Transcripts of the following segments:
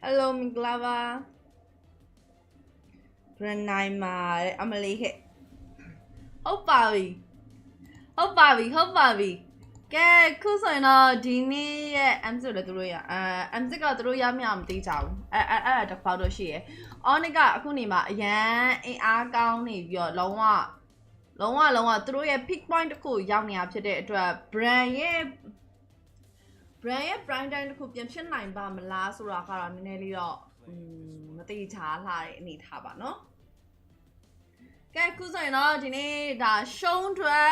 Hello မင်္ဂလာပါ Bren နိုင်မှာအမလေးဟဲ့ဟုတ်ပါပြီကဲခုဆိုရင်တော့ဒီနေ့ရဲ့ M ဆိုလည်းသူတို့ရM6 ကသူတို့ရမရမသိကြဘူးအဲ့ဒါတစ်ပေါက်တော့ရှိရယ် Onyx ကအခုနေမှာအရန်အင်အားကောင်းနေပြီးတော့လုံးဝသူတို့ရဲ့ peak point တစ်ခုရောက်နေတာဖြစ်တဲ့အတွက် Bren ရဲ့ prime time တစ်ခုပြန်ဖြစ်နိုင်ပါမလားဆိုတာကတော့နည်းနည်းလေးတော့မသိချာလှတဲ့အနေထားပါနော်ကဲခုဆိုရင်တော့ဒီနေ့ဒါရှုံးထွက်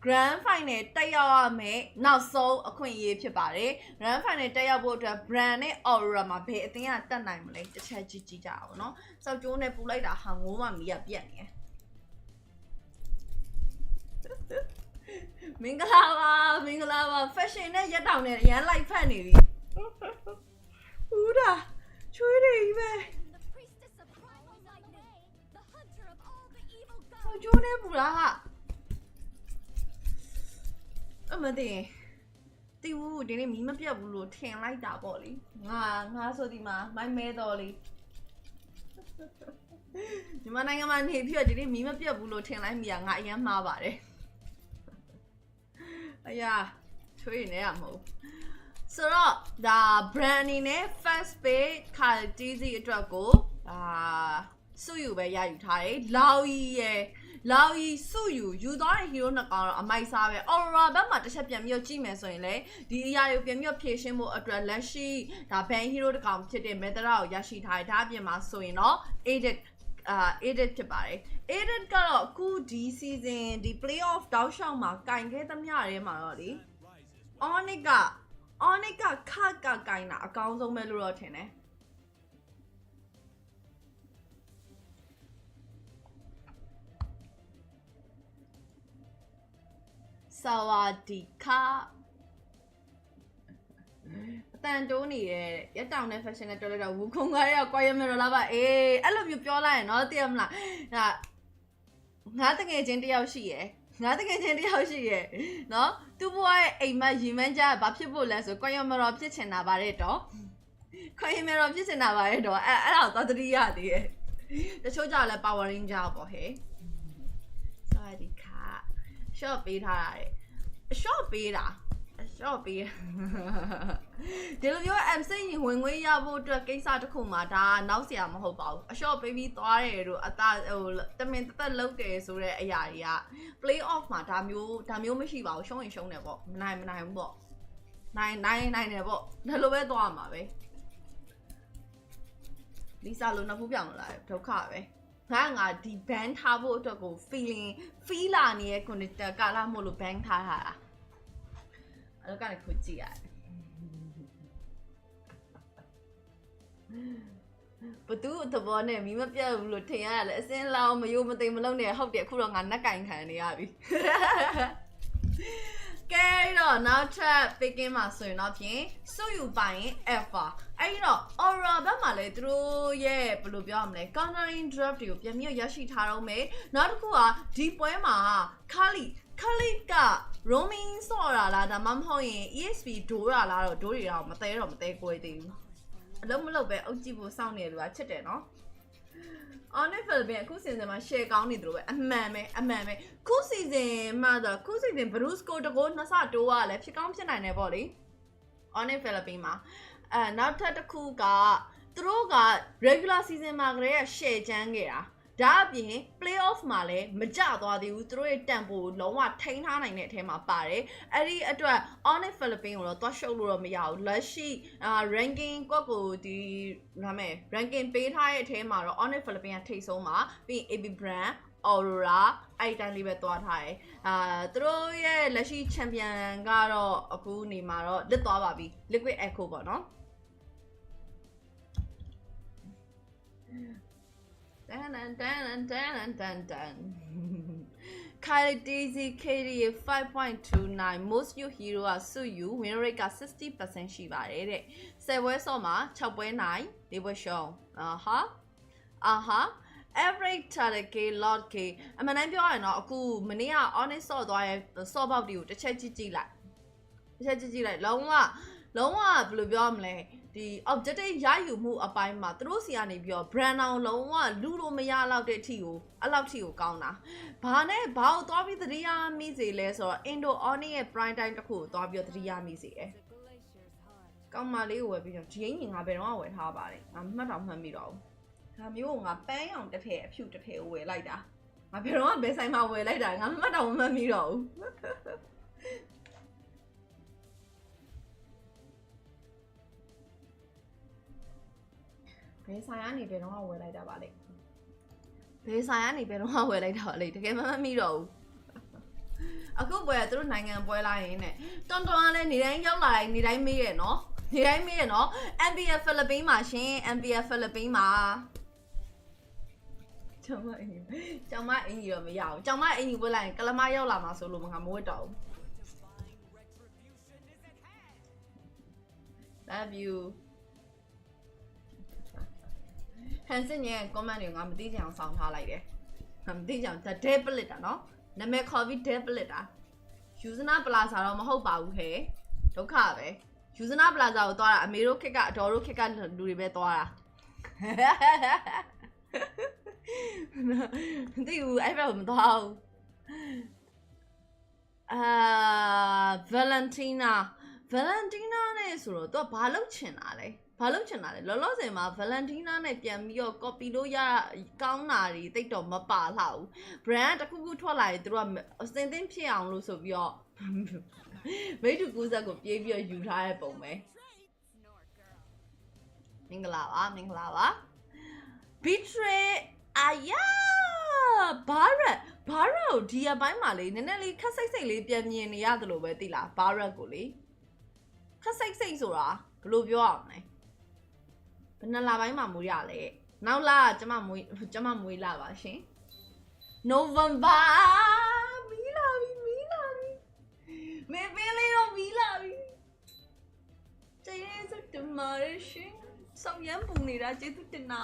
Grand Final တက်ရောက်ရမယ်နောက်ဆုံးအခွင့်အရေးဖြစ်ပါတယ် Grand Final တက်ရောက်ဖို့အတွက် Bren နဲ့ Aurora မှာဘယ်အသင်းကတက်နိုင်မလဲတစ်ချက်ကြည့်ကြအောင်နော်စောက်ကျိုးနဲ့ပူလိုက်တာဟာငိုးမှမီးရပြက်နေမင်္ဂလာပါ fashion နဲ့ရက်တောင်နဲ့အရန်လိုက်ဖက်နေပြီဦးတာချွေးနေပြီပဲဆောက်ကျိုးနဲ့ပူတာဟာအမသိတီဦးဒီနေ့မီးမပြတ်ဘူးလို့ထင်လိုက်တာပေါ့လေငါဆိုဒီမှာမိုင်းမဲတော်လေးဒီမနိုင်ငံမှာနေပြီးတော့ဒီနေ့မီးမပြတ်ဘူးလို့ထင်လိုက်မိရငါအရင်မှားပါတယ်အရာချွေးနေရမဟုတ်ဆိုတော့ဒါ Bren အနေနဲ့ first page ခါတီးစီအတွက်ကိုစုယူပဲရယူထားတယ်လောက်ကြီးစုယူသွားတဲ့ hero နှစ်ကောင်တော့အမိုက်စားပဲ Aurora ဘက်မှာတစ်ချက်ပြန်ပြီးကြည့်မယ်ဆိုရင်လေဒီအရာတွေကိုပြန်ပြီးဖြည့်ရှင်းဖို့အတွက်လက်ရှိဒါ ban hero တစ်ကောင်ဖြစ်တဲ့ Methera ကိုရရှိထားတယ်ဒါအပြင်မှာဆိုရင်တော့ edit ဖြစ်ပါတယ် edit ကတော့အခုဒီ season ဒီ playoff တောက်လျှောက်မှာကင်ခဲ့သမျှတွေမှာတော့လေ Onyx ကခကကင်တာအကောင်းဆုံးပဲလို့တော့ထင်တယ်สวัสดีค่ะအတန်တိုးနေရဲ့ရက်တောင်နဲ့ fashion နဲ့တော်လိုက်တော့ဝူခုံကားရောက်ကွာရမယ်တော့လားပါအေးအဲ့လိုမျိုးပြောလိုက်ရင်တော့သိရမလားဒါငါတငယ်ချင်းတယောက်ရှိရဲ့နော်သူ့ဘဝရဲ့အိမ်မက်ရီမန်းကြဘာဖြစ်ဖို့လဲဆိုကွာရမယ်တော့ဖြစ်ချင်တာပါတဲ့တော့အဲ့ဒါတော့သတိရသေးရဲ့တချို့ကြလည်း power ranger ပေါ့ဟဲ့စวัสดีค่ะshort ပေးထားတာတဲ့short ပေးဒီလိုမျိုး MC ဝင်ငွေရဖို့အတွက်ကိစ္စတစ်ခုမှာဒါနောက်เสียမဟုတ်ပါဘူးအ short ပေးပြီးသွားတယ်တို့အသာဟိုတမင်တက်လောက်တယ်ဆိုတဲ့အရာတွေက play off မှာဒါမျိုးမရှိပါဘူးရှုံးရင်ရှုံးတယ်ပေါ့မနိုင်ဘူးပေါ့နိုင်တယ်ပေါ့ဒါလိုပဲသွားမှာပဲလီဆာလိုနှစ်ဖူးပြောင်းလာတယ်ဒုက္ခပဲငါဒီ ban ထားဖို့အတွက်ကို feel လာနေတဲ့ content ကာလာမို့လို့ ban ထားတာအဲ့တော့ကနေခုကြည့်ရတယ်ဘသူ့သဘောနဲ့မီးမပြတ်ဘူးလို့ထင်ရတယ်လေအစင်းလောင်းမယိုးမသိမလုံးနဲ့ဟုတ်တယ်အခုတော့ငါနှက်ကင်ခံနေရပြီကဲတော့နောက်ထပ် picking မှာဆိုရင်တော့ဖြင့်စုယူပိုင် alpha အဲ့တော့ Aurora ဘက်မှာလည်းသူတို့ရဲ့ဘယ်လိုပြောရမလဲ countering draft တွေကိုပြန်ပြီးရရှိထားတော့မယ်နောက်တစ်ခုကဒီပွဲမှာခလိက roaming ဆော့တာလားဒါမှမဟုတ်ရင် ESP ဒိုးတာလားတော့ဒိုးတွေတော့မသေးကိုသေးဘူးအလုံးမလုံးပဲအုပ်ကြည့်ဖို့စောင့်နေတယ်လူကချစ်တယ်နော် Onyx Philippines အခု season မှာ share ကောင်းနေတယ်လို့ပဲအမှန်ပဲခု season မှာတော့ခု season Bruce ကိုတကောနှစ်ဆတိုးရလဲဖြစ်ကောင်းဖြစ်နိုင်တယ်ပေါ့လေ Onyx Philippines မှာနောက်ထပ်တစ်ခုကသူတို့က regular season မှာကလေးက share ချမ်းခဲ့တာဒါအပြင် playoff မှာလည်းမကြသွားသေးဘူးသူတို့ရဲ့ tempo လုံးဝထိန်းထားနိုင်တဲ့အထဲမှာပါတယ်အဲ့ဒီအတွက် Onyx Philippines ကိုတော့သွားရှုပ်လို့တော့မရဘူးလက်ရှိranking ကိုဒီနာမည် ranking ပေးထားတဲ့အထဲမှာတော့ Onyx Philippines ကထိပ်ဆုံးမှာပြီးရင် AB Bren Aurora အဲ့တိုင်းလေးပဲသွားထားတယ်သူတို့ရဲ့လက်ရှိ champion ကတော့အခုနေမှာတော့လစ်သွားပါပြီ Liquid Echo ပေါ့နော်Kylie Daisy KD 5.29 most new hero ကစုယူ win rate က 60% ရှိပါတယ်တဲ့10ပွဲဆော့မှာ6ပွဲနိုင်4ပွဲရှုံးaverage target k lot k အမှန်တမ်းပြောရရင်တော့အခုမနေ့က honest ဆော့သွားရဲ့ဆော့ပေါက်တွေကိုတစ်ချက်ကြည့်လိုက်လုံးဝဘယ်လိုပြောရမလဲ the objective ရယူမှုအပိုင်းမှာသူတို့စီကနေပြီးတော့ brand အောင်လုံးဝလူလို့မရလောက်တဲ့အထိကိုအဲ့လောက်ထိကိုကောင်းတာဘာနဲ့ဘာကိုသွားပြီးသတိရမိစေလဲဆိုတော့ Indo Oni ရဲ့ prime time တစ်ခုကိုသွားပြီးတော့သတိရမိစေတယ်ကောင်းမလေးကိုဝယ်ပြီးတော့ဒီအင်ကြီးငါဘယ်တော့မှဝယ်ထားပါတယ်ငါမှတ်တော့မှတ်မိတော့ဒါမျိုးကိုငါပန်းရောင်တစ်ထည့်အဖြူတစ်ထည့်ကိုဝယ်လိုက်တာငါဘယ်တော့မှဘယ်ဆိုင်မှာဝယ်လိုက်တာငါမှတ်တော့မှတ်မိတော့ဘူးဘယ်ဆိုင်ကနေဘယ်တော့မှဝယ်လိုက်တာပါလေဘယ်ဆိုင်ကနေဘယ်တော့မှဝယ်လိုက်တာပါလေတကယ်မှမမိတော့ဘူးအခုပွဲကသူတို့နိုင်ငံပွဲလာရင်နဲ့တွန်တွန်ကလည်းနေတိုင်းရောက်လာတိုင်းနေတိုင်းမေးရနော်နေတိုင်းမေးရနော် MPL ဖိလစ်ပိန်းမှာရှင် MPL ဖိလစ်ပိန်းမှာကျောင်းမအင်ကြီးတော့မရဘူးကျောင်းမအင်ကြီးပွဲလာရင်ကလမရောက်လာမှာဆိုလို့ငါမဝတ်တော့ဘူး Love you Hansen ရဲ့ comment တွေငါမသိချင်အောင်ဆောင်းထားလိုက်တယ်ငါမသိချင်အောင် the debit တာနော်နာမည်ခေါ်ပြီး debit တာ Usana Plaza တော့မဟုတ်ပါဘူးဟဲ့ဒုက္ခပဲ Usana Plaza ကိုသွားတာအမေတို့ခက်ကအတော်တို့ခက်ကလူတွေပဲသွားတာမသိဘူးအဲ့ဘက်မသွားဘူးValentina နဲ့ဆိုတော့သူကဘာလုပ်ချင်တာလဲဘာလုပ်ချင်တာလဲလောလောဆယ်မှာ Valentina နဲ့ပြန်ပြီးတော့ copy လို့ရကောင်းတာတွေတိတ်တော့မပါလောက်ဘူး brand တစ်ခုခုထွက်လာရင်သူတို့ကအစင်သင်းဖြစ်အောင်လို့ဆိုပြီးတော့မိတူကူးဆက်ကိုပြေးပြီးတော့ယူထားတဲ့ပုံပဲမင်္ဂလာပါ betray အာယာဘာရက်ကိုဒီအပိုင်းမှာလေနည်းနည်းလေးခက်စိတ်လေးပြန်မြင်နေရတယ်လို့ပဲသိလားဘာရက်ကိုလေခက်စိတ်ဆိုတာဘယ်လိုပြောအောင်လဲဘယ်နှလပိုင်းမှာမွေးရလဲနောက်လာကျမမွေးလာပါရှင် November မီးလာပြီမေပင်းလေးတော့မီးလာပြီကျေးဇူးတင်ပါတယ်ရှင်ဆောင်းရမ်းပူနေတာကျေးဇူးတင်တာ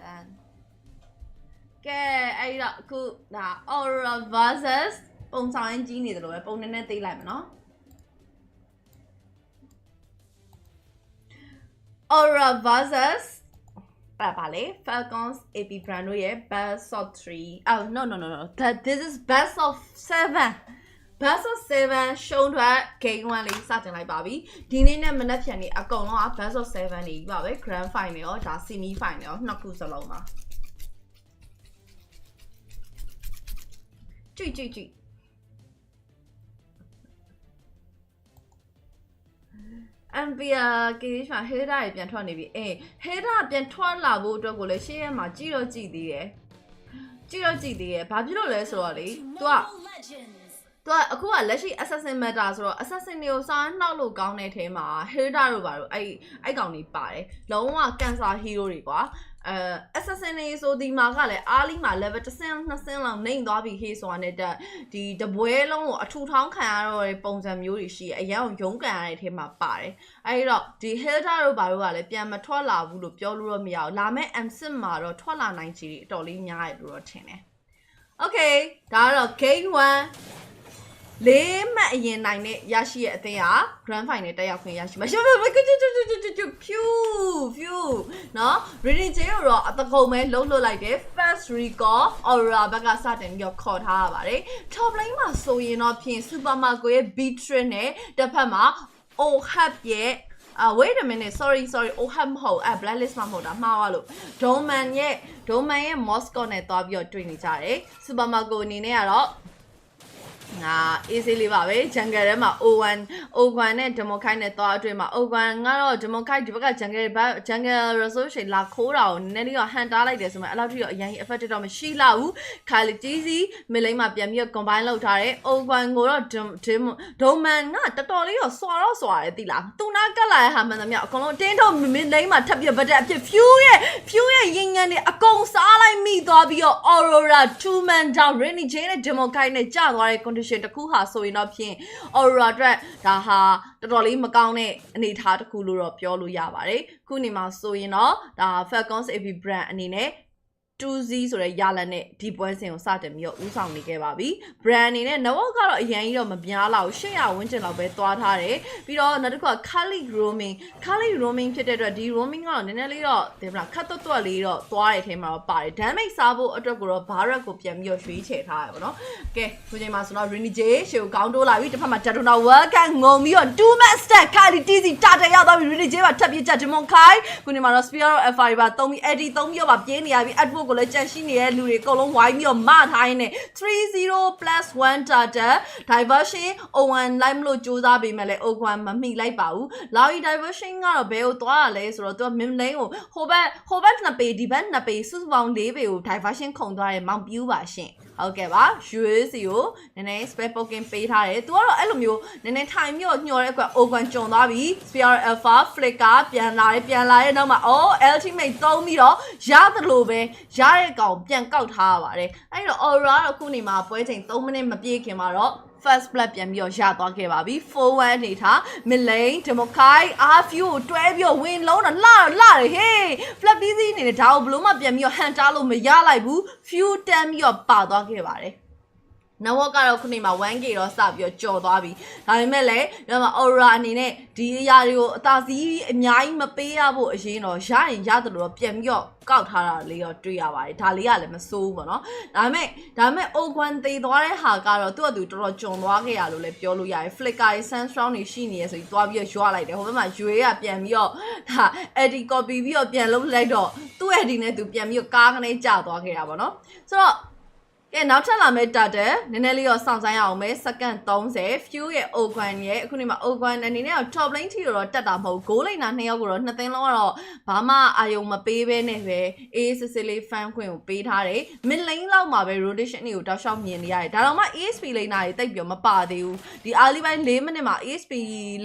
တန်ကဲအဲ့တော့အခုဒါ Aurora versus ပုံဆောင်ရင်ကြီးနေတယ်လို့ပဲပုံနည်းနည်းသိလိုက်မယ်နော် Aurora versus ပါလေ Falcons AP Bren တို့ရဲ့ best of 3 oh no this is best of 7 best of 7 show ထွက် game 1လေးစတင်လိုက်ပါပြီဒီနေ့နဲ့မနက်ဖြန်နေ့အကုန်လုံးက best of 7နေပြီပါပဲ grand final ရောဒါ semi final ရောနှစ်ခုစလုံးပါကြည့် MPL PH မှာ header တွေပြန်ထွက်နေပြီheader ပြန်ထွက်လာဖို့အတွက်ကိုလည်းရှေ့ရမှာကြည့်သေးတယ်ဘာဖြစ်လို့လဲဆိုတော့လေ तू အခုကလက်ရှိ assassin meta ဆိုတော့ assassin တွေကိုစားနှောက်လို့ကောင်းတဲ့ထဲမှာ header တို့ပါတော့အဲ့ကောင်တွေပါတယ်လုံးဝ cancer hero တွေကွာassassin တွေဆိုဒီမှာကလည်းအားလီမှာ level 1 2 2လောက်နှိမ့်သွားပြီဟေးဆိုတာနဲ့ဒီတပွဲလုံးကိုအထူထောင်းခံရတော့တဲ့ပုံစံမျိုးတွေရှိအရင်ကရုံးကန်ရတဲ့ထဲမှာပါတယ်အဲ့တော့ဒီ header တို့ဘာလို့ကလည်းပြန်မထွက်လာဘူးလို့ပြောလို့တော့မရဘူးလာမဲ့ M6 မှာတော့ထွက်လာနိုင်ချေအတော်လေးများတယ်လို့တော့ထင်တယ် Okay ဒါကတော့ game 1လေးမှတ်အရင်နိုင်နဲ့ရရှိရဲ့အသင်းဟာ grand final တက်ရောက်ခွင့်ရရှိမှာဖြူနော် reading ကျေကိုတော့အတကုံပဲလှုပ်လိုက်တယ် first recall Aurora ဘက်ကစတင်ပြီးတော့ခေါ်ထားရပါတယ် top lane မှာဆိုရင်တော့ဖြင့် Supermarco ရဲ့ Beatrice နဲ့တစ်ဖက်မှာ Ohab ရဲ့ wait a minute sorry Ohab မဟုတ်blacklist မှာမဟုတ်တာမှားသွားလို့ Doman ရဲ့ Moscow နဲ့တွားပြီးတော့တွေ့နေကြတယ် Supermarco အနေနဲ့ကတော့easy လေးပါပဲ jungle ထဲမှာ O1 နဲ့ Democai နဲ့သွားအတွင်းမှာ O1 ကတော့ Democai ဒီဘက်က jungle resource တွေလာခိုးတာကိုနည်းနည်းလေးတော့ဟန်တားလိုက်တယ်ဆိုမှအဲ့လောက်ထိတော့အရင် effect တော့မရှိလောက်ဘူးခါလီကြီးစီမလိမ့်မှာပြန်ပြီးတော့ combine လုပ်ထားတယ် O1 ကိုတော့ Doman ကတော်တော်လေးတော့စွာတယ်သိလားသူနာကတ်လာတဲ့ဟာမှန်သမျှအကုန်လုံးတင်းတော့မလိမ့်မှာထပ်ပြီးဗတ်တက်အဖြစ် few ရဲ့ရင်ငန်းတွေအကုန်စားလိုက်မိသွားပြီးတော့ Aurora 2 man down Rainy Jane နဲ့ Democai နဲ့ကြာသွားတဲ့ condition တစ်ခုဟာဆိုရင်တော့ဖြင့် Aurora အတွက်ဒါဟာတော်တော်လေးမကောင်းတဲ့အနေအထားတစ်ခုလို့တော့ပြောလို့ရပါတယ်ခုနေမှာဆိုရင်တော့ဒါ Falcons AP Brand အနေနဲ့ 2Z ဆိုတဲ့ရလနဲ့ဒီပွဲစဉ်ကိုစတင်ပြီးတော့ဦးဆောင်နေခဲ့ပါပြီ Bren အနေနဲ့ network ကတော့အရင်ကြီးတော့မပြားလောက်800ဝန်းကျင်လောက်ပဲသွားထားတယ်ပြီးတော့နောက်တစ်ခုက Kali roaming ဖြစ်တဲ့အတွက်ဒီ roaming ကတော့နည်းနည်းလေးတော့ဒီမလားခတ်တွတ်လေးတော့သွားတဲ့အထဲမှာတော့ပါတယ် damage စားဖို့အတွက်ကိုတော့ Barak ကိုပြန်ပြီးတော့ရွေးချယ်ထားရပါတော့ကဲခုချိန်မှာဆိုတော့ Renny J ရှေ့ကိုကောင်းတိုးလာပြီတစ်ဖက်မှာ Datona Welcome ငုံပြီးတော့ 2 match stack Kali TC တာတက်ရောက်သွားပြီ Renny J ပါထပ်ပြေးချက် Demon Kai ခုချိန်မှာတော့ Spear of FI ပါ3ပြီး Eddie 3ပြီးတော့ပါပြေးနေရပြီ Advo ကိုလည်းကြက်ရှိနေတဲ့လူတွေအကုန်လုံးဝိုင်းပြီးတော့မထားရင်းနဲ့ 30+1 data diversion O1 လိုက်မလို့စူးစမ်းပေးမယ်လေ O1 မမိလိုက်ပါဘူး Lawi diversion ကတော့ဘယ်ကိုသွားရလဲဆိုတော့သူက mim lane ကိုဟိုဘက်2ပေဒီဘက်2ပေစုစုပေါင်း4ပေကို diversion ခုံသွားတယ်မောင်ပြူးပါရှင်ဟုတ်ကဲ့ပါရွေးစီကိုနည်းနည်း spell poking ပေးထားတယ်သူကတော့အဲ့လိုမျိုးနည်းနည်းထိုင်ပြီးတော့ညှော်တဲ့ကွက် O1 ကျုံသွားပြီ Spear Alpha Flicker ပြန်လာတဲ့နောက်မှာ ultimate သုံးပြီးတော့ရတယ်လို့ပဲရတဲ့ကောင်ပြန်ကောက်ထားရပါတယ်အဲ့တော့ Aurora တော့ခုနေမှာပွဲချိန်3မိနစ်မပြည့်ခင်မှာတော့first blood ပြန်ပြီးတော့ရသွားခဲ့ပါပြီ 4-1 အနေထား mid lane Demokai RFU ကိုတွဲပြီးတော့ win လုံးတော့လာတယ်ဟေး flap busy အနေနဲ့ဒါကိုဘလို့မှပြန်ပြီးတော့ hunt လို့မရလိုက်ဘူး few တန်းပြီးတော့ပါသွားခဲ့ပါတယ်network ကတော့ခုနေမှာ 1k တော့စပြီးတော့ကြော်သွားပြီဒါပေမဲ့လည်းဒီမှာ Aurora အနေနဲ့ဒီအရာတွေကိုအသာစီးအများကြီးမပေးရဖို့အရင်တော့ရရင်ရတယ်လို့တော့ပြန်ပြီးတော့ကောက်ထားတာလေးတော့တွေ့ရပါတယ်ဒါလေးကလည်းမစိုးဘူးပေါ့နော်ဒါပေမဲ့ O1 သေးသွားတဲ့ဟာကတော့သူ့အတူတော်တော်ကြုံသွားခဲ့ရလို့လည်းပြောလို့ရတယ် flicker တွေ sunstrong တွေရှိနေရဆိုပြီးသွားပြီးတော့ရွာလိုက်တယ်ဟိုဘက်မှာရွေးကပြန်ပြီးတော့ဒါ edit copy ပြီးတော့ပြန်လုပ်လိုက်တော့သူ့ edit နဲ့သူပြန်ပြီးတော့ကားကနေကျသွားခဲ့တာပေါ့နော်ဆိုတော့ကဲနောက်ထပ်လာမယ့် data နည်းနည်းလေးတော့စောင့်ဆိုင်းရအောင်မယ် second 30 few ရဲ့ O1 ရဲ့အခုနေမှာ O1 အနေနဲ့တော့ top lane ထိတော့တက်တာမဟုတ် goal lane နှစ်ယောက်ကိုတော့နှစ်သင်းလုံးကတော့ဘာမှအာယုံမပေးဘဲနဲ့ပဲအေးစစ်စစ်လေး fan ခွင့်ကိုပေးထားတယ် mid lane လောက်မှာပဲ rotation တွေကိုတောက်လျှောက်မြင်နေရတယ်ဒါတော့မှ ESP lane တွေတိတ်ပြီးမပါသေးဘူးဒီ early ပိုင်း4မိနစ်မှာ ESP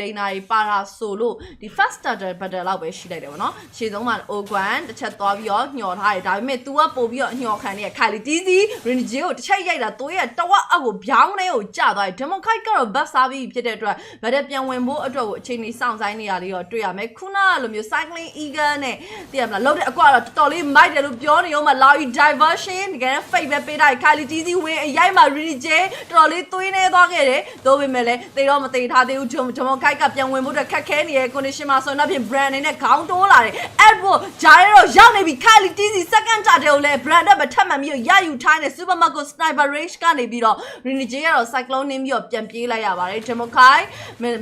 lane တွေပါတာဆိုလို့ဒီ fast starter battle လောက်ပဲရှိလိုက်တယ်ပေါ့နော်ရှေ့ဆုံးမှာ O1 တစ်ချက်သွားပြီးတော့ညှော်ထားတယ်ဒါပေမဲ့ तू ကပို့ပြီးတော့ညှော်ခံနေရခိုင်လီတီးစီ Renny J ကိုတစ်ချက်ရိုက်တာသွေးရတဝက်အောက်ကိုဗျောင်းနေကိုကျသွားတယ် Demon Kite ကတော့ buff စားပြီးဖြစ်တဲ့အတွက်ဗတ်ပြန်ဝင်ဖို့အတွက်ကိုအချိန်ကြီးစောင့်ဆိုင်နေရလေးတော့တွေ့ရမယ်ခုနကလိုမျိုး cycling eagle နဲ့သိရမလားလောက်တဲ့အကွာတော့တော်တော်လေးမိုက်တယ်လို့ပြောနေအောင်မှာ Lawi diversion တကယ် fake ပဲပေးထားခိုင်လီတီးစီဝင်အရိုက်မှာ Renny J တော်တော်လေးသွေးနေသွားခဲ့တယ်သို့ပေမဲ့လည်းသေတော့မသေထားသေးဘူး Demon Kite ကပြန်ဝင်ဖို့အတွက်ခက်ခဲနေတဲ့ condition မှာဆိုတော့ပြင် Bren အနေနဲ့ခေါင်းတိုးလာတယ် Edward ဂျာရဲတော့ရောက်နေပြီခိုင်လီတီးစီ second charter ကိုလည်း Bren တက်ပဲထပ်မှန်ပြီးရယူထားတဲ့ super market sniper range ကနေပြီးတော့ Renny J ကတော့ cyclone နင်းပြီးတော့ပြန်ပြေးလိုက်ရပါတယ် Demokai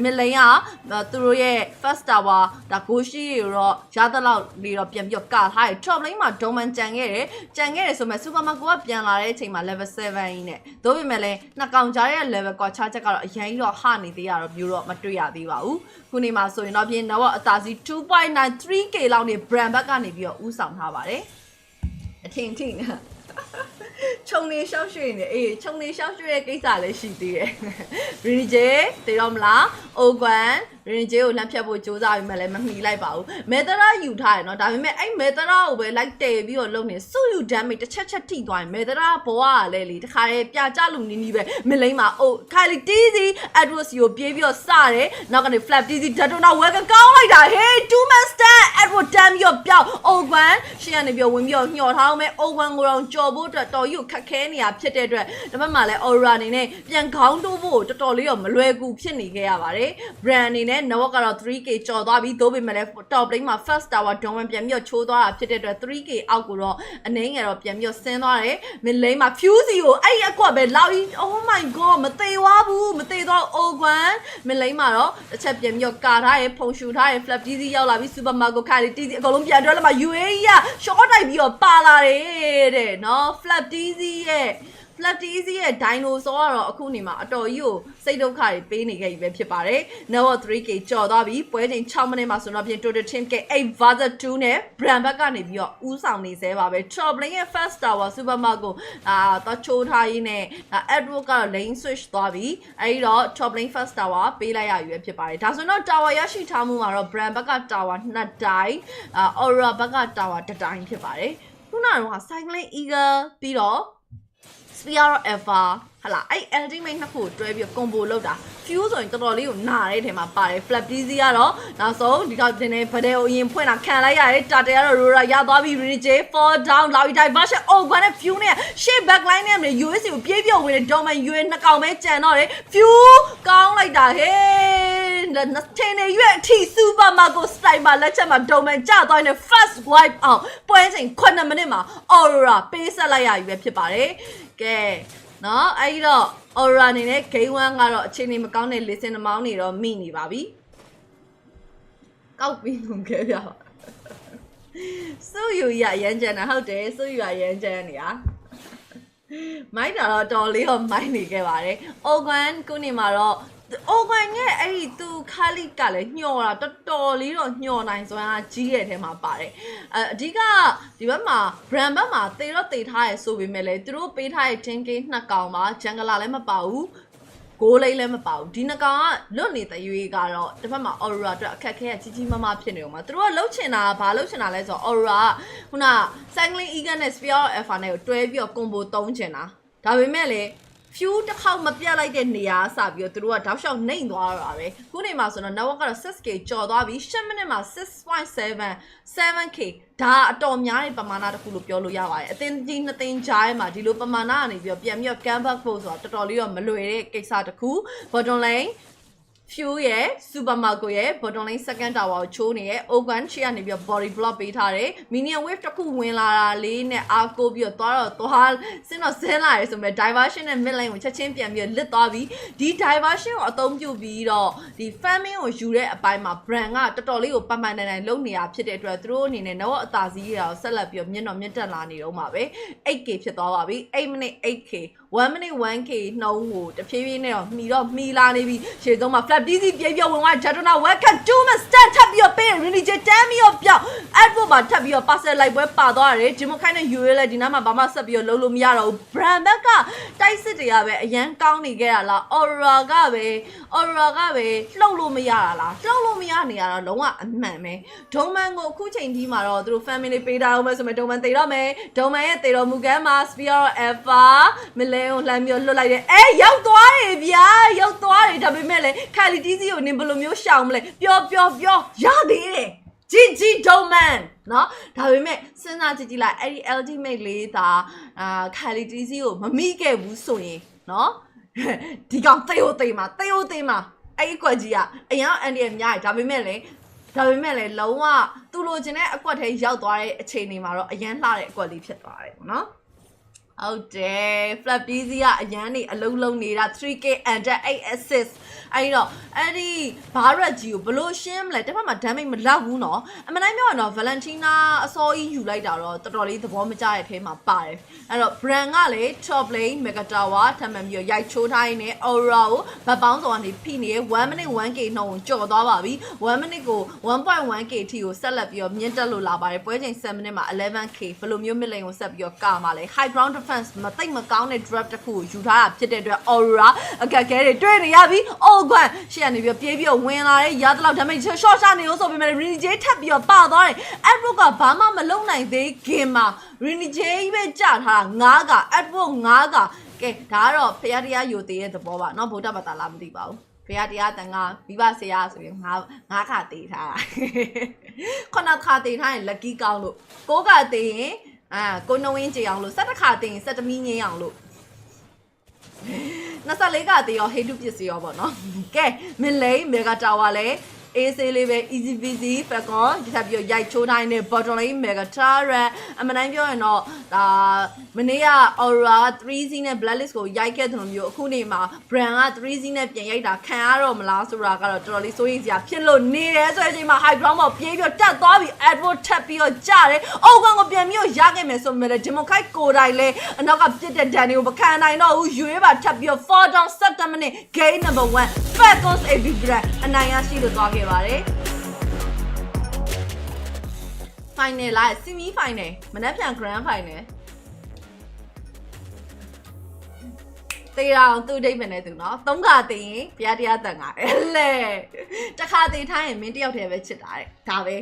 mid lane ကသူတို့ရဲ့ first tower ဒါ goshi ကိုတော့ရသလောက်လေးတော့ပြန်ပြီးတော့ကာထားတယ် top lane မှာ Doman ကြံခဲ့တယ်ဆိုမဲ့ super market ကပြန်လာတဲ့အချိန်မှာ level 7ကြီးနဲ့သို့ပေမဲ့လည်းနှစ်ကောင်ကြားရဲ့ level ကွာခြားချက်ကတော့အရင်ကြီးတော့ဟနေသေးရတော့မျိုးတော့မတွေ့ရသေးပါဘူးခုနေမှာဆိုရင်တော့ပြင်တော့အသာစီ 2.93k လောက်နေ Bren ဘက်ကနေပြီးတော့ဦးဆောင်ထားပါတယ်အထင်ခြုံနေရှောက်ရွှေ့နေအေးခြုံနေရှောက်ရွှေ့ရဲ့ကိစ္စလည်းရှိသေးတယ် Renny J သိတော့မလား O1 Renny J ကိုလှမ်းဖြတ်ဖို့စူးစမ်းပြီးမှလည်းမမီလိုက်ပါဘူး Methara ယူထားတယ်เนาะဒါပေမဲ့အဲ့ Methara ကိုပဲလိုက်တည်ပြီးတော့လုပ်နေစုယူ damage တစ်ချက်ထိသွားရင် Methara ဘောကလည်းလေတခါလေပြကြလူနီးနီးပဲ mid lane မှာအိုခိုင်လီတီးစီ Edward ကိုပြေးပြီးတော့စတယ်နောက်ကနေ flap TC Datona Welcome ကောင်းလိုက်တာ hey 2 man stand Edward တန်းပြီးတော့ပြောက် O1 ရှေ့ကနေပြီးဝင်ပြီးတော့ညှော်ထားအောင်မဲ့ O1 ကိုတော့ကြော်ဖို့အတွက်တော်ကြီးကိုခက်ခဲနေရဖြစ်တဲ့အတွက်တစ်ဖက်မှာလည်း Aurora အနေနဲ့ပြန်ခေါင်းတိုးဖို့တော်တော်လေးတော့မလွယ်ကူဖြစ်နေခဲ့ရပါတယ် Bren အနေနဲ့ network ကတော့ 3k ကျော်သွားပြီးသို့ပေမဲ့လည်း top lane မှာ first tower Doman ပြန်ပြီးတော့ချိုးသွားတာဖြစ်တဲ့အတွက် 3k အောက်ကိုတော့အနှင်းငယ်တော့ပြန်ပြီးတော့ဆင်းသွားတယ် mid lane မှာ Fuse ကိုအဲ့အကွက်ပဲလောက် oh my god မသေးသွားဘူးမသေးတော့ O1 mid lane မှာတော့တစ်ချက်ပြန်ပြီးတော့ကာထားရဖုံရှူထားရ flap TC ရောက်လာပြီး super market ခိုင်လီ TC အကုန်လုံးပြန်တွဲလာမှာ UAE က short တိုက်ပြီးတော့ပါလာတယ်တဲ့နော် flap TC ရဲ့ Flat TC ရဲ့ dinosaur ကတော့အခုနေမှာအတော်ကြီးကိုစိတ်ဒုက္ခတွေပေးနေခဲ့ပြီပဲဖြစ်ပါတယ် Network 3k ကျော်သွားပြီပွဲချိန်6မိနစ်မှာဆိုတော့ပြင် total team k 8 versus 2နဲ့ Bren ဘက်ကနေပြီးတော့ဦးဆောင်နေသေးပါပဲ top lane ရဲ့ first tower supermarket ကိုတော့ချိုးထားရင်းနဲ့ Edward ကတော့ lane switch သွားပြီအဲဒီတော့ top lane first tower ပေးလိုက်ရပြီပဲဖြစ်ပါတယ်ဒါဆိုတော့ tower ရရှိထားမှုမှာတော့ Bren ဘက်က tower 2တိုင်း Aurora ဘက်က tower 1တိုင်းဖြစ်ပါတယ်ခုနကတော့ cycling eagle ပြီးတော့ Spear Ever ဟာလားအဲ့ ultimate နှစ်ခုတွဲပြီး combo လုပ်တာ fuse ဆိုရင်တော်တော်လေးကိုနာတဲ့ထဲမှာပါတယ် flap dizzy ကတော့နောက်ဆုံးဒီကတင်နေဗဒဲကိုအရင်ဖွင့်တာခံလိုက်ရတယ်တာတဲကတော့ Aurora ရသွားပြီး Renny J fall down လာပြီး diversion အော်ကွန်နဲ့ fuse နဲ့ shape back line နဲ့ US ကိုပြေးပြေးဝင်တဲ့ Domain US နှစ်ကောင်ပဲကြံတော့တယ် fuse ကောင်းလိုက်တာဟေးတင်နေရွက်အထိ super marco sniper လက်ချက်မှာ Domain ကျသွားတဲ့ first wipe out ပွဲချိန်9မိနစ်မှာ Aurora ပေးဆက်လိုက်ရပြီပဲဖြစ်ပါတယ်ကဲနော်အဲ့တော့ Aurora အနေနဲ့ game 1ကတော့အခြေအနေမကောင်းတဲ့ listen မောင်းနေတော့မိနေပါပြီကောက်ပြီးကုန်ခဲ့ပြပါစိုးယူရရမ်းကြမ်းတာဟုတ်တယ်စိုးယူရရမ်းကြမ်းနေတာမိုက်တာတော့တော်လေးတော့မိုက်နေခဲ့ပါတယ်အော်ဂန်ခုနေမှာတော့အော်ဂန်ရဲ့အဲ့ဒီသူခါလီကလည်းညှော်တာတော်တော်လေးတော့ညှော်နိုင်စွမ်းအားကြီးတဲ့ထဲမှာပါတယ်အဓိကဒီဘက်မှာ Bren ဘက်မှာတေတော့တေထားရဲဆိုပေမဲ့လည်းသူတို့ပေးထားတဲ့ 10k နှစ်ကောင်ပါဂျန်ဂလာလည်းမပါဘူးဂိုးလေးလည်းမပါဘူးဒီနှစ်ကောင်ကလွတ်နေတဲ့ရွေးကတော့တစ်ဖက်မှာ Aurora အတွက်အခက်ခဲကြီးကြီးမားမားဖြစ်နေအောင်မှာသူတို့ကလှုပ်ချင်တာဘာလှုပ်ချင်တာလဲဆိုတော့ Aurora ခုန Cycling Eagle နဲ့ Spear Alpha နဲ့ကိုတွဲပြီးတော့ combo သုံးချင်တာဒါပေမဲ့လည်း few တစ်ခေါက်မပြတ်လိုက်တဲ့နေရာစပြီးတော့သူတို့ကတောက်လျှောက်နှိမ့်သွားတာပဲခုနေမှာဆိုတော့ network ကတော့ 6k ကျော်သွားပြီး10မိနစ်မှာ 6.7k ဒါအတော်များတဲ့ပမာဏတစ်ခုလို့ပြောလို့ရပါတယ်အတင်းကြီးနှစ်သိန်းကြားထဲမှာဒီလိုပမာဏကနေပြီးတော့ပြန်ပြီးတော့ comeback ဖို့ဆိုတာတော်တော်လေးတော့မလွယ်တဲ့ကိစ္စတစ်ခု bottom lane Few ရဲ့ Super Marco ရဲ့ bottom lane second tower ကိုချိုးနေရဲ့ Ogan ရှေ့ကနေပြီးတော့ body block ပေးထားတယ် minion wave တစ်ခုဝင်လာတာလေးနဲ့အားကိုးပြီးတော့သွားဆင်းလာရဲဆိုမဲ့ diversion နဲ့ mid lane ကိုချက်ချင်းပြန်ပြီးတော့လစ်သွားပြီးဒီ diversion ကိုအသုံးပြုပြီးတော့ဒီ farming ကိုယူတဲ့အပိုင်းမှာ Bren ကတော်တော်လေးကိုပန်နိုင်လုပ်နေတာဖြစ်တဲ့အတွက်သူတို့အနေနဲ့တော့အသာစီးရအောင်ဆက်လက်ပြီးတော့မြင့်တက်လာနေတော့မှာပဲ 8k ဖြစ်သွားပါပြီ8 minute 8k 1 minute 1k နှုံးကိုတဖြည်းဖြည်းနဲ့တော့မှီလာနေပြီရှေ့ဆုံးမှာ flap dizzy ပြေးဝင်သွား Jadona welcome to my stand ထပ်ပြီးတော့ပေး Renny J တမ်းပြီးတော့ပြောင်း advert မှာထပ်ပြီးတော့ parcel လိုက်ပွဲပါသွားတယ်ဂျင်မခိုင်းနဲ့ယူရဲလဲဒီနားမှာဘာမှဆက်ပြီးတော့လုံးလို့မရတော့ဘူး Bren ဘက်ကတိုက်စစ်တွေကပဲအရန်ကောင်းနေခဲ့တာလား Aurora ကပဲလှုပ်လို့မရတာလားလှုပ်လို့မရနေရတော့လုံးဝအမှန်ပဲဒုံမန်ကိုအခုချိန်ဒီမှာတော့သူတို့ family ပေးထားအောင်ပဲဆိုမဲ့ဒုံမန်တေတော့မယ်ဒုံမန်ရဲ့တေတော်မူကမ်းမှာ Spear Alpha မလဲကိုလှမ်းပြီးလွတ်လိုက်တယ်ရောက်သွားတယ်ဗျာရောက်သွားတယ်ဒါပေမဲ့လည်းခါလီတီးစီကိုနင်ဘယ်လိုမျိုးရှောင်မလဲပြောရသေးတယ်ဂျီဒုံမန်နော်ဒါပေမဲ့စဉ်းစားကြည့်လိုက်အဲ့ဒီ ultimate လေးသာခါလီတီးစီကိုမမိခဲ့ဘူးဆိုရင်နော်ဒီကောင်သေဟိုသေမှာအဲ့ဒီကွက်ကြီးကအရင်အန်ဒီရများတယ်ဒါပေမဲ့လည်းလုံးဝသူ့လိုချင်တဲ့အကွက်ထဲရောက်သွားတဲ့အခြေအနေမှာတော့အရန်လှတဲ့အကွက်လေးဖြစ်သွားတယ်ပေါ့နော်ဟုတ်တယ် flap dizzy ကအရန်နေအလုံးလုံးနေတာ 3k under 8 assist အဲ့တော့အဲ့ဒီဘာရက်ကြီးကိုဘလို့ရှင်းမလဲတစ်ဖက်မှာ damage မလောက်ဘူးနော်အမှန်တိုင်းပြောရတော့ Valentina အစောကြီးယူလိုက်တာတော့တော်တော်လေးသဘောမကျတဲ့အထဲမှာပါတယ်အဲ့တော့ Bren ကလေ top lane mega tower ထပ်မှန်ပြီးရိုက်ချိုးထားရင်းနဲ့ Aurora ကိုဗတ်ပေါင်းစော်ကနေဖိနေ1 minute 1k နှုန်းကိုကြော်သွားပါပြီ1 minute ကို 1.1k ထိကိုဆက်လက်ပြီးတော့မြင့်တက်လို့လာပါတယ်ပွဲချိန်7 minuteမှာ 11k ဘယ်လိုမျိုး mid lane ကိုဆက်ပြီးတော့ကာမှာလဲ high ground defense မသိမကောင်းတဲ့ drop တစ်ခုကိုယူထားတာဖြစ်တဲ့အတွက် Aurora အခက်ခဲတွေတွေ့နေရပြီ Ogan ရှေ့ကနေပြီးပြေးပြီးဝင်လာတဲ့ရသလောက် damage short ချနေလို့ဆိုပေမဲ့ Renny J ထပ်ပြီးတော့ပါသွားတယ် Advert ကဘာမှမလုပ်နိုင်သေးခင်မှာ Renny J ပဲကြာထားတာ9က Advert 9ကကဲဒါကတော့ဖျားတရားယိုသေးတဲ့သဘောပါเนาะဗုဒ္ဓဘာသာလားမသိပါဘူးဖျားတရားတန်ခါမိဘဆရာဆိုရင်9ခါတေးထားတာ9ခါတေးထားရင် lucky ကောင်းလို့9ခါတေးရင်ကိုနှဝင်းကြေအောင်လို့17ခါတေးရင်17မီးငင်းအောင်လို့24ကတေးရောဟေတုပစ္စည်းရောပေါ့နော်ကဲမင်းလေးမေဂါတာဝါလဲအေးဆေးလေးပဲ easy busy Falcons ဒီထပ်ပြီးရိုက်ချိုးတိုင်းနဲ့ bottom lane mega turret အမှန်တိုင်းပြောရင်တော့ဒါမနေ့က Aurora 3C နဲ့ blacklist ကိုရိုက်ခဲ့တဲ့လိုမျိုးအခုနေမှာ Bren က 3C နဲ့ပြန်ရိုက်တာခံရတော့မလားဆိုတာကတော့တော်တော်လေးစိုးရိမ်စရာဖြစ်လို့နေတယ်ဆိုတဲ့အချိန်မှာ high ground ပေါ်ပြေးပြီးတက်သွားပြီး advert ထပ်ပြီးတော့ကြတယ်အော်ကောင်ကိုပြန်ပြီးတော့ရခဲ့မယ်ဆိုမှလည်းဂျင်မခိုက်ကိုတိုင်လဲအနောက်ကပြစ်တဲ့ဒန်တွေကိုမခံနိုင်တော့ဘူးရွေးပါထပ်ပြီးတော့ fall down 7 minute game number 1 Falcons AB Bren အနိုင်ရရှိလို့သွားခဲ့ပါတယ် final လား semi final မနက်ဖြန် grand final တေးအောင်သူ့ဒိတ်ပဲနဲ့သူเนาะ3ခါတေးရင်ဘုရားတရားတန်ခါအဲ့လေတစ်ခါတေးထားရင်မင်းတယောက်တည်းပဲချစ်တာတဲ့ဒါပဲ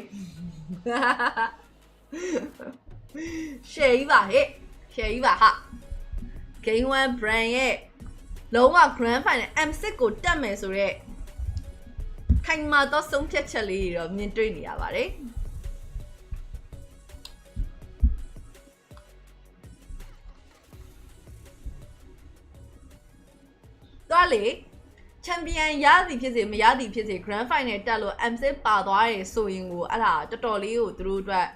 ရှယ်ကြီးပါဟဲ့ရှယ်ကြီးပါဟာ Game 1 Bren ရဲ့လုံးဝ Grand Final M6 ကိုတက်မယ်ဆိုတော့ခိုင်မာသောဆုံးဖြတ်ချက်လေးတွေတော့မြင်တွေ့နေရပါတယ်တော့လေချန်ပီယံရသည်ဖြစ်စေမရသည်ဖြစ်စေ Grand Final တက်လို့ M6 ပါသွားတယ်ဆိုရင်ကိုအဲ့ဒါတော်တော်လေးကိုသူတို့အတွက်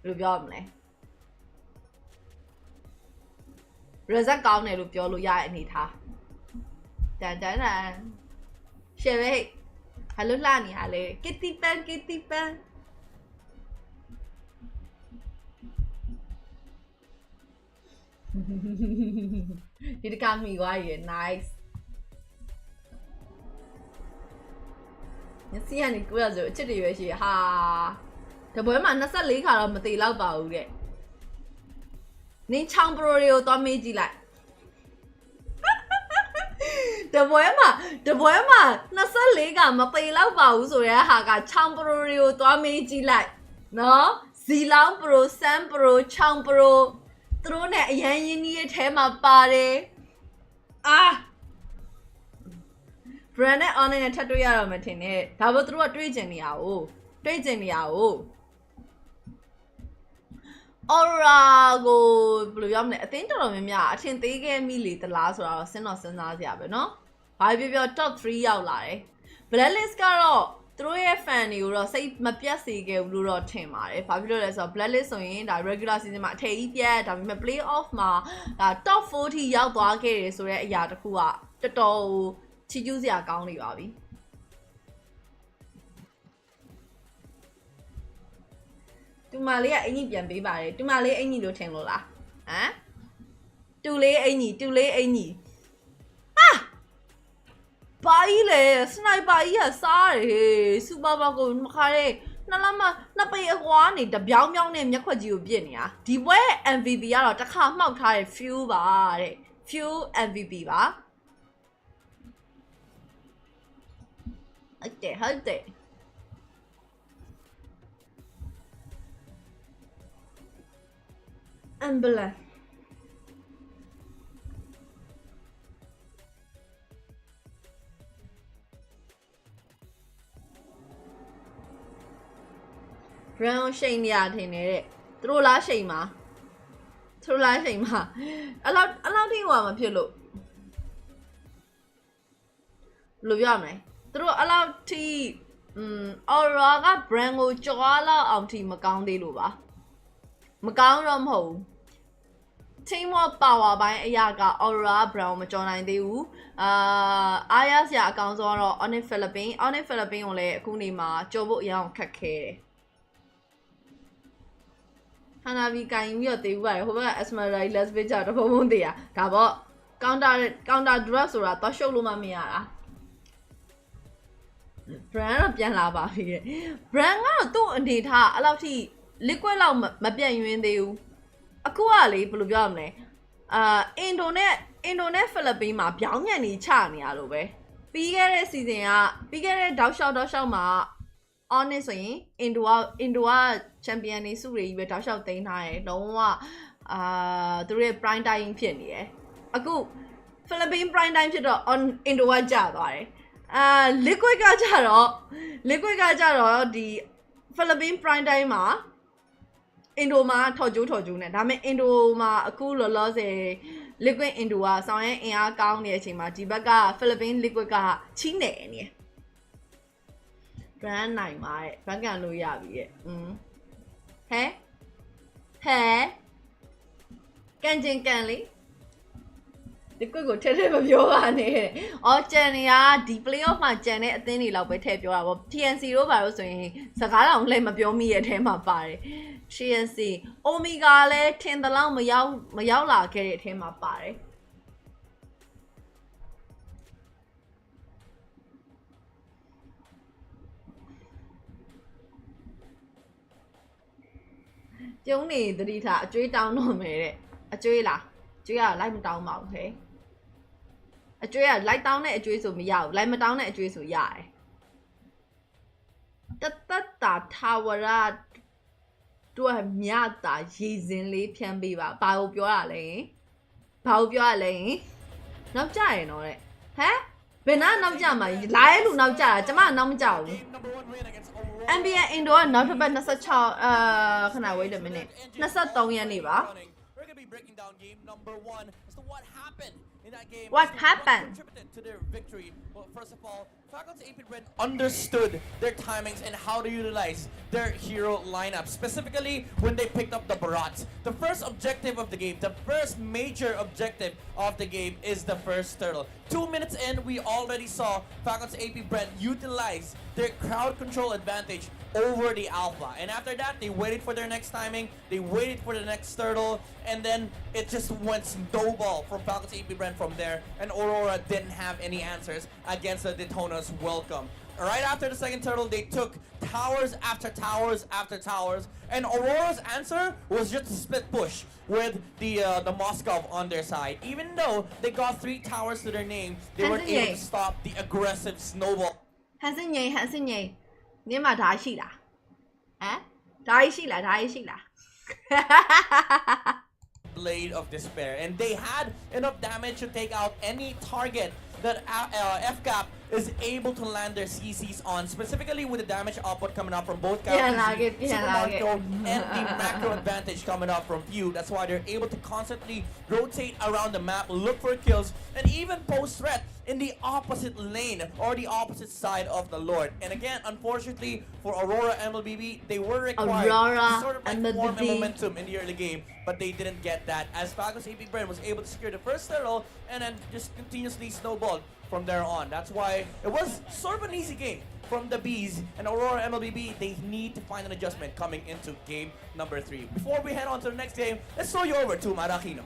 ဘယ်လိုပြောရမလဲ result ကောင်းတယ်လို့ပြောလို့ရတဲ့အနေထားတန်ရှယ်ပဲဟယ်လိုလှနေရလေကစ်တီပန်ဒီတကမီွားရယ် nice ညစီကနေကိုရဆိုအချစ်တွေရွယ်ရှိဟာတပွဲမှာ24ခါတော့မသေးတော့ပါဘူးတဲ့နင်းချောင်းပရိုတွေကိုသွားမေးကြည့်လိုက်တပွဲမှာ24ကမသေးတော့ပါဘူးဆိုရဲဟာကချောင်းပရိုတွေကိုသွားမေးကြည့်လိုက်နော်ဇီလောင်းပရိုဆမ်ပရိုချောင်းပရိုသူတို့နဲ့အရန်ရင်းနှီးရဲ့ထဲမှာပါတယ်Bren နဲ့ online နဲ့ထပ်တွေ့ရတော့မှထင်တယ်ဒါပေမဲ့သူတို့ကတွေ့ကျင်နေရအောင်Aurora ကိုဘယ်လိုပြောမလဲအသင်းတော်တော်များများအထင်သေးခဲ့မိလေတလားဆိုတော့စဉ်းစားစရာပဲเนาะဘာပြော top 3ရောက်လာတယ် blacklist ကတော့သူတို့ရဲ့ fan တွေကိုတော့စိတ်မပြတ်စေခဲ့ဘူးလို့တော့ထင်ပါတယ်ဘာဖြစ်လို့လဲဆိုတော့ blacklist ဆိုရင်ဒါ regular season မှာအထည်ကြီးပြတ်ဒါပေမဲ့ playoff မှာဒါ top 40ရောက်သွားခဲ့တယ်ဆိုတဲ့အရာတစ်ခုကတော်တော်ချီးကျူးစရာကောင်းနေပါပြီတူမလေးကအင်ကြီးပြန်ပေးပါတယ်တူမလေးအင်ကြီးလို့ထင်လို့လားဟမ်တူလေးအင်ကြီးဘာကြီးလဲစနိုက်ပါကြီးကစားတယ်စူပါဘောကိုမခါရဲနှစ်ပေအကွာနေတပြောင်းပြောင်းနဲ့မျက်ခွက်ကြီးကိုပြစ်နေတာဒီပွဲ MVP ကတော့တစ်ခါမှောက်ထားတဲ့ fuel ပါတဲ့ fuel MVP ပါဟုတ်တယ်ambulance Bren ရှိန်နေရထင်နေတဲ့သူတို့လားရှိန်မှာအဲ့လောက်ထိဟိုမဖြစ်လို့ဘယ်လိုပြောမလဲသူတို့အဲ့လောက်ထိAurora က Bren ကိုကြော်လောက်အောင်ထိမကောင်းသေးလို့ပါမကောင်းတော့မဟုတ်ဘူး team of power ဘိုင်းအရာက Aurora Bren ကိုမကြော်နိုင်သေးဘူးအားရစရာအကောင်းဆုံးကတော့ Onyx Philippines ကိုလည်းအခုနေမှာကြော်ဖို့အရင်ခက်ခဲတယ်ဟာနာဗီကိုင်ပြီးတော့တေးဦးပါတယ်ဟိုဘက်က Asmarai Let's Pitch တော့ဘုံသေးရဒါပေါ့ counter drop ဆိုတာတော့ရှုပ်လို့မရတာ Bren တော့ပြန်လာပါပြီတဲ့ Bren ကတော့သူ့အနေထားအဲ့လောက်ထိ liquid လောက်မပြတ်ယွင်းသေးဘူးအခုကလေဘယ်လိုပြောရမလဲအင်ဒိုနဲ့ဖိလစ်ပင်းမှာပြောင်းညံ့နေချနေရလို့ပဲပြီးခဲ့တဲ့ season ကပြီးခဲ့တဲ့တောက်လျှောက်မှာ honest ဆိုရင်အင်ဒိုက champion နေစုတွေကြီးပဲတောက်လျှောက်သိမ်းထားတယ်လုံးဝသူတို့ရဲ့ prime time ဖြစ်နေတယ်အခု Philippines prime time ဖြစ်တော့ အင်ဒိုကကျသွားတယ်liquid ကကြတော့ဒီ Philippines prime time မှာအင်ဒိုမှာထော်ကျိုးနဲ့ဒါပေမဲ့အင်ဒိုမှာအခုလောဆယ် liquid အင်ဒိုကဆောင်းရဲအင်အားကောင်းနေတဲ့အချိန်မှာဒီဘက်က Philippines liquid ကချီးနေနေ Bren နိုင်ပါတဲ့ဘက်ကန်လို့ရပြီတဲ့ဟဲကန်ချင်းကန်လေဒီကွက်ကိုထဲမပြောပါနဲ့ကြံနေရဒီ playoff မှာကြံတဲ့အသင်းတွေလောက်ပဲထည့်ပြောတာပေါ့ TNC တို့ဘာလို့ဆိုရင်စကားတောင်လှည့်မပြောမိရဲ့အထဲမှာပါတယ် TNC Omega လည်းထင်သလောက်မရောက်လာခဲ့တဲ့အထဲမှာပါတယ်ကျုံးနေသတိထားအကျွေးတောင်းတော့မယ်တဲ့အကျွေးလားကျွေးရလိုက်မတောင်းပါဘူးဟဲ့အကျွေးကလိုက်တောင်းတဲ့အကျွေးဆိုမရဘူးလိုက်မတောင်းတဲ့အကျွေးဆိုရတယ်တတာထာဝရတို့မြတာရည်စင်လေးဖြန်းပေးပါဘာကိုပြောရလဲ ဘာကိုပြောရလဲနောက်ကြရနော်တဲ့ဟမ်ဘယ်နောက်ကြမှာလာရဲ့လူနောက်ကြတာကျမနောက်မကြောက်ဘူး MPL Indoor နောက်တစ်ပတ်26ခဏ wait a minute 23ရက်နေ့ပါ breaking down game number 1 as to what happened in that game. What happened? Contributed to their victory. Well, first of all, Falcons AP Bren understood their timings and how to utilize their hero lineup, specifically when they picked up the Barats. The first objective of the game, the first major objective of the game is the first turtle. 2 minutes in, we already saw Falcons AP Bren utilize their crowd control advantage over the alpha, and after that they waited for their next timing, they waited for the next turtle, and then it just went snowball from Falcons AP Bren from there, and Aurora didn't have any answers against the Daytona's welcome. Right after the second turtle, they took towers after towers after towers, and Aurora's answer was just a split push with the Moscow on their side. Even though they got 3 towers to their name, they weren't able to stop the aggressive snowball. 你嘛打戏啦？打戏啦？ Blade of Despair, and they had enough damage to take out any target that FCAP is able to land their CCs on, specifically with the damage output coming up from both Marco and the macro advantage coming up from Few. That's why they're able to constantly rotate around the map, look for kills, and even pose threat in the opposite lane or the opposite side of the Lord. And again, unfortunately for Aurora MLBB, they were required to sort of like form a momentum in the early game, but they didn't get that, as Falcons AP Bren was able to secure the first turtle and then just continuously snowballed from there on. That's why it was sort of an easy game from the Bees, and Aurora MLBB, they need to find an adjustment coming into game number 3. Before we head on to the next game, let's throw you over to Maracino.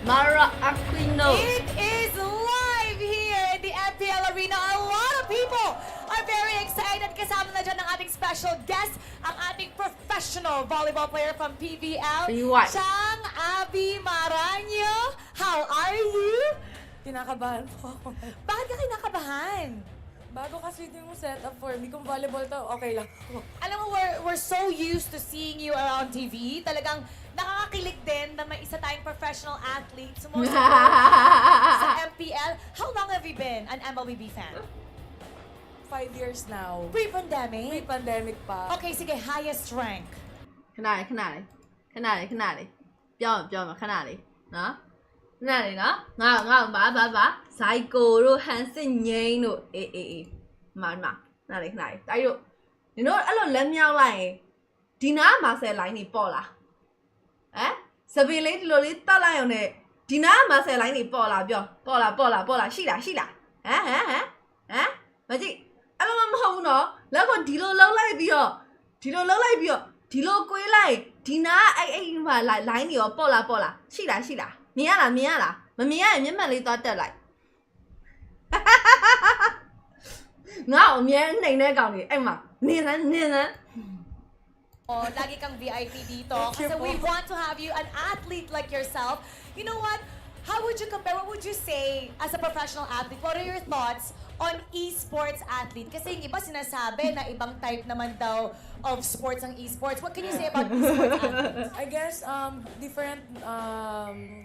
Mara Aquino. It is live here in the MPL Arena. A lot of people are very excited. Kasama na dyan ang ating special guest, ang ating professional volleyball player from PVL, Chang Abby Maranyo. How are you? Kinakabahan po ako. Bakit ka kinakabahan? Bago kasi yung setup for me. Kung volleyball to, okay lang. Alam mo, we're so used to seeing you around TV. Talagang nakakakilig din na may isa tayong professional athlete sumusunod sa MPL. How long have you been an MLBB fan? 5 years now. Pre-pandemic? Pre-pandemic pa. Okay, sige, highest rank. ခဏလေးပြောမှာခဏလေးနော်ခဏလေးနော်ငါဘာဇိုက်ကိုတို့ဟန်စစ်ငိမ့်တို့အေးမာခဏလေးတိုက်တို့နင်တို့အဲ့လိုလက်မြောက်လိုက်ရင်ဒီနားမှာဆယ်လိုင်းနေပေါ့လားစပင်လေးဒီလိုလေးတတ်လိုက်အောင်နဲ့ဒီနားမှာဆယ်လိုင်းနေပေါ့လားပြောပေါ့လားရှိလားဟမ်မကြည့်အဲ့လိုမဟုတ်ဘူးနော်လက်ကိုဒီလိုလှုပ်လိုက်ပြီးတော့ဒီလိုကွေးလိုက်ဒီနားအဲ့မှာလိုင်းနေရောပေါ့လားရှိလားမြင်ရလားမမြင်ရရင်မျက်မှန်လေးသွားတက်လိုက်ငါ့ကိုအမြဲနှိမ်တဲ့ကောင်ကြီးအဲ့မှာနေစမ်း Oh, lagi kang VIP dito. Kasi we want to have you, an athlete like yourself. You know what? How would you compare? What would you say as a professional athlete? What are your thoughts on esports athlete? Kasi yung iba sinasabi na ibang type naman daw of sports ang esports. What can you say about esports athletes? I guess, different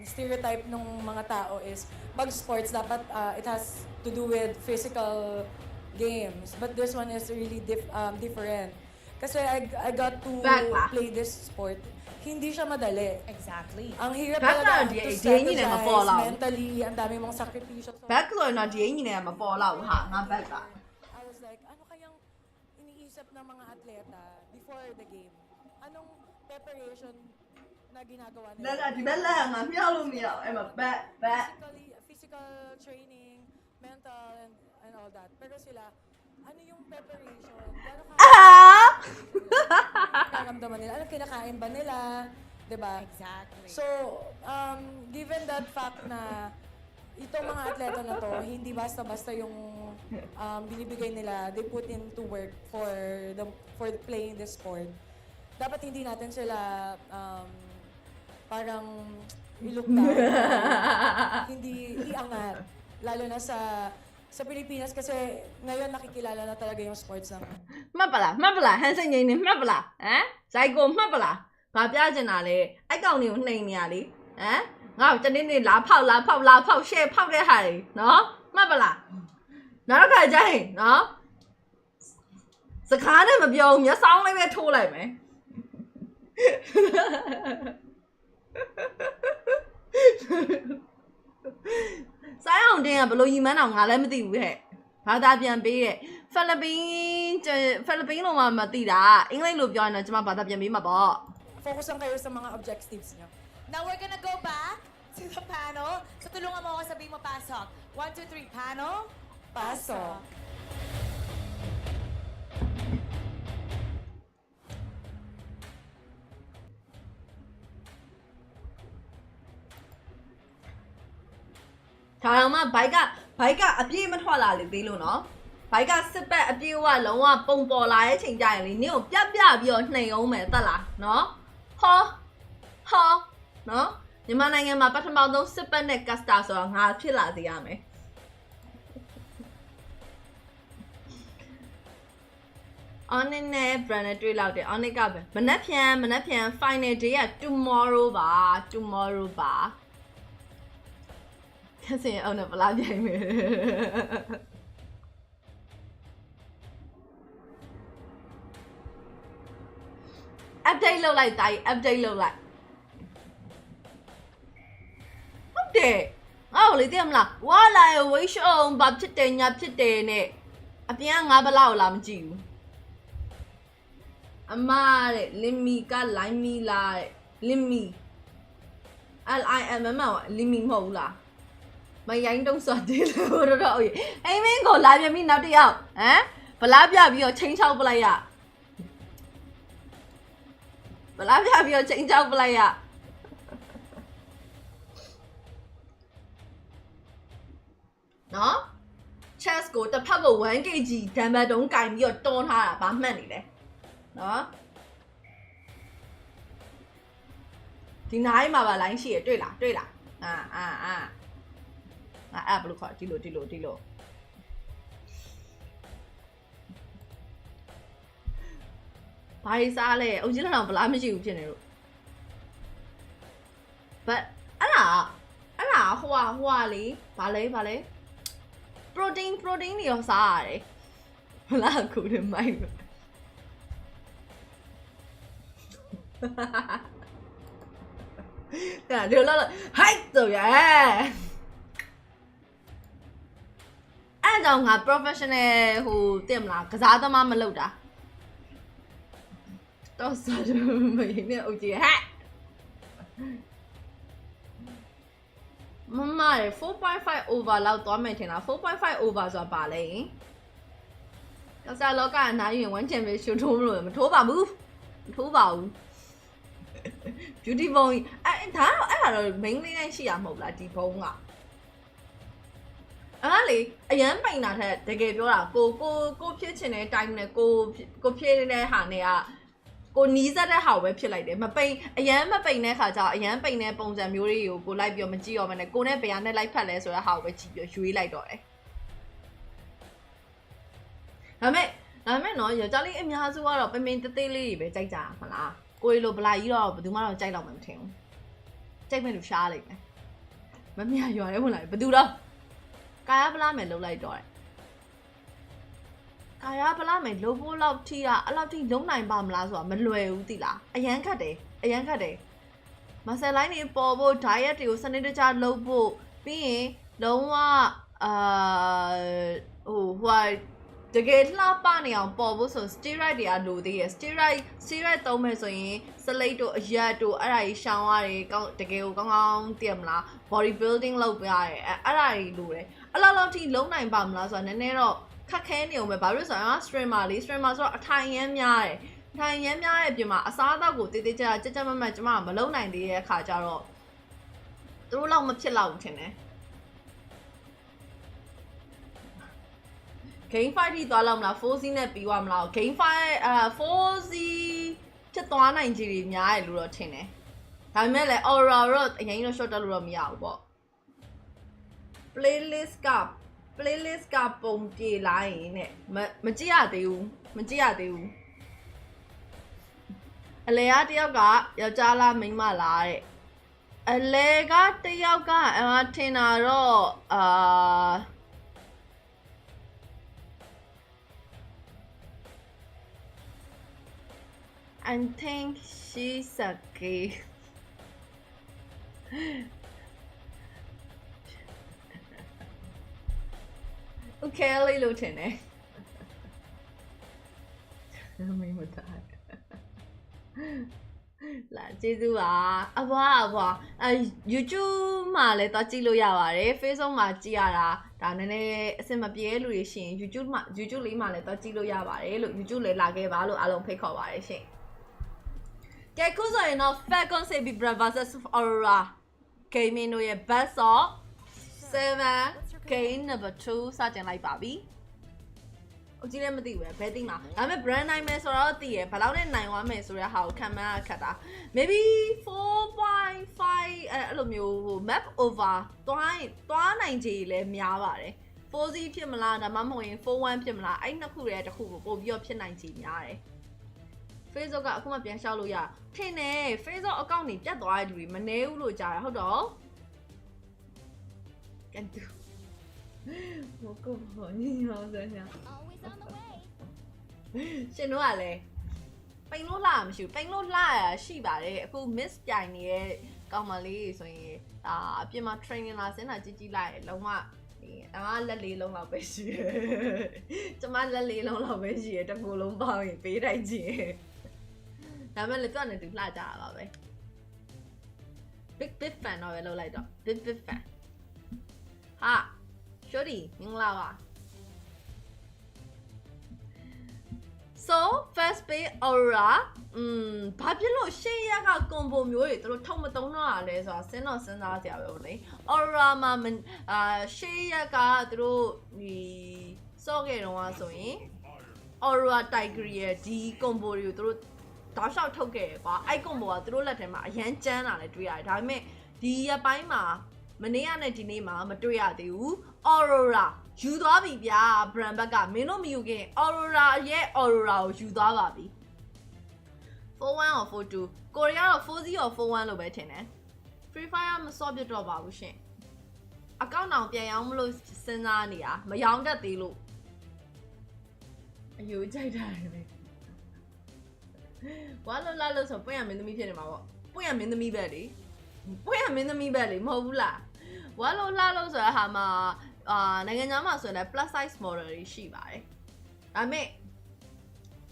stereotype ng mga tao is pag sports, dapat it has to do with physical games. But this one is really different. Kasi I got to play this sport. Hindi siya madali. Exactly. Ang hirap talaga to strategize mentally. Ang dami mong sakripisyo. Back ဆိုရင်တော့ဒီအင်ကြီးနဲ့မပေါ်တော့ဘူးဟာငါဘက်က I was like, ano kayang iniisip ng mga atleta before the game? Anong preparation na ginagawa nila? လက်ကဒီဘက်လက်ကငါမြောက်လို့မရအောင်အဲ့မှာဘက် Physical training, mental, and all that. Pero sila, ano yung preparation? Gano'n nararamdaman nila? Ano kinakain ba nila? Diba? Exactly. So, given that fact na itong mga atleta na to, hindi basta-basta yung binibigay nila, they put into work for playing the sport. Dapat hindi natin sila parang i-look down. Hindi iangat. Lalo na sa Pilipinas kasi ngayon nakikilala na talaga yung sports naman. မှတ်ပါလားဟန်စိတ်ငိမ့်နေမှတ်ပါလားဇိုက်ကိုမှတ်ပါလားဘာပြချင်တာလဲအဲ့ကောင်တွေကိုနှိမ်နေရလေ ငါ့ကိုတနေ့နေ့လာဖောက်ရှယ်ဖောက်တဲ့ဟာတွေနော်မှတ်ပါလားနောက်တစ်ခါကျရင်နော်စကားနဲ့မပြောမျက်စောင်းလေးပဲထိုးလိုက်မယ်ဆိုင်အောင်တင်းကဘလို့ညီမန်းအောင်ငါလည်းမသိဘူးဟဲ့ဘာသာပြန်ပေးတဲ့ဖိလစ်ပင်းလိုမှမသိတာအင်္ဂလိပ်လိုပြောရင်တော့ကျွန်မဘာသာပြန်ပေးမှာပေါ့ Focus lang kayo sa mga objectives niyo. Now we're gonna go back to the panel. So tulungan mo ako sabihin mo pasok. 1, 2, 3, panel. Pasok. Karama baika api man hwa la leသေးလို့နော်ဘိုက်ကစစ်ပတ်အပြေးဝလုံးဝပုံပေါ်လာတဲ့ချိန်ကြရင်လေနင်းကိုပြပြီးတော့နှိမ်အောင်မယ်တက်လားနော်ဟောနော်မြန်မာနိုင်ငံမှာပထမဆုံးစစ်ပတ်နဲ့ကတ်စတာဆိုတော့ငါဖြစ်လာစေရမယ်Onနဲ့ Bren နဲ့တွေ့လောက်တယ် On ကပဲမနက်ဖြန် final day က tomorrow ပါခက်စင်အောင်နဲ့ဗလားပြိုင်မယ်update လုပ်လိုက်တာ update လုပ်လိုက်ဟုတ်တယ်ငါ့ကိုလေသိရမလားဝါလာဝိရှုံဘာဖြစ်တယ်ညာဖြစ်တယ်နဲ့အပြင်ကငါဘလောက်လာမကြည့်ဘူးအမတဲ့လင်မီကလိုင်းမီလာတဲ့လင်မီ LIM မလင်မီမဟုတ်ဘူးလားမရိုင်းတုံးစွာတယ်လို့တော့အိမ်မင်းကိုလာပြန်ပြီနောက်တစ်ယောက်ဟမ်ဗလားပြပြီးတော့ချင်းချောက်ပလိုက်ရဗလားပြပြီးတော့ချင်းချောက်ပလိုက်ရနော် chest ကိုတစ်ဖက်က 1kg ဒမ်ဘယ်တုံးကင်ပြီးတော့တွန်းထားတာဗာမှတ်နေလဲနော်ဒီနိုင်မှာပါလိုင်းရှိရတွေ့လားအဲ့ဘယ်လိုခေါ်ဒီလိုဘာရေးစားလဲအုတ်ကြီးလောက်ဗလားမရှိဘူးဖြစ်နေလို့ but အဲ့ဒါဟိုလေဘာလဲ protein တွေရောစားရတယ်ဗလားခုတည်းမိုက်လို့ဒါဒီလိုဟိုက်ဆိုရဲအဲ့ကြောင့်ငါ professional ဟိုတင်မလားကစားသမားမလုပ်တာတော့စားတယ်မင်းနဲ့အုတ်ကြီးဟဲ့မမရ 4.5 over လောက်သွားမယ်ထင်လား 4.5 over ဆိုတာပါလဲကစားလောကအနားရင်ဝမ်းချင်ပဲရှုထိုးမလို့မထိုးပါဘူး beauty ဘုံအဲ့ဒါတော့ main လေးတိုင်းရှိရမဟုတ်လားဒီဘုံကအဲ့လေအရန်ပိန်တာထက်တကယ်ပြောတာကိုဖြစ်ချင်တဲ့ time နဲ့ကိုဖြစ်နေတဲ့ဟာနဲ့ကကိုနီးစက်တဲ့ဟာပဲဖြစ်လိုက်တယ်မပိန်အရန်မပိန်တဲ့ခါကျအရန်ပိန်တဲ့ပုံစံမျိုးတွေကိုကိုလိုက်ပြီးမကြည့်ရမနဲ့ကိုနဲ့ဘယ်ဟာနဲ့လိုက်ဖက်လဲဆိုတဲ့ဟာကိုပဲကြည့်ပြီးရွေးလိုက်တော့တယ်ဒါပေမဲ့နော်ယောက်ျားလေးအများစုကတော့ပင်သေးလေးတွေပဲကြိုက်ကြတာမလားကိုရီလိုဗလာကြီးတော့ဘယ်သူမှတော့ကြိုက်တော့မှမထင်ဘူးကြိုက်မဲ့လူရှားလိုက်မယ်မမြရွာရဲဝင်လာဘယ်သူတော့ကာယဗလာမယ်လှုပ်လိုက်တော့တယ်ကာယဗလာမယ်လှုပ်ဖို့လောက်ထိတာအဲ့လောက်ထိလုံးနိုင်ပါမလားဆိုတာမလွယ်ဘူးသိလားအရန်ခတ်တယ်မဆယ်လိုင်းတွေပေါ်ဖို့ diet တွေကိုစနစ်တကျလုပ်ဖို့ပြီးရင်လုံးဝတကယ်လှပနေအောင်ပေါ်ဖို့ဆို steroid တွေကလိုသေးရယ် steroid သုံးမယ်ဆိုရင် slate တို့အရက်တို့အဲ့ဒါကြီးရှောင်ရတယ်တကယ်ကိုကောင်းသိရမလား body building လုပ်ပြရတယ်အဲ့ဒါကြီးလိုတယ်အဲ့လောက်ထိလုံးနိုင်ပါမလားဆိုတာနည်းနည်းတော့ခက်ခဲနေအောင်ပဲဘာလို့ဆိုတော့ streamer ဆိုတော့အထိုင်ရမ်းများတယ်အထိုင်ရမ်းများတဲ့အပြင်မှာအစားအသောက်ကိုတေးသေးကြမမတ်ကျမမလုံနိုင်သေးတဲ့အခါကျတော့သူတို့လောက်မဖြစ်လောက်ဘူးထင်တယ်Game 5 ထိသွားလောက်မလား 4C နဲ့ပြီးသွားမလား Game 5 4C ဖြစ်သွားနိုင်ကြည်များတယ်လို့တော့ထင်တယ်ဒါပေမဲ့လည်း Aurora တော့အရင်တော့ short တက်လို့တော့မရဘူးပေါ့ playlist ကပုံပြေလိုက်ရင်နဲ့မကြည့်ရသေးဘူးအလေကတယောက်ကယောက်ျားလားမိန်းမလားတဲ့ အလဲကတယောက်ကထင်တာတော့I think she's a gay. Okay, လေးလို့ထင်တယ်မင်းမသားလာကျေးဇူးပါအဘွားYouTube မှာလည်းတော့ကြည့်လို့ရပါတယ် Facebook မှာကြည့်ရတာဒါနည်းနည်းအဆင်မပြေတဲ့လူတွေရှိရင် YouTube လေးမှာလည်းတော့ကြည့်လို့ရပါတယ်လို့ YouTube လေးလာခဲ့ပါလို့အားလုံးဖိတ်ခေါ်ပါတယ်ရှင်ကဲခုဆိုရင်တော့ Falcons Bren vs Aurora Gaming တို့ရဲ့ Best of 7 Game number 2 စတင်လိုက်ပါပြီအကြည့်လည်းမသိဘူးပဲဘယ်သိမှာဒါပေမဲ့ brand နိုင်မယ်ဆိုတော့သိရဘယ်လောက်နဲ့နိုင်သွားမယ်ဆိုတဲ့ဟာကိုခံမှန်းခက်တာ maybe 4.5အဲ့လိုမျိုးဟို map over သွားနိုင်ခြေလည်းများပါတယ် 4C ဖြစ်မလားဒါမှမဟုတ်ရင်4-1ဖြစ်မလားအဲ့နှစ်ခုရဲ့တစ်ခုကိုပို့ပြီးတော့ဖြစ်နိုင်ခြေများတယ် Facebook ကအခုမှပြန်လျှောက်လို့ရထင်တယ် Facebook account တွေပြတ်သွားတဲ့လူတွေမနေဘူးလို့ကြားရဟုတ်တော့ကန်တူမကောဘောညောစညာရှင်တို့ကလည်းပိန်လို့လှမရှိဘူးပိန်လို့လှရရှိပါတယ်အခု miss ပြိုင်နေတဲ့ကောင်မလေးဆိုရင်အပြင်မှာ training လာစင်းတာကြီးလိုက်လုံးဝလက်လေးလုံးလောက်ပဲရှိတယ်ကျမလက်လေးလုံးလောက်ပဲရှိတယ်တစ်ခုလုံးပေါင်းရင်ပေးတိုက်ကြည့်ဒါမဲ့လည်းကြောက်နေသူလှကြတာပါပဲ big fan တော့ပဲလုပ်လိုက်တော့ big fan ဟာရှိုဒီမင်္ဂလာပါ so first pay Aurora ဘာဖြစ်လို့ရှေ့ရက်ကကွန်ဘိုမျိုးတွေသူတို့ထုံမတုံးတော့ရလဲဆိုတာစဉ်းစားစရာပဲလေ Aurora မှာရှေ့ရက်ကသူတို့ဒီစော့ခဲ့တော့ဆိုရင် Aurora Tiger ရဲ့ဒီကွန်ဘိုတွေကိုသူတို့တောက်လျှောက်ထုတ်ခဲ့တယ်ကွာအဲ့ကွန်ဘိုကသူတို့လက်ထဲမှာအရန်ကျန်းလာတယ်တွေ့ရတယ်ဒါပေမဲ့ဒီရက်ပိုင်းမှာမနေ့ကနဲ့ဒီနေ့မှာမတွေ့ရသေးဘူး Aurora ယူသွားပြီဗျာ brand ဘက်ကမင်းတို့မယူခင် Aurora ရဲ့ Aurora ကိုယူသွားပါပြီ41 or 42ကိုရီးယားတော့ 4C or 41လို့ပဲထင်တယ် Free Fire မစော့ပြတော့ပါဘူးရှင်အကောင့်တောင်ပြန်ရောင်းမလို့စဉ်းစားနေတာမရောင်းတတ်သေးလို့အယူကြိုက်တာလေဝါလို့လာလို့ဆိုပွင့်ရမင်းသမီးဖြစ်နေမှာပေါ့ပွင့်ရမင်းသမီးပဲလေပွင့်ရမင်းသမီးပဲလေမဟုတ်ဘူးလားဝါလို့လာလို့ဆိုတဲ့ဟာမှာနိုင်ငံခြားမှာဆိုရင်လည်း plus size model တွေရှိပါတယ်ဒါပေမဲ့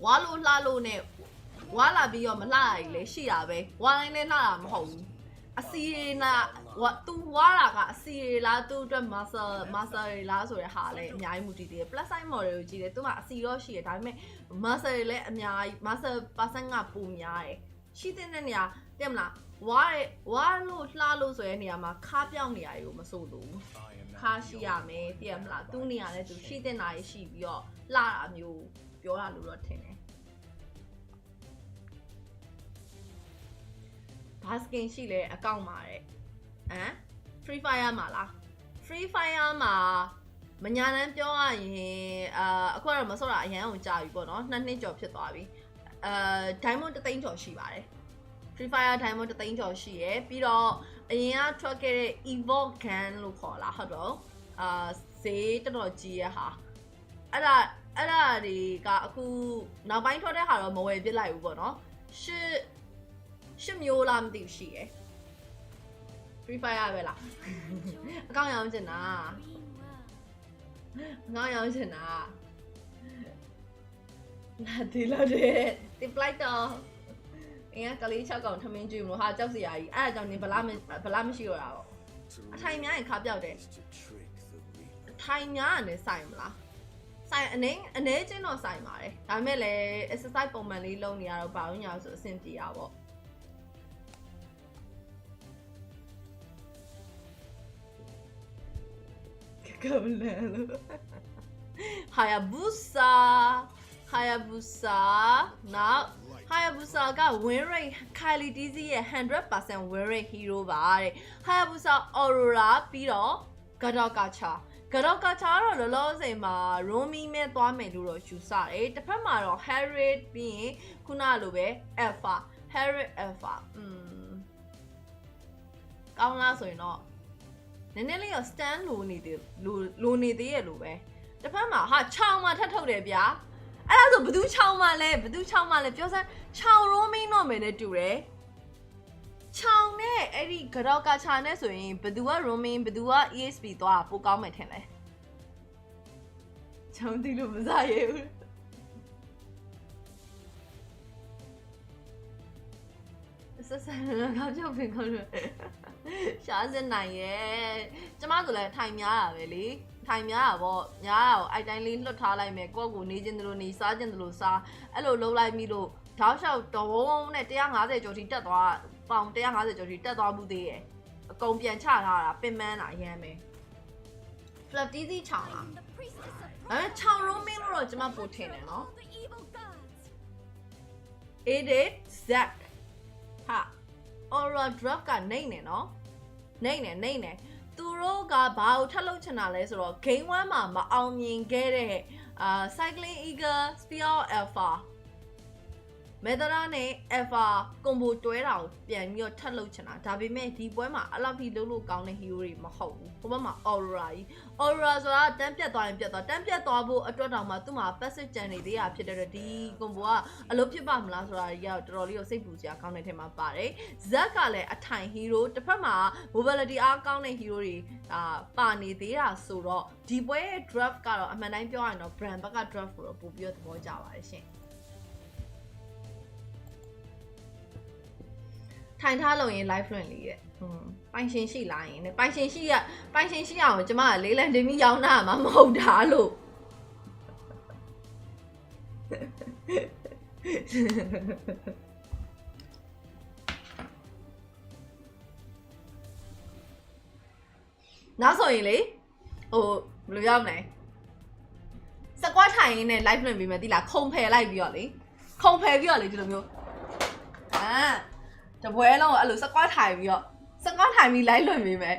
ဝါလို့လှလို့နဲ့ဝါလာပြီးတော့မလှရည်လေရှိတာပဲဝါတိုင်းလည်းလှတာမဟုတ်ဘူးအစီရနာသူဝါလာကအစီရလားသူ့အတွက် muscle ရလားဆိုတဲ့ဟာလည်းအများကြီးမူတည်သေးတယ် plus size model ကိုကြည့်တယ်သူကအစီတော့ရှိတယ်ဒါပေမဲ့ muscle တွေလည်းအများကြီး muscle percent ကပိုများတယ်ရှိတဲ့နေရာသိမလားဝါလို့လှလို့ဆိုတဲ့နေရာမှာခါပြောင်းနေရာတွေကိုမဆိုလို့ခါရှိရမယ်သိရမလားသူ့နေရာနဲ့သူရှိတဲ့နေရာရှိပြီးတော့လှတာမျိုးပြောတာလို့တော့ထင်တယ်ဘာစကင်ရှိလဲအကောင့်မှာတဲ့Free Fire မှာလား Free Fire မှာမညာတမ်းပြောရရင်အခုတော့မဆော့တာအရန်ကိုကြာပြီပေါ့နော်2နှစ်ကျော်ဖြစ်သွားပြီDiamond 3သိန်းကျော်ရှိပါတယ် Free Fire Diamond 3သိန်းကျော်ရှိရယ်ပြီးတော့အရင်ကထွက်ခဲ့တဲ့ Evoke Gun လို့ခေါ်လားဟုတ်တော့ဈေးတော်တော်ကြီးရဟာအဲ့ဒါတွေကအခုနောက်ပိုင်းထွက်တဲ့ဟာတော့မဝယ်ပြစ်လိုက်ဘူးပေါ့နော်ရှစ်မျိုးလားမသိဘူးရှိရယ် Free Fire ပဲလားအကောင့်ရောင်းချင်တာလာဒီလာတဲ့ဒီ flight တော့အင်းကလေး6កောင်ထမင်းကျွေးမလို့ဟာကြောက်စရာကြီးအဲ့ဒါကြောင့်နေဗလားမရှိတော့တာပေါ့အထိုင်များရင်ခါပြောက်တယ်အထိုင်များနဲ့ဆိုင်မလားဆိုင်အနေချင်းတော့ဆိုင်ပါတယ်ဒါပေမဲ့လည်း exercise ပုံမှန်လေးလုပ်နေရတော့ဘာလို့ညာဆိုအဆင်ပြေတာပေါ့ကမလဲလို့ Hayabusa now Hayabusa က win rate Kylie DZ ရဲ့ 100% win rate hero ပါတဲ့ Hayabusa Aurora ပြီးတော့ Gadokacha ကတော့လောလောဆယ်မှာ Romy မဲ့သွားမယ်လို့တော့ယူဆတယ်တစ်ဖက်မှာတော့ Harriet ပြီးရင်ခုနလိုပဲ Alpha Harriet Alpha ကောင်းလားဆိုရင်တော့နည်းနည်းလေးတော့ stand လိုနေသေးရဲ့လို့ပဲတစ်ဖက်မှာဟာချောင်းမှာထပ်ထုတ်တယ်ဗျာအဲ့ဒါဆိုဘသူချောင်းမှာလဲပြောစမ်းချောင်းရိုးမင်းတော့မယ်နဲ့တူတယ်ချောင်းနဲ့အဲ့ဒီကတော့ကာချာနဲ့ဆိုရင်ဘသူက roaming ဘသူက ESP သွားပိုကောင်းမယ်ထင်လဲချောင်းတီလို့မစားရဘူးဆက်ဆက်ကောင်းကြောက်ပြင်ကောင်းရှားစင်နိုင်ရဲ့ကျမဆိုလဲထိုင်များတာပဲလေထိုင်များတာပေါ့ညားတာကိုအိုက်တိုင်းလေးလွတ်ထားလိုက်မယ်ကိုယ့်ကိုနေခြင်းတလို့နေစားခြင်းတလို့စားအဲ့လိုလုံးလိုက်ပြီးလို့တောက်လျှောက်တုံးနဲ့150ကျော်ထိတက်သွားပေါင်150ကျော်ထိတက်သွားမှုသေးရဲ့အကုန်ပြန်ချထားတာပင်မန်းတာရမ်းပဲ flap တီးစီချောင်းလားအဲ့ချောင်းရိုးမင်းလို့တော့ကျမပို့ထင်တယ်နော် edit zack ဟာ aura drop ကနေနေနော်နေနေသူတို့ကဘာကိုထပ်လုပ်ချင်တာလဲဆိုတော့ game 1မှာမအောင်မြင်ခဲ့တဲ့cycling eagle spear alpha မေဒရာနဲ့ alpha combo တွဲတာကိုပြန်ပြီးတော့ထပ်လုပ်ချင်တာဒါပေမဲ့ဒီပွဲမှာအဲ့လောက်ထိလုပ်လို့ကောင်းတဲ့ hero တွေမဟုတ်ဘူးဟိုဘက်မှာ aurora ကြီး aurora ဆိုတာတန်းပြတ်သွားရင်ပြတ်သွားဖို့အတွက်တောင်မှသူ့မှာ passive ကြံနေသေးတာဖြစ်တဲ့ဒီ combo ကအလုပ်ဖြစ်ပါမလားဆိုတာကြီးကတော်တော်လေးကိုစိတ်ပူစရာကောင်းတဲ့ထဲမှာပါတယ် zack ကလည်းအထိုင် hero တစ်ဖက်မှာ mobility အားကောင်းတဲ့ hero တွေပါနေသေးတာဆိုတော့ဒီပွဲရဲ့ draft ကတော့အမှန်တိုင်းပြောရရင်တော့ Bren ဘက်က draft ကိုတော့ပို့ပြီးတော့သဘောကျပါတယ်ရှင်ထိုင်ထားလို့ရင် live လွှင့်လေးရဲ့ပိုင်ရှင်ရှိလာရင်ပိုင်ရှင်ရှိအောင်ကျမကလေးလံတင်ပြီးရောင်းတာမှမဟုတ်တာလို့နောက်ဆိုရင်လေဟိုဘယ်လိုရောက်မလဲစကွာထိုင်ရင်းနဲ့ live လွှင့်ပြီးမယ်တိလားခုံဖယ်လိုက်ပြီးတော့လေဒီလိုမျိုးတပွဲလုံးအဲ့လိုစကွာထိုင်ပြီးလိုက်လွှင့်ပေးမယ်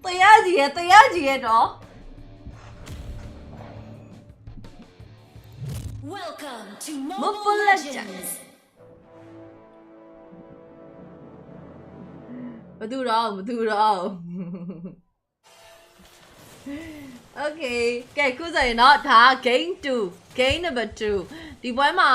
တရားကြီးရဲ့တော့ Welcome to Mobile Mobile Legends. မတူတော့ Okay ကဲခုဆိုရင်တော့ဒါ game number 2ဒီပွဲမှာ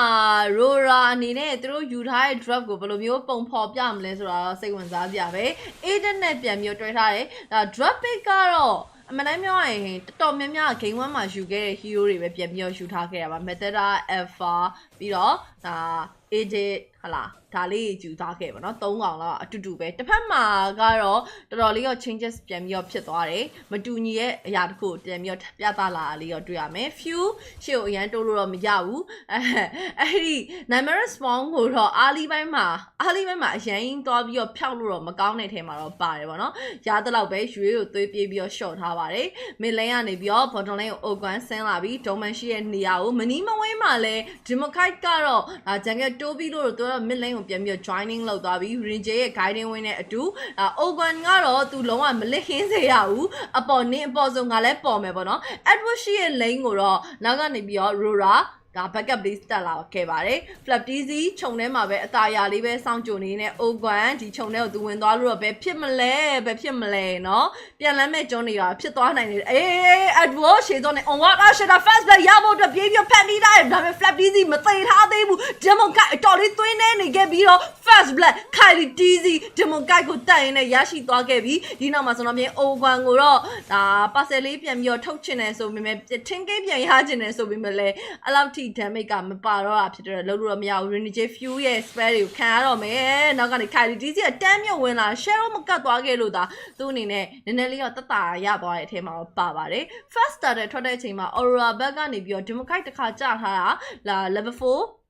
Aurora အနေနဲ့သူတို့ယူထားတဲ့ drop ကိုဘယ်လိုမျိုးပုံဖော်ပြမလဲဆိုတာတော့စိတ်ဝင်စားစရာပဲ Aiden နဲ့ပြန်ပြီးတွဲထားတယ်ဒါ drop pick ကတော့အမှန်တမ်းပြောရရင်တော်တော်များများ game 1မှာယူခဲ့တဲ့ hero တွေပဲပြန်ပြီးယူထားခဲ့ရပါ Metera Alpha ပြီးတော့ဒါ Edit ဟလာဒါလေးယူထားခဲ့ပါเนาะ3កောင်လောက်အတူတူပဲတစ်ဖက်မှာကတော့တော်တော်လေးတော့ changes ပြန်ပြီးဖြစ်သွားတယ်မတူညီရဲ့အရာတစ်ခုပြန်ပြီးပြသလာလေးတော့တွေ့ရမယ် few ရှေ့ကိုအရန်တိုးလို့တော့မရဘူးအဲ့ဒီ numerous spawn ကိုတော့အားလီပိုင်းမှာအရန်သွားပြီးဖြောက်လို့တော့မကောင်းတဲ့ထဲမှာတော့ပါတယ်ပေါ့နော်ရသလောက်ပဲရွေးကိုသွေးပြေးပြီးshort ထားပါတယ် mid lane ကနေပြီး bottom lane ကို Oguan ဆင်းလာပြီး Doman ရှိရဲ့နေရာကိုမနီးမဝေးမှာလဲ Democrat ကတော့jungle တိုးပြီးလို့သူက mid lane ကိုပြန်ပြီး joining လုပ်သွားပြီး Ranger ရဲ့ guiding ဝင်တဲ့အတူ Oguan ကတော့သူလုံးဝမလစ်ခင်းစေရဘူးအပေါ်ဆုံးကလည်းပေါ်မယ်ပေါ့နော် Edward ရှိရဲ့ lane ကိုတော့နောက်ကနေပြီး Auroraဒါ backup လေးတက်လာခဲ့ပါတယ် flap tz ခြုံထဲမှာပဲအตาရလေးပဲစောင့်ကြိုနေနဲ့ Oguan ဒီခြုံထဲကိုသူဝင်သွားလို့တော့ဘယ်ဖြစ်မလဲเนาะပြန်လမ်းမဲ့ကျွန်းနေတာဖြစ်သွားနိုင်တယ်အေး Edward ရှေ့တော့နေ on what should I fast back ရဖို့အတွက်ပြေးဖက်နေတာဒါပေမဲ့ flap tz မသိထားသေးဘူး demo guy အတော်လေးသွင်းနေခဲ့ပြီးတော့ fast black Kylie tz demo guy ကိုတက်ရင်းနဲ့ရရှိသွားခဲ့ပြီးဒီနောက်မှာဆိုတော့ပြင် Oguan ကိုတော့ဒါ parcel လေးပြန်ပြီးတော့ထုတ်ချင်တယ်ဆိုပေမဲ့ထင်းကိပြန်ရချင်တယ်ဆိုပေမဲ့လည်းအလောက်ထိdamage ကမပါတော့တာဖြစ်တယ်လို့လို့တော့မရဘူး Renegade Few ရဲ့ spell တွေကိုခံရတော့မယ်နောက်ကနေ Kylie DC ကတန်းမြုပ်ဝင်လာ share မကတ်သွားခဲ့လို့ဒါသူ့အနေနဲ့နည်းနည်းလေးတော့တတရသွားတဲ့အထဲမှာပါပါတယ် first starter ထွက်တဲ့အချိန်မှာ Aurora ဘက်ကနေပြီးတော့ Democrat တစ်ခါကြာထားတာ level 4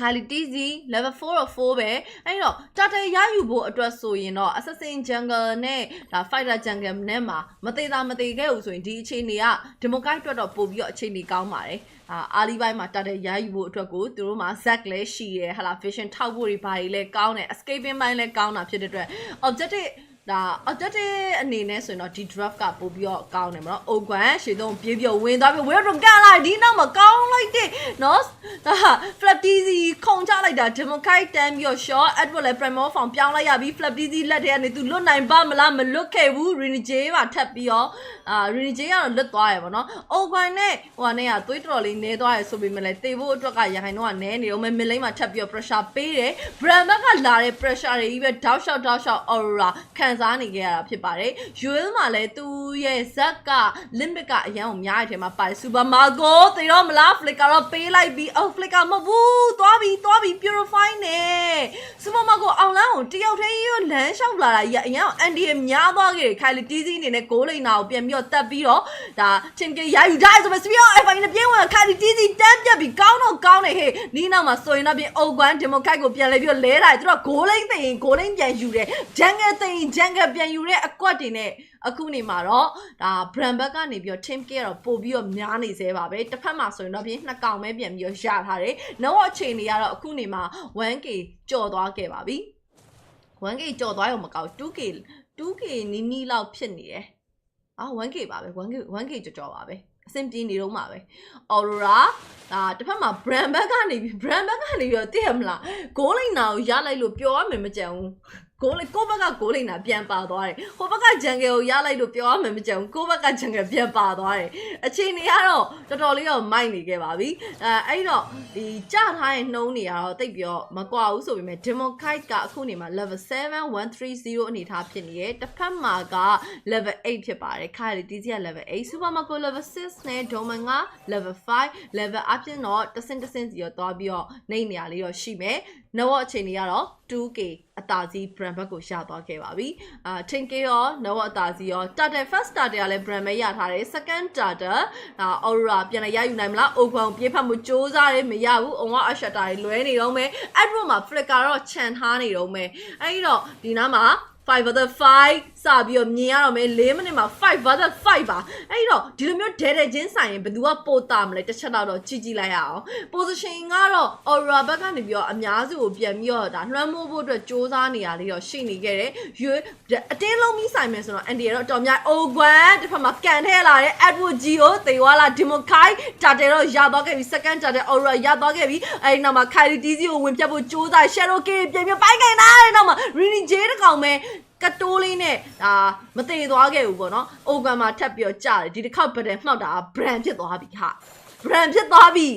Kylie TZ level 4 or 4ပဲအဲ့တော့တာတဲရယူဖို့အတွက်ဆိုရင်တော့ assassin jungle နဲ့ဒါ fighter jungle နဲ့မှာမသေးခဲ့ဘူးဆိုရင်ဒီအခြေအနေက Democrat အတွက်တော့ပို့ပြီးတော့အခြေအနေကောင်းပါတယ်အားလီပိုင်းမှာတာတဲရယူဖို့အတွက်ကိုသူတို့မှာ Zack လည်းရှိရဟလာ vision ထောက်ဖို့တွေဘာတွေလဲကောင်းတယ် escaping ပိုင်းလည်းကောင်းတာဖြစ်တဲ့အတွက် objective ဒါ objective အနေနဲ့ဆိုရင်တော့ဒီ draft ကပို့ပြီးတော့ကောင်းတယ်မနော်။ Ogun ရှေ့ဆုံးပြေးပြီးဝင်သွားပြီး wheel from ကန်လိုက်ဒီနောက်မှာကောင်းလိုက်တဲ့နော်ဒါ flap tz ခုံချလိုက်တာ democratic တန်းပြီးတော့ short Edward လည်း primal form ပြောင်းလိုက်ရပြီး flap tz လက်ထဲကနေသူလွတ်နိုင်ပါမလားမလွတ်ခဲ့ဘူး Renegade ပါထပ်ပြီးတော့Renegade ကတော့လွတ်သွားရပါတော့။ Ogun နဲ့ဟိုကနေကသွေးတော်လေးနေသွားရဆိုပေမဲ့လည်းတေဖို့အတွက်ကရခိုင်တော့နဲနေတော့မင်းလိမ့်မှာထပ်ပြီးတော့ pressure ပေးတယ် Bren ဘက်ကလာတဲ့ pressure တွေကြီးပဲ down shot Aurora ခံစားနေခဲ့ရတာဖြစ်ပါတယ်။ Yuel မှာလည်းသူရဲ့ဇက်က limit ကအရန်ကိုများတဲ့ထဲမှာပါတယ် Super Marco သေတော့မလား Flicker တော့ပေးလိုက်ပြီး Flicker မဟုတ်ဘူးသွားပြီး purify နေ Super Marco အောင်လန်းကိုတယောက်တည်းရောလမ်းလျှောက်လာတာကြီးအရန် anti များသွားခဲ့တယ်ခိုင်လီတီးစီးအနေနဲ့ goal လိန်နာကိုပြန်ပြီးတော့တက်ပြီးတော့ဒါ team ကရယူထားဆိုပေမဲ့ Spear FI နဲ့ပြင်းဝင်ခိုင်လီတီးစီးတန်းပြတ်ပြီးကောင်းတော့ကောင်းနေဟေ့ဒီနောက်မှာဆိုရင်တော့ပြင် Ogun Democrat ကိုပြန်လဲပြီးတော့လဲတာသူတို့ goal လိန်သိရင် goal လိန်ပြန်ယူတယ် jungle သိရင် jungle ပြန်ယူတဲ့အကွက်တွေနဲ့အခုနေမှာတော့ဒါ Bren ဘက်ကနေပြီးတော့ team care တော့ပို့ပြီးတော့များနေသေးပါပဲတစ်ဖက်မှာဆိုရင်တော့ပြင်နှစ်ကောင်ပဲပြန်ပြီးတော့ရထားတယ်နောက်အခြေအနေကတော့အခုနေမှာ 1k ကြော်သွားခဲ့ပါပြီ 1k ကြော်သွားရုံမကောက် 2k နီးလောက်ဖြစ်နေတယ်1k ပါပဲ 1k ကြော်ပါပဲအဆင်ပြေနေတော့မှာပဲ Aurora ဒါတစ်ဖက်မှာ Bren ဘက်ကနေပြီးတော့သိရမလား goal လိန်နာကိုရလိုက်လို့ပြောရမယ်မကြံဘူးကိုဘက်ကကိုလိန်နာပြန်ပါသွားတယ်ဟိုဘက်ကဂျန်ဂယ်ကိုရလိုက်လို့ပြောရမယ်မကြံဘူးကိုဘက်ကဂျန်ဂယ်ပြန်ပါသွားတယ်အခြေအနေကတော့တော်တော်လေးတော့မိုက်နေခဲ့ပါပြီအဲ့တော့ဒီကြထားရဲ့နှုံးနေရတော့တိတ်ပြီးတော့မကွာဘူးဆိုပေမဲ့ Democrat ကအခုနေမှာ level 7130အနေထားဖြစ်နေရဲ့တစ်ဖက်မှာက level 8ဖြစ်ပါတယ်ခါရီတီစီက level 8 Super Marco level 6နဲ့ Doman က level 5 level အပြင်တော့တဆင့်စီတော့သွားပြီးတော့နေနေရလေးတော့ရှိမယ်နောက်အခြေအနေကတော့ 2k အတားစီ Bren ဘက်ကိုရသွားခဲ့ပါပြီ10k ရောနောက်အတားစီရော starter first starter ကလည်း Bren ပဲရထားတယ် second starter Aurora ပြန်လည်းရယူနိုင်မလား Ogun ပြေးဖတ်မှုစူးစမ်းတယ်မရဘူး Onwa Ashata တွေလွဲနေတော့မယ် Edward မှာ Flicker တော့ခြံထားနေတော့မယ်အဲ့တော့ဒီနားမှာ5/5 စပြီးတော့မြင်ရတော့မယ်4မိနစ်မှာ5/5ပါအဲ့တော့ဒီလိုမျိုးဒဲဒဲချင်းဆိုင်ရင်ဘယ်သူကပိုတာမလဲတစ်ချက်တော့ကြည့်လိုက်ရအောင် position ကတော့ Aurora ဘက်ကနေပြီးတော့အများစုကိုပြန်ပြီးတော့ဒါလွှမ်းမိုးဖို့အတွက်စ조사နေရလေးတော့ရှိနေခဲ့တယ်အတင်းလုံးပြီးဆိုင်မယ်ဆိုတော့အန်ဒီကတော့တော်များ Ogun တစ်ဖက်မှာကန်ထဲလာတဲ့ Edward G ကိုသေသွားလာ Democrat တာတယ်တော့ရသွားခဲ့ပြီ second တာတယ် Aurora ရသွားခဲ့ပြီအဲ့ဒီနောက်မှာ Kylie TZ ကိုဝင်ပြတ်ဖို့စ조사 ရှယ်ရိုကေပြန်ပြီးပိုင်းခိုင်းတာအဲ့နောက်မှာ Renegade တကောင်ပဲကတိုးလေးနဲ့ဒါမသေးသွားခဲ့ဘူးပေါ့နော် Ogun မှာထပ်ပြီးတော့ကြားတယ်ဒီတစ်ခေါက်ဘတ်တယ်မှောက်တာ Bren ဖြစ်သွားပြီဟာ Bren ဖြစ်သွားပြီ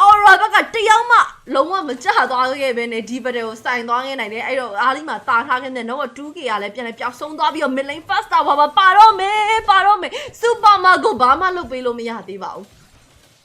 Aurora ဘက်ကတယောက်မှလုံးဝမကြသွားခဲ့ပဲနဲ့ဒီဘတ်တယ်ကိုစိုင်သွားခဲ့နိုင်တယ်အဲ့တော့အားလေးမှာတာထားခဲ့တဲ့တော့ 2k ကလည်းပြန်လဲပျောက်ဆုံးသွားပြီးတော့ mid lane first tower ပါတော့မယ် Super Marco ဘာမှလုပ်ပေးလို့မရသေးပါဘူး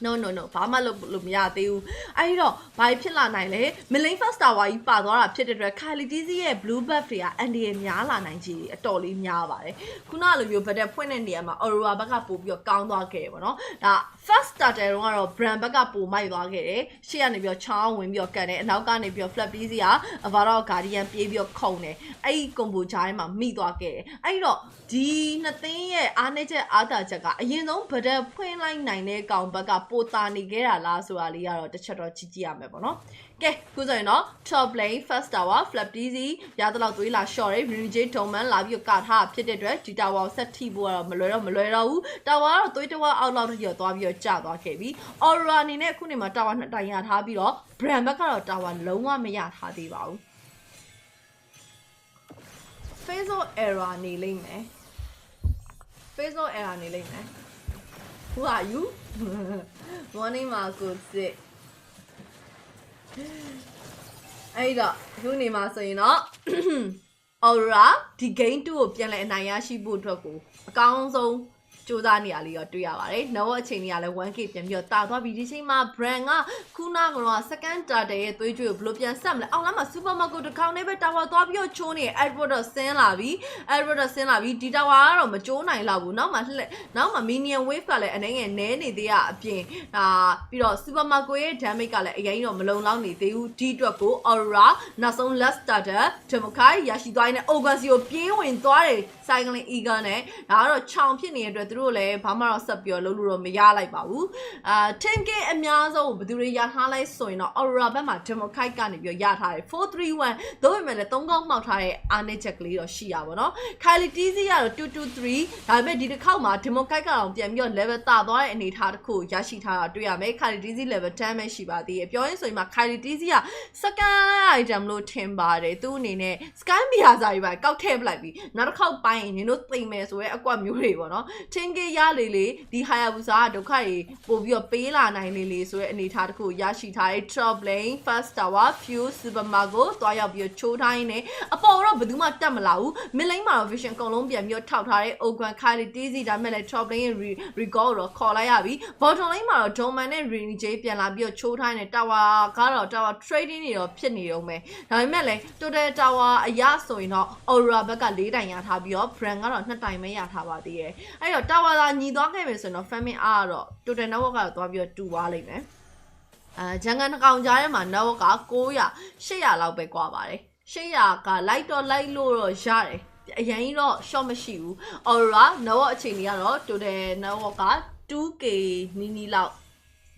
no ဘာမှလုပ်မရသေးဘူးအဲ့တော့ဘာဖြစ်လာနိုင်လဲ Milling First Tower ကြီးပါသွားတာဖြစ်တဲ့အတွက် Kylie TZ ရဲ့ Blue Buff တွေကအန်ဒီရဲ့များလာနိုင်ခြေအတော်လေးများပါတယ်ခုနလိုမျိုးဗတ်တက်ဖွင့်တဲ့နေရာမှာ Aurora ဘက်ကပို့ပြီးတော့ကောင်းသွားခဲ့တယ်ပေါ့နော်ဒါ First Starter တုန်းကတော့ Bren ဘက်ကပို့မိုက်သွားခဲ့တယ်ရှေ့ကနေပြီးတော့ချောင်းဝင်ပြီးတော့ကန်တယ်အနောက်ကနေပြီးတော့ Flap TZ က Aurora Guardian ပြေးပြီးတော့ခုန်တယ်အဲ့ဒီ combo ချားထဲမှာမိသွားခဲ့တယ်အဲ့တော့ဒီနှစ်သိန်းရဲ့အားနည်းချက်အားသာချက်ကအရင်ဆုံးဗတ်တက်ဖွင့်လိုက်နိုင်တဲ့ကောင်ဘက်ကပိုတာနေခဲ့တာလားဆိုတာလေးကတော့တစ်ချက်တော့ကြည့်ရမယ်ပေါ့နော်ကဲခုဆိုရင်တော့ top lane first tower flap TZ ရတော့သွေးလာ short ရေး Renegade Doman လာပြီးကာထားဖြစ်တဲ့အတွက်ဒီ tower ကိုဆက်ထိဖို့ကတော့မလွယ်တော့ဘူး tower ကတော့သွေးတဝအောက်လောက်ထိတော့သွားပြီးတော့ကျသွားခဲ့ပြီ Aurora အနေနဲ့အခုနေမှာ tower 2တိုင်ရထားပြီးတော့ Bren ဘက်ကတော့ tower လုံးဝမရထားသေးပါဘူး Facebook error နေလိမ့်မယ် Facebook error နေလိမ့်မယ် Who are you? Morning Marco စစ်အဲ့တော့ခုနေမှာဆိုရင်တော့ Aurora ဒီ game 2ကိုပြန်လဲအနိုင်ရရှိဖို့အတွက်ကိုအကောင်းဆုံးစူးစမ်းနေရလေးတော့တွေ့ရပါတယ်။နောက်အချိန်ကြီးကလည်း 1k ပြန်ပြီးတော့တာသွားပြီးဒီချိန်မှာ Bren ကခုနကတော့ second starter ရဲ့သွေးကြွေကိုဘယ်လိုပြန်ဆက်မလဲ။အောက်လမ်းမှာ Super Marco တစ်ခေါက်နဲ့ပဲ tower သွားပြီးတော့ချိုးနေ Edward တော့ဆင်းလာပြီဒီ tower ကတော့မချိုးနိုင်တော့ဘူး။နောက်မှာ minion wave ကလည်းအနေငယ်နဲနေသေးတာအပြင်ပြီးတော့ Super Marco ရဲ့ damage ကလည်းအရင်တော့မလုံလောက်နေသေးဘူး။ဒီအတွက်ကို Aurora နောက်ဆုံး last starter Democrat ရရှိသွားရင် Ogun ကိုပြေးဝင်သွားတယ် cycling eagle နဲ့ဒါကတော့ချောင်ဖြစ်နေတဲ့အတွက် အတွက်သူတို့လည်းဘာမှတော့ဆက်ပြီးတော့လုပ်လို့တော့မရလိုက်ပါဘူး 10k အများဆုံးဘယ်သူတွေရထားလိုက်ဆိုရင်တော့ Aurora ဘက်မှာ Democrat ကနေပြီးရထားတယ် 431 သို့ပေမဲ့လည်း3ကောင်းမှောက်ထားတဲ့အားနည်းချက်ကလေးတော့ရှိရပါတော့ Kylie TZ ကတော့223ဒါပေမဲ့ဒီတစ်ခေါက်မှာ Democrat ကတော့ပြန်ပြီးတော့ level တာသွားတဲ့အနေအထားတစ်ခုရရှိထားတာတွေ့ရမယ် Kylie TZ level 10ပဲရှိပါသေးတယ်ပြောရင်းဆိုရင်မှာ Kylie TZ က second item လို့ထင်ပါတယ်သူအနေနဲ့ Sky Mia စာကြီးပဲကောက်ထည့်ပလိုက်ပြီးနောက်တစ်ခေါက်ပိုင်းနင်တို့သိမ့်မယ်ဆိုရဲအကွက်မျိုးတွေပေါ့နော် 10k ရလေလေဒီ Hayabusa ကဒုက္ခတွေပို့ပြီးတော့ပေးလာနိုင်လေလေဆိုရဲအနေအထားတစ်ခုရရှိထားတဲ့ top lane first tower few supermarket တွားရောက်ပြီးချိုးထားရင်းနဲ့အပေါ်တော့ဘယ်သူမှတက်မလာဘူး mid lane မှာတော့ vision အကုန်လုံးပြန်ပြီးတော့ထောက်ထားတဲ့ Ogun Kylie TZ ဒါပေမဲ့လည်း top lane recall တော့ခေါ်လိုက်ရပြီ bottom lane မှာတော့ Doman နဲ့ Rini J ပြန်လာပြီးတော့ချိုးထားတဲ့ tower ကတော့ tower trading တွေတော့ဖြစ်နေတော့မယ်ဒါပေမဲ့လည်း total tower အရဆိုရင်တော့ Aurora ဘက်က4တိုင်ရထားပြီးတော့ Bren ကတော့2တိုင်ပဲရထားပါသေးတယ်အဲ့တော့ tower သာညီသွားခဲ့မယ်ဆိုရင်တော့ family အားကတော့ total network ကတော့သွားပြီးတော့တူသွားလိမ့်မယ်ဂျန်ကန်နှကောင်ကြားထဲမှာ network က900 800လောက်ပဲကွာပါတယ်800က light တော့ light လို့တော့ရတယ်အရင်ကြီးတော့ short မရှိဘူး Aurora network အခြေအနေကတော့ total network က 2k နီးနီးလောက်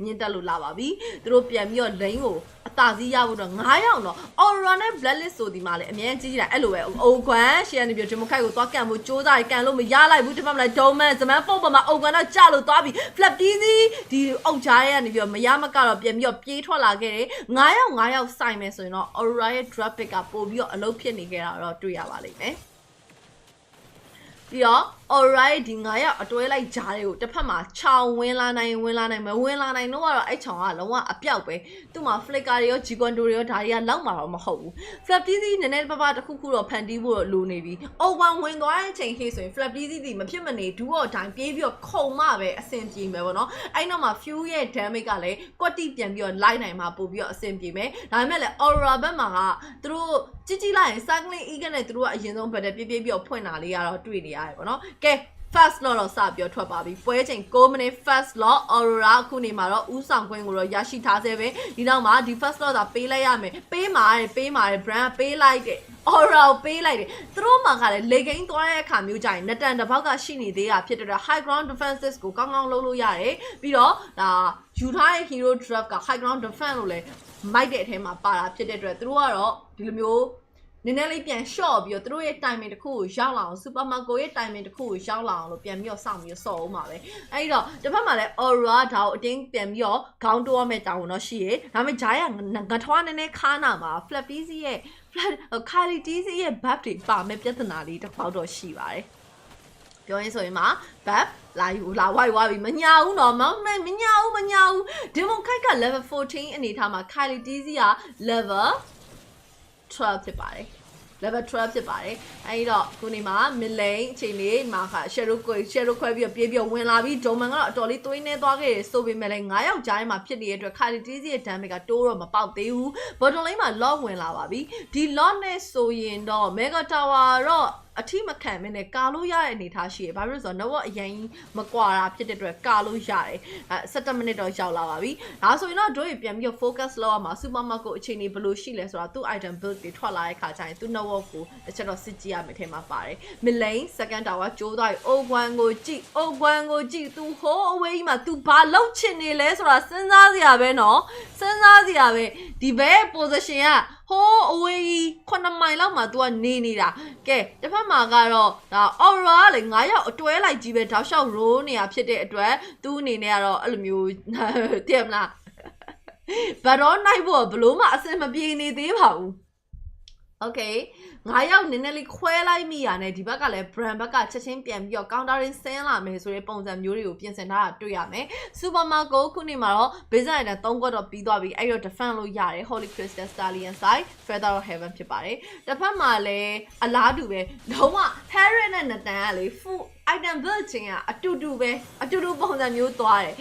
မြင့်တက်လို့လာပါပြီသူတို့ပြန်ပြီးတော့ lane ကိုအသာစီးရဖို့တော့9ရောက်တော့ Aurora နဲ့ blacklist ဆိုဒီမှာလည်းအမြဲကြီးတာအဲ့လိုပဲအိုကွမ်ရှေ့ကနေပြီးဒီမိုခိုက်ကိုသွားကန်ဖို့စူးစမ်းကန်လို့မရလိုက်ဘူးဒီမှာမလားဒုံမန်ဇမန်ပုံပေါ်မှာအိုကွမ်တော့ကြလို့သွားပြီး flap TZ ဒီအုတ်ချားရဲ့ကနေပြီးတော့မရမကတော့ပြန်ပြီးတော့ပြေးထွက်လာခဲ့တယ်9ရောက်ဆိုင်မယ်ဆိုရင်တော့ Aurora ရဲ့ drop pick ကပို့ပြီးတော့အလုပ်ဖြစ်နေခဲ့တာတော့တွေ့ရပါလိမ့်မယ်ပြီးတော့ alright ဒီ9ရောက်အတွဲလိုက်ဂျားတွေကိုတစ်ဖက်မှာချောင်ဝင်လာနိုင်မဝင်လာနိုင်တော့ကတော့အဲ့ချောင်ကလုံးဝအပြောက်ပဲသူ့မှာ flicker တွေရော G-Condo တွေရောဒါတွေကလောက်မှာတော့မဟုတ်ဘူး flap TZ နည်းနည်းပါးတစ်ခုခုတော့ဖန်တီးဖို့တော့လိုနေပြီ O1 ဝင်သွားတဲ့အချိန်ခေတ်ဆိုရင် flap TZ ဒီမဖြစ်မနေဒူတော့တိုင်းပြေးပြီးတော့ခုံမှပဲအဆင်ပြေမယ်ပေါ့နော်အဲ့နောက်မှာ fuel ရဲ့ damage ကလည်းကွက်တိပြန်ပြီးတော့လိုက်နိုင်မှာပို့ပြီးတော့အဆင်ပြေမယ်ဒါပေမဲ့လည်း Aurora ဘက်မှာကသူတို့ကြည့်လိုက်ရင် cycling eagle နဲ့သူတို့ကအရင်ဆုံးဘက်တည်းပြေးပြီးတော့ဖွင့်တာလေးကတော့တွေ့နေရတယ်ပေါ့နော်ကဲ first lot တော့စပြီးထွက်ပါပြီပွဲချိန်6 minute first lot Aurora အခုနေမှာတော့ဦးဆောင်ခွင့်ကိုတော့ရရှိထားဆဲပဲဒီနောက်မှာဒီ first lot သာပေးလိုက်ရမယ်ပေးမှာတယ် brand ပေးလိုက်တယ် Aurora ပေးလိုက်တယ်သူတို့မှာကလည်းလေကိန်းသွားတဲ့အခါမျိုးကြရင်နတန်တစ်ပေါက်ကရှိနေသေးတာဖြစ်တဲ့ high ground defenses ကိုကောင်းကောင်းလုပ်လို့ရတယ်ပြီးတော့ဒါယူထားတဲ့ hero drop က high ground defense လို့လည်းမိုက်တဲ့အထဲမှာပါတာဖြစ်တဲ့အတွက်သူတို့ကတော့ဒီလိုမျိုးနည်းနည်းလေးပြန် short ပြီးတော့သူတို့ရဲ့ timing တစ်ခုကိုရောက်လာအောင် supermarket ရဲ့ timing တစ်ခုကိုရောက်လာအောင်လို့ပြန်ပြီးတော့စောင့်ပြီးတော့စော်အောင်ပါပဲအဲ့တော့တစ်ဖက်မှာလည်း Aurora ဒါကိုအတင်းပြန်ပြီးတော့ခေါင်းတိုးရမယ့်တာဝန်တော့ရှိရဒါပေမဲ့ဂျားရငထွားနည်းနည်းခါနာမှာ flap TZ ရဲ့ Kylie TZ ရဲ့ buff တွေပါမဲ့ပြဿနာလေးတစ်ပေါက်တော့ရှိပါတယ်ပြောရင်းဆိုရင်မှာ buff လာဝိုက်သွားပြီမညာဘူးနော်မညာဘူးဒီမခိုက်က level 14အနေထားမှာ Kylie TZ က level 12ဖြစ်ပါတယ် level 12ဖြစ်ပါတယ်အဲဒီတော့ခုနေမှာ mid lane အချိန်လေးမှာခါ shadow ခွဲပြီးပြေးပြီးဝင်လာပြီး Doman ကတော့အတော်လေးသွေးနေသွားခဲ့တယ်ဆိုပေမဲ့လည်း9ယောက်ကြားထဲမှာဖြစ်နေတဲ့အတွက် Kylie TZ ရဲ့ damage ကတိုးတော့မပေါက်သေးဘူး bottom lane မှာ lock ဝင်လာပါပြီဒီ lock နဲ့ဆိုရင်တော့ mega tower တော့အထိမခံမနဲ့ကာလို့ရတဲ့အနေထားရှိတယ်။ဘာဖြစ်လို့ဆိုတော့ network အရင်မကွာတာဖြစ်တဲ့အတွက်ကာလို့ရတယ်။17မိနစ်တော့ရောက်လာပါပြီ။ဒါဆိုရင်တော့တို့ပြန်ပြီး focus လုပ်ရမှာ supermarket အခြေအနေဘယ်လိုရှိလဲဆိုတာသူ့ item build တွေထွက်လာတဲ့ခါကျရင်သူ့ network ကိုတစ်ချက်တော့စစ်ကြည့်ရမယ်ထဲမှာပါတယ်။ mid lane second tower ကျိုးသွားပြီ။ O1 ကိုကြည့်သူဟိုးအဝေးကြီးမှာသူဘာလုပ်ချင်နေလဲဆိုတာစဉ်းစားစရာပဲနော်။စဉ်းစားစရာပဲဒီဘက် position ကဟိုးအဝေး9မိုင်လောက်မှာ तू ကနေနေတာကဲတစ်ဖက်မှာကတော့ဒါ Aurora ကလေ9ရောက်အတွဲလိုက်ကြီးပဲတောက်လျှောက် roll နေရဖြစ်တဲ့အတွက်သူ့အနေနဲ့ကတော့အဲ့လိုမျိုးတည်မလားဘာတော့နိုင်ဖို့ဘလို့မှအဆင်မပြေနေသေးပါဘူး Okay 9ရောက်နည်းနည်းလေးခွဲလိုက်မိရနဲ့ဒီဘက်ကလည်း brand ဘက်ကချက်ချင်းပြန်ပြီးတော့ countering ဆင်းလာမယ်ဆိုတဲ့ပုံစံမျိုးတွေကိုပြင်ဆင်ထားတာတွေ့ရမယ် supermarket ခုနေမှာတော့ business item 3ခွက်တော့ပြီးသွားပြီအဲ့တော့ defend လို့ရတယ် holy crystal stallion side feather of heaven ဖြစ်ပါတယ်တစ်ဖက်မှာလည်းအလားတူပဲလုံးဝ Harry နဲ့ Nathan ကလေ full item build ချင်းကအတူတူပုံစံမျိုးသွားတယ်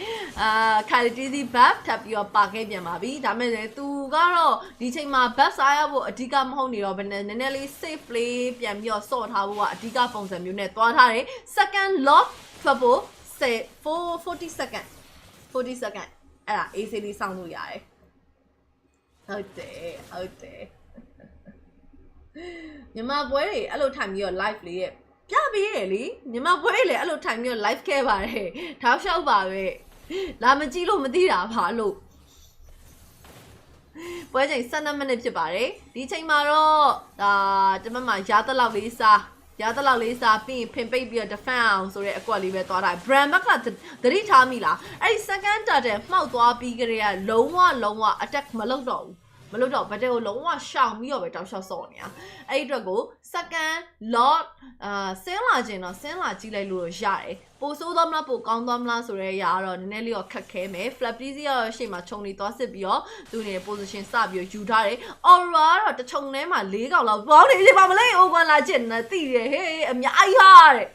Kylie TZ buff ထပ်ပြီးတော့ပါခဲ့ပြန်ပါပြီဒါမဲ့လည်းသူကတော့ဒီချိန်မှာ buff စားရဖို့အဓိကမဟုတ်နေတော့ဘယ်နည်းနည်းလေး safe play ပြန်ပြီးတော့စော့ထားဖို့ကအဓိကပုံစံမျိုးနဲ့သွားထားတယ် second lock ထွက်ဖို့40 second အဲ့ဒါ AC လေးစောင့်လို့ရတယ်ဟုတ်တယ်မြန်မာပွဲတွေအဲ့လိုထိုင်ပြီးတော့ live လေးရဲ့ ပြပေးရလေညီမပွဲလေအဲ့လိုထိုင်ပြီး live ခဲ့ပါတယ်ထောက်လျှောက်ပါပဲလာမကြည့်လို့မသိတာဘာလို့ပွဲချိန်12မိနစ်ဖြစ်ပါတယ်ဒီချိန်မှာတော့တမမှာရားတလောက်လေးစားပြီးဖင်ပိတ်ပြီးတော့ defend အောင်ဆိုတဲ့အကွက်လေးပဲသွားတာ Bren ဘက်ကသတိထားမိလားအဲ့ဒီ second turtle မှောက်သွားပြီးကြတဲ့လုံးဝ attack မလုပ်တော့ဘတ်တယ်ကိုလုံးဝရှောင်ပြီးတော့ပဲတောက်လျှောက်စော့နေတာအဲ့ဒီအတွက်ကို second lot ဆင်းလာခြင်းတော့ဆင်းလာကြည့်လိုက်လို့ရတယ်ပိုဆိုးသွားမလားပိုကောင်းသွားမလားဆိုတဲ့အရာကတော့နည်းနည်းလေးတော့ခက်ခဲမယ် flap please ရောရှေ့မှာခြုံနေသွားစစ်ပြီးတော့သူနေ position စပြီးယူထားတယ် Aurora ကတော့တခြုံထဲမှာ4កောက်လောက်ပေါင်းနေပါမလဲ Open လာချင်တယ်သိတယ်ဟေးအများကြီးဟာတဲ့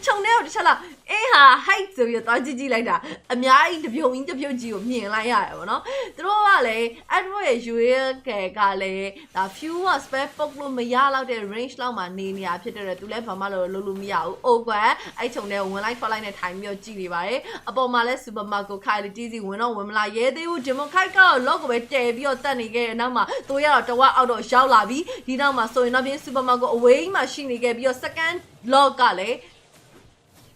ခြုံထဲကိုတစ်ချက်လောက်အေးဟာ height ဆိုပြီးတော့ကြည့်လိုက်တာအများကြီးတပြုံကြီးကိုမြင်လိုက်ရတယ်ပေါ့နော်သူတို့ကလည်း Edward ရဲ့ UAL ကလည်းဒါ few spare poke လို့မရတော့တဲ့ range လောက်မှာနေနေရဖြစ်တဲ့သူလည်းဘာမှလုပ်မရဘူး Open အဲ့ခြုံထဲဝင်လိုက်ထွက်လိုက်နဲ့ထိုင်ပြီးတော့ကြည့်နေပါတယ်အပေါ်မှာလည်း supermarket ခိုင်လီတီးစီဝင်မလာရဲသေးဘူးဂျင်မခိုက်ကတော့ log ကိုပဲတဲပြီးတော့တက်နေခဲ့တဲ့နောက်မှာသူရတော့တဝက်အောက်တော့ရောက်လာပြီဒီနောက်မှာဆိုရင်တော့ပြင်း supermarket အဝေးမှာရှိနေခဲ့ပြီးတော့ second log ကလည်း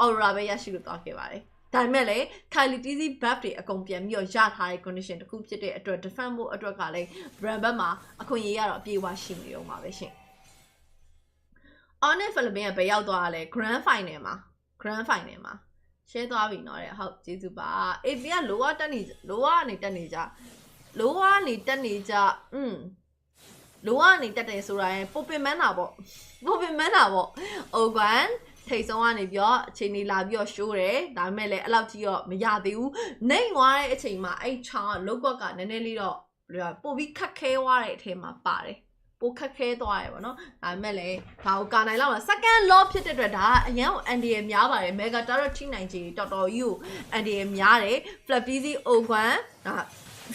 Aurora ပဲရရှိလို့သွားခဲ့ပါတယ်ဒါပေမဲ့လည်း Kylie TZ buff တွေအကုန်ပြန်ပြီးတော့ရထားတဲ့ condition တစ်ခုဖြစ်တဲ့အတွက် defend ဖို့အတွက်ကလည်း Bren ဘက်မှာအခွင့်အရေးရတော့အပြေးအဝရှိနေတော့မှာပဲရှင် Honest Philippines ကပဲရောက်သွားတာလေ grand final မှာ share သွားပြီနော်တဲ့ဟုတ်ကျေးဇူးပါ AP က lower ကနေတက်နေကြ lower ကနေတက်တယ်ဆိုတာရင်ပိုပင်မန်းတာပေါ့ Ogan ထိတ်ဆုံးကနေပြီးတော့အချိန်ကြီးလာပြီးတော့ရှိုးတယ်ဒါပေမဲ့လည်းအဲ့လောက်ကြီးတော့မရသေးဘူးနိုင်သွားတဲ့အချိန်မှာအဲ့ချောင်းကလုတ်ကွက်ကနည်းနည်းလေးတော့ပို့ပြီးခက်ခဲသွားတဲ့အထဲမှာပါတယ်ပိုခက်ခဲသွားတယ်ပေါ့နော်ဒါပေမဲ့လည်းဒါကိုကာနိုင်လောက်မှာ second law ဖြစ်တဲ့အတွက်ဒါကအရင်က NDA များပါတယ် mega tarot ထိနိုင်ချေတော်တော်ကြီးကို NDA များတယ် flap busy open ဒါ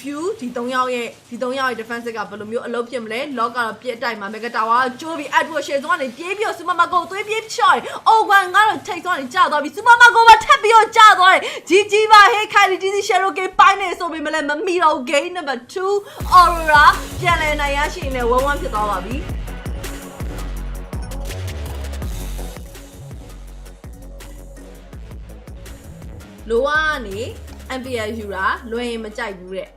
view ဒီ3ယောက်ရဲ့ defense ကဘယ်လိုမျိုးအလုပ်ဖြစ်မလဲ lock ကတော့ပြစ်တိုက်မှာ mega tower ကျိုးပြီး Edward ရှေ့ဆုံးကနေပြေးပြီးတော့ supermarket ကိုသွေးပြေးချော်တယ် open ကတော့ထိတ်ဆုံးကနေကျသွားပြီး supermarket မှာထပ်ပြီးတော့ကျသွားတယ်ကြီးပါဟေး Kylie TZ shadow game ပိုင်းနေဆိုပေမဲ့လည်းမမီတော့ game number 2 Aurora ပြန်လည်နိုင်ရရှိနေ1-1ဖြစ်သွားပါပြီလိုဝါကနေ MPL ယူတာလွယ်ရင်မကြိုက်ဘူးတဲ့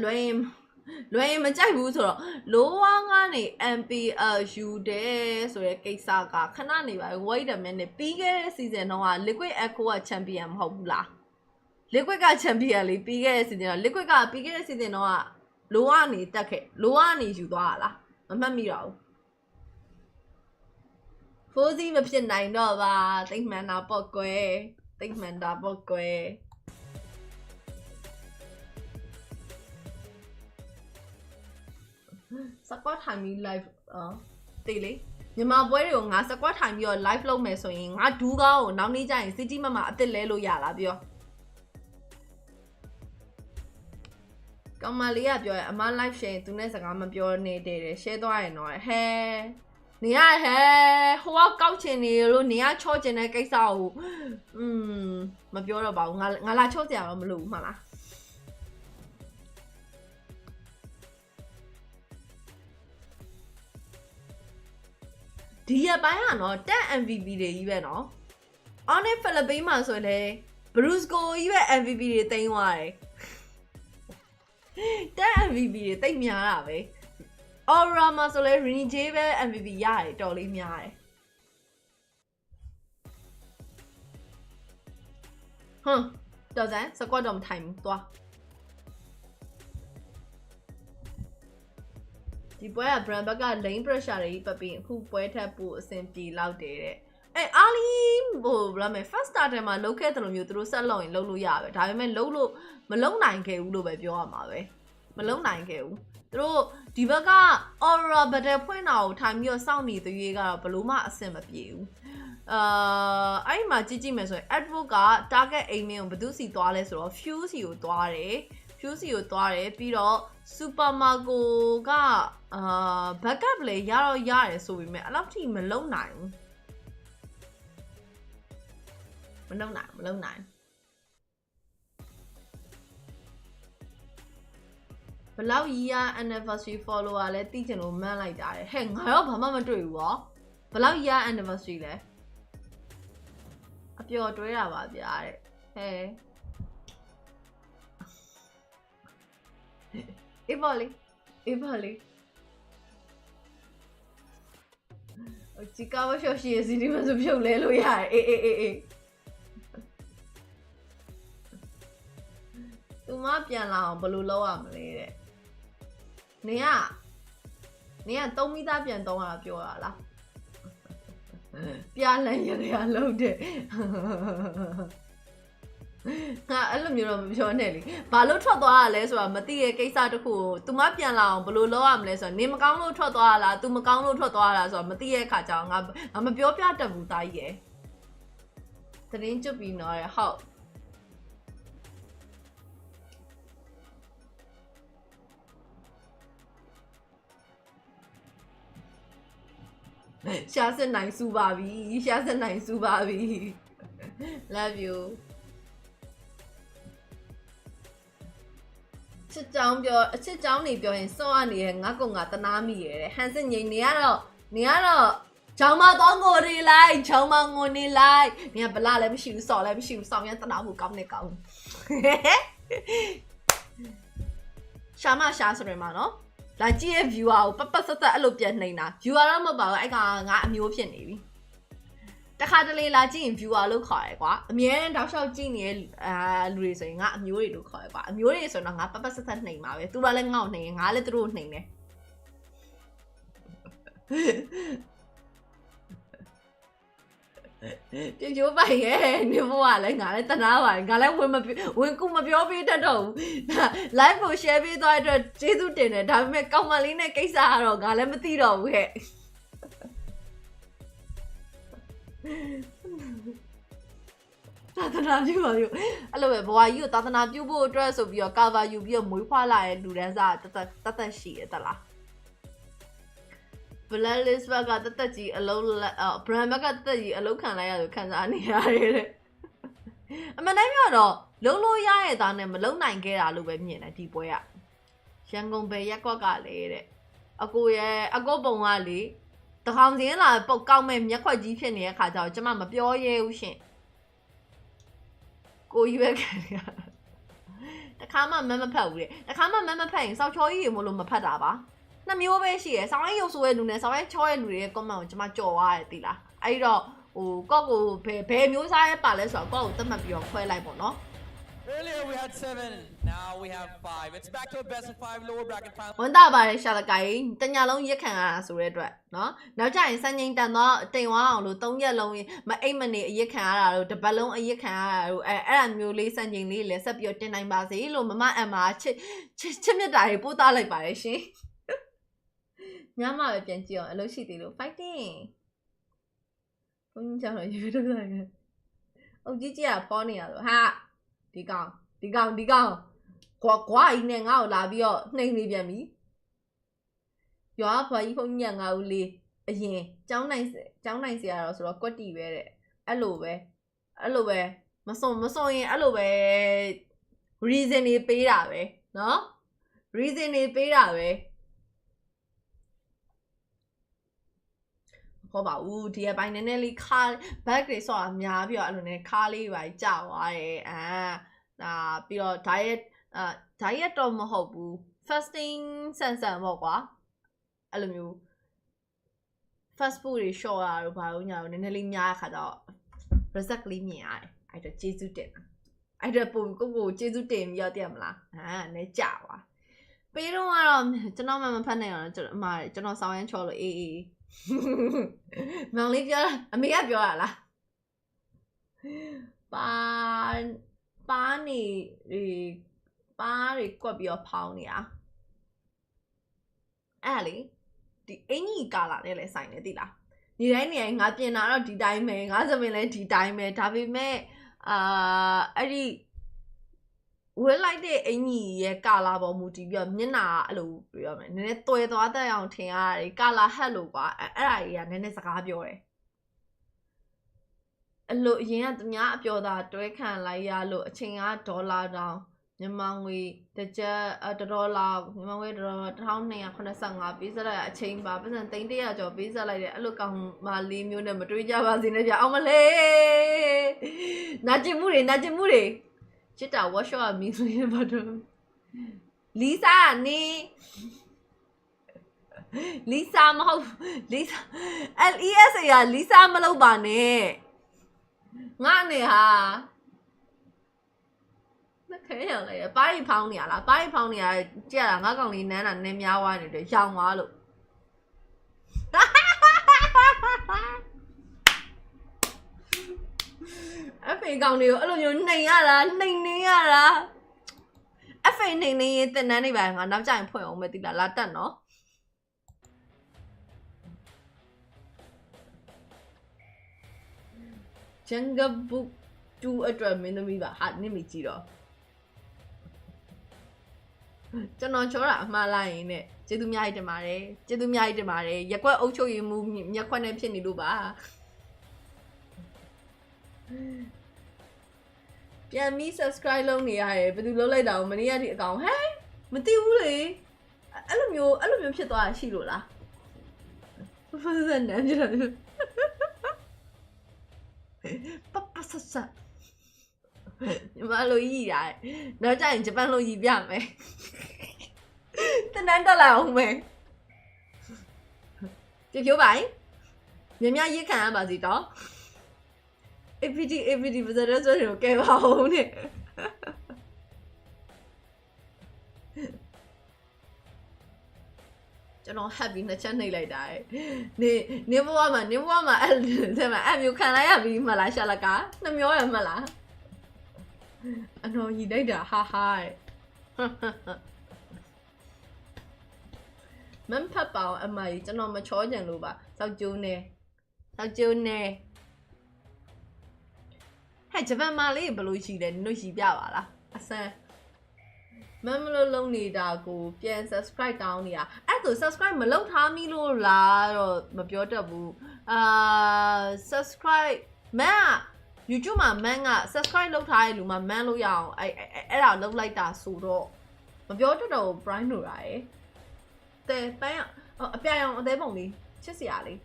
လွယ်ရင်မကြိုက်ဘူးဆိုတော့လိုဝါကနေ MPL ယူတယ်ဆိုတဲ့ကိစ္စကခဏနေပါ wait a minute ပြီးခဲ့တဲ့ season တော့ liquid echo က champion မဟုတ်ဘူးလား liquid က champion လေးပြီးခဲ့တဲ့ season တော့ liquid ကပြီးခဲ့တဲ့ season တော့လိုဝါကနေတက်ခဲ့လိုဝါကနေယူသွားတာလားမမှတ်မိတော့ဘူးဖိုးစီမဖြစ်နိုင်တော့ပါသိမှန်တာပေါ့ကွယ်စကွတ်ထိုင်ပြီး live တေးလေမြန်မာပွဲတွေကိုငါစကွတ်ထိုင်ပြီးတော့ live လုပ်မယ်ဆိုရင်ငါဒူးကောင်းကိုနောက်နေ့ကျရင် city မအစ်စ်လဲလို့ရလားပြောကောင်မလေးကပြောရအမ live share သူနဲ့စကားမပြောနေတယ် share သွားရင်တော့ဟဲနေရဟဲဟိုကကောက်ချင်နေလို့နေရချော့ချင်တဲ့ကိစ္စကိုမပြောတော့ပါဘူးငါလာချော့စရာတော့မလိုဘူးမှလားဒီရပိုင်းကတော့တက် MVP တွေကြီးပဲနော် Honest Philippines မှာဆိုရင်လေ Brusco ကြီးပဲ MVP တွေတိန်းသွားတယ်တက် MVP တွေတိတ်များတာပဲ Aurora မှာဆိုလဲ Rini J ပဲ MVP ရတယ်တော်လေးများတယ်တော်စမ်းစကွတ်တော့မထိုင်ဘူးသွားဒီပွဲက Bren ဘက်က lane pressure တွေပတ်ပြီးအခုပွဲထပ်ဖို့အဆင်ပြေလောက်တယ်တဲ့အားလီဟိုဘယ်လိုလဲ first starter မှာလုတ်ခဲ့တယ်လို့မျိုးသူတို့ဆက်လုပ်ရင်လုတ်လို့ရပဲဒါပေမဲ့လုတ်လို့မလုံနိုင်ခဲ့ဘူးလို့ပဲပြောရမှာပဲမလုံနိုင်ခဲ့ဘူးသူတို့ဒီဘက်က Aurora battle ဖွင့်တာကိုထိုင်ပြီးတော့စောင့်နေသွေးကတော့ဘလို့မှအဆင်မပြေဘူးအဲ့မှာကြည့်မယ်ဆိုရင် Edward က target aiming ကိုဘယ်သူစီသွားလဲဆိုတော့ Fuse စီကိုသွားတယ်ပြီးတော့ supermarket ကbackup လေရတော့ရတယ်ဆိုပေမဲ့အဲ့လောက်ထိမလုံနိုင်ဘူးမလုံနိုင်ဘလောက်ကြီးရ anniversary follower လဲတိကျင်လို့မှန်းလိုက်တာဟဲ့ငါတော့ဘာမှမတွေ့ဘူးဗော Below year anniversary le. A pure dream about the hey. Ivoli. Chicago show she is in the of your lelo ya. Tu ma pian lao blue low am lady. Nia told me that pian don't have your la. Pian lay loaded. I love you, Nelly. Balo Trodoa, less or Matia Kesatu, to Mapian Lao, Blue Loam less or Nimacano Trodoala, to Macano Trodoalas or Matia Kachang. I'm a pure piata butaye. The ninja be no how. Shas a nice subabi, shas a nice subabi. Love you. စစ်ကြောင်းနေပြောရင်စောကနေငါကောင်ငါတနာမိရဲ့ဟန်စငိမ့်နေကတော့ချောင်းမတော့ငိုနေလိုက်ချောင်းမငိုနေလိုက်နေကဗလာလည်းမရှိဘူးစော်လည်းမရှိဘူးစောင်းရတနာမှုကောင်းနေကောင်းရှာမရှာဆိုရမှာနော်လာကြည့်ရဲ့ viewer ကိုပတ်ဆက်အဲ့လိုပြန်နှိမ့်တာ viewer တော့မဟုတ်ပါဘူးအဲ့ကငါအမျိုးဖြစ်နေပြီတခါတလေလာကြည့်ရင် viewer လို့ခေါ်ရယ်ကွာအမြဲတမ်းတောက်လျှောက်ကြည့်နေတဲ့လူတွေဆိုရင်ငါအမျိုးတွေလို့ခေါ်ရယ်ကွာအမျိုးတွေဆိုတော့ငါပတ်ဆက်နှိမ့်ပါပဲသူတို့လည်းငေါ့နှိမ့်ရင်ငါလည်းသူတို့နှိမ့်တယ်ပြပြပိုင်ရဲ့နေဘွားလည်းငါလည်းတနာပါငါလည်းဝင်ကူမပြောပေးတတ်တော့ဘူး live ကို share ပေးသွားတဲ့အတွက်ကျေးဇူးတင်တယ်ဒါပေမဲ့ကောင်းမလေးနဲ့ကိစ္စကတော့ငါလည်းမသိတော့ဘူးဟဲ့သာသနာပြုပါอยู่အဲ့လိုပဲဘွားကြီးကိုသာသနာပြုဖို့အတွက်ဆိုပြီးတော့ cover ယူပြီးတော့မွေးဖွားလာတဲ့လူတန်းစားတသက်ရှိရတလား Blacklist ဘက်ကတကြီးအလုံးBren ဘက်ကတကြီးအလုံးခံလိုက်ရလို့ခံစားနေရတယ်တဲ့အမှန်တိုင်းပြောတော့လုံးလို့ရရဲ့သားနဲ့မလုံးနိုင်ခဲ့တာလို့ပဲမြင်တယ်ဒီပွဲကရန်ကုန်ပဲရက်ကွက်ကလေတဲ့အကိုပုံကလေတခေါင်စင်းလာပုတ်ကောက်မဲ့မျက်ခွက်ကြီးဖြစ်နေတဲ့ခါကျတော့ကျမမပြောရဲဘူးရှင်ကိုကြီးပဲခံရတခါမှမဖတ်ဘူးတဲ့တခါမှမဖတ်ရင်စောက်ချောကြီးရေမို့လို့မဖတ်တာပါနှစ်မျိုးပဲရှိရယ်ဆောင်းရဲရုပ်ဆိုးရဲ့လူနဲ့ဆောင်းရဲချောရဲ့လူတွေရဲ့ comment ကိုကျမကြော်သွားတယ်သိလားအဲ့တော့ဟိုကော့ကိုဘယ်မျိုးစားရဲပါလဲဆိုတော့ကော့ကိုသတ်မှတ်ပြီးတော့ခွဲလိုက်ပေါ့နော် Earlier we had 7, now we have 5. It's back to a best of 5 lower bracket final. ဝန်တာပါတယ်ရှာတကိုင်တညာလုံးရက်ခံရတာဆိုတဲ့အတွက်နော်နောက်ကျရင်စံငိမ့်တန်တော့တိမ်ဝအောင်လို့3ရက်လုံးမအိမ်မနေအရက်ခံရတာလို့တပတ်လုံးအရက်ခံရတာလို့အဲ့ဒါမျိုးလေးစံငိမ့်လေးလည်းဆက်ပြီးတော့တင်နိုင်ပါစေလို့မမအမ်မာချစ်မြတ်တာတွေပို့သားလိုက်ပါတယ်ရှင်ညမပဲပြန်ကြည့်အောင်အလုပ်ရှိသေးလို့ fighting ဘုန်းကြီးကြောင့်ရေထုတ်လိုက်တယ်အုတ်ကြီးကဖောနေရလို့ဟာဒီကောင်ကွာကြီးနဲ့ငါ့ကိုလာပြီးတော့နှိမ်နေပြန်ပြီရွာဖွာကြီးဖုန်းကြီးကငါ့ကိုလေအရင်ကျောင်းနိုင်စရာတော့ဆိုတော့ကွက်တီပဲတဲ့အဲ့လိုပဲမစွန်ရင်အဲ့လိုပဲ reason တွေပေးတာပဲနော် reason တွေပေးတာပဲဟောပါဦးဒီအပိုင်းနည်းနည်းလေးခါ back တွေဆော့အများပြီးတော့အဲ့လိုနဲ့ခါလေးပါကြာသွားတယ်ဒါပြီးတော့ diet တော့မဟုတ်ဘူး fasting ဆန်ပေါ့ကွာအဲ့လိုမျိုး fast food တွေ short တာတို့ဘာလို့ညာလို့နည်းနည်းလေးများတဲ့ခါကျတော့ result လေးမြင်ရတယ်အဲ့တော့ကျေးဇူးတင်အဲ့တော့ကိုကျေးဇူးတင်ပြီးတော့တည်မလားနဲ့ကြာသွားပေးတော့ကတော့ကျွန်တော်မှမဖတ်နိုင်အောင်ကျွန်တော်ဆောင်းရမ်းချောလို့အေးမောင်လေးပြောအမေကပြောတာလားပါနေကွက်ပြီးတော့ဖောင်းနေတာအဲ့လေဒီအင်ကြီးကာလာနဲ့လည်းဆိုင်နေသိလားဒီတိုင်းနေငါပြင်တာတော့ဒီတိုင်းပဲငါစပင်လည်းဒီတိုင်းပဲဒါပေမဲ့အဲ့ဒီဝဲလိုက်တဲ့အင်ကြီးရဲ့ကာလာပေါ်မူတည်ပြီးတော့မျက်နှာအဲ့လိုပြောမယ်နည်းနည်းတွဲသွားတဲ့အောင်ထင်ရတယ်ကာလာဟက်လို့ကွာအဲ့ဒါကြီးကနည်းနည်းစကားပြောတယ်အလို့အရင်ကသူများအပြောတာတွဲခံလိုက်ရလို့အချိန်ကဒေါ်လာတောင် မြန်မာငွေတစ်ကျပ်တစ်ဒေါ်လာမြန်မာငွေ1285ပေးဆက်လိုက်အချိန်ပါပတ်စံ300ကျော်ပေးဆက်လိုက်တယ်အဲ့လိုကောင်မလေးမျိုးနဲ့မတွေးကြပါစေနဲ့ဗျအောင်မလေးနာကျင်မှုတွေချစ်တာ workshop ကမီးဆိုရင်ဘာတော့လီဆာနေလီဆာမဟုတ်လီဆာ LESA ကလီဆာမလုပ်ပါနဲ့ငါနဲ့ဟာခဲရောက်လိုက်ပါးရီဖောင်းနေရလားပါးရီဖောင်းနေရကြက်တာငါကောင်လေးနန်းတာနင်းများွားနေတယ်ရောင်သွားလို့အဖေကောင်တွေကိုအဲ့လိုမျိုးနှိမ်ရတာနှိမ်နေရတာအဖေနှိမ်နေရင်တင်တန်းနေပါငါနောက်ကျရင်ဖွင့်အောင်မသိလားလာတက်နော်ဂျန်ဂဘုတ်တူအတွက်မင်းသမီးပါဟာနင့်မိကြည့်တော့ကျွန်တော်ချောတာအမှားလိုက်ရင်နဲ့ကျေးဇူးများကြီးတင်ပါတယ်ရက်ကွက်အုပ်ချုပ်ရေးမှုမျက်ခွက်နဲ့ဖြစ်နေလို့ပါပြန်ပြီး subscribe လုပ်နေရတယ်ဘယ်သူလုပ်လိုက်တာကိုမနေ့ကဒီအကောင်ဟဲ့မသိဘူးလေအဲ့လိုမျိုးဖြစ်သွားတာရှိလို့လားဖစနမ်းကြတယ်ပဆဆမလို့ရည်ရတယ်တော့ကြရင်ဂျပန်လို့ရည်ပြမယ်တနန်းတက်လာအောင်မယ်ပြိုးပိုင်မြရေးခံရပါစီတော့ APT ပစရဆိုရင်ကဲပါအောင်နဲ့ကျွန်တော် happy နှစ်ချက်နှိပ်လိုက်တာနေဘဝမှာအဲ့မျိုးခံလိုက်ရပြီမလားရှာလကနှမျောရမလားအနော်ကြီးလိုက်တာဟာမမ်ဖတ်ပါအောင်အမကြီးကျွန်တော်မချောကြံလို့ပါစောက်ကျိုးနေဟဲ့ဂျပန်မာလေးဘယ်လိုရှိလဲနင်တို့ရှိပြပါလားအဆန်းမမလို့လုံးနေတာကိုပြန် subscribe တောင်းနေတာအဲ့ဒါ subscribe မလုပ်ထားမိလို့လားတော့မပြောတတ်ဘူးsubscribe မန်က YouTube မှာမန်က subscribe လုပ်ထားတဲ့လူမှာမန်လို့ရအောင်အဲ့ဒါလုပ်လိုက်တာဆိုတော့မပြောတတ်တော့ Bren လို့ရယ်တဲပန်းအပြအောင်အသေးပုံလေးချစ်စရာလေး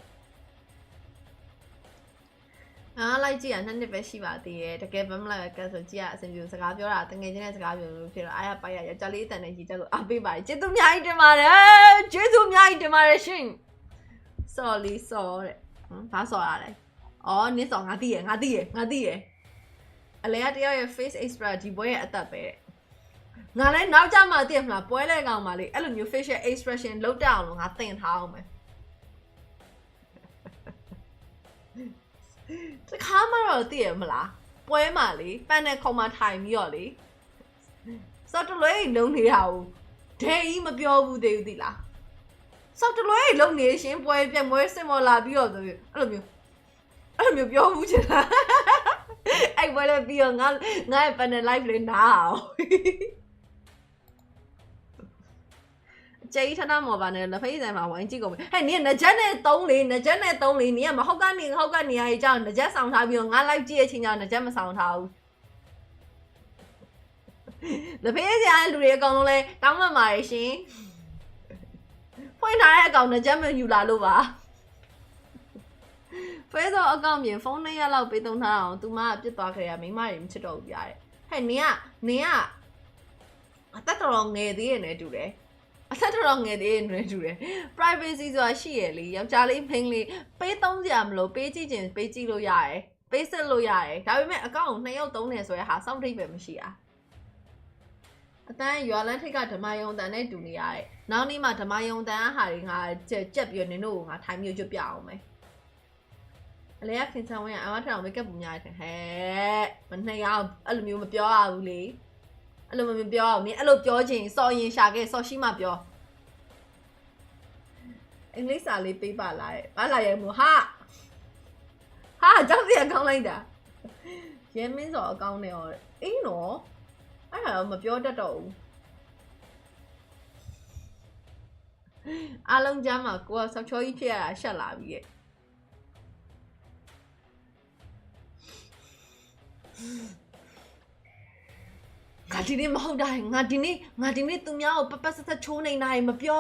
လိုက်ကြည့်ရနှစ်ပဲရှိပါသေးတယ်တကယ်ဘာမှမလိုက်ကဲဆိုကြည့်ရအဆင်ပြေစကားပြောတာတငယ်ချင်းနဲ့စကားပြောလို့ဖြစ်တော့အားရပိုက်ရယောက်ျားလေးအတန်နဲ့ကြီးတက်လို့အားပေးပါတယ်ကျေးဇူးအများကြီးတင်ပါတယ်ရှင် sorry တဲ့ဘာဆော်ရလဲအော်နင်းဆော်ငါသိရအလဲကတယောက်ရဲ့ face express ဒီဘွဲရဲ့အသက်ပဲငါလည်းနောက်ကြမှာသိရမလားပွဲလဲကောင်ပါလေအဲ့လိုမျိုး facial expression လောက်တအောင်လို့ငါသင်ထားအောင်မယ်တခါမှတော့သိရမလားပွဲမှာလေပန်းနဲ့ခုံမထိုင်ပြီးတော့လေစောက်တလွဲလုံးနေတာကိုဒဲကြီးမပြောဘူးသေးဘူးသိလားစောက်တလွဲလုံးနေရှင်ပွဲပြက်မွဲစင်မော်လာပြီးတော့ဆိုအဲ့လိုမျိုးပြောဘူးချင်တာအဲ့ပွဲလည်းပြီးတော့ငါရဲ့ panel live လေးနားအောင်ကျေးထနာမော်ပါနဲ့လက်ဖေးဆိုင်မှာဝိုင်းကြည့်ကုန်ပြီဟဲ့နင်နကြက်နဲ့3လေနင်ကမဟုတ်ကနေရအကြောင်းနကြက်ဆောင်ထားပြီးတော့ငါလိုက်ကြည့်ရဲ့ချိန်ကျနကြက်မဆောင်ထားဘူးလက်ဖေးဆိုင်လူတွေအကောင်လုံးလဲတောင်းမှန်ပါတယ်ရှင်ဖွင့်ထားတဲ့အကောင်နကြက်မယူလာလို့ပါဖေးစောအကောင်ပြင်ဖုန်း200လောက်ပေးသုံးထားအောင်သူမပြစ်သွားခဲ့ရမိမတွေမချစ်တော့ဘူးပြရတယ်ဟဲ့နင်ကအသက်တော်ငယ်သေးရနေတူတယ်အဆက်တော်ငယ်သေးနေတူတယ် privacy ဆိုတာရှိရလေယောက်ျားလေးဖိန်းလေးပေးသုံးစရာမလိုပေးကြည့်ခြင်းပေးကြည့်လို့ရတယ်ပေးစစ်လို့ရတယ်ဒါပေမဲ့အကောင့်ကို2ယောက်3နေဆိုရဟာစောင့်ထိပ်ပဲမရှိတာအတန်းရွာလန်းထိတ်ကဓမ္မယုံတန်နဲ့တူနေရတယ်နောက်နေ့မှဓမ္မယုံတန်ဟာတွေငါကြက်ပြီးနင်တို့ကိုငါထိုင်မျိုးကျွတ်ပြအောင်မယ်အလဲကခင်ဆန်ဝင်းကအမထအောင်မိတ်ကပ်ပူများတယ်ဟဲ့မ2ယောက်အဲ့လိုမျိုးမပြောရဘူးလေအဲ့လိုမပြောအောင်နင်အဲ့လိုပြောချင်စော်ရင်ရှာခဲ့စော်ရှိမှပြောအင်္ဂလိပ်စာလေးပေးပါလားဘာလာရဲမို့ဟာကြောက်စရာကောင်းလိုက်တာရဲမင်းစော်အကောင်းနဲ့ဟောအေးနော်အဲ့ဒါတော့မပြောတတ်တော့ဘူးအားလုံးကြားမှာကိုကဆောက်ချောကြီးဖြစ်ရတာရှက်လာပြီရဲ့ ငါဒီနေ့မဟုတ်တာငါဒီနေ့သူများကိုပဆက်ချိုးနေတာမပြော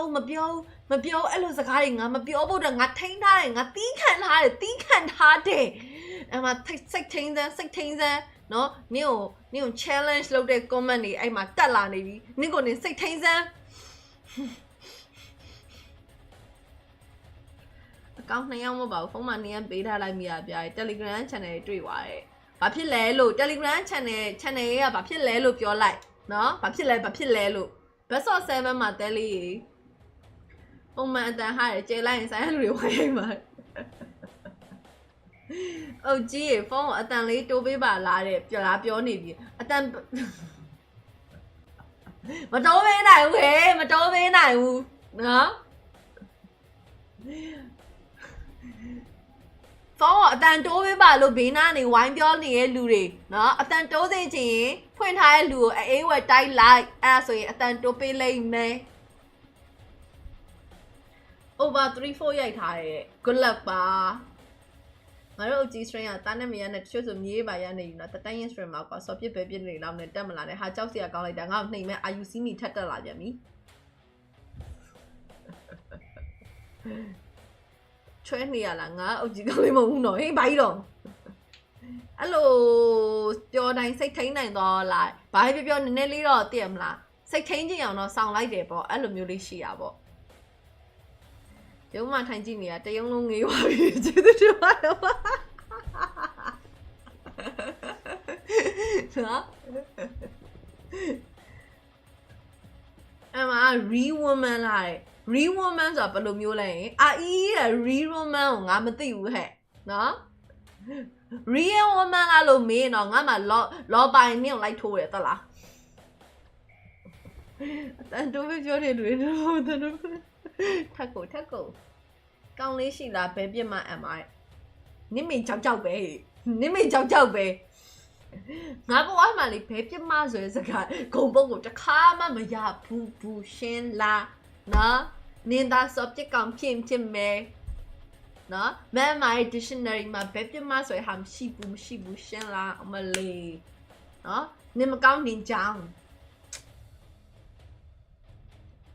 အဲ့လိုစကားတွေငါမပြောဖို့တော့ငါထိန်းထားတယ်ငါတီးခံထားတယ်အဲ့မှာစိတ်ထိန်းစမ်းနော်နင့်ကို challenge လုပ်တဲ့ comment တွေအဲ့မှာတက်လာနေပြီနင့်ကိုနင်စိတ်ထိန်းစမ်းအကောင့်2ယောက်မပါဘူးဖုန်းမှာနင်ကပေးထားလိုက်မိရပြတယ် Telegram channel တွေ့သွားတယ်ဘာဖြစ်လဲလို့ Telegram channel ရဲ့ကဘာဖြစ်လဲလို့ပြောလိုက်နော်ဘာဖြစ်လဲလို့ Best of 7မှာတဲလေးပုံမှန်အတန်ဟားကျေလိုက်ရင်ဆိုင်ရလူတွေဝိုင်းရိုက်မှာအုတ်ကြီးဖုန်းအတန်လေးတိုးပေးပါလားတဲ့ပြောနေပြီအတန်မတိုးပေးနိုင်ဘူးဟဲ့မတိုးပေးနိုင်ဘူးနော်ဖုန်းအတန်တိုးပေးပါလို့ဘေးနားနေဝိုင်းပြောနေတဲ့လူတွေနော်အတန်တိုးစေချင်ရင်ဖွင့်ထားတဲ့လူကိုအေးဝယ်တိုက်လိုက်အဲ့ဒါဆိုရင်အတန်တိုးပေးလိုက်မယ် over 3-4ရိုက်ထားတဲ့ good luck ပါငါတို့အကြီး string ကတားနဲ့မရနဲ့တချို့ဆိုမြေးပါရနေပြီနော်တတိုင်းရင် string မှာကွာဆော့ပြစ်ပဲပြစ်နေလောက်နဲ့တက်မလာနဲ့ဟာကြောက်စရာကောင်းလိုက်တာငါ့ကိုနှိမ်မဲ့ IUC မီထက်တက်လာပြန်ပြီချွဲနေရလားငါအကြီးကောင်းလေးမဟုတ်ဘူးနော်ဟေးဘာကြီးတော့အဲ့လိုပြောတိုင်းစိတ်ထိန်နိုင်တော့လားဘာပြောနည်းနည်းလေးတော့တည်မလားစိတ်ထိန်ကြည့်အောင်တော့ဆောင်းလိုက်တယ်ပေါ့အဲ့လိုမျိုးလေးရှိတာပေါ့ရုံးမထိုင်ကြည့်နေတာတရုံလုံးငေးသွားပြီကျေးဇူးတင်ပါတယ်နော်အမ re woman လာတယ် re woman ဆိုတာဘယ်လိုမျိုးလဲအာအီးတဲ့ re woman ကိုငါမသိဘူးဟဲ့နော် real woman လာလို့မေးတော့ငါမှလောပိုင်နင်းလိုက်ထိုးရတလားအတန်တိုးပဲပြောနေလူတွေတော့ထက်ကိုကောင်းလေးရှိလားဘယ်ပြစ်မှအံမိုက်နင့်မေကြောက်ပဲနင့်မေကြောက်ပဲငါဘဝမှာလေဘယ်ပြစ်မှဆိုရစကားဂုံပုတ်ကိုတစ်ခါမှမရဘူးရှင်းလားနော်နင်သာ subject ကောင်ဖြစ်မယ်နော်မမ်မိုင် dictionary မှာဘယ်ပြစ်မှဆိုရဟာမရှိဘူးရှင်းလားအမလေးနော်နင်မကောင်းနင်ကြောင်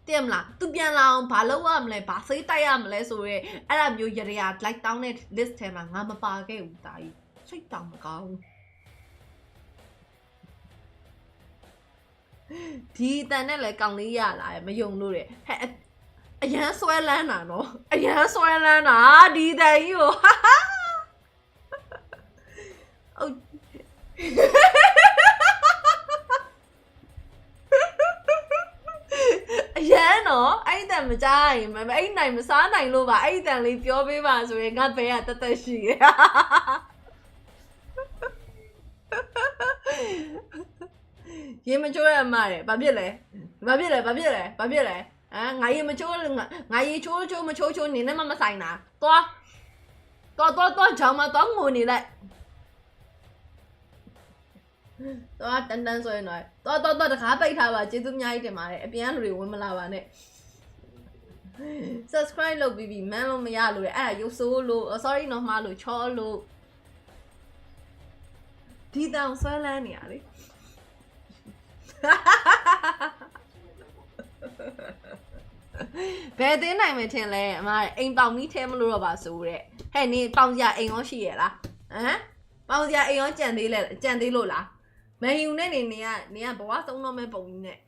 တင်မလားသူပြန်လာအောင်ဘာလုပ်ရမလဲဘာစိတ်တိုက်ရမလဲဆိုရဲအဲ့ဒါမျိုးရရလိုက်တောင်းတဲ့ list ထဲမှာငါမပါခဲ့ဘူးတာကြီးစိတ်တောင်မကောင်းဒီတန်နဲ့လည်းကောင်းလေးရလာတယ်မယုံလို့တဲ့ဟဲ့အရန်ဆွဲလန်းတာနော်အရန်ဆွဲလန်းတာဒီတန်ကြီးကိုဟုတ်အရန်နော်အဲ့တန်မကြားရင်အဲ့နိုင်မစားနိုင်လို့ပါအဲ့တန်လေးပြောပေးပါဆိုရင်ငါဘယ်ကတက်ရှိရရေမချိုးရမှာတယ်ဘာဖြစ်လဲဟမ်ငါရေမချိုးငါရေချိုးမချိုးနေနဲ့မဆိုင်တာသွားချောင်းမသွားငိုနေလိုက်တော့တန်ဆိုရင်တော့တခါပိတ်ထားပါကျေးဇူးအများကြီးတင်ပါတယ်အပြင်ကလူတွေဝင်မလာပါနဲ့ subscribe လုပ်ပြီးပြီမန်းလို့မရလို့အဲ့ဒါရုပ်ဆိုးလို့ sorry နော်မှားလို့ချောလို့ဒီတောင်ဆွဲလန်းနေရလေဘယ်သိနိုင်မထင်လဲအမအိမ်ပေါင်မီးထဲမလို့တော့ပါဆိုတဲ့ဟဲ့နေပေါင်စရာအိမ်ရောရှိရလားဟမ်ပေါင်စရာအိမ်ရောကြံသေးလို့လားမဟယူနဲ့နေကဘဝဆုံးတော့မဲ့ပုံကြီးနဲ့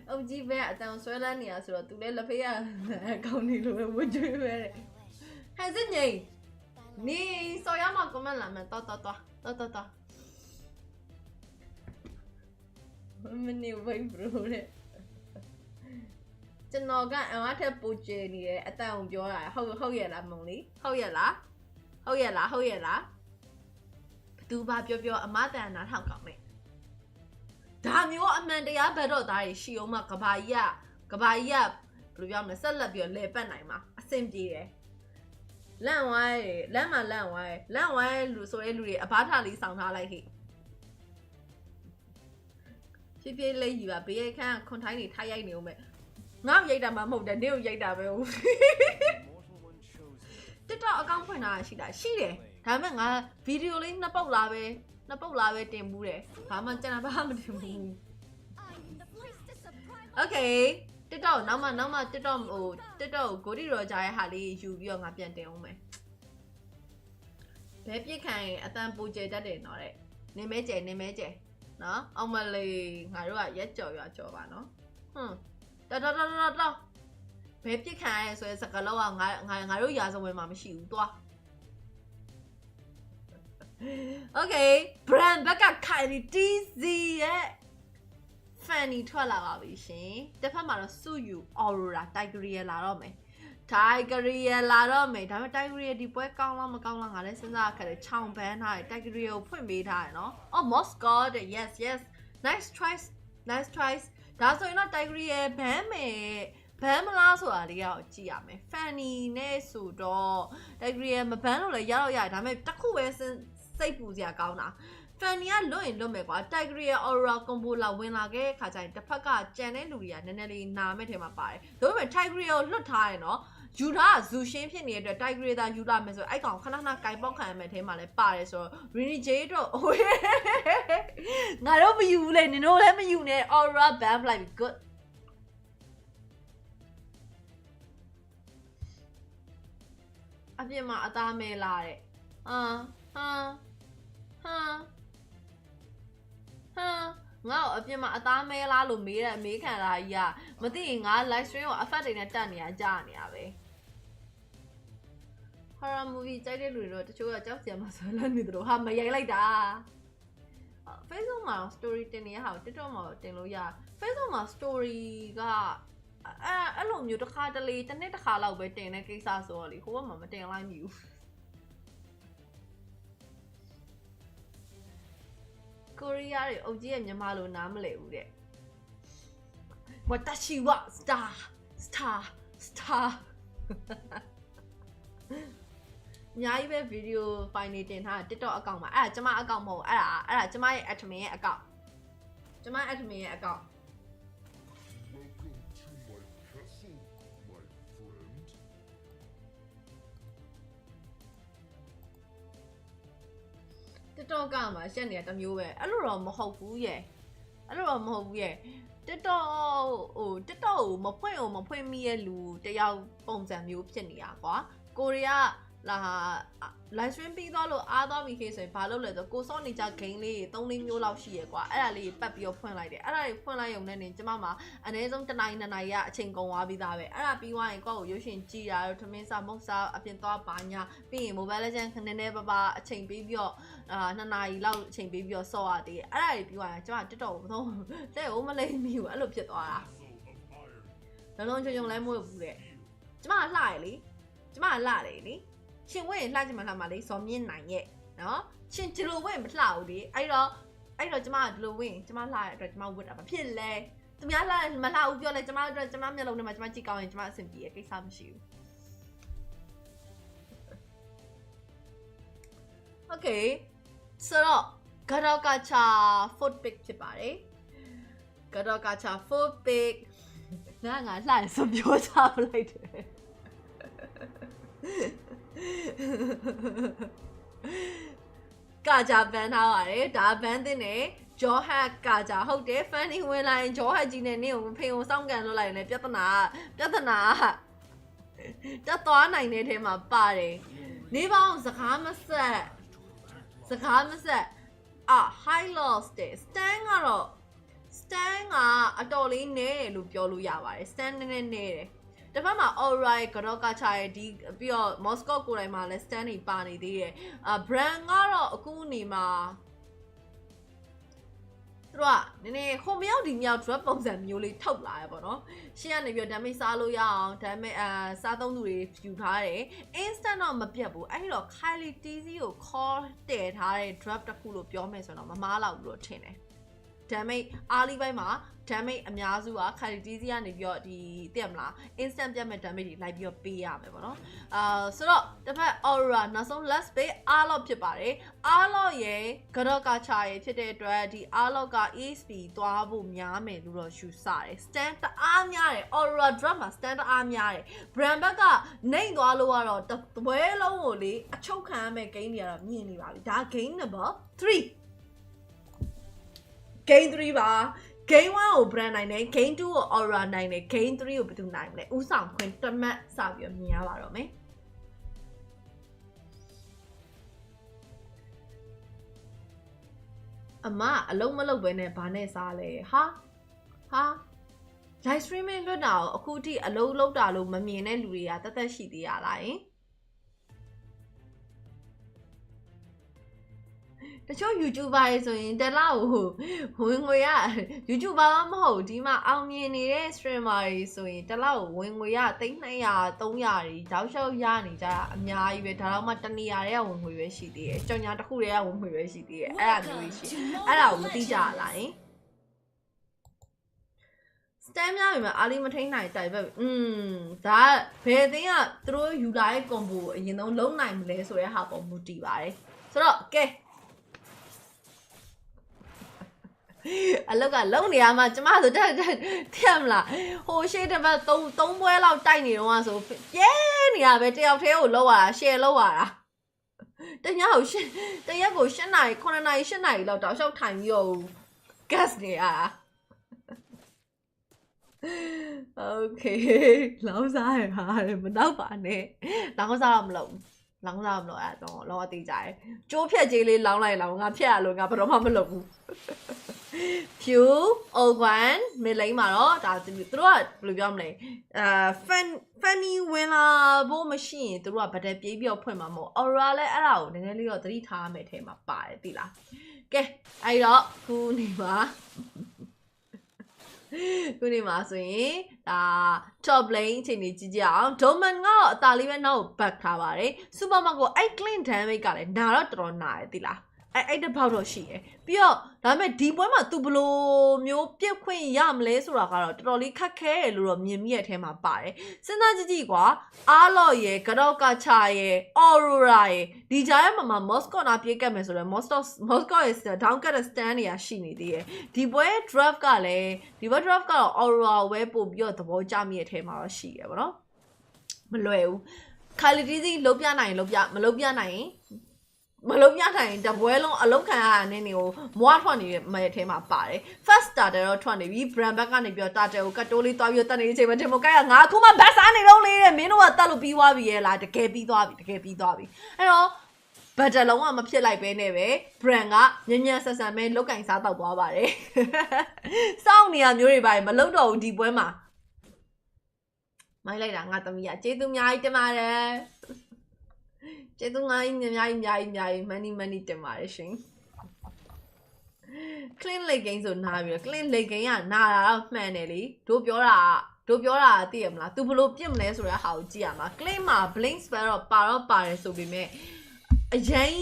အုတ်ကြီးပဲအတန်ဆွဲလန်းနေရဆိုတော့သူလည်းလက်ဖေးရကောင်းနေလို့ပဲဝတ်ကြွေးပဲတဲ့ဟဲ့စစ်ငိမ့်နေစော်ရမကွန်မန့်လာမယ်တော်မနေဝိတ်ဘရိုတဲ့ကျွန်တော်ကအမထက်ပူကျနေတယ်အတန်ကိုပြောတာဟုတ်ရလားမုံလေးဟုတ်ရလားဘသူဘာပြောအမတန်နာထောက်ကောင်းနေဒါမျိုးအမှန်တရားဘက်တော့သားရှိအောင်မကဘာကြီးကဘယ်လိုပြောမလဲဆက်လက်ပြီးလဲပတ်နိုင်မှာအဆင်ပြေတယ်လန့်ဝိုင်းလူဆိုရဲလူတွေအဘထားလေးဆောင်ထားလိုက်ဟိဖြည်းလေးယူပါဘေးရိုက်ခန်းခွန်ထိုင်းတွေထားရိုက်နေဦးမယ်ငါ့ရိုက်တာမှမဟုတ်တယ်နေ့ကိုရိုက်တာပဲဟုတ်TikTok အကောင့်ဖွင့်ထားရှိတယ်ဒါပေမဲ့ငါဗီဒီယိုလေးနှစ်ပုတ်လာပဲ နှစ်ပုတ်လာပဲတင်ဘူးတယ်ဘာမှကျန်တာဘာမှမတင်ဘူး Okay TikTok နောက်မှ TikTok ဟို TikTok ကိုဂိုဒီရောဂျာရဲ့ဟာလေးယူပြီးတော့ငါပြန်တင်အောင်မယ်ဘဲပြစ်ခံရင်အတန်ပူကျဲတတ်တယ်နော်တဲ့နေမဲကျဲနော်အောင်မလေးငါတို့ကရက်ကြော်ကြော်ပါနော်တော်ဘဲပြစ်ခံရဆိုရင်စကလောကငါတို့ရာဇဝင်မှာမရှိဘူးတွား Okay Bren ဘက်ကခိုင်တီ TZ ရဲ့ Fanny ထွက်လာပါပြီရှင်တစ်ဖက်မှာတော့စုယူ Aurora Tiger ရလာတော့မယ် Tiger ရလာတော့မယ်ဒါပေမဲ့ Tiger ရဒီပွဲကောင်းလားမကောင်းလားငါလည်းစဉ်းစားခဲ့တယ်ချောင်းပန်းထားတယ် Tiger ရကိုဖွင့်ပေးထားတယ်နော် Oh Moscow yes nice tries ဒါဆိုရင်တော့ Tiger ရဘန်းမလားဆိုတာလေးကိုကြည့်ရမယ် Fanny နဲ့ဆိုတော့ Tiger ရမဘန်းလို့လည်းရတော့ရတယ်ဒါပေမဲ့တစ်ခုပဲစိတ်ပူစရာကောင်းတာ Fanny ကလွတ်ရင်လွတ်မယ်ကွာ Tiger ရဲ့ Aurora combo လာဝင်လာခဲ့ခါကျရင်တစ်ဖက်ကကြံတဲ့လူတွေကနည်းနည်းလေးနာမဲ့ထဲမှာပါတယ်ဒါပေမဲ့ Tiger ကိုလွတ်ထားရင်နော်ယူတာဇူရှင်းဖြစ်နေတဲ့အတွက် Tiger သာယူလာမယ်ဆိုအဲ့ကောင်ခဏကင်ပေါက်ခံရမယ်ထဲမှာလည်းပါတယ်ဆိုတော့ Rini J တော့ငါတို့မယူဘူးလေနင်တို့လည်းမယူနဲ့ Aurora ban လိုက်ပြီ good အပြင်မှာအသားမဲလာတဲ့ငါ့ကိုအပြင်မှာအသားမဲလားလို့မေးတယ်အမေးခံလာကြီးကမသိရင်ငါ live stream ကို effect တွေနဲ့တက်နေရကြာနေရပဲ horror movie ကြိုက်တဲ့လူတွေတော့တချို့ကကြောက်စရာမှဆိုလည်းနေတယ်ဟာမရိုက်လိုက်တာ Facebook မှာ story တင်နေရဟာ TikTok မှာတင်လို့ရ Facebook မှာ story ကအဲ့လိုမျိုးတစ်ခါတလေတစ်နေ့တစ်ခါလောက်ပဲတင်တဲ့ကိစ္စဆိုတော့လေဟိုဘက်မှာမတင်လိုက်မိဘူးကိုရီးယားတွေအုပ်ကြီးရဲ့မြန်မာလိုနားမလည်ဘူးတဲ့ဝတ်တရှိဝ star အများကြီးပဲဗီဒီယိုဖိုင်နေတင်ထားတာ TikTok အကောင့်မှာအဲ့ဒါကျမအကောင့်မဟုတ်အဲ့ဒါကျမရဲ့ admin ရဲ့အကောင့်ကျမ admin ရဲ့အကောင့်TikTok ကမှာရှက်နေတာတစ်မျိုးပဲအဲ့လိုတော့မဟုတ်ဘူးရဲ့ TikTok ကိုမဖွင့်မိရဲ့လူတယောက်ပုံစံမျိုးဖြစ်နေတာကွာကိုရီးယားလာ live stream ပြီးသွားလို့အားသွားပြီခေဆိုရင်ဘာလုပ်လဲဆိုကိုစောနေကြ game လေး3-4မျိုးလောက်ရှိရကွာအဲ့ဒါလေးပတ်ပြီးတော့ဖွင့်လိုက်တယ်အဲ့ဒါတွေဖွင့်လိုက်ရုံနဲ့နေကျမမှာအနည်းဆုံး1 နာရီကအချိန်ကုန်သွားပြီးသားပဲအဲ့ဒါပြီးသွားရင်ကိုယ့်ကိုရုပ်ရှင်ကြည့်တာတော့ထမင်းစားမုတ်စားအပြင်သွားပါညာပြီးရင် Mobile Legends ခဏနေပါအချိန်ပေးပြီးတော့2 နာရီလောက်အချိန်ပေးပြီးတော့ဆော့ရသေးတယ်အဲ့ဒါတွေပြီးသွားရင်ကျမ TikTok ကိုမသုံးလက်ကိုမလိမ့်မိဘူးအဲ့လိုဖြစ်သွားတာလုံးချုံလဲမွေးဘူးတဲ့ကျမလှရလေကျမလှတယ်လေရှင်ဝဲလှချင်မှလှမှာလေစော်မြင့်နိုင်ရဲ့နော်ရှင်ဒီလိုဝဲမလှဘူးလေအဲ့တော့ကျမဒီလိုဝဲကျမလှရတဲ့အတွက်ကျမဝတ်တာမဖြစ်လဲသူများလှမလှဘူးပြောလဲကျမတို့ကျမမျက်လုံးထဲမှာကျမကြည့်ကောင်းရင်ကျမအဆင်ပြေရဲ့ကိစ္စမရှိဘူး Okay ဆိုတော့ Gadokacha food pick ဖြစ်ပါတယ် Gadokacha food pick ငါလှရဆိုပြောချပလိုက်တယ်ကာဂျာဘန်ထားပါတယ်ဒါဘန်တင်နေဂျောဟတ်ကာဂျာဟုတ်တယ် Fanny ဝင်လာရင်ဂျောဟတ်ကြီးနဲ့နင့်ကိုဖေုံစောင့်ကန်လုပ်လိုက်ရင်လည်းပြဿနာတက်သွားနိုင်တဲ့ထဲမှာပါတယ်နေပေါင်းစကားမဆက်high loss တဲ့ stand ကအတော်လေးနည်းလို့ပြောလို့ရပါတယ် stand နည်းတယ်တစ်ဖက်မှာ Aurora ရဲ့ Gadokacha ရဲ့ဒီပြီးတော့ Moscow ကိုယ်တိုင်မှာလည်း stand နေပါနေသေးတယ်Bren ကတော့အခုနေမှာသူတို့ကနည်းနည်းခုံမြောက်ဒီမြောက် drop ပုံစံမျိုးလေးထုတ်လာရပေါ့နော်ရှင်းရနေပြီးတော့ damage စားလို့ရအောင် damage စားသုံးသူတွေယူထားတယ် instant တော့မပြတ်ဘူးအဲ့ဒီတော့ Kylie TZ ကို call တည်ထားတဲ့ drop တစ်ခုလို့ပြောမယ်ဆိုတော့မမားလောက်ဘူးလို့ထင်တယ် damage အားလေးပိုင်းမှာ damage အများစုက Kylie TZ ကနေပြီးတော့ဒီသိရမလား instant ပြတ်မဲ့ damage တွေလိုက်ပြီးတော့ပေးရမယ်ပေါ့နော်ဆိုတော့တစ်ဖက် Aurora နောက်ဆုံး last pay အားလော့ဖြစ်ပါတယ်အားလော့ရဲ့ Gadokacha ရဲ့ဖြစ်တဲ့အတွက်ဒီအားလော့က ESP သွားဖို့များမယ်လို့တော့ယူဆတယ် stand တအားများတယ် Aurora drop မှာ stand တအားများတယ် Bren ဘက်ကနှိမ့်သွားလို့ကတော့တပွဲလုံးကိုလေအချုပ်ခံရမဲ့ game တွေကတော့မြင်နေပါပြီဒါ game number 3 Game 3 ပါ Game 1ကို Bren နိုင်တယ် Game 2ကို Aurora နိုင်တယ် Game 3ကိုဘယ်သူနိုင်မလဲဦးဆောင်ခွင့်တမတ်စပြီးမြင်ရပါတော့မယ်အမအလုံးမလုံးပဲနဲ့ဘာနဲ့စားလဲဟာ live streaming လွတ်တာကိုအခုထိအလုံးလုံးတာလို့မမြင်တဲ့လူတွေကတသက်ရှိသေးရလားယင်တချို့ YouTuber တွေဆိုရင်တလောက်ဝင်ငွေရ YouTuber မဟုတ်ဒီမှာအောင်မြင်နေတဲ့ streamer တွေဆိုရင်တလောက်ဝင်ငွေရ300 300တွေတောက်လျှောက်ရနေကြတာအများကြီးပဲဒါတော့မှတနေရာတွေကဝင်ငွေပဲရှိသေးတယ်ကြောင်ညာတစ်ခုတည်းကဝင်ငွေပဲရှိသေးတယ်အဲ့ဒါမျိုးရှိအဲ့ဒါကိုမသိကြလားယင်စတမ်းများပြီမှာအားလေးမထိန်နိုင်တိုက်ပဲဒါဘယ်အသင်းကသူတို့ယူလာတဲ့ combo အရင်ဆုံးလုံးနိုင်မလဲဆိုတဲ့ဟာပေါ်မူတည်ပါတယ်ဆိုတော့ကဲအလောက်ကလုံးနေရမှာကျမဆိုတက်ထက်မလားဟိုရှေ့တစ်ပတ်3ပွဲလောက်တိုက်နေတော့ဆိုပြဲနေရပဲတယောက်တည်းကိုလောက်ရတာ share လောက်ရတာတညကိုတရက်ကို7နာရီ9နာရီ8နာရီလောက်တောက်လျှောက်ထိုင်ပြီးတော့ gas နေရတာ Okay လောင်းစားရပါမတော့ပါနဲ့လောင်းစားတော့မလုပ်လောင်းစားမလို့အဲ့တော့လောအသေးကြတယ်ကျိုးဖြက်ကြီးလေးလောင်းလိုက်လောင်းငါဖြက်ရလို့ငါဘယ်တော့မှမလုပ်ဘူးဖြူ O1 မလိမ့်မှာတော့ဒါသူတို့ကဘယ်လိုပြောမလဲfunny ဝင်လာဖို့မရှိရင်သူတို့ကဗတ်တယ်ပြေးပြီးတော့ဖွင့်မှာမဟုတ် Aurora လည်းအဲ့ဒါကိုနည်းနည်းလေးတော့သတိထားရမယ်ထဲမှာပါတယ်သိလားကဲအဲ့တော့ခုနေပါခုနေမှာဆိုရင်ဒါ top lane အချိန်ကြီးကြည့်ကြအောင် Doman ကအသာလေးပဲနောက်ကို back ထားပါတယ် Superman ကိုအဲ့ clean damage ကလည်းနာတော့တော်တော်နာတယ်သိလားအဲ့တစ်ပေါက်တော့ရှိတယ်ပြီးတော့ဒါပေမဲ့ဒီပွဲမှာသူဘလို့မျိုးပြက်ခွင့်ရမလဲဆိုတာကတော့တော်တော်လေးခက်ခဲတယ်လို့တော့မြင်မိတဲ့အထဲမှာပါတယ်စဉ်းစားကြည့်ကြည့်ကွာအားလော်ရဲ့ကတော့ကချာရဲ့ Aurora ရဲ့ဒီကြားရဲ့မှာ Moscow နာပြေးကတ်မယ်ဆိုတော့ Moscow ရဲ့ down cut stand နေရရှိနေသေးတယ်ဒီပွဲ draft ကလည်းဒီပွဲ draft ကတော့ Aurora ဝဲပို့ပြီးတော့သဘောကျမိတဲ့အထဲမှာတော့ရှိရပါတော့မလွယ်ဘူး quality စီလုံးပြနိုင်လုံးပြမလုံးပြနိုင်ရင်မလုံးပြနိုင်တပွဲလုံးအလုံးခံရတဲ့နေကိုမွားထွက်နေတဲ့မဲ့ထဲမှာပါတယ် first starter တော့ထွက်နေပြီ brand back ကနေပြီးတော့ starter ကိုကတ်တိုးလေးသွားပြီးတော့တက်နေတဲ့အချိန်မှာဒီမိုကိုက်ကငါအခုမှ back စားနေတော့လေးတဲ့မင်းတို့ကတက်လို့ပြီးသွားပြီရဲ့လားတကယ်ပြီးသွားပြီအဲ့တော့ဘတ်တလုံးကမဖြစ်လိုက်ပဲနဲ့ပဲ brand ကညံ့ညံ့ဆက်ဆံမဲလောက်ကင်စားတော့သွားပါတယ်စောင့်နေရမျိုးတွေပါမလုံးတော့ဘူးဒီပွဲမှာမိုင်းလိုက်တာငါသမီးကကျေးဇူးအများကြီးတင်ပါတယ်ကျေးဇူးငါအများကြီး money တင်ပါတယ်ရှင် clean leg game ဆိုနားပြီး clean leg game ကနာတာတော့မှန်တယ်လေတို့ပြောတာသိရမလား तू ဘလို့ပြစ်မလဲဆိုတဲ့ဟာကိုကြည့်ရမှာ clean မှာ blink spell တော့ပါတယ်ဆိုပေမဲ့အရင်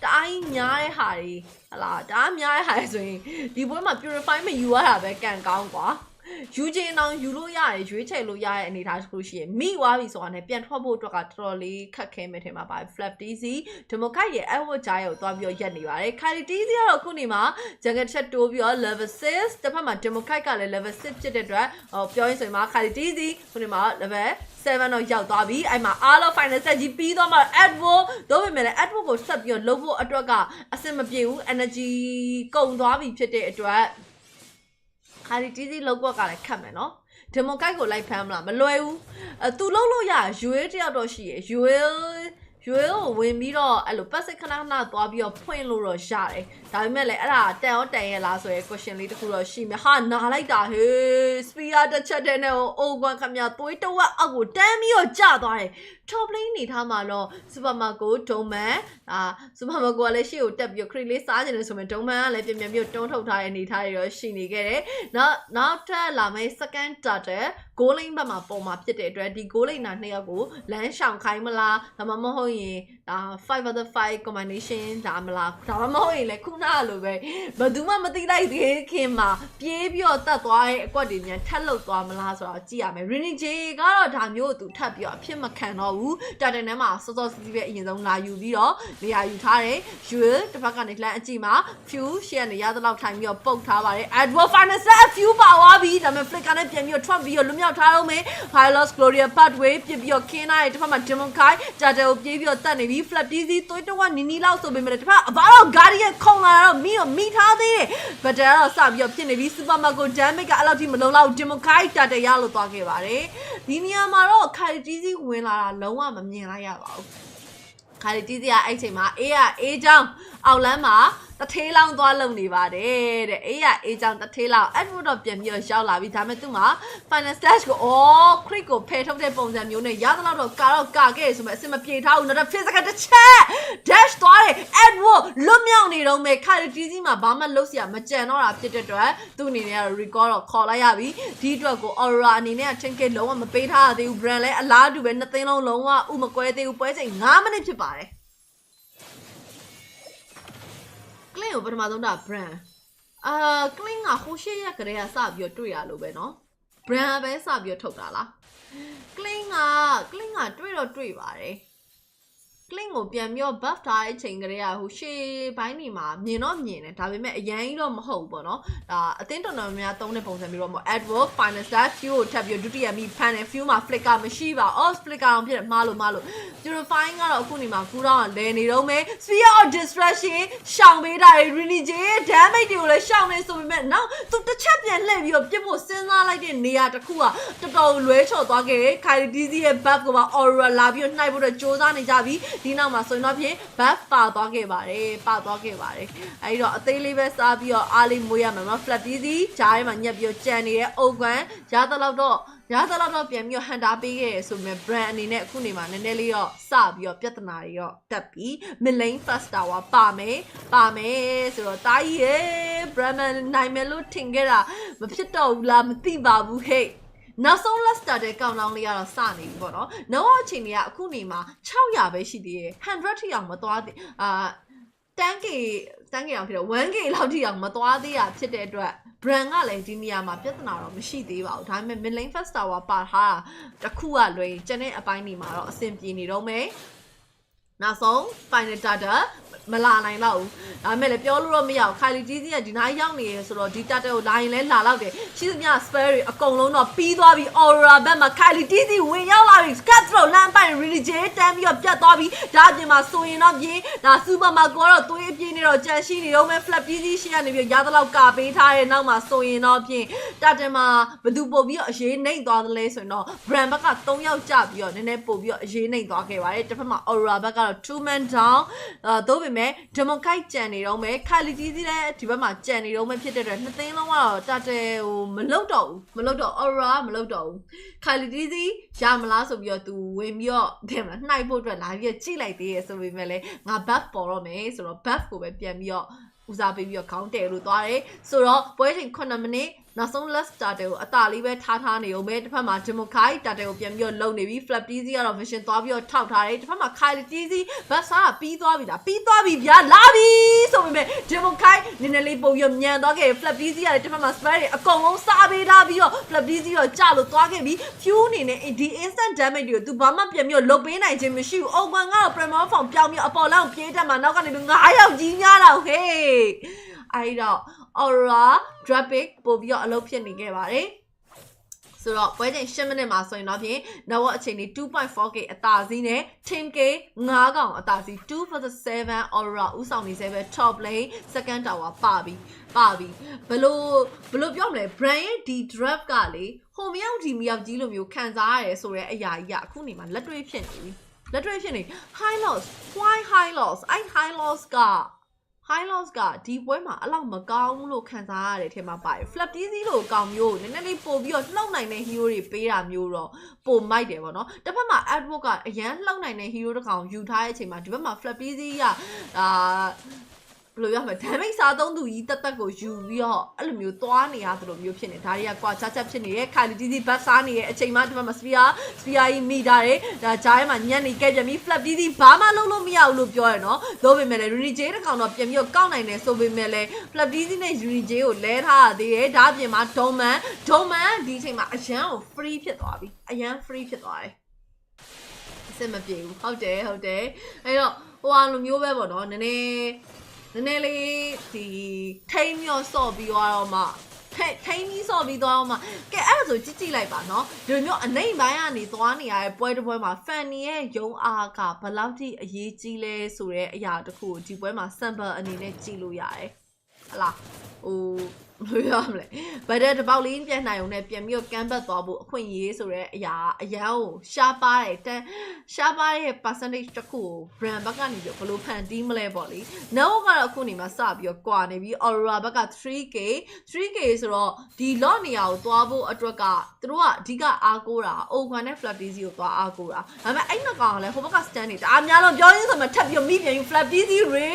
တအားများတဲ့ဟာတွေဟလာတအားများတဲ့ဟာတွေဆိုရင်ဒီပွဲမှာ purify မယူရတာပဲကန်ကောင်းกว่าယူချင်အောင်ယူလို့ရတယ်ရွေးချယ်လို့ရတဲ့အနေအထားတစ်ခုရှိရင်မိသွားပြီဆိုတာနဲ့ပြန်ထွက်ဖို့အတွက်ကတော်တော်လေးခက်ခဲမယ်ထင်ပါပါတယ် flap dc ဒီမိုခိုက်ရဲ့ award ကြားကိုတွားပြီးရက်နေပါတယ် Kylie dc ကတော့ခုနေမှာ jungle chat တိုးပြီးတော့ level 6တစ်ဖက်မှာ ဒီမိုခိုက်ကလည်း level 6ဖြစ်တဲ့အတွက်ပြောရင်ဆိုရင်မှာ Kylie dc ခုနေမှာ level 7တော့ရောက်သွားပြီအဲ့မှာအားလုံး final set ကြီးပြီးသွားမှ advocate တို့ပေမဲ့လည်း advocate ကိုဆက်ပြီးတော့လုပ်ဖို့အတွက်ကအဆင်မပြေဘူး energy ကုန်သွားပြီဖြစ်တဲ့အတွက်ခါဒီတီးစီလောက်ကွက်ကလည်းခတ်မယ်နော်ဒီမိုကိုက်ကိုလိုက်ဖမ်းမလားမလွယ်ဘူးသူလုံးလို့ရရွေးတယောက်တော့ရှိရရွေးကိုဝင်ပြီးတော့အဲ့လိုပတ်စစ်ခဏသွားပြီးတော့ဖွင့်လို့တော့ရတယ်ဒါပေမဲ့လည်းအဲ့ဒါတန်ရောတန်ရဲ့လားဆိုရဲ question လေးတစ်ခုတော့ရှိမယ်ဟာနာလိုက်တာဟေး spear တစ်ချက်တည်းနဲ့အိုကွန်ခမသွေးတဝက်အောက်ကိုတန်းပြီးတော့ကျသွားတယ် top lane နေထားမှာတော့ supermarket ဒုံမန်supermarket ကလည်းရှေ့ကိုတက်ပြီး crit လေးစားနေတယ်ဆိုရင်ဒုံမန်ကလည်းပြန်ပြီးတွန်းထုတ်ထားတဲ့အနေထားတွေရောရှိနေခဲ့တယ်နောက်ထပ်လာမယ့် second starter goal lane ဘက်မှာပုံမှာဖြစ်တဲ့အတွက်ဒီ goal lane နှစ်ယောက်ကိုလမ်းရှောင်ခိုင်းမလားဒါမှမဟုတ်ရင်5 other 5 combination ဒါမှမဟုတ်ရင်လည်းခုနလိုပဲဘယ်သူမှမသိလိုက်သေးခင်မှာပြေးပြီးတော့တက်သွားတဲ့အကွက်တွေမြန်ထက်လုတ်သွားမလားဆိုတော့ကြည့်ရမယ် Renny J ကတော့ဒါမျိုးကိုသူထပ်ပြီးတော့အဖြစ်မခံတော့ တော့ဘူးတာတင်ထဲမှာစောစောစီးစီးပဲအရင်ဆုံးလာယူပြီးတော့နေရာယူထားတယ်ယူတစ်ဖက်ကနေလှမ်းအကြည့်မှာ few ရှေ့ကနေရသလောက်ထိုင်ပြီးတော့ပုတ်ထားပါတယ် Edward final set a few ပါသွားပြီဒါပေမဲ့ flick ကနေပြန်ပြီးတော့ထွက်ပြီးတော့လွတ်မြောက်ထားတော့မယ် Hylos Gloria pathway ပြစ်ပြီးတော့ခင်းထားတယ်တစ်ဖက်မှာ Demon Kai ကြာတယ်ကိုပြေးပြီးတော့တတ်နေပြီ Flap DZ သွေးတော့နီနီလောက်ဆိုပေမဲ့တစ်ဖက်အဘာတော့ Guardian ခုံလာတော့မိထားသေးတယ် but တော့စပြီးတော့ဖြစ်နေပြီ Super Marco damage ကအဲ့လောက်ထိမလုံလောက် Demon Kai ကြာတယ်ရလို့သွားခဲ့ပါတယ်ဒီနေရာမှာတော့ Kai DZ ဝင်လာတာလုံးဝမမြင်လိုက်ရပါဘူးခါရီတီးစီကအဲ့ချိန်မှာအေးချောင်းအောက်လမ်းမှာတထေးလောင်းသွားလုံနေပါတယ်တဲ့အေးချောင်းတထေးလောင်းအဲ့တော့ပြန်ပြီးတော့ရောက်လာပြီဒါပေမဲ့သူ့မှာ final stage ကိုcrit ကိုဖယ်ထုတ်တဲ့ပုံစံမျိုးနဲ့ရသလောက်တော့ကာခဲ့ဆိုမဲ့အစမပြေထားဘူးတော့ physical တစ်ချက် dash သွားတယ် Edward လွတ်မြောက်နေတော့မဲ့ခါရီတီးစီမှာဘာမှလုပ်စရာမကြံတော့တာဖြစ်တဲ့အတွက်သူ့အနေနဲ့ record တော့ခေါ်လိုက်ရပြီဒီအတွက်ကို Aurora အနေနဲ့ trinket လုံးဝမပေးထားရသေးဘူး Bren လည်းအလားတူပဲနှစ်သိန်းလုံးလုံးဝဥမကွဲသေးဘူးပွဲချိန်9မိနစ်ဖြစ်ပါတယ်ကလင်းကိုပထမဆုံးတာ Bren ကလင်းကဟိုရှေ့ရက်ကလေးကစပြီးတော့တွေ့ရလို့ပဲเนาะ Bren ပဲစပြီးတော့ထုတ်တာလားကလင်းကတွေ့တော့တွေ့ပါတယ်ကလင်းကိုပြန်ပြီးတော့ buff ထားတဲ့အချိန်ကလေးကဟိုရှေ့ပိုင်းနေမှာမြင်တော့မြင်တယ်ဒါပေမဲ့အရင်ကြီးတော့မဟုတ်ဘူးပေါ့နော်ဒါအသင်းတော်တော်များသုံးတဲ့ပုံစံမျိုးတော့မဟုတ် Edward final star few ကိုထပ်ပြီးဒုတိယမိဖန်တယ် few မှာ flicker မရှိပါ off flicker အောင်ဖြစ်တယ်မှားလို့ purifying ကတော့အခုနေမှာကူးတော့လဲနေတော့မယ် sphere of distraction ရှောင်ပေးတာ really J damage တွေကိုလည်းရှောင်နေဆိုပေမဲ့နောက်သူတစ်ချက်ပြန်လှည့်ပြီးတော့ပြစ်ဖို့စဉ်းစားလိုက်တဲ့နေရာတစ်ခုကတော်တော်လွဲချော်သွားခဲ့တယ် Kylie DZ ရဲ့ buff ကိုပါ Aurora လာပြီးတော့နှိုက်ဖို့တော့စူးစမ်းနေကြပြီဒီနောက်မှာဆိုရင်တော့ဖြင့် buff ပါသွားခဲ့ပါတယ်အဲဒီတော့အသေးလေးပဲစားပြီးတော့အားလေးမွေးရမှာနော် Flap DZ ဂျားထဲမှာညက်ပြီးတော့ကြံနေတဲ့ အုတ်ကွမ်းရသလောက်တော့ပြန်ပြီးတော့ hunter ပေးခဲ့ရဆိုပေမဲ့ brand အနေနဲ့အခုနေမှာနည်းနည်းလေးတော့စပြီးတော့ပြဿနာတွေတော့တက်ပြီး mid lane first tower ပါမယ်ဆိုတော့တာကြီးရဲ့ brand နိုင်မယ်လို့ထင်ခဲ့တာမဖြစ်တော့ဘူးလားမသိပါဘူးဟဲ့နောက်ဆုံး last start တဲ့ကောင်လောင်းလေးကတော့စနေပြီပေါ့နော်နောက်အချိန်တွေကအခုနေမှာ600ပဲရှိသေးတယ်100ထိအောင်မသွားသေး10k အောင်ဖြစ်တော့ 1k လောက်ထိအောင်မသွားသေးတာဖြစ်တဲ့အတွက် brand ကလည်းဒီနေရာမှာပြဿနာတော့မရှိသေးပါဘူးဒါပေမဲ့ mid lane first tower ပါထားတာတစ်ခုကလွယ်ကျန်တဲ့အပိုင်းတွေမှာတော့အဆင်ပြေနေတော့မယ်နောက်ဆုံး final data မလာနိုင်တော့ဘူးဒါပေမဲ့လည်းပြောလို့တော့မရဘူး Kylie DZ ကဒီနားရောက်နေရဆိုတော့ဒီ data ကိုလာရင်လည်းလာတော့တယ်ရှိသမျှ spare တွေအကုန်လုံးတော့ပြီးသွားပြီ Aurora ဘက်မှာ Kylie DZ ဝင်ရောက်လာပြီ cut throw လမ်းပိုင် really J တန်းပြီးတော့ပြတ်သွားပြီဒါအပြင်မှာဆိုရင်တော့ပြေးဒါ super marco ကတော့သွေးအပြင်းနေတော့ကြံရှိနေတော့မဲ့ Flap DZ ရှေ့ကနေပြီးရသလောက်ကာပေးထားတဲ့နောက်မှာဆိုရင်တော့ဖြင့်တာတင်မှာဘသူပို့ပြီးတော့အရေးနှိမ့်သွားသလဲဆိုရင်တော့ brand ဘက်က3ယောက်ကြပြီးတော့နည်းနည်းပို့ပြီးတော့အရေးနှိမ့်သွားခဲ့ပါတယ်တစ်ဖက်မှာ Aurora ဘက်ကတော့ 2 man down သို့ပေမဲ့ Demon Kai ကြံနေတော့မယ် Kylie DZ လည်းဒီဘက်မှာကြံနေတော့မယ်ဖြစ်တဲ့အတွက်နှစ်သိန်းလုံးကတော့တာတဲဟိုမလုတ်တော့ Aurora မလုတ်တော့ဘူး Kylie DZ ရမလားဆိုပြီးတော့သူဝင်ပြီးတော့တဲ့မလားနှိုက်ဖို့အတွက်လာပြီးကြည့်လိုက်သေးရဆိုပေမဲ့လည်းငါ buff ပေါ်တော့မယ်ဆိုတော့ buff ကိုပဲပြန်ပြီးတော့ဦးစားပေးပြီးတော့ခေါင်းတယ်လို့သွားတယ်ဆိုတော့ပွဲချိန်9မိနစ်နောက်ဆုံး last starter ကိုအသာလေးပဲထားနေအောင်ပဲတစ်ဖက်မှာ Demon Kai starter ကိုပြန်ပြီးတော့လုံနေပြီ Flap DZ ကတော့ vision သွားပြီးတော့ထောက်ထားတယ်တစ်ဖက်မှာ Kylie DZ ဘတ်စားပြီးသွားပြီဗျာလာပြီဆိုပေမဲ့ Demon Kai နည်းနည်းလေးပုံပြီးညံသွားခဲ့ Flap DZ ကလည်းတစ်ဖက်မှာ spare တွေအကုန်လုံးစားပေးထားပြီးတော့ Flap DZ တော့ကြလို့သွားခဲ့ပြီ few အနေနဲ့ဒီ instant damage တွေကို သူဘာမှပြန်ပြီးတော့လုတ်ပေးနိုင်ခြင်းမရှိဘူးအော်ကွန်ကတော့ Premier Form ပြောင်းပြီးအပေါ်လောက်ပြေးတက်မှာနောက်ကနေပြီး9ယောက်ကြီးများတော့ဟေးအဲ့တော့ Aurora drop pick ပို့ပြီးတော့အလုပ်ဖြစ်နေခဲ့ပါတယ်ဆိုတော့ပွဲချိန်10မိနစ်မှာဆိုရင်တော့ဖြင့်နောက်အချိန်လေး 2.4k အသာစီးနဲ့ 10k 9កောင်အသာစီး2 for the 7 Aurora ဥဆောင်နေစေပဲ top lane second tower ပါပြီဘလို့ပြောမလဲ brand ရဲ့ဒီ drop ကလေဟိုမြောက်ဒီမြောက်ကြီးလိုမျိုးခံစားရတယ်ဆိုတဲ့အရာကြီးကအခုနေမှာလက်တွေ့ဖြစ်နေပြီhigh loss why high loss high loss ကဒီပွဲမှာအလောက်မကောင်းလို့ခံစားရတဲ့ထဲမှာပါတယ် Flap DZ လို့ကောင်မျိုးနည်းနည်းလေးပို့ပြီးတော့လှုပ်နိုင်တဲ့ hero တွေပေးတာမျိုးတော့ပိုမိုက်တယ်ပေါ့နော်တစ်ဖက်မှာ Edward ကအရန်လှုပ်နိုင်တဲ့ hero တစ်ကောင်ယူထားတဲ့အချိန်မှာဒီဘက်မှာ Flap DZ ကဘယ်လိုရမလဲ damage စားသုံးသူကြီးတက်ကိုယူပြီးတော့အဲ့လိုမျိုးသွားနေရတယ်လို့မျိုးဖြစ်နေဒါတွေကကွာချက်ဖြစ်နေတဲ့ Kylie DZ ဘတ်စားနေတဲ့အချိန်မှာဒီဘက်မှာ sphere ကြီးမိတာတယ်ဒါကြားထဲမှာညံ့နေခဲ့ပြန်ပြီး Flap DZ ဘာမှလုပ်လို့မရဘူးလို့ပြောရနော်သို့ပေမဲ့လည်း Runi J တစ်ကောင်တော့ပြန်ပြီးတော့ကောက်နိုင်တယ်ဆိုပေမဲ့လည်း Flap DZ နဲ့ Runi J ကိုလဲထားရသေးတယ်ဒါအပြင်မှာ Doman ဒီအချိန်မှာအရန်ကို free ဖြစ်သွားပြီ စင်မပြေဘူးဟုတ်တယ်အဲ့တော့ဟိုအလိုမျိုးပဲပေါ့နော်နည်းနည်းလေးဒီထိမ်းမြော့ဆော့ပြီးတော့မှထိမ်းပြီးဆော့ပြီးသွားအောင်မှကဲအဲ့ဒါဆိုကြည့်လိုက်ပါနော်ဒီလိုမျိုးအနိုင်ပိုင်းကနေသွားနေရတဲ့ပွဲတစ်ပွဲမှာ fan ရဲ့ရုံအားကဘယ်လောက်ထိအရေးကြီးလဲဆိုတဲ့အရာတစ်ခုကိုဒီပွဲမှာ sample အနေနဲ့ကြည့်လို့ရတယ်ဟလားဟိုလို့ရမလဲဗတ်တဲ့တပေါက်လေးပြန်နိုင်အောင်နဲ့ပြန်ပြီးတော့ကမ်းဘတ်သွားဖို့အခွင့်အရေးဆိုတဲ့အရာအရန်ကိုရှားပါတဲ့ percentage တစ်ခုကို brand ဘက်ကနေပြီးဘယ်လိုဖန်တီးမလဲပေါ့လေနောက်ကတော့အခုနေမှာစပြီးတော့ကွာနေပြီး Aurora ဘက်က 3K ဆိုတော့ဒီ lot နေရာကိုသွားဖို့အတွက်ကသူတို့ကအဓိကအားကိုးတာ Oakwan နဲ့ Flap DC ကိုသွားအားကိုးတာဒါပေမဲ့အဲ့နှစ်ကောင်ကလည်းဟိုဘက်က stand နေတအားများလို့ပြောရင်းဆိုမှထပ်ပြီးမိပြန်ယူ Flap DC Ray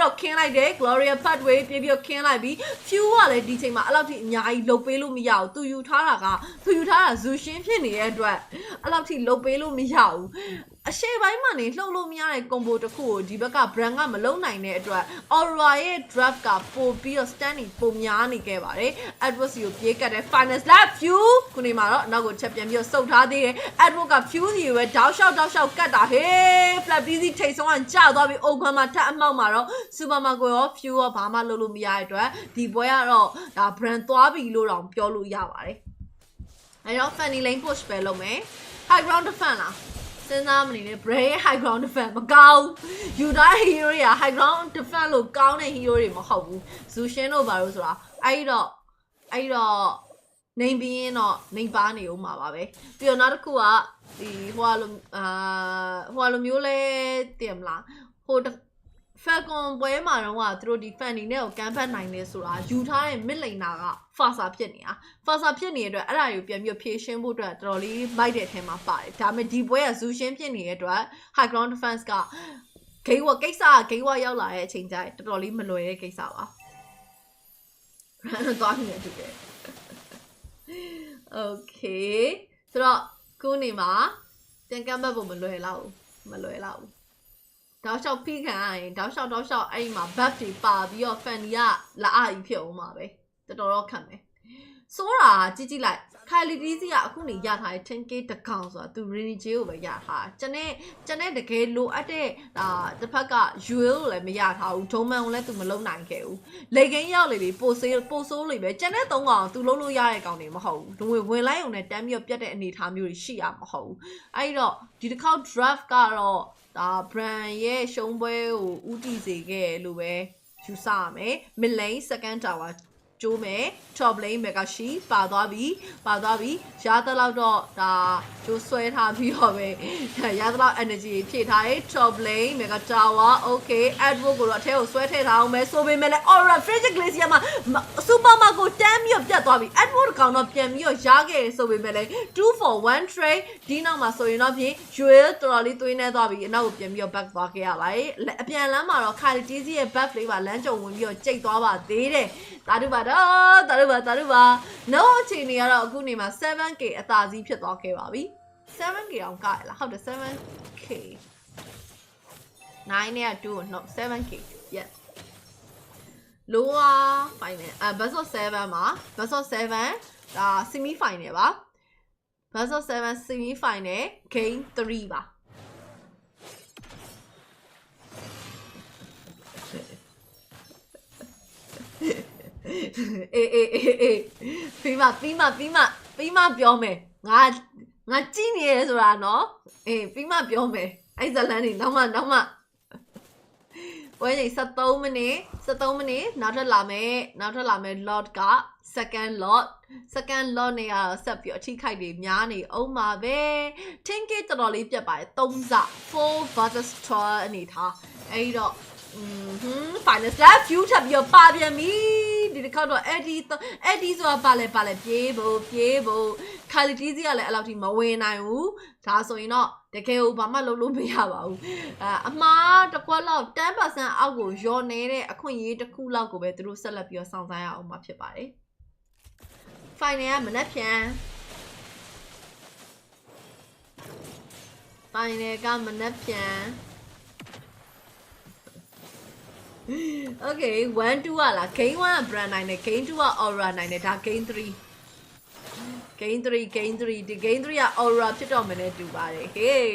တော့ခင်းလိုက်တယ် Gloria Pathway ပြေးပြီးခင်းလိုက်ပြီး Few ကလည်းဒီချိန်မှာအဲ့လောက်ထိအများကြီးလုတ်ပေးလို့မရဘူးသူယူထားတာဇူရှင်းဖြစ်နေတဲ့အတွက်အဲ့လောက်ထိလုတ်ပေးလို့မရဘူးအရှေ့ပိုင်းမှာနေလှုပ်လို့မရတဲ့ combo တစ်ခုကိုဒီဘက်က brand ကမလုံနိုင်တဲ့အတွက် Aurora ရဲ့ draft ကပို့ပြီးတော့ standing ပုံများနေခဲ့ပါတယ် Edward ကိုပြေးကတ်တဲ့ finals lap few ခုနေမှာတော့နောက်ကိုချက်ပြန်ပြီးတော့စုပ်ထားသေးတယ် Edward က few စီကိုပဲတောက်လျှောက်ကတ်တာဟေး flap busy ထိတ်ဆုံးကကျသွားပြီး Oakwan မှာထပ်အမှောက်မှာတော့ Superman ကိုရော few ရောဘာမှလုပ်လို့မရတဲ့အတွက်ဒီပွဲကတော့ဒါ brand သွားပြီလို့တောင်ပြောလို့ရပါတယ်အဲ့တော့ funny lane push ပဲလုပ်မယ် high ground defense လားစဉ်းစားမနေနဲ့ Bren high ground defense မကောင်းယူထားတဲ့ hero တွေက high ground defense လို့ကောင်းတဲ့ hero တွေမဟုတ်ဘူးဇူရှင်းတို့ဘာလို့ဆိုတာအဲ့တော့နေပြီးရင်တော့နေပါနေဦးမှာပါပဲပြီးတော့နောက်တစ်ခုကဒီဟိုလိုမျိုးလဲတည်မလားဟိုFalcon ပွဲမှာတော့သူတို့ဒီ fan တွေနဲ့ကိုကမ်းဖတ်နိုင်နေဆိုတာယူထားတဲ့ mid laner က Fasa ဖြစ်နေတဲ့အတွက်အဲ့ဒါကိုပြန်ပြီးဖြည့်ရှင်းဖို့အတွက်တော်တော်လေးမိုက်တဲ့အထဲမှာပါတယ်ဒါပေမဲ့ဒီပွဲက Zushin ဖြစ်နေတဲ့အတွက် high ground defense ကဂိမ်းဝရောက်လာတဲ့အချိန်ကျရင်တော်တော်လေးမလွယ်တဲ့ကိစ္စပါသွားနေတူတယ် Okay ဆိုတော့ခုနေမှာပြန်ကမ်းဖတ်ဖို့မလွယ်လောက်ဘူးတောက်လျှောက်ဖိခံရရင်တောက်လျှောက်အဲ့ဒီမှာ buff တွေပါပြီးတော့ fan တွေကလာအကြီးဖြစ်အောင်ပါပဲတော်ခံမယ်စိုးတာကြည့်လိုက် Kylie DC ကအခုနေရထားတဲ့ 10k တကောင်ဆိုတာသူ Rini J ကိုပဲရထားကျန်တဲ့တကယ်လိုအပ်တဲ့တစ်ဖက်က Jewel ကိုလည်းမရထားဘူးဒုံမန်ကိုလည်းသူမလုံနိုင်ခဲ့ဘူးလေကိန်းရောက်လေပိုဆိုးလေပဲကျန်တဲ့3ကောင်သူလုံးလို့ရတဲ့ကောင်တွေမဟုတ်ဘူးဝင်လိုက်ုံနဲ့တမ်းပြီးပြတ်တဲ့အနေအထားမျိုးတွေရှိရမဟုတ်ဘူးအဲ့တော့ဒီတစ်ခေါက် draft ကတော့ဒါ brand ရဲ့ရှုံးပွဲကိုဥတီစေခဲ့လို့ပဲယူဆရမယ် mid lane second tower ကျိုးမယ် top lane mega she ပါသွားပြီရသလောက်တော့ဒါကျိုးဆွဲထားပြီးတော့ပဲရသလောက် energy ဖြည့်ထားတယ် top lane mega tower okay Edward ကိုတော့အထဲကိုဆွဲထည့်ထားအောင်မယ်ဆိုပေမဲ့လည်း Aurora Frigid Glacier မှာ Superman ကိုတန်းပြီးတော့ပြတ်သွားပြီ Edward ကောင်တော့ပြန်ပြီးတော့ရခဲ့ဆိုပေမဲ့လည်း2 for 1 trade ဒီနောက်မှာဆိုရင်တော့ဖြင့် Jewel တော်တော်လေးသွေးနေသွားပြီအနောက်ကိုပြန်ပြီးတော့ back သွားခဲ့ရပါတယ်အပြန်လမ်းမှာတော့ Kylie DC ရဲ့ buff လေးပါလမ်းကြုံဝင်ပြီးတော့ကြိတ်သွားပါသေးတယ်တာတို့ပါနောက်အချိန်တွေကတော့အခုနေမှာ 7k အသာစီးဖြစ်သွားခဲ့ပါပြီ 7k အောင်ကရလားဟုတ်တယ် 7k 9နဲ့2 no 7k yes lower final best of 7မှာ best of 7ဒါ semi final ပါ best of 7 semi final game 3ပါအေးပြီးမှပြောမယ်ငါကြည့်နေရဲဆိုတာနော်အေးပြီးမှပြောမယ်အဲ့ဇလန်းနေနောက်မှပွဲချိန်73မိနစ်နောက်ထပ်လာမယ် lot က second lot နေရဆက်ပြီးအထိခိုက်တွေများနေအောင်ပါပဲ 10k တော်တော်လေးပြတ်ပါတယ်3စ 4 versus 12အနေထားအဲ့တော့final slap few ထပ်ပြီးပါပြန်ပြီဒီတစ်ခါတော့ Eddie ဆိုတာပါလဲပြေးဖို့ Kylie DC ကလည်းအဲ့လောက်ထိမဝင်နိုင်ဘူးဒါဆိုရင်တော့တကယ်ကိုဘာမှလုပ်လို့မရပါဘူးအမှားတစ်ခွက်လောက် 10% အောက်ကိုလျော့နေတဲ့အခွင့်အရေးတစ်ခုလောက်ကိုပဲသူတို့ဆက်လက်ပြီးတော့စောင့်စားရအောင်မှာဖြစ်ပါတယ် final ကမနက်ဖြန် Okay 1 2လား game 1က brand နိုင်တယ် game 2က Aurora နိုင်တယ်ဒါ game 3 ဒီ game 3က Aurora ဖြစ်တော့မယ်နဲ့တူပါတယ်ဟေး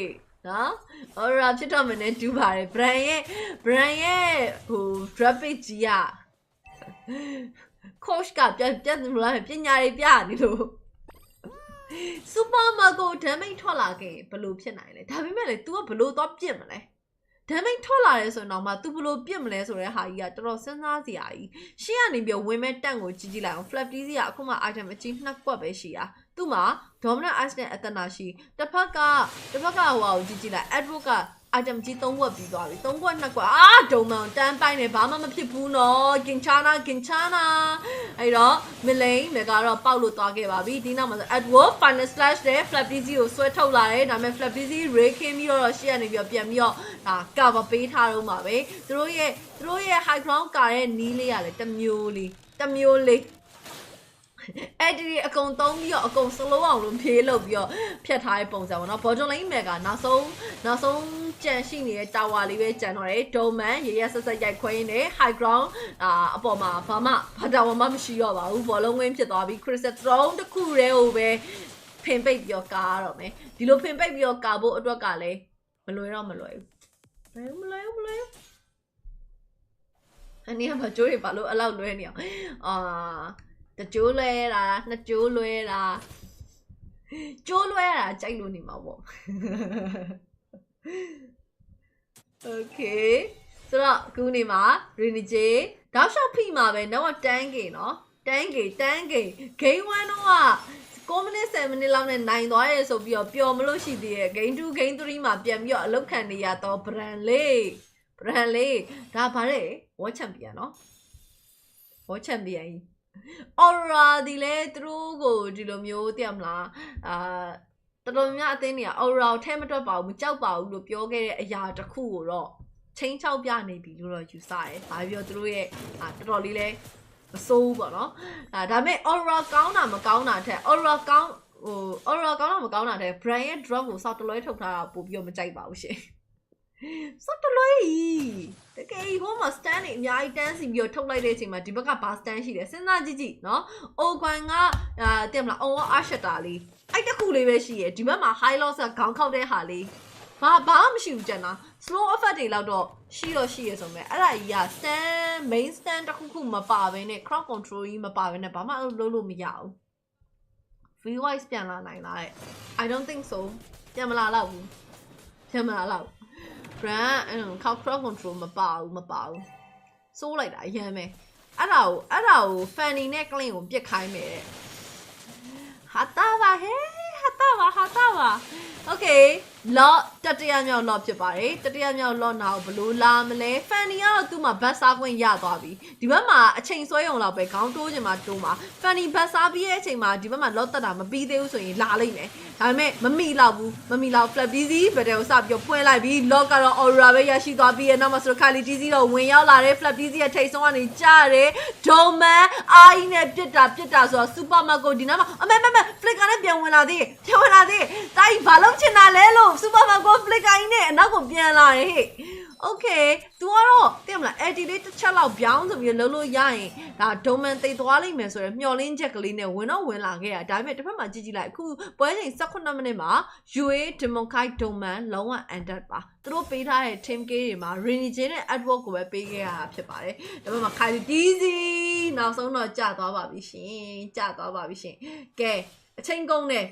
နော် Aurora ဖြစ်တော့မနဲ့တူပါတယ် Bren ရဲ့ဟို traffic ကြီးอ่ะ coach ကပြလာပညာတွေပြနေလို့ Super Mago damage ထွက်လာခဲ့ဘယ်လိုဖြစ်နိုင်လဲဒါပေမဲ့လေ तू ကဘယ်လိုသွားပြစ်မလဲ damage ထွက်လာရဲဆိုတော့မှ तू ဘယ်လိုပြစ်မလဲဆိုတဲ့ဟာကြီးကတော်တော်စဉ်းစားစရာကြီးရှေ့ကနေပြီးဝင်မဲ့တန့်ကိုကြည့်လိုက်အောင် flap DC ကအခုမှ item အကြီးနှစ်ကွက်ပဲရှိတာသူ့မှာ dominant ice နဲ့အတနာရှိတစ်ဖက်ကဟိုဟာကိုကြည့်လိုက် Edward က item ကြီး3ကွက်ပြီးသွားပြီ3ကွက်2ကွက်အာဒုံမောင်တန်းပိုင်းနေဘာမှမဖြစ်ဘူးနော်ကင်ချာနာအဲ့တော့မလိန်မကတော့ပေါက်လို့သွားခဲ့ပါပြီဒီနောက်မှာဆို Edward final slash နဲ့ flap DC ကိုဆွဲထုတ်လာတယ်ဒါပေမဲ့ flap DC ray ခင်းပြီးတော့ရှေ့ကနေပြီးပြန်ပြီးတော့ဒါ cover ပေးထားတော့မှာပဲသူတို့ရဲ့ high ground ကာရဲ့နီးလေးရတယ်တစ်မျိုးလေးအဲ့ဒီအကုန်သုံးပြီးတော့အကုန်စလုံးအောင်လို့ဖြေးလုပ်ပြီးတော့ဖြတ်ထားတဲ့ပုံစံပေါ့နော် bottom lane မဲ့ကနောက်ဆုံးကြံရှိနေတဲ့ tower လေးပဲကြံတော့တယ် doman ရရဆက်ဆက်ရိုက်ခွဲရင်းနဲ့ high ground အပေါ်မှာဘာမှဘာ tower မှမရှိတော့ပါဘူးဘောလုံးဝင်းဖြစ်သွားပြီး crystal throne တစ်ခုတည်းကိုပဲဖင်ပိတ်ပြီးတော့ကားရတော့မယ်ဒီလိုဖင်ပိတ်ပြီးတော့ကာဖို့အတွက်ကလည်းမလွယ်ဘူးအနည်းကကြိုးတွေဘာလို့အလောက်လွဲနေအောင်တကြိုးလွဲတာနှစ်ကြိုးလွဲတာကြိုးလွဲတာကြိုက်လို့နေမှာပေါ့ Okay ဆိုတော့အခုနေမှာ Rainy J တောက်လျှောက်ဖိမှာပဲနောက်ကတန်းကေနော်တန်းကေ Game 1တော့9မိနစ်10မိနစ်လောက်နဲ့နိုင်သွားရဲဆိုပြီးတော့ပျော်မလို့ရှိသေးရဲ့ Game 2 Game 3မှာပြန်ပြီးတော့အလောက်ခံနေရတော့ Bren လေးဒါဗါလဲ World Champion နော် World Champion Aurora ဒီလေသူတို့ကိုဒီလိုမျိုးသိရမလားတော်တော်များအသင်းတွေက Aurora ကိုထဲမတွက်ပါဘူးမကြောက်ပါဘူးလို့ပြောခဲ့တဲ့အရာတစ်ခုကိုတော့ချင်းချောက်ပြနေပြီလို့တော့ယူဆတယ်။ဘာပြောသူတို့ရဲ့တော်တော်လေးလဲမစိုးဘူးပေါ့နော်။ဒါပေမဲ့ Aurora ကောင်းတာမကောင်းတာထက် Aurora ကောင်းတာမကောင်းတာထက် Bren ရဲ့ drop ကိုစောက်တလွဲထုတ်ထားတာပို့ပြီးတော့မကြိုက်ပါဘူးရှင်။စောက်တလွဲတကယ်ဟိုမှာ stand နေအများကြီးတန်းစီပြီးတော့ထုတ်လိုက်တဲ့အချိန်မှာဒီဘက်ကဘာ stand ရှိတယ်စဉ်းစားကြည့်နော်။ Oguan ကတင်မလား on Ashata လေးအဲ့တခုလေးပဲရှိရယ်ဒီဘက်မှာ high loss ကခေါင်းခောက်တဲ့ဟာလေးဘာမှမရှိဘူးကျန်တာ slow effect တွေလောက်တော့ရှိရဆိုမဲ့အဲ့ဒါကြီးက stand main stand တခုမပါဘဲနဲ့ crowd control ကြီးမပါဘဲနဲ့ဘာမှလုပ်လို့မရဘူး view wise ပြန်လာနိုင်လားတဲ့ I don't think so ပြန်မလာတော့ဘူး Bren crowd control မပါဘူးစိုးလိုက်တာအရင်ပဲအဲ့ဒါကို Fanny နဲ့ Clean ကိုပြစ်ခိုင်းမယ်တဲ့ဟာတာပါ Okay လော့တတိယမြောက်လော့ဖြစ်ပါတယ်တတိယမြောက်လော့နာကိုဘလို့လာမလဲ Fanny ကတော့သူ့မှာဘတ်စားခွင့်ရသွားပြီဒီဘက်မှာအချိန်ဆွဲရုံလောက်ပဲခေါင်းတိုးချင်မှတိုးမှာ Fanny ဘတ်စားပြီးရဲ့အချိန်မှာဒီဘက်မှာလော့တက်တာမပြီးသေးဘူးဆိုရင်လာလိမ့်မယ်ဒါပေမဲ့မမိလောက် Flap DC ဘယ်တဲ့ကိုစပြီးဖွင့်လိုက်ပြီးလော့ကတော့ Aurora ပဲရရှိသွားပြီးရဲ့နောက်မှာဆိုတော့ Kali DC တော့ဝင်ရောက်လာတယ် Flap DC ရဲ့ထိတ်ဆုံးကနေကြားတယ် Doman အာအီနဲ့ပြစ်တာဆိုတော့ Super Mago ဒီနောက်မှာအမေ Flicker နဲ့ပြန်ဝင်လာသေးတိုင်းဘာလုပ်ချင်တာလဲလို့ Super Mago Flicker နဲ့အနောက်ကိုပြန်လာတယ်ဟဲ့ Okay သူကတော့သိမလား edit လေးတစ်ချက်လောက်ပြောင်းဆိုပြီးလှုပ်လို့ရရင်ဒါ Doman သိသွားလိမ့်မယ်ဆိုရယ်မျောလင်းချက်ကလေးနဲ့ဝင်လာခဲ့တာဒါပေမဲ့တစ်ဖက်မှာကြည့်လိုက်အခုပွဲချိန်18မိနစ်မှာ UA Demonkai Doman လုံးဝ ended ပါသူတို့ပေးထားတဲ့ team K တွေမှာ Rainy J နဲ့ Edward ကိုပဲပေးခဲ့ရတာဖြစ်ပါတယ်ဒါပေမဲ့ Kali DC နောက်ဆုံးတော့ကြာသွားပါပြီရှင်ကဲအချိန်ကုန်နဲ့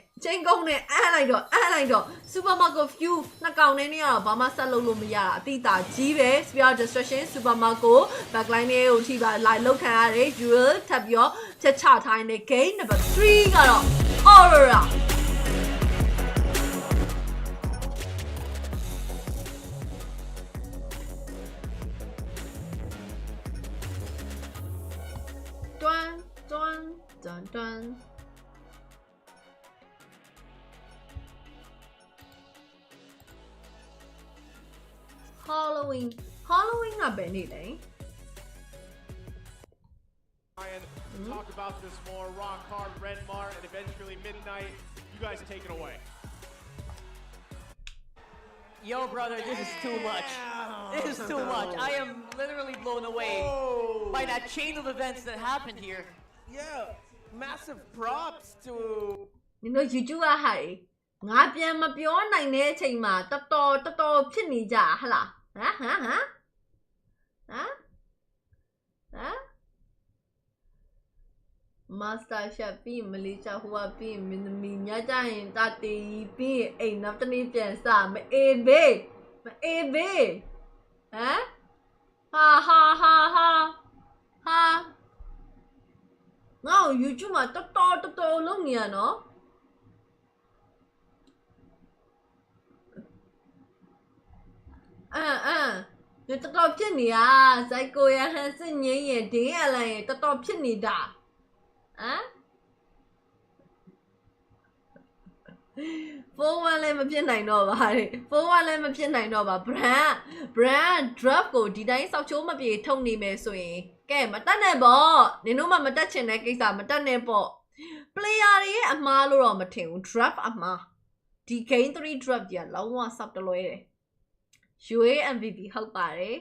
အန်လိုက်တော့ Super Mago Few နှစ်ကောင်နဲ့ကတော့ဘာမှဆက်လုပ်လို့မရတာအတိတာကြီးပဲ Spear Destruction Super Mago backline တွေကိုထိပါလိုက်လောက်ခံရတယ် Jewel ထပ်ပြီးတော့ချက်ချထားတဲ့ game number 3ကတော့ Aurora dun Halloween ကဘယ်နေ့လဲ Talk about this more. Rock hard, Renmar, and eventually midnight. You guys take it away. Yo, brother, this is too much. This is too much. I am literally blown away by that chain of events that happened here. Yeah, massive props to နင်တို့ YouTube ကဟာ ငါပြန်မပြောနိုင်တဲ့အချိန်မှာတော်တော်ဖြစ်နေကြဟလားဟမ်Master Chef ပြီးမလေးရှားဟိုကပြီးမင်းသမီးညကြရင်တတေးပြီးအိမ်နောက်တနေ့ပြန်စမအေးဘေးဟမ်ဟာငါ့ YouTube မှာတော်တော်လုံးနေရနော်你တော်တော်ဖြစ်နေ啊စိုက်ကိုရဟန်စစ်ငင်းရင်ဒင်းအလိုင်းတော်တော်ဖြစ်နေတာ4-1လည်းမဖြစ်နိုင်တော့ပါတဲ့4-1လည်းမဖြစ်နိုင်တော့ပါ Bren drop ကိုဒီတိုင်းစောက်ချိုးမပြေထုတ်နေမယ်ဆိုရင်ကဲမတက်နဲ့ပေါ့နင်တို့မှမတက်ချင်တဲ့ကိစ္စမတက်နဲ့ပေါ့ player တွေရဲ့အမားလို့တော့မထင်ဘူး drop အမားဒီ game 3 drop ကြီးကလုံးဝစောက်တလွဲတယ်UA MVP ဟုတ်ပါတယ်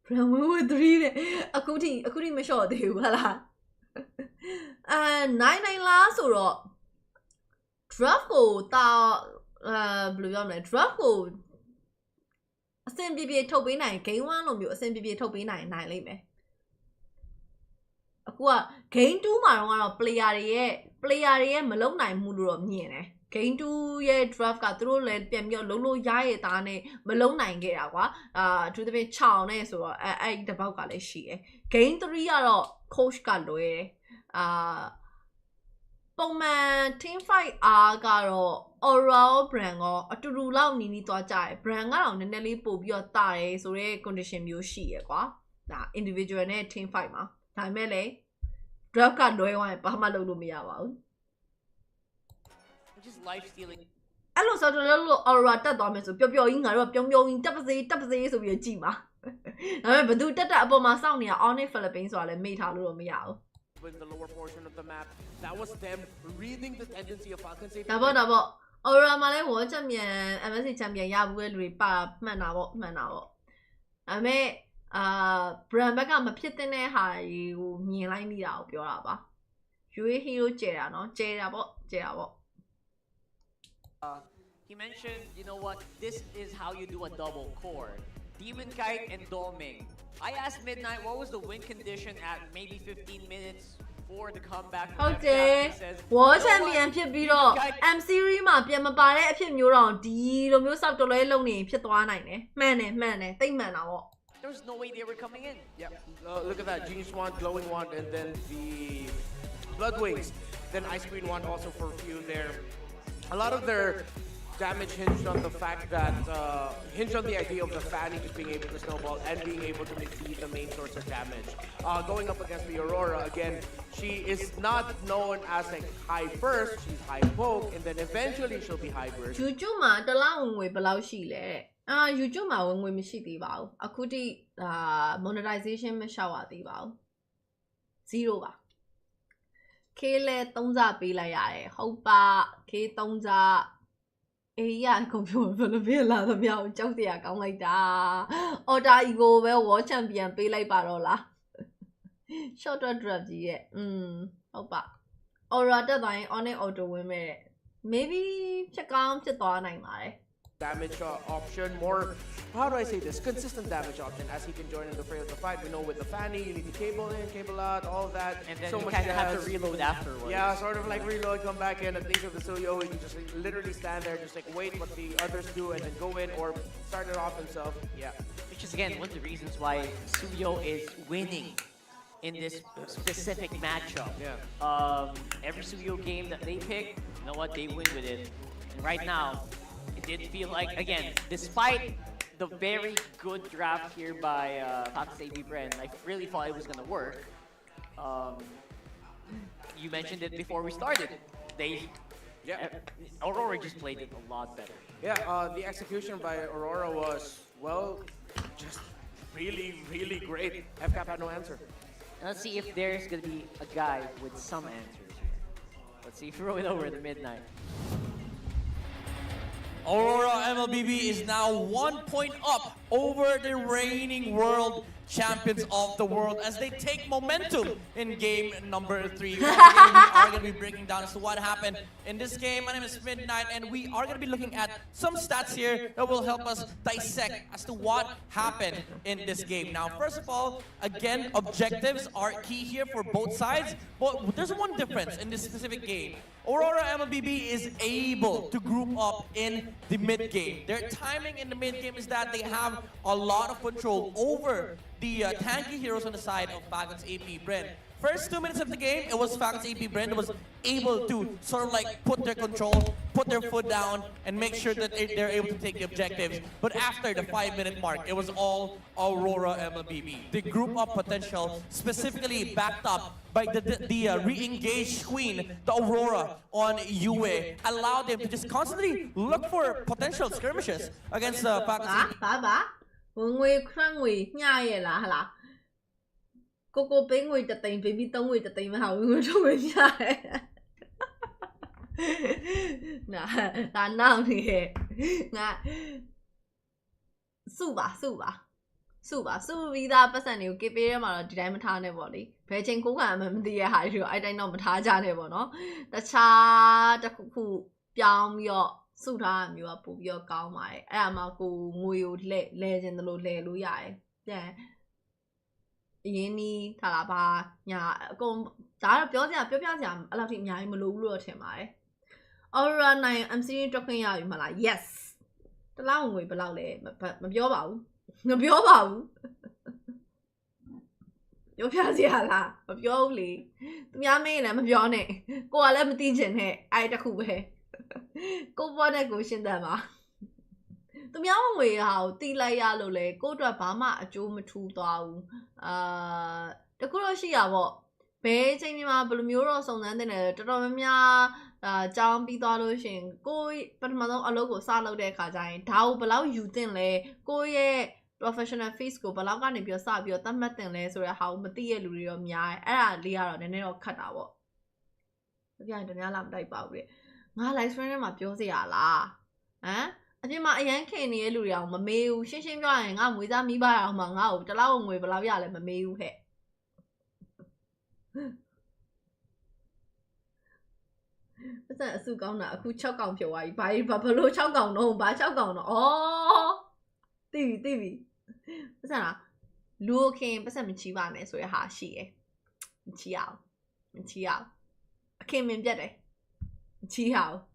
Bren 3တဲ့အခုထိမလျှော့သေးဘူးဟလား9လားဆိုတော့ drop ကိုတာဘယ်လိုပြောမလဲ drop ကိုအဆင်ပြေထုတ်ပေးနိုင် game 1လိုမျိုးအဆင်ပြေထုတ်ပေးနိုင်လိမ့်မယ်အခုက game 2မှာတော့ player တွေရဲ့မလုံနိုင်မှုလို့တော့မြင်တယ် game 2ရဲ့ draft ကသူတို့လည်းပြန်ပြီးလုံးလို့ရရသားနဲ့မလုံနိုင်ခဲ့တာကွာအထူးသဖြင့်6နဲ့ဆိုတော့အဲ့ဒီတစ်ပေါက်ကလည်းရှိတယ် game 3ကတော့ coach ကလွဲတယ်ပုံမှန် team fight R ကတော့ Aurora Bren ကိုအတူတူလောက်နီးသွားကြတယ် Bren ကတော့နည်းနည်းလေးပို့ပြီးတော့တာတယ်ဆိုတဲ့ condition မျိုးရှိရယ်ကွာဒါ individual နဲ့ team fight မှာဒါပေမဲ့လေ draft ကလွဲသွားရင်ဘာမှလုပ်လို့မရပါဘူး Just life stealing. အဲ့လိုဆိုတော့လို့ Aurora တက်သွားမယ်ဆိုပျော်ကြီးငါတို့ကပြုံးကြီးတက်ပါစေဆိုပြီးကြည်ပါဒါပေမဲ့ဘသူတက်အပေါ်မှာစောင့်နေတာ Onyx Philippines ဆိုတာလည်းမေ့ထားလို့တော့မရဘူး In the lower portion of the map, that was them reading the tendency of Falcons. ဒါပေါ့ Aurora မှာလည်း World Champion MSC Champion ရဘူးလေလူတွေပါမှန်တာပေါ့ဒါပေမဲ့Bren ဘက်ကမဖြစ်တဲ့ဟာကိုမြင်လိုက်မိတာကိုပြောတာပါ UA Hero ကျဲတာနော်ကျဲတာပေါ့ He mentioned, you know what, this is how you do a double core. Demon Kite and Doming. I asked Midnight what was the win condition at maybe 15 minutes for the comeback. ဟုတ်တယ် World Champion ဖြစ်ပြီးတော့ M series မှာပြန်မပါတဲ့အဖြစ်မျိုးတော့ဒီလိုမျိုးစောက်တလွဲလုံးနေဖြစ်သွားနိုင်တယ်မှန်တယ်သိမှန်တာပေါ့ There was no way they were coming in. Yeah, look at that. Genius Wand, Glowing Wand, and then the Blood Wings. Then Ice Queen Wand also for a few there. A lot of their damage hinged on the fact that, hinged on the idea of the Fanny just being able to snowball and being able to be the main source of damage. Going up against the Aurora, again, she is not known as like high burst, she's high poke, and then eventually she'll be high burst. YouTube မှာတလားဝင်ငွေဘယ်လောက်ရှိလဲYouTube မှာဝင်ငွေမရှိသေးပါဘူးအခုထိmonetization မလျှောက်ရသေးပါဘူး0ပါ K လဲ3စပေးလိုက်ရတယ်ဟုတ်ပါ K 3စအေးရကွန်ပျူတာဘယ်လိုဖြစ်လာသမျှကိုကြောက်တရားကောင်းလိုက်တာ Order Ego ပဲ World Champion ပေးလိုက်ပါတော့လား Short drop ကြီးရဲ့ဟုတ်ပါ Aurora တက်သွားရင် Onyx Auto ဝင်မဲ့တဲ့ maybe ဖြစ်ကောင်းဖြစ်သွားနိုင်ပါတယ် Damage option, more, how do I say this, consistent damage option as he can join in the fray of the fight. We know with the Fanny, you need to cable in, cable out, all that. And then so you much kind of have to reload afterwards. Yeah, sort of like reload, come back in. At least with the Suyo, he can just literally stand there, just like wait what the others do and then go in or start it off himself. Yeah. Which is again one of the reasons why Suyo is winning in this specific matchup. Yeah. Every Suyo game that they pick, you know what, they win with it. And right now, it did feel like, again, despite the very good draft here by Falcons Bren, I really thought it was going to work. You mentioned it before we started. Aurora just played it a lot better. Yeah, the execution by Aurora was, well, just really great. FCAP had no answer. And let's see if there's going to be a guy with some answers. Let's see, throw it over to Midnight. Aurora MLBB is now 1 point up over the reigning world champions of the world as they take momentum in game number 3. Once again, we are going to be breaking down as to what happened in this game. My name is Midnight, and we are going to be looking at some stats here that will help us dissect as to what happened in this game. Now, first of all, again, objectives are key here for both sides, but there's one difference in this specific game. Aurora MLBB is able to group up in the mid game. Their timing in the mid game is that they have a lot of control over the tanky heroes on the side of Falcons AP Bren. First 2 minutes of the game, it was Falcons AP Bren that was able to sort of like put their control, put their foot down, and make sure that they're able to take the objectives. But after the 5-minute mark, it was all Aurora MLBB. The group up potential, specifically backed up by the re-engaged queen, the Aurora on UA, allowed them to just constantly look for potential skirmishes against the Falcons. Ngồi ngồi nhà vậy là hả là cô bé ngồi chặt tiền baby tông ngồi chặt tiền mà hậu ngồi trong ngồi nhà nè ta nào thì nè su vì ta bắt đầu cái bé mà đi đại mà thà này bỏ đi bé trên cố gắng mà mình đi hải rồi ai đây nó mà thà ra này bỏ nó ta cha ta cụ biểu miêu su thà miêu à bù miêu cao mày ai mà cụ ngồi lê trên đó lê lú dài yeah yến đi thà là ba nhà con đã biểu ra ở lâu thì nhà mà lú luôn thế mà Aurora này em xin cho cái nhà mà là yes ta lao ngồi bao lâu lệ mà biểu bảo nó biểu bảo biểu gì hả mà biểu lý tụi nhà mấy này mà biểu này cô lại mà tin chuyện này ai đã khu về cô vào đây cô xin được mà tụi nhà người hảo tin lại à rồi lệ cô cho bà mà chú mà chú taoแต่cô nói gì à bộ bé trên mà bữa miêu rồi xong rồi này cho nó mấy trang bị tao rồi xin cô bắt mà nó ở lâu cô xa lâu để cả trái tháo bữa lâu yêu tiền lệ cô ye professional face của bữa lâu cái này biểu xa biểu tâm mất tiền lệ rồi hảo mà tiếc lười rồi nhái ấy là lý do nên nó cắt à bộ cái này tụi nhà làm đại bảo đấy ngã lại xem mà biểu gì à là hả nhưng mà anh cái này lười rồi mà mèo xem cho anh ngã mũi ra mi ba mà ngã cho lâu người bữa lâu giờ lại mà mèo hết bây giờ sư con nè, khu cháu con phiếu ấy, bà lô cháu con nó, bà cháu con nó, tivi, bây giờ là lúa khen, bây giờ mình chỉ vào này, rồi hạ xí ấy, mình chỉ ảo, khen mình biết đấy, chỉ ảo,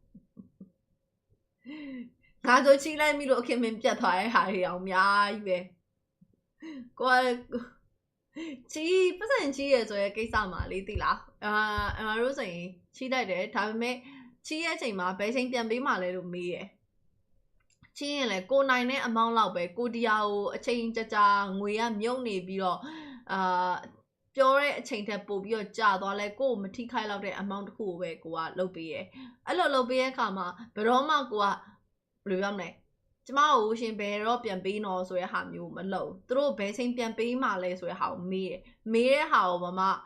ngã rồi chỉ lại mi lúa khen mình biết thôi, hạ hiểu nhá, vậy, qua chỉ bây giờ chỉ là rồi cái sao mà lý tị là em nói rồi chỉ đây để thay mấy chỉ cái gì mà bé sinh tiền bí mà lấy được mi ấy chỉ là cô này nè em mong lão bé cô đi ao trên cha người em nhiều này bị rồi cho đấy trên thế bộ bị cha đó là cô mà thi khai lão đấy em mong cô về cô à lâu bé ấy lâu bé cả mà bây giờ mà cô à lười lắm này chỉ mà ở trên bé rồi biến bí nó rồi hàm nhiều mà lâu rồi bé sinh biến bí mà lấy rồi hảo mi hảo mà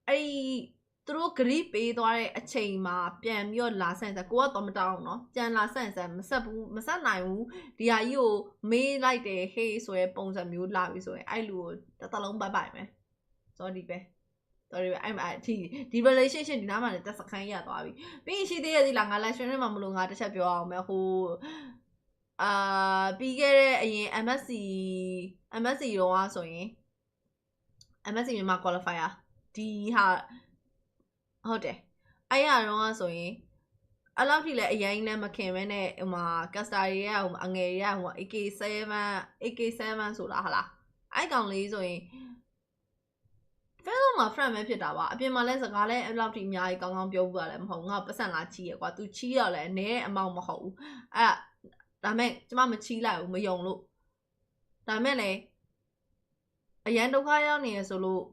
ấy rồi cái bé đó là trên mà biến nhiều lá sen sẽ qua tóm đau nó chân lá sen sẽ mà sao này u đi à yêu mi lại để hay rồi bông ra nhiều lá rồi ai luôn ta lông bye bye mày sorry bé sorry em thì relationship thì nào mà ta sẽ khai ra đó vì khi đấy thì là ngay lại chuyện mà một lúc ngài ta sẽ biểu mà hồပြီးခဲ့တဲ့အရင် MSC တော့อ่ะဆိုရင် MSC မြန်မာ qualifier ဒီဟာဟုတ်တယ်အဲ့ရတော့อ่ะဆိုရင်အဲ့လောက်ထိလည်းအရင်လည်းမခင်မဲနဲ့ဟိုမှာ caster တွေကဟိုအငယ်တွေကဟို AK7 ဆိုတာဟာလားအဲ့ကောင်လေးဆိုရင် Facebook မှာ friend ပဲဖြစ်တာပါအပြင်မှာလည်းစကားလည်းအဲ့လောက်ထိအများကြီးကောင်းကောင်းပြောပြရတယ်မဟုတ်ငါပတ်စံလာချီးရကွာ तू ချီးရလဲအနေနဲ့အမောင်မဟုတ်ဘူးအဲ့ဒါမဲ့ကျမမချီးလိုက်ဘူးမယုံလို့ဒါမဲ့လေအရန်ဒုက္ခရောက်နေရဆိုလို့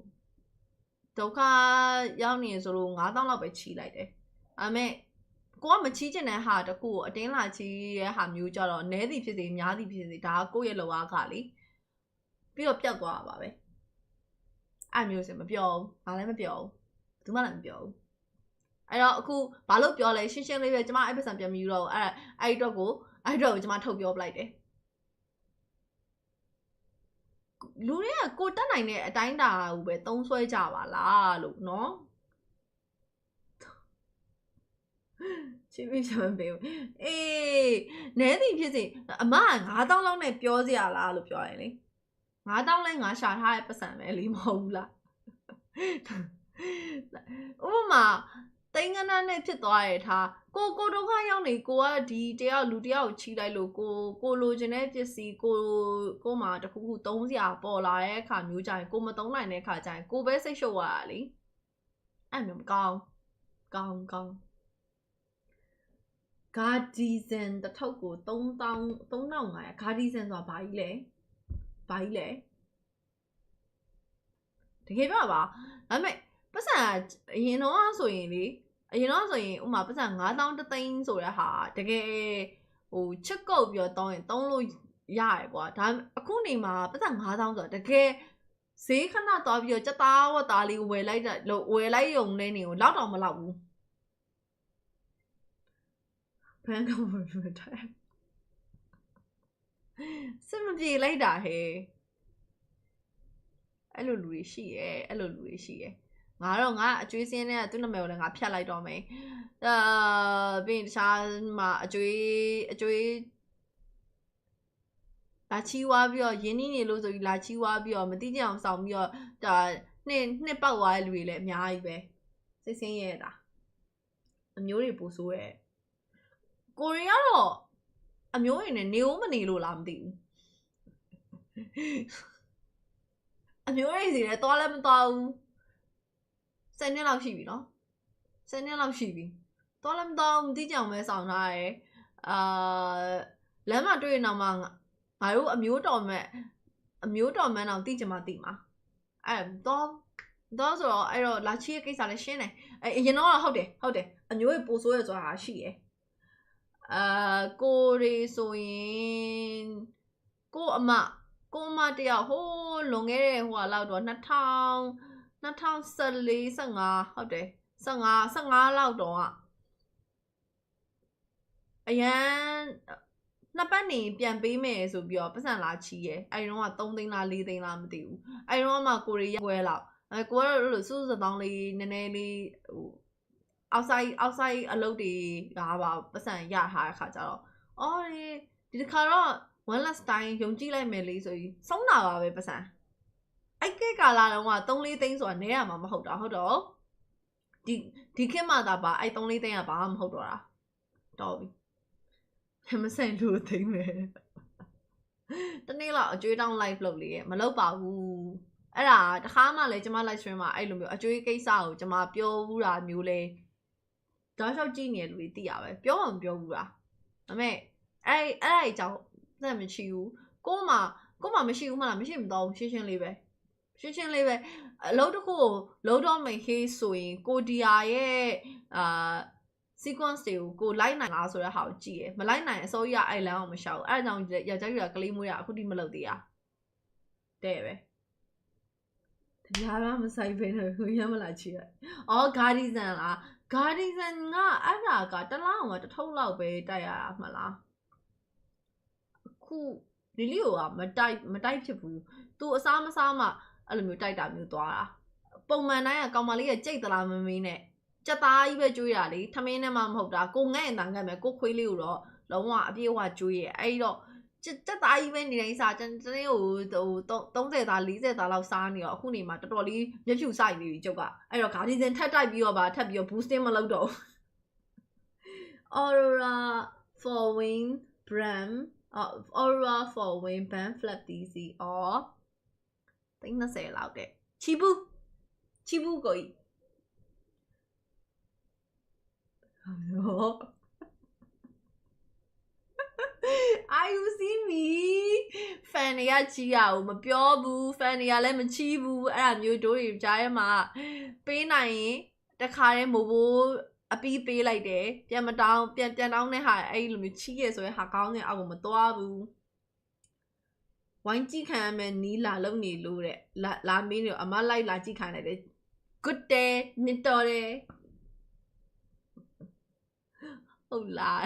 ဒုက္ခရောက်နေရဆိုလို့9000လောက်ပဲချီးလိုက်တယ်ဒါမဲ့ကိုကမချီးချင်တဲ့ဟာတခုကိုအတင်းလာချီးရဲ့ဟာမျိုးကြတော့နဲသည်ဖြစ်စေများသည်ဖြစ်စေဒါကကိုယ့်ရဲ့လောအားကလေပြီးတော့ပြတ်သွားတာပါပဲအဲ့မျိုးစင်မပြောဘူးဘာလည်းမပြောဘူးဘူးမှလည်းမပြောဘူးအဲ့တော့အခုဘာလို့ပြောလဲရှင်းရှင်းလေးပဲကျမအဲ့ပတ်စံပြန်ပြီးတော့အဲ့တော့ကိုကျမထုတ်ပြောပလိုက်တယ် လူတွေကကိုတက်နိုင်တဲ့အတိုင်းတာကိုပဲသုံးဆွဲကြပါလားလို့နော်ချင်းမိချမ်းပေးအေးနဲသည်ဖြစ်စီအမက9000လောက်နဲ့ပြောစရာလားလို့ပြောရင်လေ9000လဲငါရှာထားတဲ့ပတ်စံပဲလीမဟုတ်ဘူးလားဥပမာတိန်ကနန်းနဲ့ဖြစ်သွားရထားကိုဒုက္ခရောက်နေကိုကဒီတယောက်လူတယောက်ချီလိုက်လို့ကိုလိုချင်တဲ့ပစ္စည်းကိုမှတခုခုသုံးစရာပေါ်လာတဲ့အခါမျိုးကြရင်ကိုမသုံးနိုင်တဲ့အခါကျရင်ကိုပဲစိတ်ရှုပ်ရတာလေအဲ့မျိုးမကောင်းဂါဒီဇန်တစ်ထုပ်ကို3500ဂါဒီဇန်ဆိုတာဘာကြီးလဲတကယ်ပြောပါဒါပေမဲ့ပတ်စံအရင်တော့ဆိုရင်ဥမာပတ်စံ9000တသိန်းဆိုတဲ့ဟာတကယ်ဟိုချက်ကုတ်ပြီးတော့တောင်းရင်သုံးလို့ရတယ်ကွာဒါအခုနေမှာပတ်စံ9000ဆိုတာတကယ်ဈေးခဏသွားပြီးတော့စက်သားဝတ်သားလေးဝယ်လိုက်ရုံနဲ့နေကိုလောက်တော့မလောက်ဘူးဘန်ကောင်ဝင်တယ်စမပြေလိုက်တာဟဲ့အဲ့လိုလူတွေရှိရဲ့ငါအကျွေးစင်းနဲ့သူ့နာမည်ကိုလည်းငါဖြတ်လိုက်တော့မယ်ပြီးရင်တခြားမှာအကျွေးလာချီဝါပြီးတော့ရင်းနှီးနေလို့ဆိုပြီးလာချီဝါပြီးတော့မတိကျအောင်ဆောင်ပြီးတော့ဒါနှစ်ပေါက်သွားတဲ့လူတွေလည်းအများကြီးပဲစိတ်ဆင်းရဲတာအမျိုးတွေပို့ဆိုးရဲ့ကိုရီးယားတော့အမျိုးတွေနဲ့နေဦးမနေလို့လားမသိဘူးအမျိုးတွေစီလည်းသွားလည်းမသွားဘူး10နှစ်လောက်ရှိပြီနော်10နှစ်လောက်ရှိပြီသွားလည်းမသွားဘူးမသိကြအောင်ပဲဆောင်ထားရဲလမ်းမှာတွေ့ရင်တော့မှငါတို့အမျိုးတော်မှန်အောင်သိကြမှာသိမှာအဲ့တော့ဆိုတော့အဲ့တော့လာချီရဲ့ကိစ္စလည်းရှင်းတယ်အရင်တော့ဟုတ်တယ်အမျိုးတွေပို့ဆိုးရဆိုတာရှိရယ်ကိုရီဆိုရင်ကိုအမတယောက်ဟိုးလွန်ခဲ့တဲ့ဟိုလောက်တော့2014 15ဟုတ်တယ်15လောက်တော့အရန်နှစ်ပတ်နေပြန်ပေးမယ်ဆိုပြီးတော့ပတ်စံလာချီရဲအဲ့ဒီတော့က3သိန်းလား4သိန်းလားမသိဘူးအဲ့ဒီတော့မှကိုရီးယားပွဲလောက်ကိုကတော့လို့စူးစတောင်းလေးနည်းနည်းလေးဟိုoutside အလုပ်တွေကပါပတ်စံရထားတဲ့ခါကျတော့အော်ဒီတစ်ခါတော့ one last time ယုံကြည်လိုက်မယ်လေဆိုပြီးဆုံးတာပါပဲပတ်စံအဲ့ကဲကာလာတော့က3-4သိန်းဆိုတာနဲရမှာမဟုတ်တာဟုတ်တော့ဒီခေတ်မှသာပါအဲ့3-4သိန်းကဘာမှမဟုတ်တော့တာတော်ပြီမဆိုင်လို့သိမ်းမယ်တနေ့လောက်အကျွေးတောင်း live လုပ်လေမလုပ်ပါဘူးအဲ့ဒါတခါမှလည်းကျမ live stream မှာအဲ့လိုမျိုးအကျွေးကိစ္စကိုကျမပြောဘူးတာမျိုးလဲတောက်လျှောက်ကြည့်နေလူတွေသိရပဲပြောမှမပြောဘူးလားဒါပေမဲ့အဲ့အကြောင်းသက်မရှိဘူးကိုမှမရှိဘူးမလားမရှိမတော့ရှင်းရှင်းလေးပဲအလုပ်တစ်ခုကိုလုံးတော့မဟေးဆိုရင်ကိုဒီယာရဲ့sequence တွေကိုလိုက်နိုင်လားဆိုတဲ့ဟာကိုကြည့်ရမလိုက်နိုင်အစိုးရအဲ့လမ်းအောင်မရှောက်အဲ့ဒါကြောင့်ယောက်ျားကြီးကကလေးမွေးရအခုထိမလုပ်သေးရတဲ့ပဲတရားမဆိုင်ဖ ೇನೆ ကိုရမလာချီရအော်ဂါဒီဇန်လားဂါဒီဇန်ကအဲ့ဒါကတလားအောင်ကတစ်ထုပ်လောက်ပဲတိုက်ရတာမလားအခုလီလီကိုကမတိုက်ဖြစ်ဘူးသူအစားမစားမှအဲ့လိုမျိုးတိုက်တာမျိုးသွားတာပုံမှန်တိုင်းကကောင်မလေးကကြိတ်သလားမမင်းနဲ့ကြက်သားကြီးပဲကျွေးတာလေထမင်းနဲ့မှမဟုတ်တာကိုငဲ့ရင်တန်ငတ်မယ်ကိုခွေးလေးကိုတော့လုံးဝအပြည့်အဝကျွေးရအဲ့တော့ကြက်သားကြီးပဲနေတိုင်းစားတနေ့ကို30သား40သားလောက်စားနေတော့အခုနေမှာတော်တော်လေးမျက်ဖြူစိုက်နေပြီကျုပ်ကအဲ့တော့ဂါဒီဇန်ထပ်တိုက်ပြီးတော့ထပ်ပြီးတော့ boosting မလုပ်တော့ Aurora for win Bren Aurora for win ban flap DC or 30လောက်တဲ့ချီဘူးကိုကြီးAre you see me? Fan တွေကချီရအောင်မပြောဘူး fan တွေကလည်းမချီဘူးအဲ့ဒါမျိုးတို့တွေကြားထဲမှာပေးနိုင်ရင်တခါတည်းမိုးအပီးပေးလိုက်တယ်ပြန်တောင်းတဲ့ဟာအဲ့လိုမျိုးချီရဆိုရင်ဟာကောင်းတဲ့အောက်ကိုမသွားဘူးဝိုင်းကြည့်ခံရမယ်နီးလာလုံနေလို့တဲ့လာမင်းတွေအမလိုက်လာကြည့်ခံလိုက်တယ် good day နစ်တော်တယ်ဟုတ်လား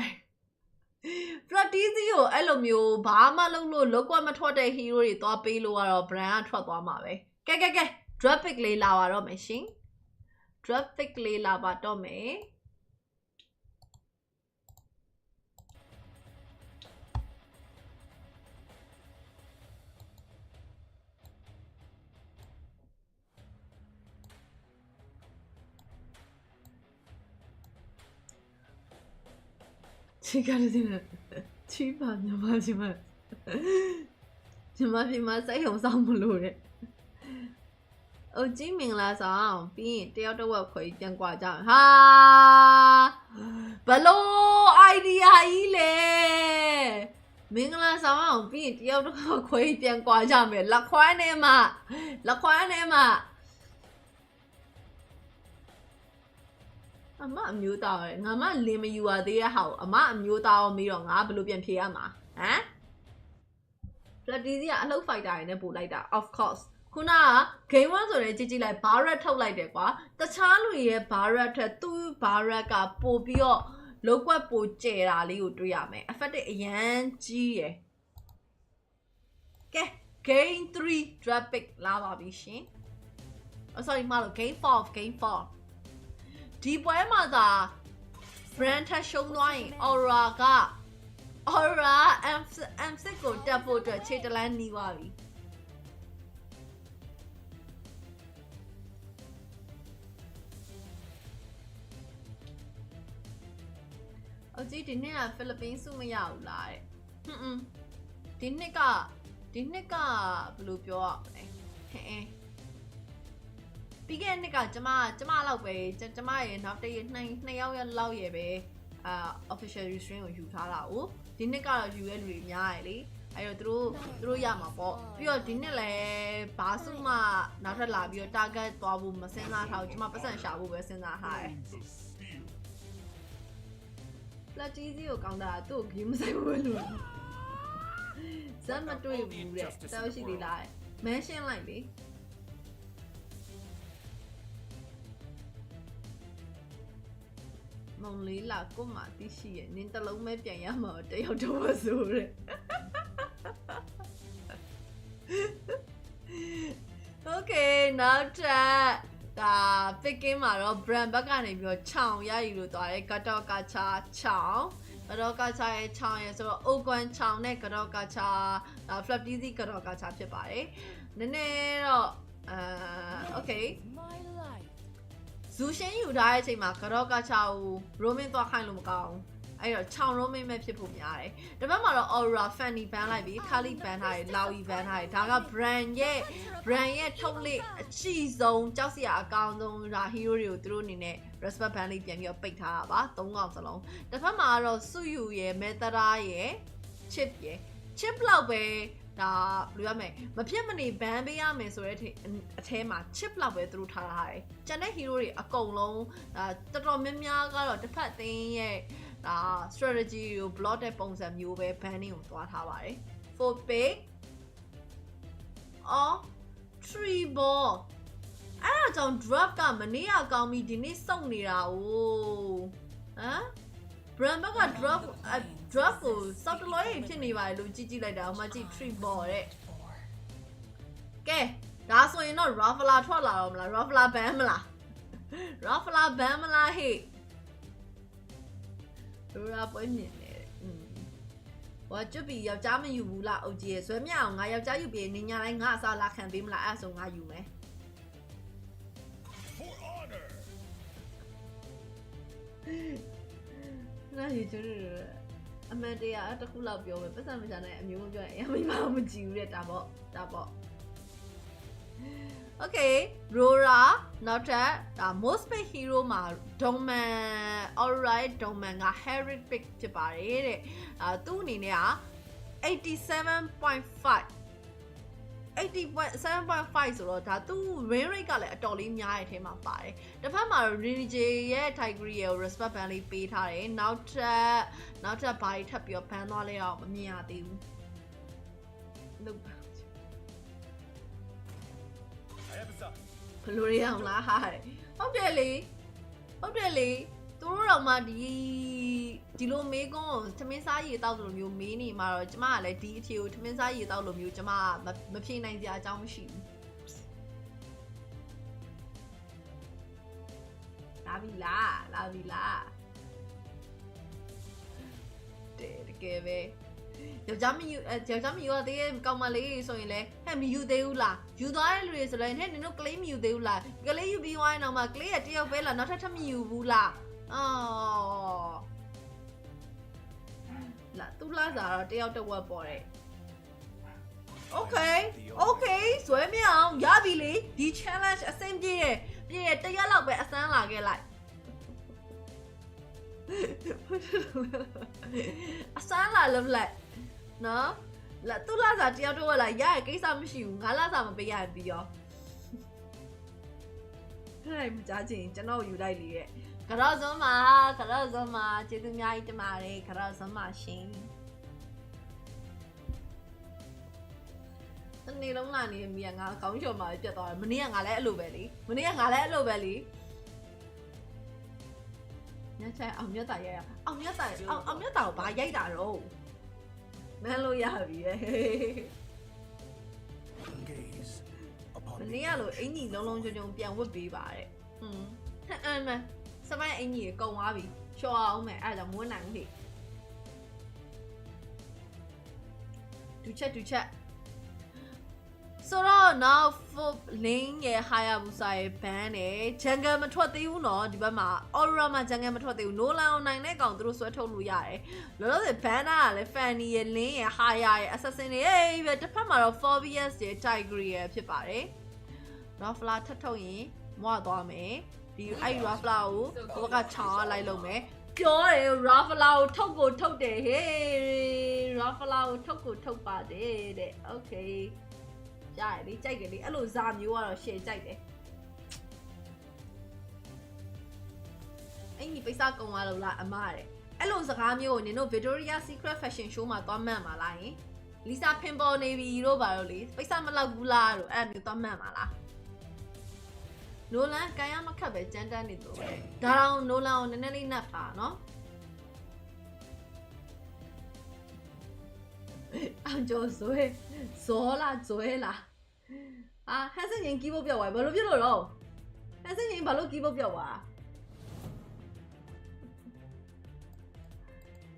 Flatteasy ကိုအဲ့လိုမျိုးဘာမှလုပ်ကွက်မထွက်တဲ့ hero တွေသွားပေးလို့ကတော့ brand ကထွက်သွားမှာပဲကဲ drop pick လေးလာပါတော့မယ်ရှင် drop pick လေးလာပါတော့မယ်ချီကားနေတယ်ချီပါညီမပြင်မှာစိတ်ဟုံဆောင်မလို့တဲ့။အိုကြီးမင်္ဂလာဆောင်ပြီးရင်တယောက်တစ်ဝက်ခွဲပြန်ကွာကြအောင်။ဟာဘလို့ idea ကြီးလေ။မင်္ဂလာဆောင်ပြီးရင်တယောက်တစ်ဝက်ခွဲပြန်ကွာကြမယ်။လက်ခွမ်းနဲ့မှအမအမျိုးသားရယ်ငါမလင်းမယူရသေးတဲ့ဟာကိုအမအမျိုးသားရောမေးတော့ငါဘယ်လိုပြန်ဖြေရမှာဟမ် Flatteasy ကအလှုပ် fighter တွေနဲ့ပို့လိုက်တာ of course ခုနက game 1ဆိုရင်ကြည့်လိုက် barret ထုတ်လိုက်တယ်ကွာတခြားလူရဲ့ barret ထက်သူ့ barret ကပို့ပြီးတော့လောက်ကွက်ပိုကျဲတာလေးကိုတွေ့ရမယ် effective အရန်ကြီးရယ်ကဲ game 3 drop pick လာပါပြီရှင် oh sorry မလို့ game 4ဒီပွဲမှာသာ brand ထက်ရှုံးသွားရင် Aurora က Aurora M6 ကိုတက်ဖို့အတွက်ခြေတလန်းနီးသွားပြီအကြည့်ဒီနေ့ကဖိလစ်ပင်းစုမရဘူးလားတဲ့ဒီနှစ်ကဘယ်လိုပြောရမလဲပြီးခဲ့တဲ့နှစ်ကကျမလောက်ပဲကျမရဲ့နောက်တစ်ရက်နှစ်ယောက်လောက်ရဲ့ပဲofficial restraint ကိုယူထားတာ哦ဒီနှစ်ကတော့ယူရဲလူတွေများတယ်လေအဲ့တော့သူတို့ရမှာပေါ့ပြီးတော့ဒီနှစ်လည်းဘာစုမှနောက်ထပ်လာပြီးတော့ target သွားဖို့မစဉ်းစားထားဘူးကျမပတ်စံရှာဖို့ပဲစဉ်းစားထားတယ် Flatteasy ကိုကောင်းတာသူ့ကို game ဆိုင်ဘူးလို့ဇက်မတွေ့ဘူးတဲ့တောက်ရှိသေးလားမန်းရှင်းလိုက်လေမုံလေးလာကိုမှသိရှိရဲ့နင်းတလုံးပဲပြန်ရမှာတယောက်တော့ဆိုတဲ့ Okay နောက်ထပ်ဒါ picking မှာတော့ brand ဘက်ကနေပြီးတော့ခြောင်ရယူလို့သွားတယ်ကတော့ကချာခြောင်ကတော့ကချာရဲ့ခြောင်ရဲ့ဆိုတော့ Oguan ခြောင်နဲ့ကတော့ကချာ Flatteasy ကတော့ကချာဖြစ်ပါတယ်နည်းနည်းတော့Okayဇူရှင်းယူထားတဲ့အချိန်မှာကတော့ကချာကို roaming သွားခိုင်းလို့မကောင်းအဲ့တော့ခြောင် roaming ပဲဖြစ်ဖို့များတယ်။တစ်ပတ်မှာတော့ Aurora Fanny ban လိုက်ပြီ Kali ban ထားတယ် Laui ban ထားတယ်ဒါက brand ရဲ့ထုတ်လေအချီဆုံးကြောက်စရာအကောင်းဆုံးဒါ hero တွေကိုသူတို့အနေနဲ့ respect ban လေးပြန်ပြီးတော့ပိတ်ထားတာပါ၃កောင်စလုံးတစ်ပတ်မှာတော့စုယူရဲ့ Metara ရဲ့ chip လောက်ပဲဒါဘယ်လိုရမလဲမဖြစ်မနေ ban ပေးရမယ်ဆိုတဲ့အထဲမှာ chip လောက်ပဲသူတို့ထားထားတယ်ကျန်တဲ့ hero တွေအကုန်လုံးတော်တော်များများကတော့တစ်ဖက်သိန်းရဲ့strategy ကို block တဲ့ပုံစံမျိုးပဲ banning ကိုသွားထားပါတယ် for pick or 3 ball အဲ့ဒါကြောင့် drop ကမနေ့ကကောင်းပြီးဒီနေ့စုံနေတာ哦ဟမ် brand ဘက်က drop ကိုစောက်တလို့ဖြစ်နေပါတယ်လို့ကြည့်လိုက်တာဟိုမှာကြည့် 3 ball တဲ့ကဲဒါဆိုရင်တော့ Raffler ထွက်လာတော့မလား Raffler ban မလား Raffler ban မလားဟဲ့Aurora ပွဲမြင်တယ်ဟောကျွတ်ပြီးယောက်ျားမယူဘူးလားအုတ်ကြီးရဲ့ဇွဲမြအောင်ငါယောက်ျားယူပြီးနေညာတိုင်းငါအစားလာခံပေးမလားအဲ့ဆိုငါယူမယ်ငါယူချင်တယ်အမှန်တရားတစ်ခုလောက်ပြောမယ်ပတ်စံမချနိုင်အမျိုးမပြောရင်အမိမမကြည့်ဘူးတဲ့ဒါပေါ့Okay Aurora နောက်ထပ်ဒါ most pick hero မှာ Doman alright Doman က Harry pick ဖြစ်ပါတယ်တဲ့သူ့အနေနဲ့က 87.5 ဆိုတော့ဒါသူ့ win rate ကလည်းအတော်လေးများတဲ့အထဲမှာပါတယ်တစ်ဖက်မှာ Renij ရဲ့ Tiger ရဲ့ respect ban လေးပေးထားတယ်နောက်ထပ်ဘာတွေထပ်ပြီးတော့ ban သွားလဲတော့မမြင်ရသေးဘူးဘလို့ရအောင်လားဟာဟုတ်တယ်လေ တို့တော့မှဒီလိုမေးကုန်းကိုထမင်းစားရေတောက်လိုမျိုးမေးနေမှာတော့ကျမကလည်းဒီအဖြေကိုထမင်းစားရေတောက်လိုမျိုးကျမမဖြေနိုင်စရာအကြောင်းမရှိဘူးလာပြီလားတကယ်ပဲယောက်ျားမယူရသေးရဲ့ကောင်းမလေးဆိုရင်လည်းဟဲ့မယူသေးဘူးလားယူသွားတဲ့လူတွေဆိုလည်းဟဲ့နင်တို့ကလေးမယူသေးဘူးလားကလေးယူပြီးသွားရင်တော့မှကလေးကတယောက်ပဲလားနောက်ထပ်မယူဘူးလားအော်လာသူ့လားစားတော့တယောက်တစ်ဝက်ပေါ်တယ်โอเคဆွဲမအောင်ရပြီလေဒီ challenge အဆင်ပြေတယ်တရက်လောက်ပဲအစမ်းလာခဲ့လိုက်အစမ်းလာလို့လိုက်နော်လာသူ့လားစားတယောက်တစ်ဝက်လာရရကိစ္စမရှိဘူးငါလားစားမပေးရပြီးရောဟဲ့မကြချင်းကျွန်တော်ယူလိုက်လေရဲ့ခရော့စုံမှာကျေးဇူးအများကြီးတင်ပါတယ်ခရော့စုံမှာရှင်တနေ့လုံးလာနေမိကငါကောင်းချော်မှာပြတ်သွားတယ်မနေ့ကငါလည်းအဲ့လိုပဲလေညချက်အောင်မြတ်တာရအောင်မြတ်တာကိုဘာရိုက်တာတော့မန်းလို့ရပြီပဲမနေ့ကလို့အင်ကြီးလုံးကြုံပြန်ဝတ်ပေးပါတဲ့စမိုင်းအင်ကြီးကုံသွားပြီချော်အောင်မယ်အဲ့ဒါကြောင့်မွေးနိုင်ဘူးလေဒူချက်ဆိုတော့ now for link ရဲ့ higher busa ရဲ့ ban နဲ့ jungle မထွက်သေးဘူးเนาะဒီဘက်မှာ Aurora မှာ jungle မထွက်သေးဘူး Nolan online နဲ့ကောင်သူတို့ဆွဲထုတ်လို့ရတယ်လောလောဆယ် ban တာကလည်း Fanny ရဲ့ link ရဲ့ higher ရဲ့ assassin တွေပဲတစ်ဖက်မှာတော့ Phobius ရဲ့ Tiger ရဲ့ဖြစ်ပါတယ် Raffla ထပ်ထုတ်ရင်မွားသွားမယ်ဒီအဲ့ Raffla ကိုဘက်ကချောင်းလိုက်လို့မယ်ပြောတယ် Raffla ကိုထုတ်တယ်ဟေး Raffla ကိုထုတ်ပါတယ်တဲ့ okayရတယ်လေကြိုက်တယ်လေအဲ့လိုဇာမျိုးကတော့ရှယ်ကြိုက်တယ်အဲ့ဒီပိစာကုံသွားလို့လားအမတဲ့အဲ့လိုစကားမျိုးကိုနင်တို့ Victoria Secret Fashion Show မှာသွားမှန်ပါလားယင် Lisa ဖင်ပေါ်နေပြီတို့ပါတော့လေပိစာမလောက်ဘူးလားတို့အဲ့မျိုးသွားမှန်ပါလားနိုလန်ကန်ရမခတ်ပဲကြမ်းတမ်းနေတော့ပဲဒါတော့နိုလန်ကိုနည်းနည်းလေးနှက်ထားနော်အောင်ကျော်ဇောလားဟန်စင်ရင်ကီးဘုတ်ပြောက်သွားဘာလို့ဖြစ်လို့တော့ဟန်စင်ရင်ဘာလို့ကီးဘုတ်ပြောက်သွား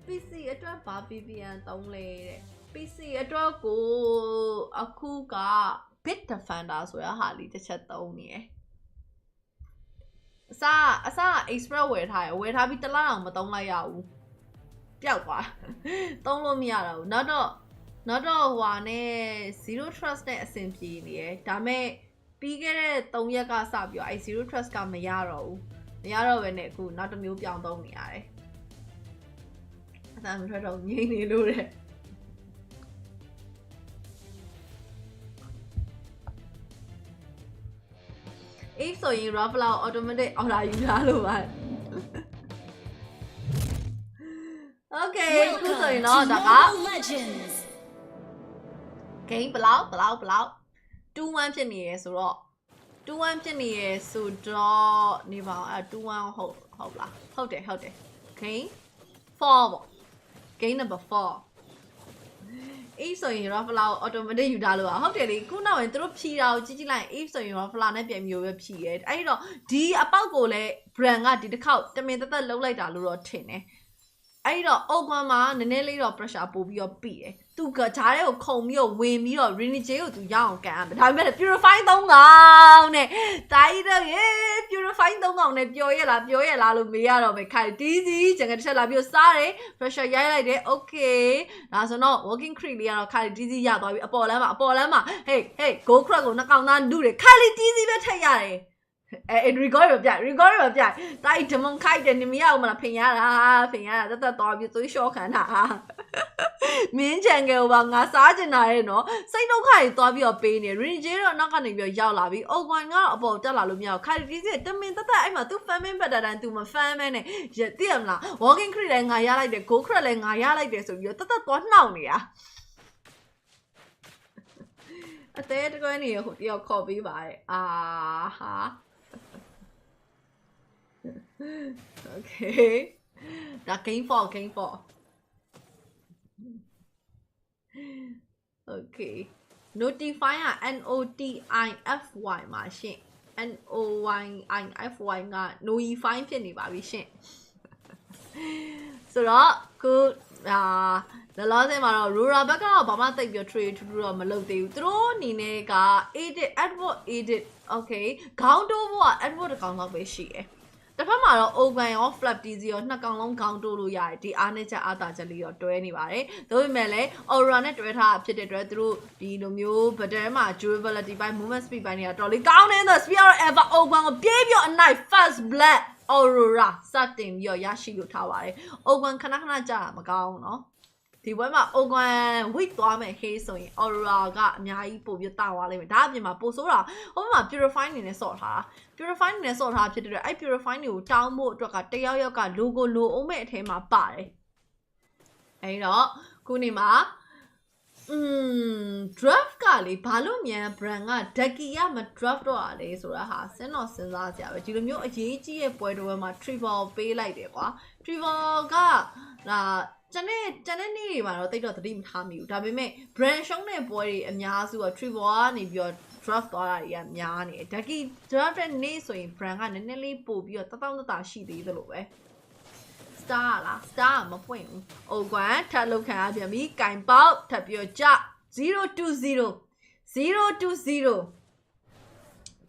PC အတွက်ဘာ VPN သုံးလဲတဲ့ PC အတွက်ကိုအခုက Bit Defender ဆိုရဟာလေးတစ်ချက်သုံးနေတယ်အစ Express ဝယ်ထားပြီးတစ်လအောင်မသုံးလိုက်ရဘူးပျောက်သွားသုံးလို့မရတော့ဘူးနောက်တော့ဟွာနဲ့0 trust နဲ့အဆင်ပြေနေရယ်ဒါမဲ့ပြီးခဲ့တဲ့3ရက်ကစပြီးတော့0 trust ကမရတော့ပဲနဲ့အခုနောက်တစ်မျိုးပြောင်းသုံးနေရတယ်အသာမထွက်တော့ငြိမ့်နေလို့တဲ့အေးဆိုရင် Raffla automatic order ယူထားလို့ပါOkay ခုဆိုရင်တော့ဒါက game ဘလောက်2-1ဖြစ်နေရယ်ဆိုတော့နေပါအောင်2-1ဟုတ်လားဟုတ်တယ် game 4ပေါ့ game number 4အေးဆိုရင် Raffla ကို automatic ယူထားလို့ပါဟုတ်တယ်လေခုနောက်ရင်သူတို့ဖြီတာကိုကြည့်လိုက်အေးဆိုရင် Raffla နဲ့ပြန်မျိုးပဲဖြီရဲအဲ့တော့ဒီအပေါက်ကိုလည်း Bren ကဒီတစ်ခေါက်တမင်သက်သက်လှုပ်လိုက်တာလို့တော့ထင်တယ်အဲ့တော့အုတ်ကွမ်းမှာနည်းနည်းလေးတော့ pressure ပို့ပြီးတော့ပြီးတယ်သူကဂျားထဲကိုခုံပြီးတော့ဝင်ပြီးတော့ Renegade ကိုသူရအောင်ကန်အောင်ဒါပေမဲ့ Purify 3 ကောင်နဲ့တိုင်းတော့ရေ Purify 3 ကောင်နဲ့ပြောရလားလို့မေးရတော့ပဲခိုင်တီးစီကျန်ကတစ်ချက်လာပြီးတော့စားတယ် pressure ရိုက်လိုက်တယ် okay ဒါဆိုတော့ walking creep လေးကတော့ခိုင်တီးစီရသွားပြီအပေါ်လမ်းမှာ hey go crack ကိုနှစ်ကောင်သားနုတယ်ခိုင်တီးစီပဲထက်ရတယ်record ပြတိုက်ဒမန်ခိုက်တယ်နေမရအောင်မလားဖင်ရတာတက်သွားပြီးသွေးလျှော့ခံတာမင်းချန်ကယ်ကိုပါငါစားကျင်တာရဲ့နော်စိတ်ဒုက္ခတွေသွားပြီးတော့ပေးနေ Renegade တော့နောက်ကနေပြီးတော့ရောက်လာပြီးအုတ်ကွန်ကတော့အပေါ်တက်လာလို့မရဘူးခိုင်တီးစီတမင်တက်အဲ့မှာ तू fan ပတ်တာတိုင်း तू မ fan မဲနဲ့သိရမလား walking creep လည်းငါရလိုက်တယ် go crack လည်းငါရလိုက်တယ်ဆိုပြီးတော့တက်သွားနှောက်နေတာအသေးတကွဲနေဟိုတယောက်ခေါ်ပေးပါတဲ့ဟာ Okay. That game for. Okay. Notify NOTIFY မှာရှင့် NOYIFY က notify ဖြစ်နေပါပြီရှင့်ဆိုတော့ခုလောလောဆယ်မှာတော့ Aurora ဘက်ကတော့ဘာမှသိပ်ပြီး trade ထူးတော့မလုပ်သေးဘူးသူတို့အနေနဲ့က Edward edit okay ခေါင်းတိုးဖို့က Edward တစ်ကောင်လောက်ပဲရှိတယ်တစ်ဖက်မှာတော့ open ရော flap TZ ရောနှစ်ကောင်လုံးခေါင်းတိုးလို့ရတယ်ဒီအားနဲ့ချက်အားတာချက်လေးတော့တွဲနေပါတယ်ဒါပေမဲ့လည်း Aurora နဲ့တွဲထားဖြစ်တဲ့အတွက်သူတို့ဒီလိုမျိုး battle မှာ durability ပိုင်း movement speed ပိုင်းတွေကတော်လေးကောင်းနေတဲ့ spear ever open ကိုပြေးပြီးအနိုင် first blood Aurora စတင်ပြီးရရှိလို့ထားပါတယ် open ခဏကြာမကောင်းเนาะဒီဘက်မှာ open week သွားမယ် hey ဆိုရင် Aurora ကအများကြီးပို့ပြီးတာသွားလိမ့်မယ်ဒါအပြင်မှာပို့ဆိုးတာဟိုဘက်မှာ purify အနေနဲ့စော့ထားတာ purify အနေနဲ့စော့ထားဖြစ်တဲ့အဲ့ purify တွေကိုတောင်းဖို့အတွက်ကတယောက်က logo လိုအောင်မဲ့အထဲမှာပါတယ်အဲ့တော့ခုနေမှာdraft ကလေဘာလို့မြန် brand က Ducky ကမ draft တော့ရလေဆိုတာဟာစဉ်းစားကြပဲဒီလိုမျိုးအရေးကြီးရဲ့ပွဲတော်မှာ triple ပေးလိုက်တယ်ကွာ triple ကကျန်တဲ့နေ့တွေမှာတော့တိတ်တော့သတိမထားမိဘူးဒါပေမဲ့ brand ရှုံးတဲ့ပွဲတွေအများစုက triple ကနေပြီးတော့ draft သွားတာတွေကများနေတယ် Ducky draft တဲ့နေ့ဆိုရင် brand ကနည်းနည်းလေးပို့ပြီးတော့တောက်ရှိသေးသလိုပဲ star မပွင့်ဘူး Oguan ထပ်လောက်ခံရပြန်ပြီကင်ပေါက်ထပ်ပြီးတော့ကြ020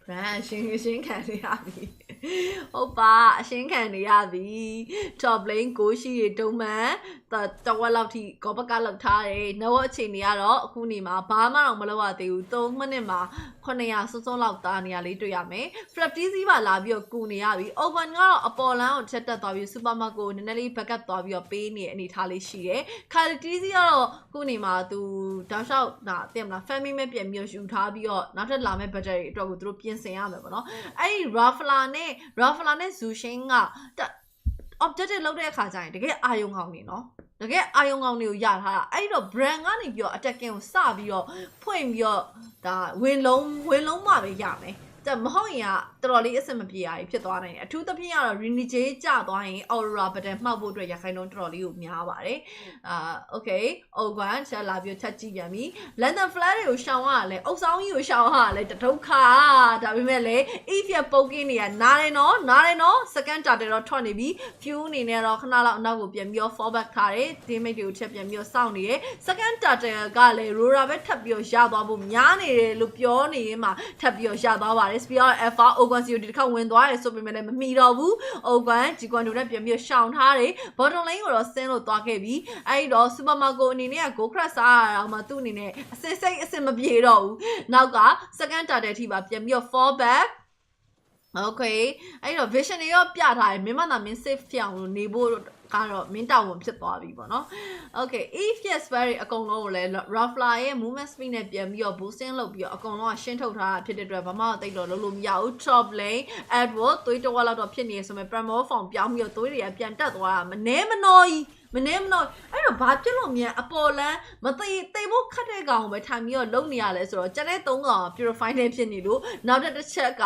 brand ရှင်းခံနေရပြီဟုတ်ပါအရှင်းခံနေရပြီ top lane ကိုရှိရတုံးမှန်တဝက်လောက်ထိကောပကလောက်ထားတယ်နောက်အချိန်တွေကတော့အခုနေမှာဘာမှတော့မလုပ်ရသေးဘူး3မိနစ်မှာ900စွန်းစွန်းလောက်တာနေရလေးတွေ့ရမယ် flap TZ ပါလာပြီးတော့ကူနေရပြီ open ကတော့အပေါ်လမ်းကိုချက်တက်သွားပြီး supermarket ကိုနည်းနည်းလေး backup သွားပြီးတော့ပေးနေအနေထားလေးရှိတယ် Kyle TZ ကတော့ခုနေမှာသူတောက်လျှောက်သိမလား family မဲ့ပြန်ပြီးယူထားပြီးတော့နောက်ထပ်လာမဲ့ budget တွေအတွက်ကိုသူတို့ပြင်ဆင်ရမယ်ပေါ့နော်အဲ့ဒီ Raffler နဲ့ Zushin က objective လောက်တဲ့အခါကျရင်တကယ်အာယုံကောင်နေနော်တကယ်အာယုံကောင်တွေကိုရထားတာအဲ့တော့ brand ကနေပြီးတော့ attacking ကိုစပြီးတော့ဖွင့်ပြီးတော့ဒါဝင်လုံးမှပဲရမယ်မဟုတ်ရင်ကတော်တော်လေးအဆင်မပြေရဖြစ်သွားနိုင်တယ်အထူးသဖြင့်ကတော့ Rini J ကျသွားရင် Aurora button မှောက်ဖို့အတွက်ရခိုင်နှုန်းတော်တော်လေးကိုများပါတယ်okay Oguan ချက်လာပြီးချက်ကြည့်ပြန်ပြီ London Flash တွေကိုရှောင်ရလဲအုပ်ဆောင်ကြီးကိုရှောင်ရလဲတထုခါဒါပေမဲ့လေ if ရပုတ်ကင်းနေရနားတယ်နော် second target တော့ထွက်နေပြီ few အနေနဲ့တော့ခဏလောက်အနောက်ကိုပြန်ပြီးတော့ fallback ထားတယ် teammate တွေကိုချက်ပြန်ပြီးတော့စောင့်နေတယ် second target ကလည်း Aurora ပဲထပ်ပြီးတော့ရသွားဖို့များနေတယ်လို့ပြောနေရင်မှထပ်ပြီးတော့ရသွားပါတယ်Spear Alpha Oguan COD တစ်ခါဝင်သွားတယ်ဆိုပေမဲ့လည်းမမီတော့ဘူး Oguan ဂျီကွန်တို့နဲ့ပြန်ပြီးရှောင်ထားတယ် bottom lane ကိုတော့ဆင်းလို့သွားခဲ့ပြီအဲ့တော့ Supermarket အနေနဲ့က Go Crash စားရအောင်မှသူ့အနေနဲ့အစစ်မပြေတော့ဘူးနောက်က second target ထိပါပြန်ပြီးတော့ fall back okay အဲ့တော့ vision တွေရောပြထားတယ်မင်းမသာမင်း safe ဖြစ်အောင်လို့နေဖို့ကတော့မင်းတောင်းဝင်ဖြစ်သွားပြီပေါ့နော် okay if yes very အကုန်လုံးကိုလည်း Raffler ရဲ့ movement speed နဲ့ပြန်ပြီးတော့ boosting လုပ်ပြီးတော့အကုန်လုံးကရှင်းထုတ်ထားတာဖြစ်တဲ့အတွက်ဘာမှတိတ်တော့လုပ်လို့မရဘူး top lane Edward သွေးတဝက်လောက်တော့ဖြစ်နေဆိုပေမဲ့ promo form ပြောင်းပြီးတော့သွေးတွေကပြန်တက်သွားတာမနှဲမနှောကြီးအဲ့တော့ဘာဖြစ်လို့မြန်အပေါ်လန်းမသိဖို့ခတ်တဲ့ကောင်ပဲထိုင်ပြီးတော့လုံနေရလဲဆိုတော့ကျန်တဲ့၃ကောင် purify နေဖြစ်နေလို့နောက်တစ်ချက်က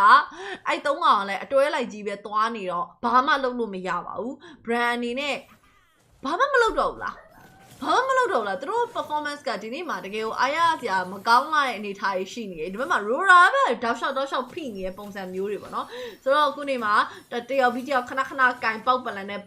အဲ့၃ကောင်ကလည်းအတွဲလိုက်ကြီးပဲသွားနေတော့ဘာမှလုပ်လို့မရပါဘူး brand အနေနဲ့ဘာမှမလုပ်တော့ဘူးလားသူတို့ performance ကဒီနေ့မှာတကယ်ကိုအားရစရာမကောင်းလာတဲ့အနေအထားရှိနေတယ်ဒီဘက်မှာ Aurora ပဲတောက်လျှောက်ဖိနေတဲ့ပုံစံမျိုးတွေပေါ့နော်ဆိုတော့အခုနေမှာတယောက်ပြီးတယောက်ခဏကင်ပေါက်ပလန်နဲ့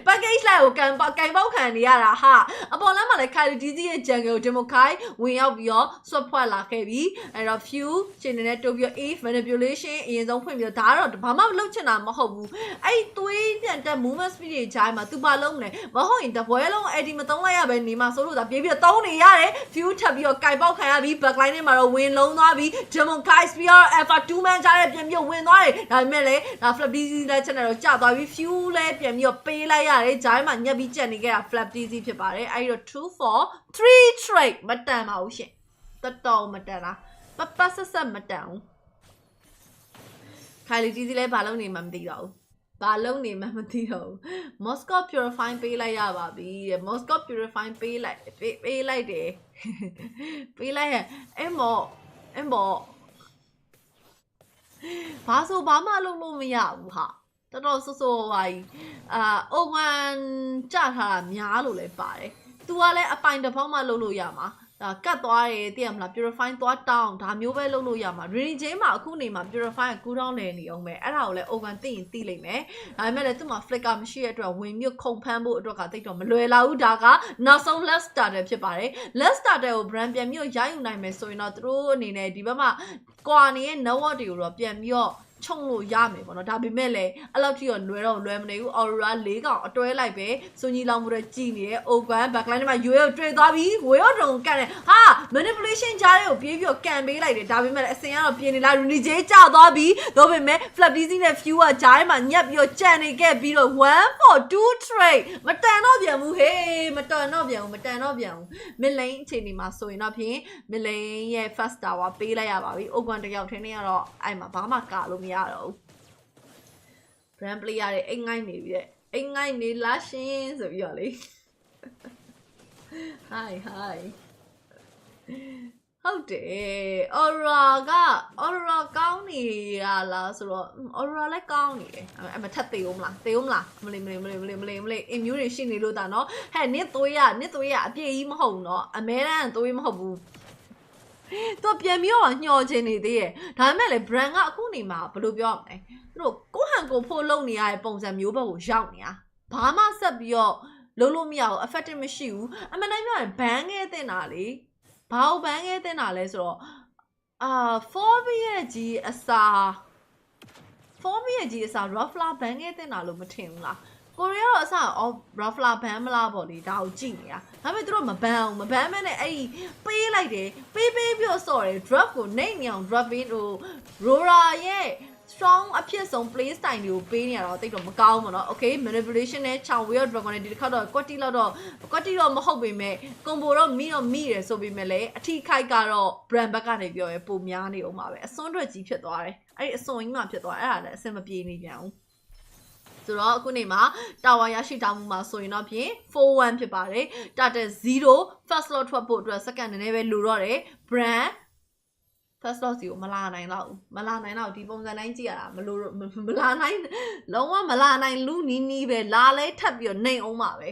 package လိုက်ကိုကင်ပေါက်ခံနေရတာဟာအပေါ်လမ်းမှာလည်း Kyle TZ ရဲ့ jungle ကို Demo Kai ဝင်ရောက်ပြီးတော့ swap ဖွဲ့လာခဲ့ပြီအဲ့တော့ few ရှင်နေနဲ့တိုးပြီး if manipulation အရင်ဆုံးဖွင့်ပြီးတော့ဒါကတော့ဘာမှလုပ်ချင်တာမဟုတ်ဘူးအဲ့သွေးပြန်တက် movement speed တွေကြားမှာသူဘာလုပ်မလဲမဟုတ်ရင်တပွဲလုံး AD မသုံးလိုက်ရပဲနေမှာဆိုလို့ဒါပြေးပြီးတော့သုံးနေရတယ် few ထပ်ပြီးတော့ကင်ပေါက်ခံရပြီး back line ထဲမှာတော့ဝင်လုံးသွားပြီး Demon Kai Spear Alpha 2 man ကြားထဲပြန်ပြီးဝင်သွားတယ်ဒါပေမဲ့လည်းဒါ Flap TZ လက်ချက်နဲ့တော့ကျသွားပြီး few လည်းပြန်ပြီးတော့ပေးလိုက်ရတယ်ဂျိုင်းမှာညက်ပြီးကြက်နေခဲ့တာ Flap TZ ဖြစ်ပါတယ်အဲ့တော့ 2 for 3 trade မတန်ပါဘူးရှင်တော်မတန်လားပဆက်မတန်ဘူး Kyle TZ လည်းဘာလုပ်နေမှမသိတော့ဘူးMoscow Purify ပေးလိုက်ရပါပြီတဲ့ Moscow Purify ပေးလိုက်တယ်ပေးလိုက်ရအဲ့မောဘာမှလုပ်လို့မရဘူးဟာ တော်ဆိုးဆိုးဝါးကြီးအိုဝန်ကြထားတာများလို့လည်းပါတယ်။ तू ကလည်းအပိုင်တစ်ဖောက်မှလုပ်လို့ရမှာကတ်သွားတယ်သိရမလား purify သွားတောင်းဒါမျိုးပဲလုပ်လို့ရမှာ reading chain မှာအခုနေမှာ purify ကကူးတောင်းလဲနေအောင်ပဲအဲ့ဒါကိုလည်း open သိရင်သိလိမ့်မယ်ဒါပေမဲ့လည်းသူ့မှာ flicker မရှိတဲ့အတွက်ဝင်မြုပ်ခုန်ဖမ်းဖို့အတွက်ကတိတ်တော့မလွယ်လာဘူးဒါကနောက်ဆုံး last starter ဖြစ်ပါတယ် last starter ကို brand ပြန်ပြီးရယူနိုင်မယ်ဆိုရင်တော့သူတို့အနေနဲ့ဒီဘက်မှာကွာနေတဲ့ network တွေကိုတော့ပြန်ပြီးတော့ချုံလို့ရမယ်ပေါ့နော်ဒါပေမဲ့လည်းအဲ့လောက်ထိတော့လွယ်မနေဘူး Aurora ၄កောင်အတွဲလိုက်ပဲစွန်ကြီးလောင်မှုတော့ကြည်နေတယ် Ogan backline ထဲမှာရွေးကိုတွေ့သွားပြီးဝေရောတုံကန်တယ်ဟာ manipulation ကြားတွေကိုပြေးပြီးတော့ကန်ပေးလိုက်တယ်ဒါပေမဲ့လည်းအစင်ကတော့ပြင်းနေလား Rooney J ကျသွားပြီးဒါပေမဲ့ Flap DC နဲ့ Few ကကြားထဲမှာညက်ပြီးတော့ကြံနေခဲ့ပြီးတော့1 for 2 trade မတန်တော့ပြန်ဘူးဟေးမတန်တော့ပြန်ဘူး mid lane အခြေအနေမှာဆိုရင်တော့ဖြင့် mid lane ရဲ့ first tower ပေးလိုက်ရပါပြီ Ogan တယောက်ထင်းနေကတော့အဲ့မှာဘာမှကာလို့မရတော့ဘူး brand player တွေအိမ်ငိုင်းနေပြီတဲ့အိမ်ငိုင်းနေလားရှင်ဆိုပြီးတော့လေ hi ဟုတ်တယ် Aurora ကောင်းနေရလားဆိုတော့ Aurora လည်းကောင်းနေတယ်အဲ့မထက်သေးဦးမလားမလေး immune တွေရှိနေလို့တာနော်ဟဲ့နစ်သွေးရအပြည့်ကြီးမဟုတ်ဘူးနော်အမဲတန်းသွေးမဟုတ်ဘူးသူပြန်ပြီးတော့ညှော်ချင်နေသေးရဲ့ဒါပေမဲ့လေ brand ကအခုနေမှာဘယ်လိုပြောရမလဲသူတို့ကိုဟန်ကိုဖို့လုံနေရတဲ့ပုံစံမျိုးဘက်ကိုရောက်နေတာဘာမှဆက်ပြီးတော့လုံးလို့မရဘူး effective မရှိဘူးအမှန်တိုင်းပြောရင် ban ခဲ့တဲ့တာလေဘာလို့ ban ခဲ့တဲ့တာလဲဆိုတော့4B ရဲ့ကြီးအစား ruffler ban ခဲ့တဲ့တာလို့မထင်ဘူးလားကိုရီးယားတော့အစruffler ban မလားပေါ့လေဒါကိုကြည့်နေတာဒါပေမဲ့သူတို့မဘန်အောင်မဘန်မဲနဲ့အဲ့ပေးလိုက်တယ်ပေးပြီးတော့ဆော့တယ် drop ကိုနှိမ့်နေအောင် drop ပြီးဟို Aurora ရဲ့ strong အဖြစ်ဆုံး play style တွေကိုပေးနေရတော့တိတ်တော့မကောင်းဘူးเนาะ okay manipulation နဲ့ချောင်ဝေး dragon နဲ့ဒီတစ်ခါတော့ကွက်တီတော့မဟုတ်ပေမဲ့ combo တော့မိတယ်ဆိုပေမဲ့လည်းအထီးခိုက်ကတော့ brand ဘက်ကနေပြောရဲပုံများနေအောင်ပါပဲအစွန်းတွက်ကြီးဖြစ်သွားတယ်အဲ့ဒီအစွန်းကြီးမှဖြစ်သွားအဲ့ဒါလည်းအဆင်မပြေနေပြန်ဘူးဆိုတော့အခုနေမှာတာဝါရရှိထားမှုမှာဆိုရင်တော့ဖြင့် 4-1 ဖြစ်ပါတယ်တာတက်0 first slot ထွက်ဖို့အတွက် second နည်းနည်းပဲလိုတော့တယ် brand first slot စီကိုမလာနိုင်တော့ဒီပုံစံတိုင်းကြည့်ရတာမလာနိုင်လုံးဝမလာနိုင်လူနီးပဲလာလဲထပ်ပြီးတော့နှိမ်အောင်ပါပဲ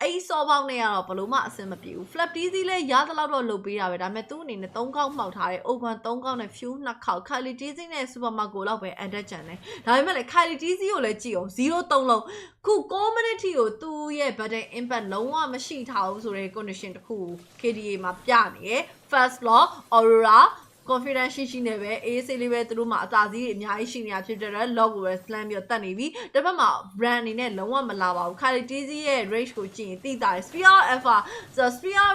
အဲ့စောပေါင်းနဲ့ကတော့ဘလို့မှအဆင်မပြေဘူး flap DC လဲရသလောက်တော့လုပ်ပေးတာပဲဒါပေမဲ့သူ့အနေနဲ့3ခေါက်မှောက်ထားတယ် Ogan 3ခေါက်နဲ့ Few 2ခေါက် Kylie DC နဲ့ Supermarco လောက်ပဲ added ကျန်တယ်ဒါပေမဲ့လည်း Kylie DC ကိုလည်းကြည့်အောင်0-3လုံးခု9 minute ထိကိုသူ့ရဲ့ battle impact လုံးဝမရှိထားဘူးဆိုတဲ့ condition တစ်ခု KDA မှာပြနေရယ် first law Aurora confidence ရှိနေပဲ AC လေးပဲသူတို့မှာအသာစီးအများကြီးရှိနေတာဖြစ်တဲ့ log ကိုပဲ slam ပြီးတော့တတ်နေပြီတစ်ဖက်မှာ brand အနေနဲ့လုံးဝမလာပါဘူး Kylie TZ ရဲ့ range ကိုကြည့်ရင်သိတာ Spear Alpha ဆို Spear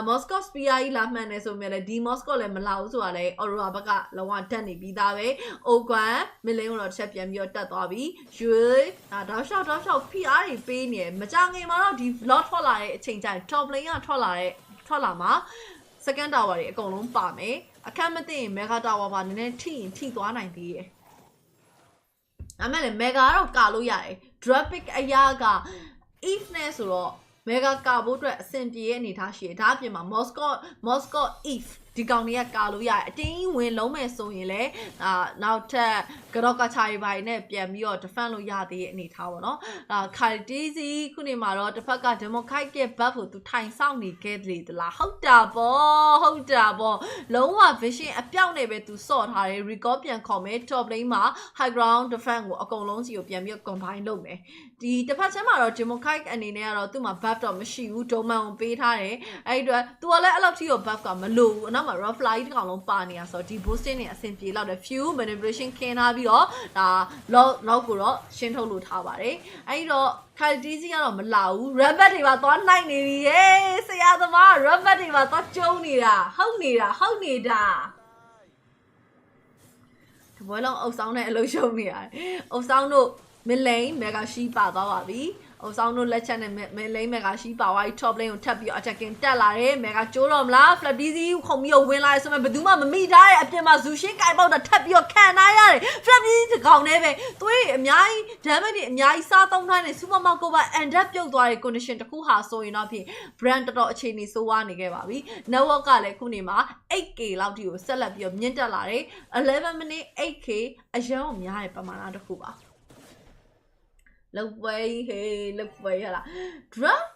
Moscow Spear ကြီးလာမှန်တယ်ဆိုမြဲလေဒီ Moscow လည်းမလာဘူးဆိုတာလေ Aurora ဘက်ကလုံးဝတက်နေပြီးသားပဲ Ogan မလင်းကိုတော့ချက်ပြန်ပြီးတော့တက်သွားပြီရွေးတောက်လျှောက် PR တွေပေးနေမကြငင်မှာတော့ဒီ vlog ထွက်လာတဲ့အချိန်ကျရင် top lane ကထွက်လာမှာsecond tower တွေအကုန်လုံးပါမယ်အခက်မသိရင် mega tower ပါနည်းနည်းထိသွားနိုင်သေးတယ်ဒါမဲ့လည်း mega ကတော့ကာလို့ရတယ် drapic အရာက if နဲ့ဆိုတော့ mega ကာဖို့အတွက်အဆင်ပြေရဲ့အနေထားရှိတယ်ဒါအပြင်မှာ Moscow if ဒီကောင်တွေကကာလို့ရတယ်အတင်းဝင်လုံးမယ်ဆိုရင်လည်းနောက်ထပ်ကတော့ကချာရီပိုင်းနဲ့ပြန်ပြီးတော့ defend လို့ရသေးတဲ့အနေထားပေါ့နော်Kylie TZ ခုနေမှာတော့တစ်ဖက်က democratic ရဲ့ buff ကိုသူထိုင်ဆောင်နေခဲ့တယ်တလားဟုတ်တာပေါ့လုံးဝ vision အပြောက်နဲ့ပဲသူစော့ထားတယ် record ပြန်ခေါ်မယ် top lane မှာ high ground defense ကိုအကုန်လုံးစီကိုပြန်ပြီး combine လုပ်မယ်ဒီတစ်ဖက်ချမ်းမှာတော့ democratic အနေနဲ့ကတော့သူ့မှာ buff တော့မရှိဘူး domain ကိုပေးထားတယ်အဲ့ဒီတော့သူကလည်းအဲ့လောက်ထိကို buff ကမလိုဘူးအနောက်မှာ ruffler တစ်ကောင်လုံးပါနေရဆိုတော့ဒီ boosting နဲ့အဆင်ပြေလောက်တယ် few manipulation ခင်းထားပြီးတော့ဒါ lock ကိုတော့ရှင်းထုတ်လို့ထားပါတယ်အဲ့ဒီတော့ Kylie TZ ကတော့မလာဘူး rabbit တွေပါသွားနိုင်နေပြီဟေးဆရာသမား rabbit တွေပါသွားကျုံနေတာဟုတ်နေတာဒီဘွဲလုံးအုပ်ဆောင်နဲ့အလုပ်ရှုံးနေရတယ်အုပ်ဆောင်တို့ mid lane mega she ပါသွားပါပြီ ဟိုဆောင်တို့လက်ချက်နဲ့မလိမ့်မဲ့ကရှိပါဝါကြီး top lane ကိုထပ်ပြီး attacking တက်လာတယ်မဲကကျိုးတော့မလား flat busy ခုံပြီးတော့ဝင်လာရဆိုမှဘယ်သူမှမမိထားတဲ့အပြင်မှာဇူရှင်းကိုင်ပေါက်တာထပ်ပြီးတော့ခံထားရတယ် flat busy တကောင်နဲ့ပဲသွေးအများကြီး damage တွေအများကြီးစားသုံးထားတဲ့ super market က end up ပြုတ်သွားတဲ့ condition တစ်ခုဟာဆိုရင်တော့ဖြင့် brand တော်တော်အခြေအနေဆိုးဝါးနေခဲ့ပါပြီ network ကလည်းခုနေမှာ 8k လောက်ထိကိုဆက်လက်ပြီးတော့မြင့်တက်လာတယ်11 minute 8k အရင်ကများတဲ့ပမာဏတစ်ခုပါလောက်ပဲဟေးလောက်ပဲရလား drop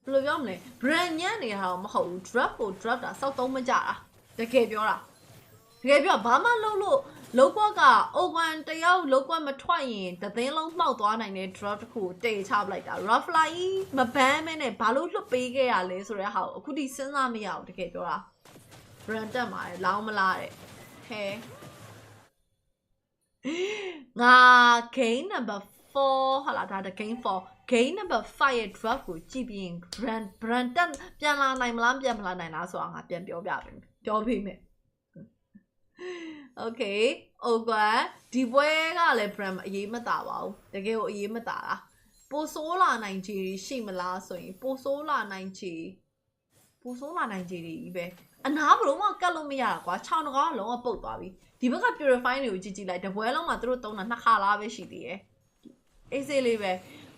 ဘယ်လိုပြောမလဲ brand ညံ့နေတာတော့မဟုတ်ဘူး drop ကို drop တာစောက်သုံးမကြတာတကယ်ပြောတာတကယ်ပြောဘာမှလုပ်လို့လောကွက်က open တယောက်လောကွက်မထွက်ရင်တသိန်းလုံးမှောက်သွားနိုင်တဲ့ drop တစ်ခုကိုတေချပလိုက်တာ rough line မဘန်းမဲနဲ့ဘာလို့လွတ်ပေးခဲ့ရလဲဆိုတဲ့ဟာကိုအခုထိစဉ်းစားမရဘူးတကယ်ပြောတာ brand တက်မှာလောင်းမလားတဲ့ဟဲငါ game number 4ဟာလာဒါ game 4 game number 5ရဲ့ drop ကိုကြည့်ပြီးရင် brand တက်ပြန်လာနိုင်မလားပြန်မလာနိုင်လားဆိုတာငါပြန်ပြောပြပေးမယ်ပြောပေးမယ် okay ဟုတ်ကဲ့ဒီပွဲကလည်း brand အရေးမတာပါဘူးတကယ်ကိုအရေးမတာလားပိုဆိုးလာနိုင်ခြေရှိမလားဆိုရင်ပိုဆိုးလာနိုင်ခြေတွေကြီးပဲအနာဘလို့မှကတ်လို့မရတာကွာ6ငါးလုံးဝပုတ်သွားပြီဒီဘက်က purify တွေကိုကြည့်လိုက်တပွဲလုံးမှာသူတို့သုံးတာ2ခါလားပဲရှိသေးတယ်အေးစေးလေးပဲ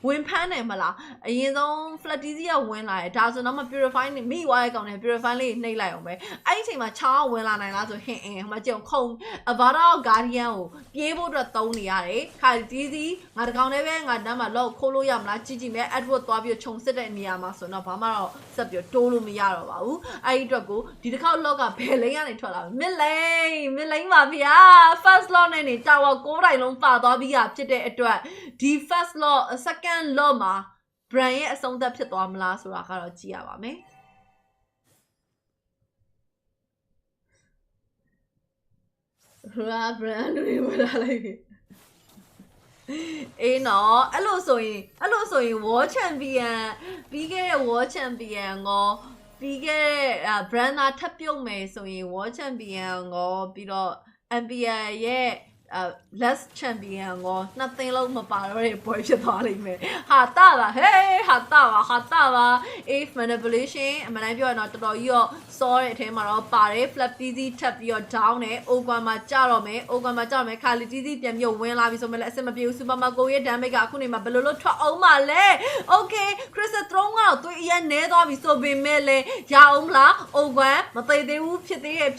ဝင်ဖမ်းတယ်မလားအရင်ဆုံး flat dizzy ကဝင်လာတယ်ဒါဆိုတော့မှ purify နေမိသွားတဲ့ကောင်နဲ့ purify လေးနှိပ်လိုက်အောင်ပဲအဲ့ဒီအချိန်မှာချောင်းဝင်လာနိုင်လားဆိုဟင်ဟိုမှာကြုံခုံ avada guardian ကိုပြေးဖို့အတွက်သုံးနေရတယ်ခါ dizzy ငါတကောင်နဲ့ပဲငါတန်းမှာလောက်ခိုးလို့ရမလားကြည့်မယ် edward သွားပြီးခြုံစစ်တဲ့နေရာမှာဆိုတော့ဘာမှတော့ဆက်ပြီးတိုးလို့မရတော့ပါဘူးအဲ့ဒီအတွက်ကိုဒီတစ်ခေါက်လောက်ကဘယ်လိန်ကနေထွက်လာမစ်လိန်ပါဗျာ first lot နဲ့နေ tower 9တိုင်လုံးပါသွားပြီးဖြစ်တဲ့အတွက်ဒီ first lot second lot မှာ brand ရဲ့အဆုံးသတ်ဖြစ်သွားမလားဆိုတာကတော့ကြည့်ရပါမယ်ရာ brand တွေဝလာလိုက်အေးနော်အဲ့လိုဆိုရင် world champion ပြီးခဲ့တဲ့ world champion ကိုပြီးခဲ့တဲ့ brand သားထပ်ပြုတ်မယ်ဆိုရင် world champion ကိုပြီးတော့ MPL ရဲ့ last champion ကိုနှစ်သိန်းလုံးမပါတော့တဲ့ပွဲဖြစ်သွားလိမ့်မယ်ဟာတာပါဟေးဟာတာပါ if manipulation အမှန်တမ်းပြောရတော့တော်တော်ကြီးတော့စောတဲ့အထဲမှာတော့ပါတယ် flat busy ထပ်ပြီးတော့ down နဲ့ open မှာကြတော့မယ်ခါလီ busy ပြန်ပြီးဝင်လာပြီဆိုမှလည်းအဆင်မပြေဘူး super marco ရဲ့ damage ကအခုနေမှာဘယ်လိုလုပ်ထွက်အောင်မလဲ okay crystal throne ကတော့သူအရင်နဲသွားပြီဆိုပေမဲ့လည်းရအောင်မလား open မသိသေးဘူးဖြစ်သေးတယ်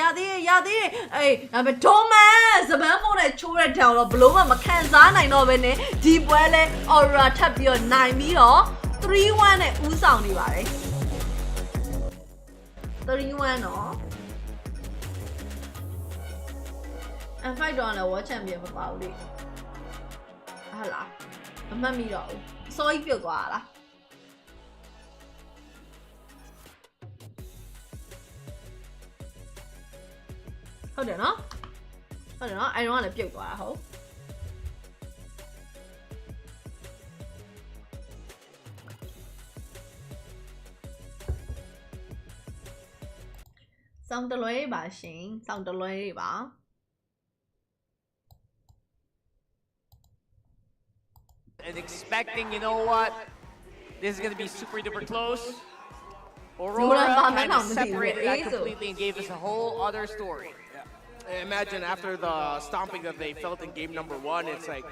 ရသေးတယ်အေးဒါပေမဲ့ Thomas စပန်းဖုန်းနဲ့ချိုးတဲ့တောင်တော့ဘလို့မှမခံစားနိုင်တော့ဘဲနဲ့ဒီပွဲလဲ Aurora ထပ်ပြီးတော့နိုင်ပြီးတော့ 3-1 နဲ့ဦးဆောင်နေပါတယ် 3-1 နော် and fight တော့လည်း world champion မပါဘူးလေဟာလားမမှတ်မိတော့ဘူးအစောကြီးပြုတ်သွားတာလားဟုတ်တယ်နော်အဲ့တော့လည်းပြုတ်သွားတာဟုတ်စောင်းတလွဲပါရှင်စောင်းတလွဲပါ And expecting, you know what? This is going to be super duper close. Aurora kind of separated that completely and gave us a whole other story. Imagine after the stomping that they felt in game number 1, it's like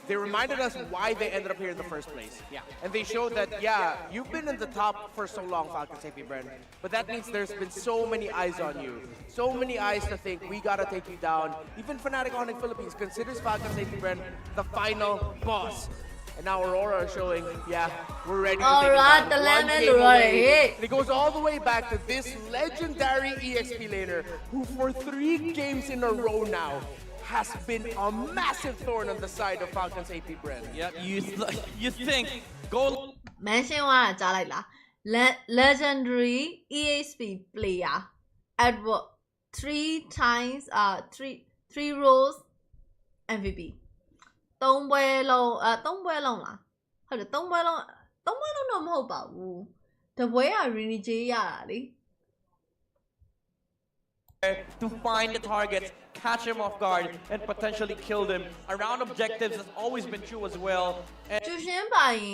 they reminded us why they ended up here in the first place. Yeah. And they showed that, yeah, you've been in the top for so long, Falcons AP Bren, but that means there's been so many eyes on you. So many eyes to think we gotta take you down. Even Fnatic Onyx Philippines considers Falcons AP Bren the final boss. And now Aurora is showing, yeah, we're ready to take it down. One game away. And it goes all the way back to this legendary EXP laner who for 3 games in a row now has been a massive thorn on the side of Falcons AP Bren. Yep, you think goal mention ว่าကြားလိုက်လား legendary EXP player at what 3 times 3 rows MVP 3ပွဲလုံး3ပွဲလုံးလားဟုတ်တယ်3ပွဲလုံးတော့မဟုတ်ပါဘူးတပွဲက Renegade ရတာလေ to find the targets, catch him off guard, and potentially kill him. Around objectives has always been true as well. And ကျူရှင်ပိုင်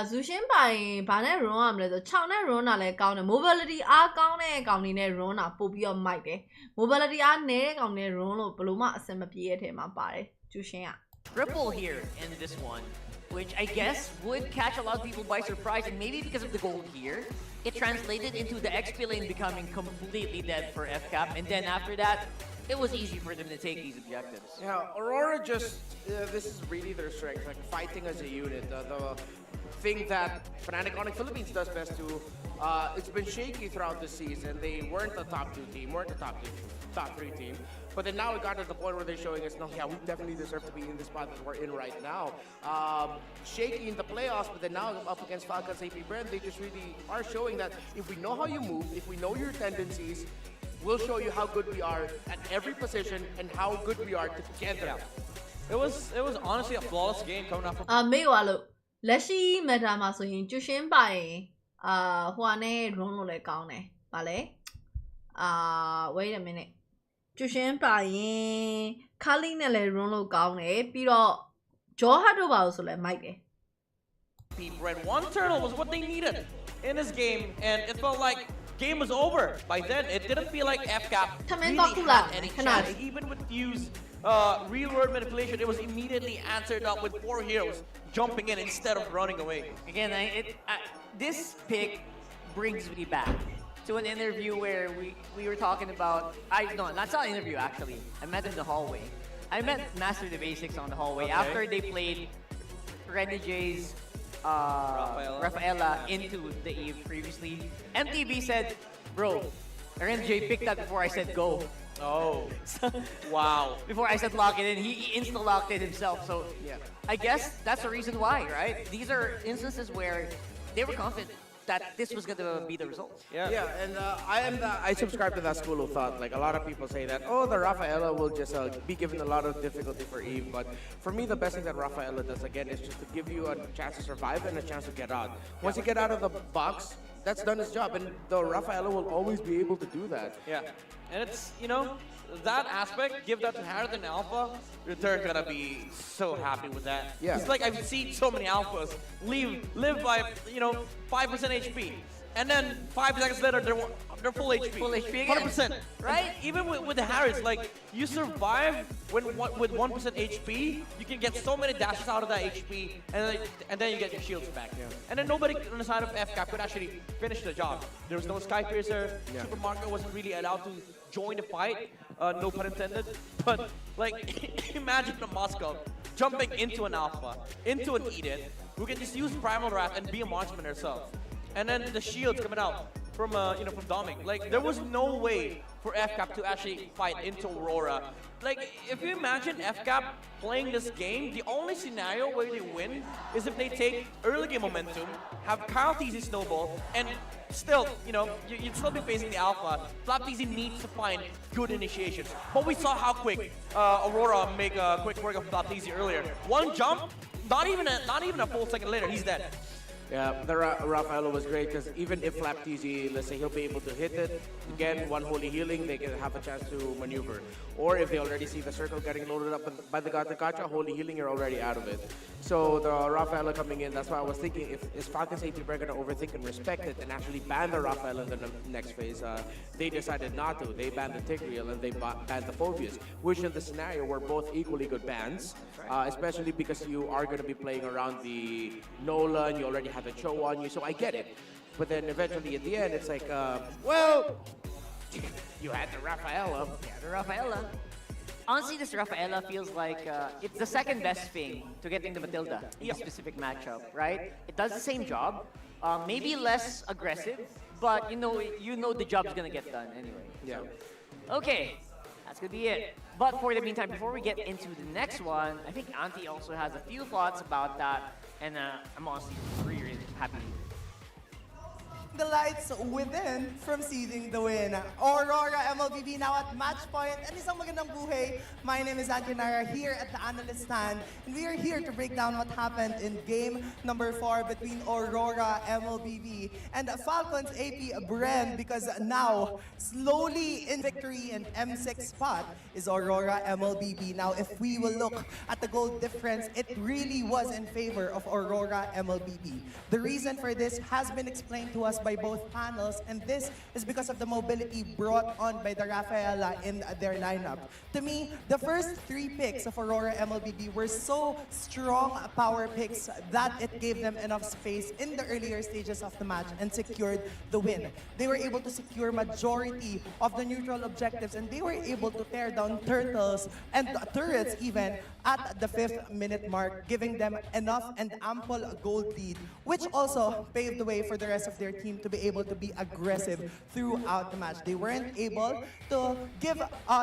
ဇူရှင်ပိုင်ဘာနဲ့ run ရမလဲဆို6နဲ့ run တာလည်းကောင်းတယ် mobility အားကောင်းတဲ့ကောင်တွေနဲ့ run တာပို့ပြီးတော့မိုက်တယ် mobility အားနည်းတဲ့ကောင်တွေနဲ့ run လို့ဘယ်လိုမှအဆင်မပြေတဲ့အထဲမှာပါတယ်ကျူရှင်က Triple here in this one, which I guess would catch a lot of people by surprise, and maybe because of the gold here, it translated into the XP lane becoming completely dead for FCAP, and then after that, it was easy for them to take these objectives. Yeah, Aurora just, this is really their strength, like fighting as a unit. The thing that Fnatic Onyx Philippines does best too, it's been shaky throughout the season. They weren't the top 2 team, weren't the top 3 team. But then now it got to the point where they're showing us, no, yeah, we definitely deserve to be in the spot that we're in right now. Shaky in the playoffs, but then now up against Falcons, AP Bren, they just really are showing that if we know how you move, if we know your tendencies, we'll show you how good we are at every position and how good we are together. it was honestly a flawless game coming out from မေ့သွားလို့လက်ရှိ meta မှာဆိုရင်ကျူရှင်ပိုင်ဟိုနဲ့ run လို့လည်းကောင်းတယ်ဗာလဲwait a minute ကျူရှင်ပိုင်ခါလီနဲ့လည်း run လို့ကောင်းတယ်ပြီးတော့ဂျောဟတ်တို့ပါလို့ဆိုလည်းမိုက်တယ် Bren. One turtle was what they needed in this game, and it felt like game was over. By then, it didn't feel like FCAP really had any chance. Even with Fuse real-world manipulation, it was immediately answered up with 4 heroes jumping in instead of running away. Again, this pick brings me back to an interview where we were talking about, no, that's not an interview actually. I met in the hallway. I met Master the Basics on the hallway after they played Renegades Rafaela into the Eve previously. MTV said, bro, Renegade picked that before I said go. Oh, wow. Before I said lock it in, he insta-locked it himself. So I guess that's the reason why, right? These are instances where they were confident that this was going to be the result. Yeah, and I subscribe to that school of thought. Like a lot of people say that, oh, the Rafaela will just be given a lot of difficulty for Eve. But for me, the best thing that Rafaela does again is just to give you a chance to survive and a chance to get out. Once you get out of the box, that's done its job, and the Rafaela will always be able to do that. Yeah, and it's, you know, that aspect, give that to Harith and Alpha, Return's gonna be so happy with that. Yeah. It's like I've seen so many Alphas live by, you know, 5% HP. And then 5 seconds later, they're full HP. Full HP again. 100%. Right? Even with the Harris, like, you survive with 1% HP, you can get so many dashes out of that HP, and then you get your shields back. And then nobody on the side of FCAP could actually finish the job. There was no Skypiercer, Super Marco wasn't really allowed to join the fight, no pun intended. But, like, imagine a Moscow jumping into an Alpha, into an Eden, who can just use Primal Wrath and be a marksman herself. And then the shields coming out from from Dominic. Like, there was no way for FCAP to actually fight into Aurora. Like, if you imagine FCAP playing this game, the only scenario where they win is if they take early game momentum, have Kyle TZ snowball, and still, you'd still be facing the Alpha. Flap TZ needs to find good initiations. But we saw how quick Aurora make a quick work of Flap TZ earlier. One jump, not even a full second later, he's dead. Yeah, the Rafaela was great because even if Flap TZ, let's say he'll be able to hit it, again, one holy healing, they can have a chance to maneuver. Or if they already see the circle getting loaded up by the Gacha, holy healing, you're already out of it. So the Rafaela coming in, that's why I was thinking, is Falcons AP Bren going to overthink and respect it and actually ban the Rafaela in the next phase? They decided not to. They banned the Tigreal and they banned the Phobias, which in the scenario were both equally good bans, especially because you are going to be playing around the Nola and you already have the Cho on you, so I get it. But then eventually at the end, it's like, well, you had the Rafaela. Yeah, the Rafaela. Honestly, this Rafaela feels like it's the second best thing to getting the Matilda in a specific matchup, right? It does the same job, maybe less aggressive, but you know the job's gonna get done anyway. Yeah. So, okay, that's gonna be it. But for the meantime, before we get into the next one, I think Auntie also has a few thoughts about that, and I'm honestly really happy. the lights within from seizing the win. Aurora MLBB now at match point. And isang magandang buhay. My name is Anjanara here at the analyst stand. And we are here to break down what happened in game number 4 between Aurora MLBB and Falcons AP Bren, because now slowly in victory in M6 spot is Aurora MLBB. Now if we will look at the goal difference, it really was in favor of Aurora MLBB. The reason for this has been explained to us by both panels, and this is because of the mobility brought on by the Rafaela in their lineup. To me, the first 3 picks of Aurora MLBB were so strong power picks that it gave them enough space in the earlier stages of the match and secured the win. They were able to secure majority of the neutral objectives, and they were able to tear down turtles and turrets even at the 5th minute mark, giving them enough and ample gold lead, which also paved the way for the rest of their team to be able to be aggressive throughout the match. They weren't able to give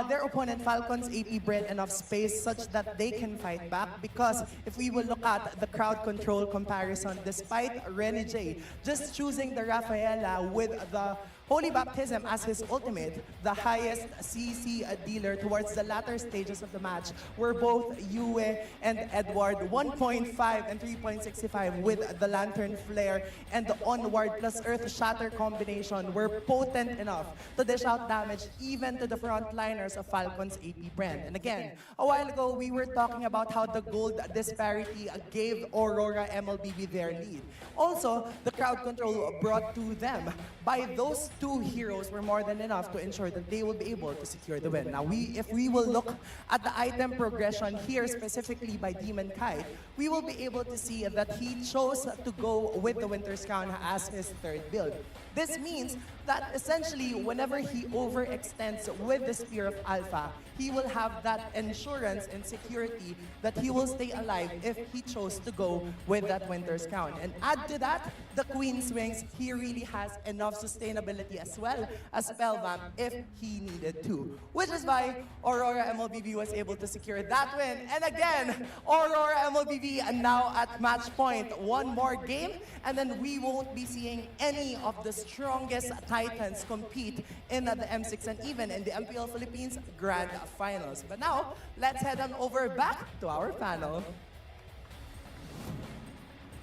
their opponent Falcons AP Bren enough space such that they can fight back, because if we will look at the crowd control comparison, despite Rene J just choosing the Rafaela with the Holy Baptism as his ultimate, the highest CC dealer towards the latter stages of the match were both Yue and Edward, 1.5 and 3.65 with the Lantern Flare, and the Onward plus Earth Shatter combination were potent enough to dish out damage even to the frontliners of Falcons AP Bren. And again, a while ago we were talking about how the gold disparity gave Aurora MLBB their lead. Also, the crowd control brought to them by those 2 heroes were more than enough to ensure that they will be able to secure the win. Now, if we will look at the item progression here, specifically by Demon Kite, we will be able to see that he chose to go with the Winter's Crown as his 3rd build. This means that essentially, whenever he overextends with the Spear of Alpha, he will have that insurance and security that he will stay alive if he chose to go with that Winter's Crown. And add to that, the Queen's Wings, he really has enough sustainability as well as Spellvamp if he needed to. Which is why Aurora MLBB was able to secure that win. And again, Aurora MLBB now at match point. 1 more game, and then we won't be seeing any of the strongest Titans compete in the M6 and even in the MPL Philippines Grand Finals. But now, let's head on over back to our panel.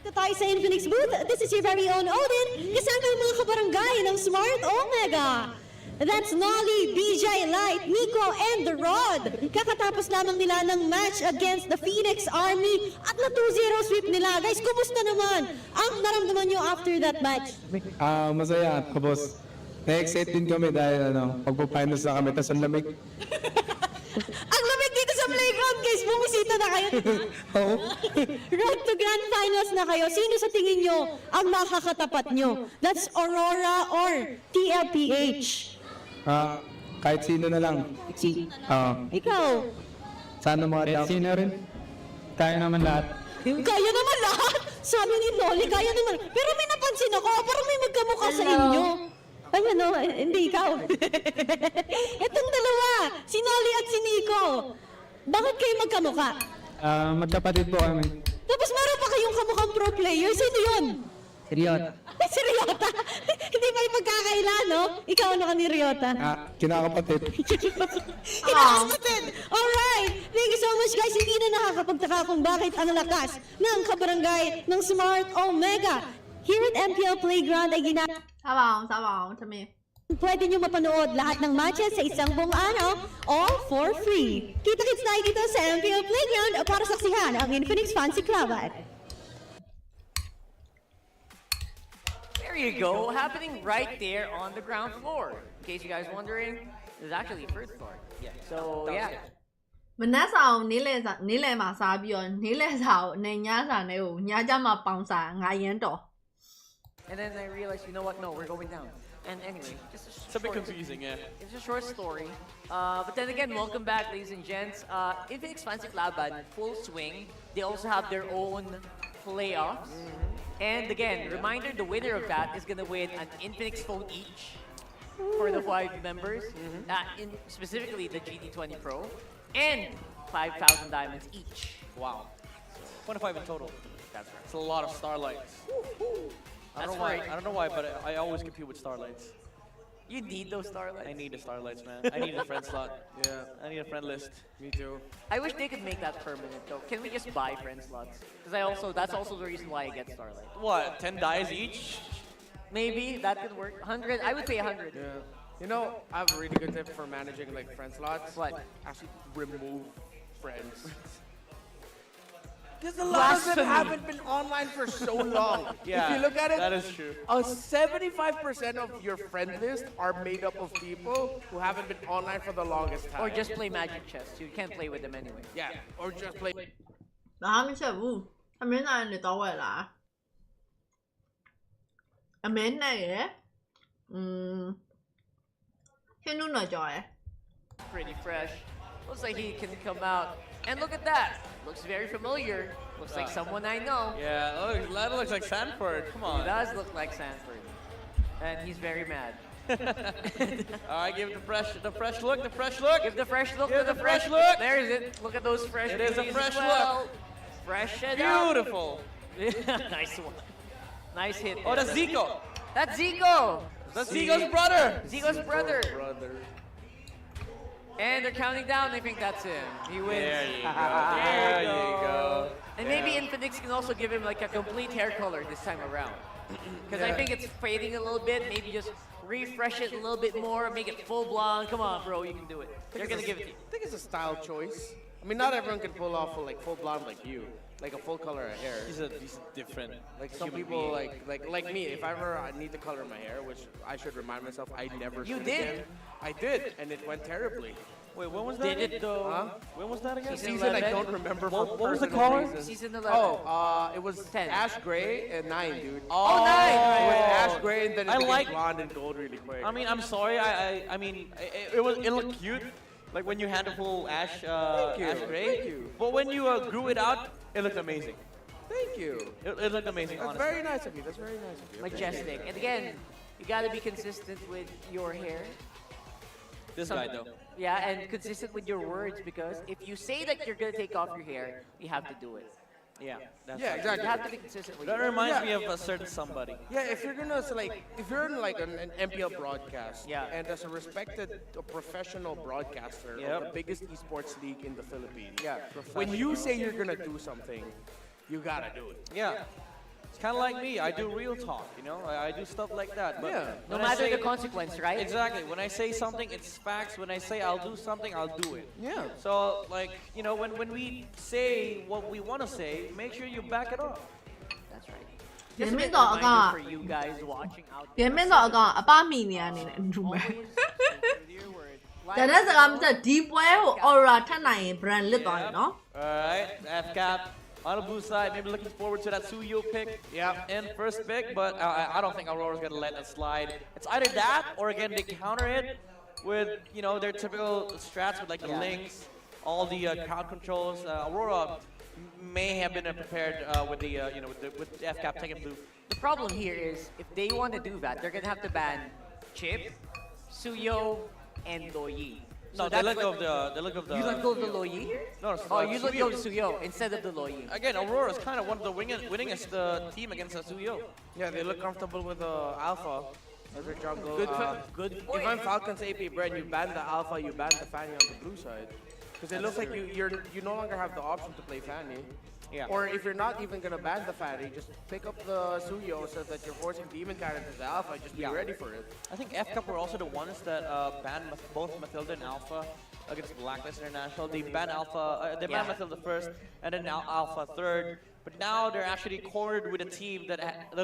Tayo sa Infinix booth, this is your very own Odin, kasama yung mga kabarangay ng Smart Omega. That's Nolly, BJ Light, Nico, and The Rod. Kakatapos lamang nila ng match against the Phoenix Army at na 2-0 sweep nila. Guys, kumusta naman ang naramdaman nyo after that match? Masaya, tapos na-excite din kami dahil pagpo-finals na kami, tas ang lamig. Ang lamig dito sa playground, guys. Bumisita na kayo. Oo. Road to Grand Finals na kayo. Sino sa tingin nyo ang makakatapat nyo? That's Aurora or TLPH? Kahit sino na lang. Ikaw? Sana mga kahit sino rin. Kaya naman lahat. Kaya naman lahat? Sabi ni Nolly, kaya naman. Pero may napansin ako, parang may magkamukha sa inyo. Ay, hindi ikaw. Itong dalawa, si Nolly at si Nico. Bakit kayo magkamukha? Magkapatid po kami. Tapos meron pa kayong kamukhang pro player. Sino yun? Si Riot. Si Ryota. Hindi pa yung pagkakaila, no? Ikaw ano ka ni Ryota? Kinakapatid. Kinakapatid! Alright! Thank you so much, guys. Hindi na nakakapagtaka kung bakit ang lakas ng kabarangay ng Smart Omega. Here at MPL Playground ay pwede nyo mapanood lahat ng matches sa isang buong araw, all for free. Kita-kits tayo dito sa MPL Playground para saksihan ang Infinix Fancy Club. There you go, happening right there on the ground floor. In case you guys wondering, there's actually a first floor. Yeah. So yeah. မနက်စာကိုနေ့လယ်မှာစားပြီးတော့နေ့လယ်စာကိုနေညစာနဲ့ကိုညကြမှာပေါင်စားငါရမ်းတော် And then I realized, you know what? No, we're going down. And anyway, It's a bit confusing, yeah. It's a short story. But then again, welcome back, ladies and gents. Infinix Fancy Laban, full swing. They also have their own playoffs. And again, reminder, the winner of that is going to win an Infinix phone each for the 5 members. Specifically the GT20 Pro. And 5,000 diamonds each. Wow. 25 in total. That's right. It's a lot of starlights. I don't know why. I don't know why, but I always compete with Starlights. You need those starlights. I need the Starlights, man. I need a friend slot. Yeah, I need a friend list. me too. I wish they could make that permanent though. Can we just buy friend slots? Because that's also the reason why I get starlight. What? 10 dies each? Maybe that could work. 100. I would pay 100. Yeah. You know, I have a really good tip for managing like friend slots. What? Actually, remove friends. Because a lot of them haven't been online for so long. Yeah, If you look at it, that is true. 75% of your friend list are made up of people who haven't been online for the longest time. Or just play magic chess. You can't play with them anyway. yeah, or just play. 哪没吃不？还没拿人到位啦。还没那个，先弄那叫哎。 Pretty fresh. Looks like he can come out. And look at that. Looks very familiar. Looks like someone I know. Yeah, that looks like Sanford. Come He on. does look like Sanford. And he's very mad. All right, give the fresh look, the fresh look. Give the fresh look Give to the the fresh fresh look. There's it. Look at those fresh It is a beauties fresh as well. look. Fresh it up. Beautiful. Nice one. Nice hit. Oh, there. that's Zico. That's Zico. That's Zico's brother. Zico's brother. And they're counting down. I think that's him. He wins. There you go. There you go. And maybe Infinix can also give him like a complete hair color this time around. Because I think it's fading a little bit. Maybe just refresh it a little bit more, make it full blonde. Come on, bro, you can do it. They're gonna give it to you. I think it's a style choice. I mean, not everyone can pull off like full blonde like you, like a full color of hair. He's different. Like some human people, being. like me. If ever I need to color my hair, which I should remind myself, I never. You should did? again. I did, and it went terribly. Wait, when was that? Did it though? Huh? When was that again? Season I don't remember. For What was the personal color? reasons. Season 11. Oh, it was 10. ash gray and 9, dude. Oh, 9! It was ash gray and then it I became like- blonde and gold really quick. I mean, I'm sorry. I mean, it looked cute. Like when you had the full ash, you. ash gray. Thank you. But when you grew it out, it looked amazing. Thank you. It looked amazing. That's honestly. very nice of you. That's very nice of you. Majestic. And again, you gotta be consistent with your hair. This guy though. Yeah, and consistent with your words because if you say that you're gonna take off your hair, you have to do it. Yeah. That's Yeah, right. exactly. You have to be consistent with That your reminds Yeah. me of a certain somebody. Yeah, if you're gonna if you're in like an MPL broadcast, Yeah. and as a respected professional broadcaster Yep. of the biggest esports league in the Philippines, when you say you're gonna do something, you gotta do it. Yeah. It's kind of like me. I do real talk, you know. I do stuff like that. But Yeah. No when I matter say- the consequence, right? Exactly. When I say something, it's facts. When I say I'll do something, I'll do it. Yeah. So, like, you know, when we say what we want to say, make sure you back it up. That's right. 前 Just a 面 bit 就我 reminder 講 for you guys watching out 前面就我講阿爸面年年唔做咩？ Always stick with your word. 但係陣間即係 deep 位好 aura 出嚟嘅 brand 呢度咯。 Alright, F cap. On the blue side, maybe looking forward to that Suyo pick. Yeah. And first pick, but I don't think Aurora's gonna let it slide. It's either that or again they counter it with, you know, their typical strats with like the links, all the crowd controls. Aurora may have been prepared with the you know with the F cap taking blue. The problem here is if they want to do that, they're gonna have to ban Chip, Suyo, and Loyi. No, they let go of the You let go of the Loyi? No, it's Oh, you let go of Suyo. Suyo instead of the Loyi. Again, Aurora is kind of one of the winningest team against Suyo. Yeah, they look comfortable with Alpha as their jungle. Good If point. I'm Falcons AP Bren, you ban the Alpha, you ban the Fanny on the blue side. Because it looks like you no longer have the option to play Fanny. Yeah. Or if you're not even gonna ban the Fanny, just pick up the Suyo so that you're forcing Demon Cannon to the Alpha. Just be ready for it. I think F Cup were also the ones that banned both Mathilda and Alpha against Blacklist International. They banned Alpha, they banned Mathilda first, and then now Alpha third. But now they're actually cornered with a team that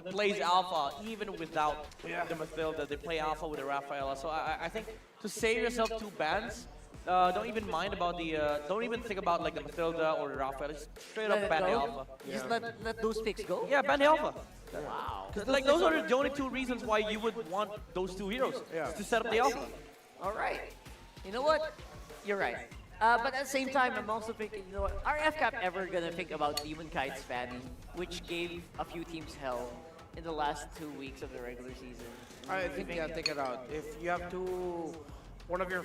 plays Alpha even without the Mathilda. They play Alpha with the Rafaela. So I think to save yourself 2 bans, don't even mind about the, don't even think about like the Mathilda or the Rafaela. Just straight up Let it ban the go? Alpha. Just let those picks go? Yeah, ban the Alpha. Wow. Because like those are the only 2 reasons why you would want those 2 heroes to set up the Alpha. All right. You know what? You're right. But at the same time, I'm also thinking, you know what? Are FCAP ever gonna think about Demon Kite's Fanny, which gave a few teams hell in the last 2 weeks of the regular season? I think take it out. If you have one of your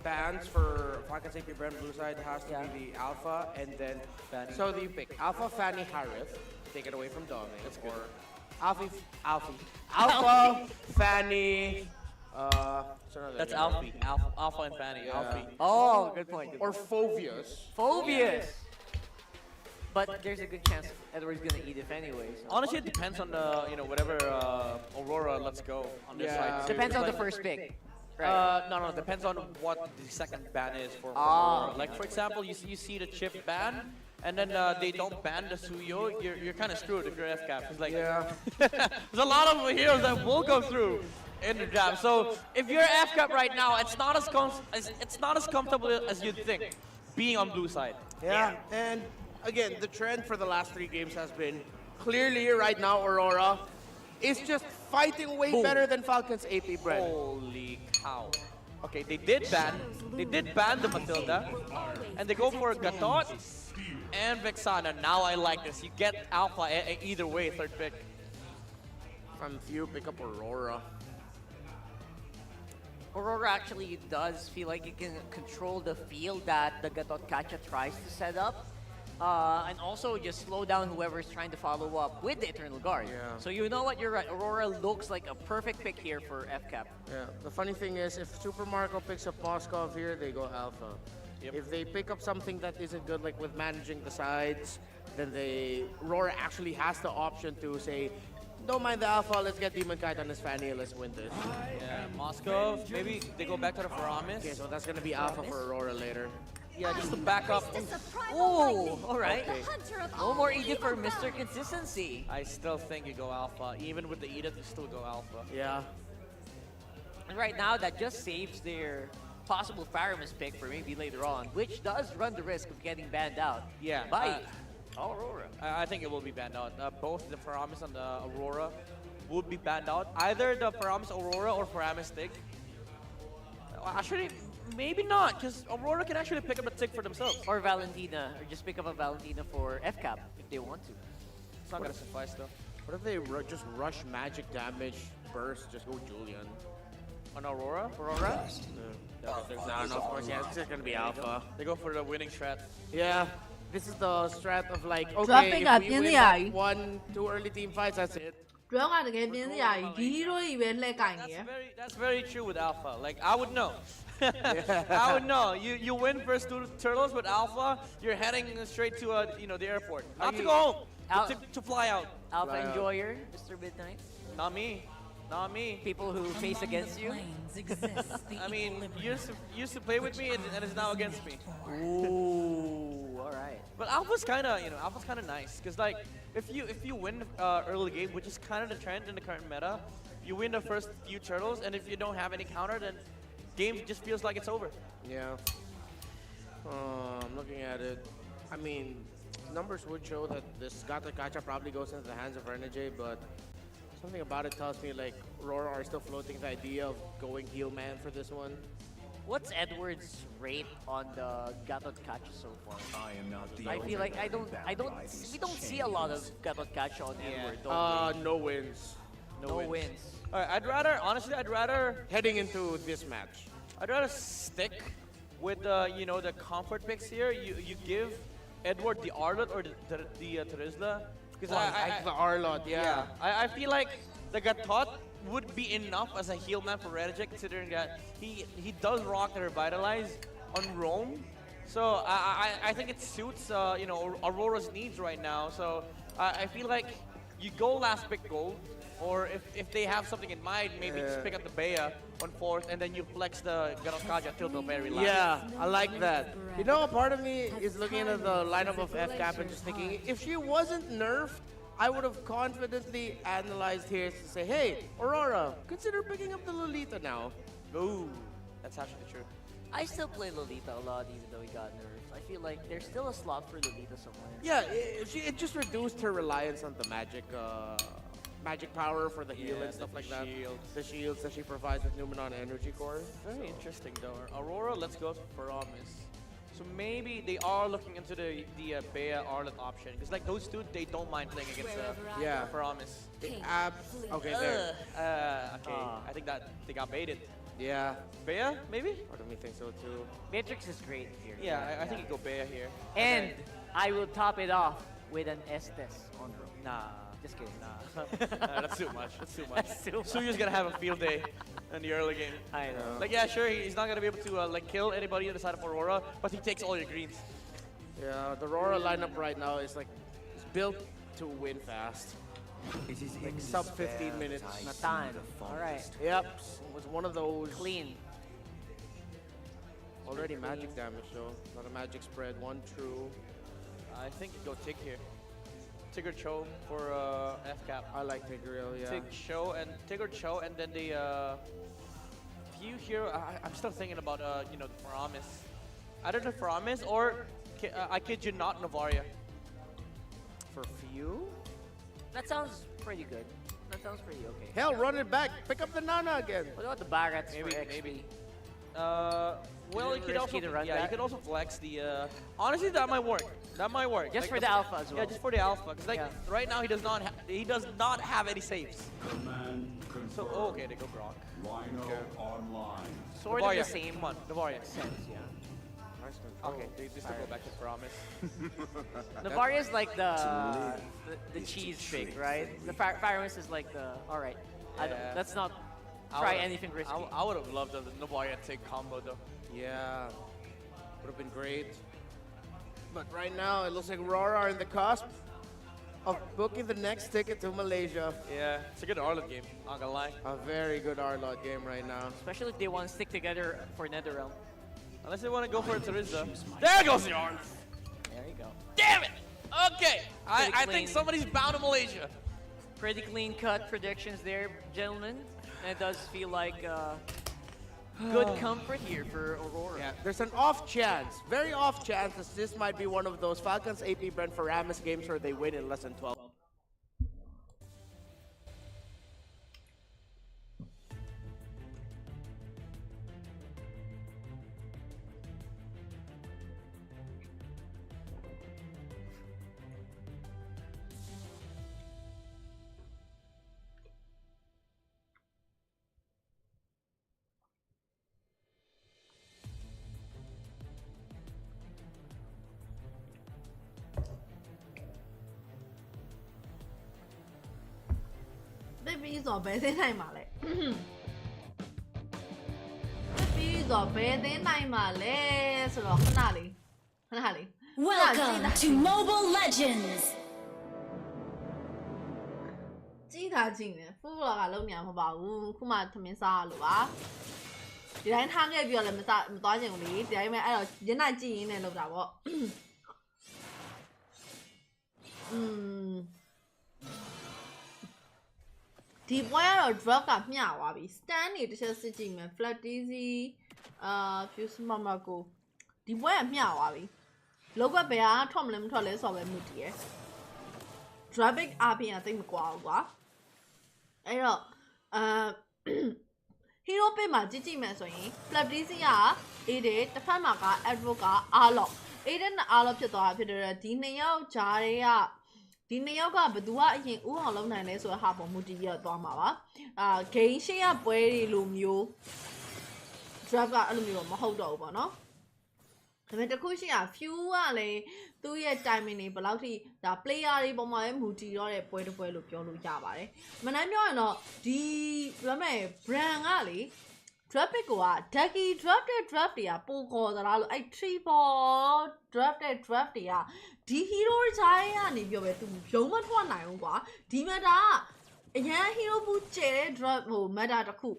bans for Falcons AP Bren blue side has to be the Alpha and then Fanny. so you pick Alpha, Fanny, Harith to take it away from Dominic, or Alpha, Fanny, what's another That's guy? Alfie. Alpha and Fanny. Yeah. Alfie. Oh, good point. Or Phobias. Phobias. But there's a good chance Edward's gonna eat it anyway. So. Honestly, it depends on the, whatever Aurora lets go on this Yeah. side. too. Depends on the Like, first pick. Right. no, depends on what the second ban is for Ah. Aurora. Like, for example, you see the chip ban, and then they don't ban the Suyo, you're kind of screwed if you're FCAP. It's like, Yeah. there's a lot of heroes that will go through in the draft. So if you're FCAP right now, it's not as comfortable as you'd think being on blue side. Yeah, and again, the trend for the last 3 games has been clearly right now Aurora is just fighting way better than Falcons AP Bren. Holy cow. Okay, they did ban the Matilda, and they go for Gatot and Vexana. Now I like this. You get Alpha either way, third pick. From few, pick up Aurora. Aurora actually does feel like it can control the field that the Gatot Kacha tries to set up. And also just slow down whoever's trying to follow up with the Eternal Guard. Yeah. So you know what, you're right. Aurora looks like a perfect pick here for FCAP. Yeah, the funny thing is, if Super Marco picks up Moskov here, they go Alpha. Yep. If they pick up something that isn't good, like with managing the sides, then Aurora actually has the option to say, don't mind the Alpha, let's get Demon Kite on his Fanny, let's win this. Yeah, Moscow. Maybe they go back to the Faramis. Okay, so that's gonna be Alpha for Aurora later. Yeah, just to back up. Oh, all right. Okay. No more Edith for Mr. Consistency. I still think you go Alpha. Even with the Edith, you still go Alpha. Yeah. And right now, that just saves their possible Faramis pick for maybe later on, which does run the risk of getting banned out Yeah. by Aurora. I think it will be banned out. Both the Faramis and the Aurora would be banned out. Either the Faramis Aurora or Faramis Tick. Actually, maybe not, because Aurora can actually pick up a tick for themselves. Or Valentina, or just pick up a Valentina for FCAP if they want to. It's not gonna suffice though. What if they just rush magic damage burst, just go Julian? On Aurora? Aurora? No, there's not enough course. Yeah, it's just gonna be Alpha. They go for the winning strat. Yeah. This is the strat of like, okay, Dropping if up we in win the eye. 1-2 early team fights, that's it. ကျွမ်းကတကယ်ပြင်းစရာကြီးဒီလိုကြီးပဲလှည့်ကင်နေရ That's very true with Alpha. Like, I would know. I would know. You win first 2 turtles with Alpha, you're heading straight to the airport. Not to go home, Out. to fly out. Alpha Fly out. Enjoyer, Mr. Midnight. Not me. Not me. People who face against you. I mean, you used to play with me and it's now against me. Ooh, all right. But Alpha's kind of nice, because like if you win early game, which is kind of the trend in the current meta, you win the first few turtles, and if you don't have any counter, then game just feels like it's over. Yeah. I'm looking at it. I mean, numbers would show that this Gata Gacha probably goes into the hands of Renegade, but something about it tells me like Aurora are still floating the idea of going heel man for this one. What's Edward's rate on the Gatot Kacha so far? I feel like we don't see a lot of Gatot Kacha on Edward, don't No wins. we? No wins. All right, I'd rather Heading into this match. stick with the comfort picks here. You give Edward the Arlot or the Terizla, because The Arlot, yeah. I feel like the Gatot would be enough as a heal man for Renegade, considering that he does rock the Revitalize on Roam. So I think it suits Aurora's needs right now. So I feel like you go last pick gold, or if they have something in mind, maybe just pick up the Bea on 4th, and then you flex the Garokaja till the very last. Yeah, I like that. You know, a part of me is looking at the lineup of FCAP and just thinking, if she wasn't nerfed, I would have confidently analyzed here to say, hey, Aurora, consider picking up the Lolita now. Ooh, that's actually true. I still play Lolita a lot, even though he got nerfed. I feel like there's still a slot for Lolita somewhere. Yeah, it just reduced her reliance on the magic power for the heal and stuff like that. The shields that she provides with Numenon Energy Core. Very interesting though. Aurora, let's go for Promise. So maybe they are looking into the Bea Arlet option, because like those two, they don't mind playing against Promise. Okay, there. Okay, I think that they got baited. Yeah, Bea, maybe? part of me thinks so too. Matrix is great here. Yeah, I think you go Bea here. And I will top it off with an Estes on room. Nah. Just kidding. That's too much. That's too much. That's too much. Suyu's gonna have a field day in the early game. I know. Like, yeah, sure, he's not gonna be able to like kill anybody on the side of Aurora, but he takes all your greens. Yeah, the Aurora lineup right now is like it's built to win fast. Like sub 15 minutes. Natan. All right. Yep, it was one of those. Clean. Already magic damage though. Not a magic spread. One true. I think you go Tig here. Tig or Cho for F cap. I like Tigreal, yeah. Tig or Cho, and then the few here. I'm still thinking about you know, the Faramis. Either the Faramis or I kid you not, Navaria. For few? That sounds pretty good. That sounds pretty okay. Hell, run it back. Pick up the Nana again. What about the Barats Maybe, for XP? maybe. Well, you could also, to run yeah, that? you could also flex the. Honestly, that might work. That might work. Just Like for the alpha as well. Yeah, just for the alpha. Cause like Yeah. right now he does not have any saves. So okay, they go Gronk. Sort Navaria, of the same. Come on, Navaria. Sense, yeah. Okay, they still go back to Promise. Navaria is like the cheese pig, right? The Faramis is like the, all right, Yeah. let's not try anything risky. I would have loved the Navaria take combo though. Yeah, would have been great. But right now, it looks like Aurora are in the cusp of booking the next ticket to Malaysia. Yeah, it's a good Arlot game, not gonna lie. A very good Arlot game right now. Especially if they want to stick together for NetherRealm. Unless they want to go for a Teresa. There goes the Arlot! There you go. Damn it! Okay, I Pretty think clean. somebody's bound to Malaysia. Pretty clean cut predictions there, gentlemen. And it does feel like good comfort here for Aurora. Yeah, there's an off chance, very off chance that this might be one of those Falcons AP Bren Faramis games where they win in less than 12. Baby is all better than my leg. Baby is all better than my leg. So, Hanali. Hanali. Welcome to Mobile Legends. ကြည့်တာကြည့်နေဖူးဘောကလုံးညာမပါဘူးခုမှသမင်းစားလို့ပါဒီတိုင်းထားခဲ့ပြီးတော့လည်းမသွားချင်ဘူးလေဒီတိုင်းပဲအဲ့တော့ညနေကြည့်ရင်းနဲ့လောက်တာပေါ့ဒီပွဲကတော့ drop ကမျှသွားပြီ stand နေတစ်ချက်စစ်ကြည့်မယ် flat dizzy fuse mama ကိုဒီပွဲကမျှသွားပြီလောက်ကဘယ်ဟာထွက်မလဲမထွက်လဲဆိုတော့ပဲမြည်တည်ရယ် Drabic အပြင်အသိမကွာဘူးကွာအဲ့တော့hero pin မှာကြည့်မယ်ဆိုရင် Flapdizzy က AD တစ်ဖက်မှာက Advocate က Arlock AD နဲ့ Arlock ဖြစ်သွားတာဖြစ်တဲ့ဒီနှစ်ယောက်ကြားတွေကဒီနှစ်ယောက်ကဘယ်သူကအရင်ဥအောင်လုံးနိုင်လဲဆိုတဲ့ဟာပေါ်မူတည်ပြီးတော့သွားမှာပါဂိမ်းရှင်းရပွဲတွေလိုမျိုး Drab ကအဲ့လိုမျိုးမဟုတ်တော့ဘူးပေါ့နော်ဒါပေမဲ့တခုရှိရ few ကလည်းသူ့ရဲ့ timing တွေဘယ်လောက်ထိဒါ player တွေပုံမှန်ပဲမူတည်တော့တဲ့ပွဲတစ်ပွဲလို့ပြောလို့ရပါတယ်။မနိုင်ပြောရင်တော့ဒီဘာမဲ့ brand ကလေ draft pick က ducky drafted draft တွေကပိုခေါ်သလားလို့အဲ့ 3 ball drafted draft တွေကဒီ hero တိုင်းကနေပြောပဲသူရုံးမထွက်နိုင်ဘူးကွာဒီမှာဒါအရန် hero ဘူးကျဲတဲ့ draft ဟို matter တစ်ခု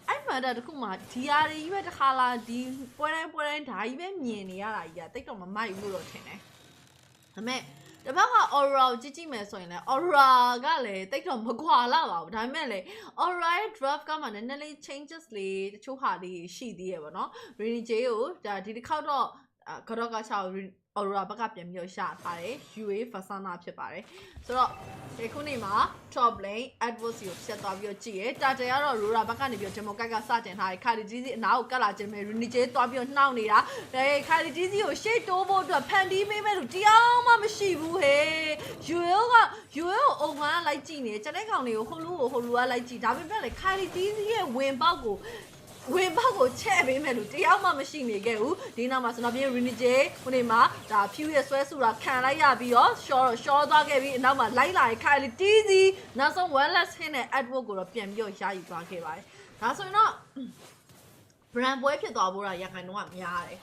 အဲ့မှန်တာတခုမှဒီဟာတွေကြီးပဲတစ်ခါလာဒီပွဲတိုင်းဒါကြီးပဲမြင်နေရတာကြီးကတိတ်တော့မမိုက်ဘူးလို့ထင်တယ်။ဒါပေမဲ့တစ်ဖက်က Aurora ကိုကြည့်မယ်ဆိုရင်လည်း Aurora ကလည်းတိတ်တော့မကွာလာပါဘူး။ဒါပေမဲ့လည်း Aurora ရဲ့ draft ကမှနည်းနည်းလေး changes လေးတချို့ဟာလေးရှိသေးရဲ့ပေါ့နော်။ Rainy J ကိုဒါဒီတစ်ခေါက်တော့ကတော့ကချောက် Aurora ဘက်ကပြန်ပြီးတော့ရှာထားတယ် UA Fasana ဖြစ်ပါတယ်ဆိုတော့ဒီခုနေ့မှာ top lane adverse ကိုဖြတ်သွားပြီးတော့ကြည့်ရတာတဲကတော့ Aurora ဘက်ကနေပြီးတော့ demo ကတ်ကစတင်ထားတယ် Khali GZ အနားကိုကတ်လာခြင်းပဲ Renige သွားပြီးတော့နှောက်နေတာဒါ Khali GZ ကိုရှေ့တိုးဖို့အတွက်ဖန်တီးပေးမဲ့လူတရားမှမရှိဘူးဟဲ့ UA ကိုအုံမှန်းလိုက်ကြည့်နေတယ်ကျန်တဲ့ကောင်တွေကိုဟိုလူကလိုက်ကြည့်ဒါပေမဲ့လေ Khali GZ ရဲ့ဝင်ပေါက်ကို ဝင်ပေါက်ကိုချက်ပေးမယ်လို့တရားမှမရှိနေခဲ့ဘူးဒီနောက်မှာဆိုတော့ပြင်း Renige ဟိုနေမှာဒါ few ရဲ့ဆွဲဆူတာခံလိုက်ရပြီးတော့ short သွားခဲ့ပြီးအနောက်မှာလိုက်လာခိုင်လီ Teasy နောက်ဆုံး one last hit နဲ့ Edward ကိုတော့ပြန်ပြီးတော့ရယူသွားခဲ့ပါတယ်ဒါဆိုရင်တော့ brand ပွဲဖြစ်သွားဖို့ရခိုင်တော့များတယ်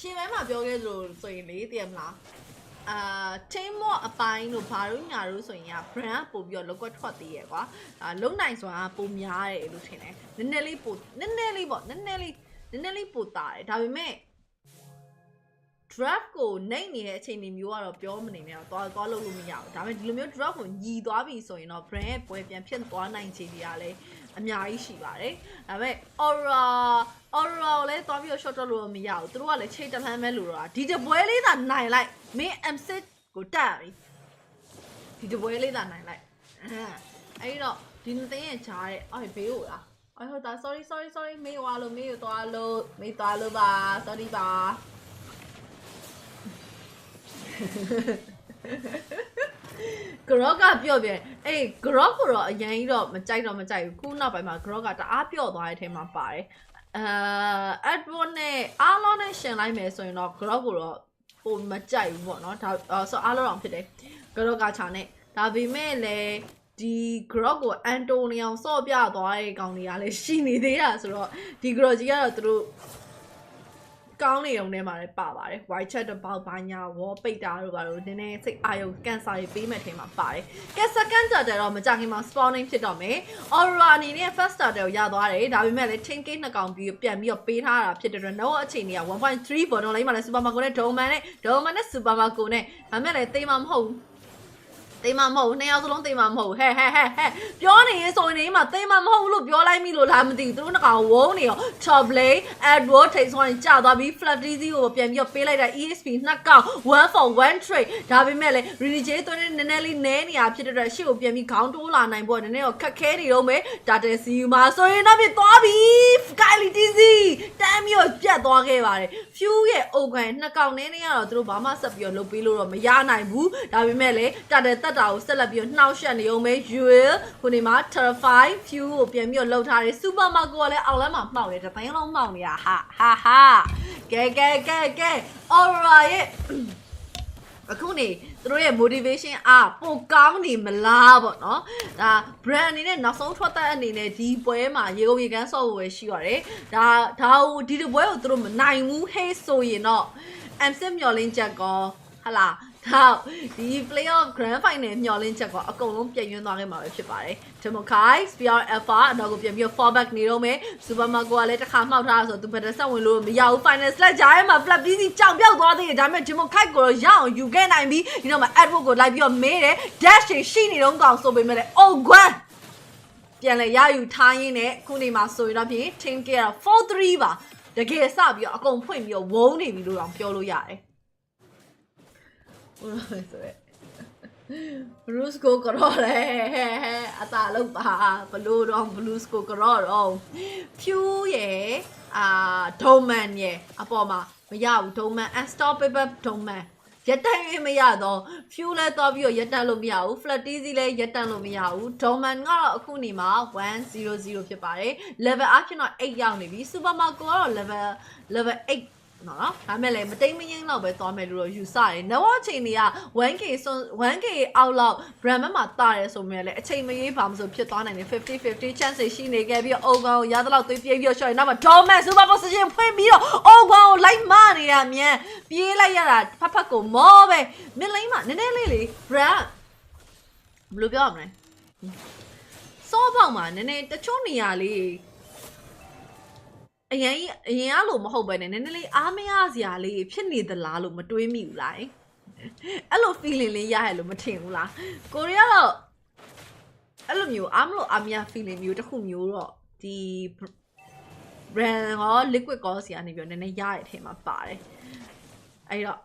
ရှင်ပိုင်းမှာပြောခဲ့သလိုဆိုရင်လေသိရမလားteam အပိုင်းတို့ဘာလို့ညာလို့ဆိုရင် brand ပို့ပြီးတော့လောက်ကွက်ထွက်သေးရကွာလုံနိုင်ဆိုတာပုံများတယ်လို့ထင်တယ်နည်းနည်းလေးပို့နည်းနည်းလေးပို့တာတယ်ဒါပေမဲ့ draft ကိုနိုင်နေတဲ့အချိန်မျိုးကတော့ပြောမနေနဲ့တော့သွားလို့မရဘူးဒါပေမဲ့ဒီလိုမျိုး draft ကိုညီသွားပြီဆိုရင်တော့ brand ရဲ့ပွဲပြန်ဖြစ်သွားနိုင်ခြေတွေကလည်းအများကြီးရှိပါတယ်ဒါပေမဲ့ Aurora လည်းသွားပြီးတော့ short တော့လို့မရဘူးသူတို့ကလည်းချိန်တလှမ်းမဲ့လို့တော့ဒီတပွဲလေးသာနိုင်လိုက်မင်း M6 ကိုတက်ပြီဒီတပွဲလေးသာနိုင်လိုက်အဲ့တော့ဒီနှစ်သိန်းရဲ့ဂျားတဲ့အော်ဘေးကိုလားအော်ဟုတ်တာ sorry မေးသွားလို့ပါ sorry ပါ Grog ကပြော့ပြန်အေး Grog ကိုတော့အရင်ကြီးတော့မကြိုက်ဘူးခုနောက်ပိုင်းမှာ Grog ကတအားပြော့သွားတဲ့အထဲမှာပါတယ်Edward နဲ့အားလုံးနဲ့ရှင်လိုက်မယ်ဆိုရင်တော့ Grog ကိုတော့ပုံမကြိုက်ဘူးပေါ့နော်ဒါဆိုအားလုံးတော့ဖြစ်တယ် Grog ကချာနဲ့ဒါပေမဲ့လည်းဒီ Grog ကို Antonio ဆော့ပြသွားတဲ့ကောင်တွေကလည်းရှိနေသေးတာဆိုတော့ဒီ Grog ကြီးကတော့သူတို့ကောင်းနေုံနဲ့မှာလည်းပါပါတယ် white chat တော့ဘာညာဝေါ်ပိတ်တာတို့ဘာလို့နည်းနည်းစိတ်အာရုံကန်ဆာတွေပေးမဲ့ထဲမှာပါတယ်ကဲ second starter တော့မကြခင်မှာ spawning ဖြစ်တော့မယ် Aurora အနေနဲ့ first starter ကိုရသွားတယ်ဒါပေမဲ့လည်း 10k နှစ်ကောင်ပြီးပြန်ပြီးတော့ပေးထားတာဖြစ်တဲ့အတွက် no အခြေအနေက 1.3 ဘော်တော့လိုက်မှလည်း super marco နဲ့ Dolman နဲ့ super marco နဲ့ဒါမဲ့လည်းသိမ်းမှာမဟုတ်ဘူးသိမ်းမှာမဟုတ်နှစ်ယောက်စလုံးသိမ်းမှာမဟုတ်ဟဲ့ပြောနေရင်ဆိုရင်ဒီမှာသိမ်းမှာမဟုတ်လို့ပြောလိုက်မိလို့လားမသိဘူးသူတို့နှစ်ကောင်ဝုန်းနေရော top lane Edward ထိတ်ဆုံးရင်ကြာသွားပြီး flat easy ကိုပြန်ပြီးတော့ပေးလိုက်တာ ESP နှစ်ကောင် one for one trade ဒါပေမဲ့လည်း Renige သွင်းနေနည်းနည်းလေးနဲနေရဖြစ်တဲ့အတွက်ရှေ့ကိုပြန်ပြီးခေါင်းတိုးလာနိုင်ဖို့နည်းနည်းတော့ခက်ခဲနေတော့မယ်ဒါတဲစီယူမှာဆိုရင်တော့ပြသွားပြီ Kylie Dizzy တမ်းပြီးတော့ပြတ်သွားခဲ့ပါတယ် few ရဲ့ open နှစ်ကောင်နည်းနည်းကတော့သူတို့ဘာမှဆက်ပြီးတော့လုပ်ပေးလို့တော့မရနိုင်ဘူးဒါပေမဲ့လည်းတက်တာကိုဆက်လက်ပြီးတော့နှောက်ယှက်နေအောင်ပဲ Jewel ခုနေမှာ Terrify Few ကိုပြန်ပြီးတော့လှုပ်ထားတယ် Super Marco ကလည်းအောက်လမ်းမှာမှောက်တယ်တသိန်းလုံးမှောက်နေတာဟာကဲ Aurora ရဲ့အခုနေသူတို့ရဲ့ motivation ပိုကောင်းနေမလားပေါ့နော်ဒါ brand အနေနဲ့နောက်ဆုံးထွက်တဲ့အနေနဲ့ဒီပွဲမှာရေကုန်ရေကန်းဆော့ဖို့ပဲရှိရတယ်ဒါဒီပွဲကိုသူတို့မနိုင်ဘူးဟေးဆိုရင်တော့ M6 မျော်လင့်ချက်ကောဟလာဒီ playoff grand final မျှော်လင့်ချက်ကအကုန်လုံးပြည့်ရွှန်းသွားခဲ့မှာပဲဖြစ်ပါတယ်။ Timokai Spear Alpha အနောက်ကိုပြန်ပြီး fallback နေတော့မယ်။ Super Marco ကလည်းတစ်ခါမှောက်ထားတာဆိုသူဘယ်တစ်ဆက်ဝင်လို့မရဘူး final select ကြားထဲမှာ flat busy ကြောင်ပြောက်သွားသေးတယ်ဒါပေမဲ့ Timokai ကိုတော့ရအောင်ယူခဲ့နိုင်ပြီးဒီတော့မှ Edward ကိုလိုက်ပြီးတော့မေးတယ် dash ရှိနေတော့ကောင်ဆိုပေမဲ့လည်း oh god ပြန်လဲရယူထားရင်းနဲ့ခုနေမှာဆိုရင်တော့ပြင် team က 4-3 ပါတကယ်စပြီးတော့အကုန်ဖွင့်ပြီးတော့ဝုန်းနေပြီလို့တော့ပြောလို့ရတယ်Blues ကိုကြော်လဲအသာလောက်ပါဘလို့တော့ Blues ကိုကြော်တော့ Few ရဲ့Dolman ရဲ့အပေါ်မှာမရဘူး Dolman unstoppable Dolman ရက်တန့်ရမရတော့ Few လဲတော့ပြီးတော့ရက်တန့်လို့မရဘူး Flat easy လဲရက်တန့်လို့မရဘူး Dolman ကတော့အခုနေမှာ100ဖြစ်ပါတယ် level အဖြစ်တော့8ရောက်နေပြီ Super Marco ကတော့ level 8နော်ဒါမဲ့လည်းမတိမ်မငင်းတော့ပဲသွားမယ်လို့ယူဆတယ်။နောက်အချိန်တွေက 1k အောက်လောက် brand မှာတာတယ်ဆိုမြဲလည်းအချိန်မရေးပါမဆိုဖြစ်သွားနိုင်တယ်50 chance ရှိနေခဲ့ပြီးတော့ Ogon ကိုရသလောက်သွေးပြေးပြီးတော့ရှော့ရင်နောက်မှာ Dorman super position ဖွင့်ပြီးတော့ Ogon ကိုလိုက်မနေရမြန်ပြေးလိုက်ရတာဖတ်ကိုမောပဲမင်းလိမ့်မှာနည်းနည်းလေးလေ brand ဘယ်လိုပြောရမလဲစောပေါက်မှာနည်းနည်းတချို့နေရာလေးအရင်ကလို့မဟုတ်ပဲနဲ့နည်းနည်းလေးအားမရစရာလေးဖြစ်နေသလားလို့မတွေးမိဘူးလားအဲ့လို feeling လေးရရလို့မထင်ဘူးလားကိုရီးယားတော့အဲ့လိုမျိုးအားမလို့အားမရ feeling မျိုးတစ်ခုမျိုးတော့ဒီ brand ရော liquid ကောစီကနေပြီးတော့နည်းနည်းရရတဲ့အထင်မှာပါတယ်အဲ့တော့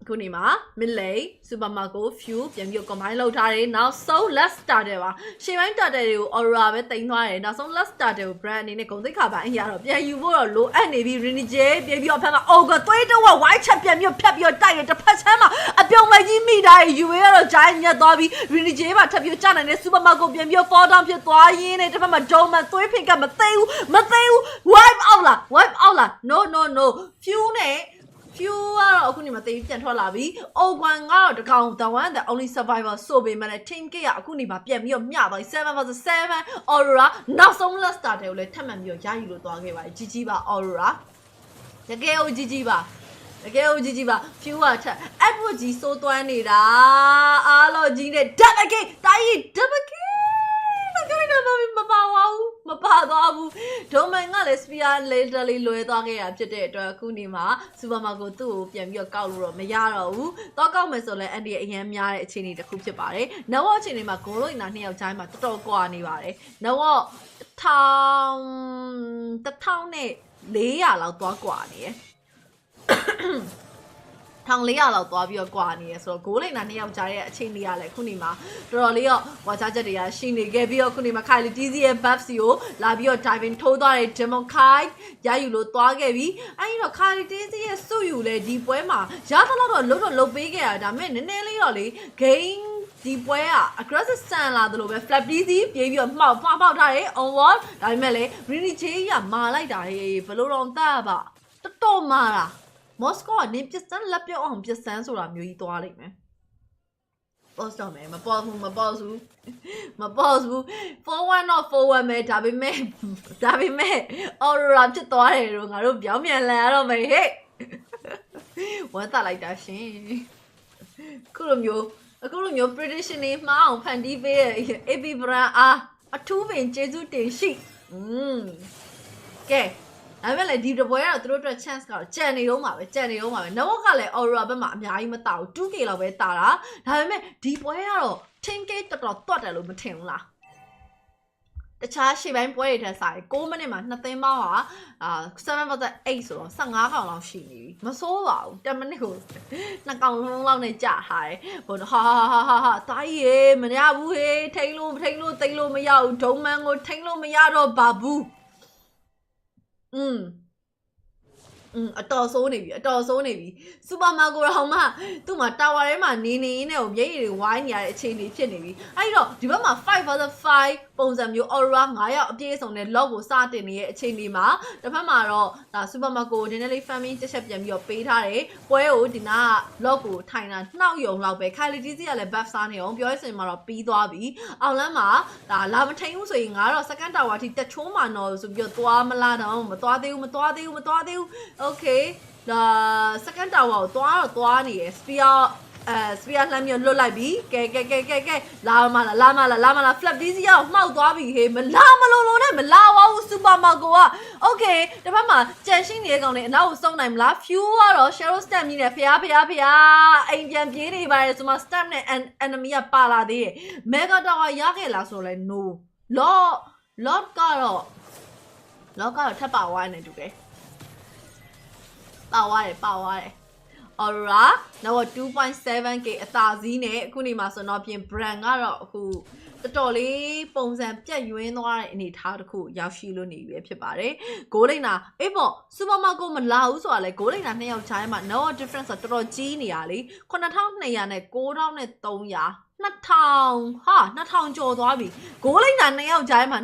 ခုနေမှာ mid lane supermarket few ပြန်ပြီး combine လုပ်ထားတယ်နောက်ဆုံး last starter ပါရှေ့ပိုင်း starter တွေကို aurora ပဲတင်သွားတယ်နောက်ဆုံး last starter ကို brand အနေနဲ့ဂုံသိက္ခာပိုင်းအရာတော့ပြန်ယူဖို့တော့လိုအပ်နေပြီ renegade ပြန်ပြီးတော့ဖက်မှာ ogre သွေးတော့ white chat ပြန်ပြီးဖြတ်ပြီးတော့တိုက်ရတစ်ဖက်ချမ်းမှာအပြုံမကြီးမိတာယူရတော့ giant ညက်သွားပြီး renegade မှာထပ်ပြီးကျနိုင်တဲ့ supermarket ပြန်ပြီး fall down ဖြစ်သွားရင်းနဲ့တစ်ဖက်မှာ dome သွေးဖိကမသိဘူး wipe out လား no few နဲ့ few ကတော့အခုနေမှာတေးပြန်ထွက်လာပြီ O1 ကတော့တကောင် the one the only survivor ဆိုပေမဲ့ team K ကအခုနေမှာပြန်ပြီးတော့မျှသွားပြီ7 vs 7 Aurora နောက်ဆုံး last starter ကိုလည်းထပ်မံပြီးတော့ရယူလို့သွားခဲ့ပါတယ် GG ပါ Aurora တကယ်ကို GG ပါfew ကထက် Edward ကြီးစိုးသွမ်းနေတာအားလို့ကြီးနဲ့ double K တိုင်း double K မပါသွားဘူးဒိုမန်ကလည်း spear laterally လွဲသွားခဲ့တာဖြစ်တဲ့အတွက်အခုနေမှာ supermarket သူ့ကိုပြန်ပြီးတော့ကောက်လို့တော့မရတော့ဘူးတော့ကောက်မယ်ဆိုလည်း anti အရင်များတဲ့အခြေအနေတစ်ခုဖြစ်ပါတယ်နောက်ဝအခြေအနေမှာ goal လို့နာနှစ်ယောက်ချိုင်းမှာတော်တော်ကွာနေပါတယ်နောက်ဝ1400လောက်သွားကွာနေရယ်1400လောက်သွားပြီးတော့ကွာနေရဆိုတော့ဂိုးလိန်နာနှစ်ယောက်ကြားရဲ့အခြေအနေကလည်းခုနေမှာတော်တော်လေးတော့ဝါချချက်တွေကရှိနေခဲ့ပြီးတော့ခုနေမှာ Kylie TZ ရဲ့ buff စီကိုလာပြီးတော့ diving ထိုးသွားတဲ့ Demon Kai ရယူလို့သွားခဲ့ပြီးအဲဒီတော့ Kylie TZ ရဲ့စုယူလဲဒီပွဲမှာရသလောက်တော့လုတ်ပေးခဲ့ရတာဒါပေမဲ့နည်းနည်းလေးတော့လေ game ဒီပွဲက aggressive ဆန်လာသလိုပဲ flap TZ ပြေးပြီးတော့မှောက်ထားတယ် on wall ဒါပေမဲ့လေ Rini J ကမာလိုက်တာဘယ်လိုတော့တတ်ပါတော်မာတာမော်စကိုကနေပစ္စန်းလက်ပြောအောင်ပစ္စန်းဆိုတာမျိုးကြီးသွားလိမ့်မယ်။ post တော့မယ်မပေါ်ဘူး4-1 တော့4-1ပဲဒါပေမဲ့ Aurora ဖြစ်သွားတယ်တော့ငါတို့ပြောင်းပြန်လာရတော့မယ်ဟဲ့ဝမ်းသာလိုက်တာရှင်အခုလိုမျိုး prediction တွေမှားအောင်ဖန်တီးပေးတဲ့ AP Bren အထူးပင်ကျေးဇူးတင်ရှိကဲဒါပေမဲ့လည်းဒီတပွဲကတော့သူတို့အတွက် chance ကတော့ကြံနေတော့မှာပဲနောက်ကလည်း Aurora ဘက်မှာအများကြီးမတာဘူး 2K လောက်ပဲတာတာဒါပေမဲ့ဒီပွဲကတော့ 10K တော်တော်တွတ်တယ်လို့မထင်ဘူးလားတခြားရှေ့ပိုင်းပွဲတွေထက်စာရင်6မိနစ်မှာ2သိန်းပေါင်းက7 vs 8ဆိုတော့15ကောင်လောက်ရှိနေပြီမစိုးပါဘူး10မိနစ်ကို2ကောင်လုံးလောက်နဲ့ကြာထားတယ်ဟိုဟာတားကြီးမရဘူးဟေးထိန်လို့သိမ်းလို့မရဘူးဒုံမန်ကိုထိန်လို့မရတော့ပါဘူးအတော်ဆိုးနေပြီစူပါမာကိုတော့မှသူ့မှာတာဝါထဲမှာနေရင်းနဲ့ကိုမျက်ရည်တွေဝိုင်းနေရတဲ့အခြေအနေဖြစ်နေပြီအဲ့တော့ဒီဘက်မှာ5 vs 5ပုံစံမျိုး Aurora 9ယောက်အပြည့်အစုံနဲ့ log ကိုစတင်နေတဲ့အခြေအနေမှာတစ်ဖက်မှာတော့ဒါစူပါမာကိုဒီနေ့လေး family တစ်ချက်ပြန်ပြီးတော့ပေးထားတယ်ပွဲကိုဒီနာက log ကိုထိုင်တာနှောက်ယုံလောက်ပဲ Kylie TZ ကလည်း buff စားနေအောင်ပြောရစင်မှာတော့ပြီးသွားပြီအောင်လန်းမှာဒါလာမထိန်ဘူးဆိုရင်ငါတော့ second tower အထိတက်ချိုးမှာတော့ဆိုပြီးတော့သွားမလားတော့မသွားသေးဘူး okay ဒါ second tower ကိုသွားနေရယ် spear လှမ်းပြီးလွတ်လိုက်ပြီကဲလာမလား flap TZ ရောက်မှောက်သွားပြီဟေးမလာမလို့နဲ့မလာဝဘူး supermarket က okay တစ်ဖက်မှာကြံရှိနေတဲ့ကောင်တွေအနောက်ကိုစုံနိုင်မလား few ကတော့ shadow stamp ကြီးနဲ့ဖျားအိမ်ပြန်ပြေးနေပါတယ်ဆိုမှ stamp နဲ့ enemy ကပါလာသေးတယ် mega tower ရခဲ့လားဆိုလဲ no lot ကတော့ထပ်ပါဝိုင်းနေတူတယ်ပါဝါတယ် Aurora နောက် 2.7k အသာစီးနဲ့အခုနေမှာဆိုတော့ပြင် brand ကတော့အခုတော်တော်လေးပုံစံပြတ်ယွင်းသွားတဲ့အနေအထားတစ်ခုရောက်ရှိလို့နေပြီဖြစ်ပါတယ်ဂိုးလိန်နာအေးပေါ့စူပါမာကိုမလာဘူးဆိုတာလေဂိုးလိန်နာ2ယောက်ချားမှာ no difference ဆိုတော်တော်ကြီးနေရလေ9200နဲ့9300 2000ကျော်သွားပြီဂိုးလိန်နာ2ယောက်ကြားမှာ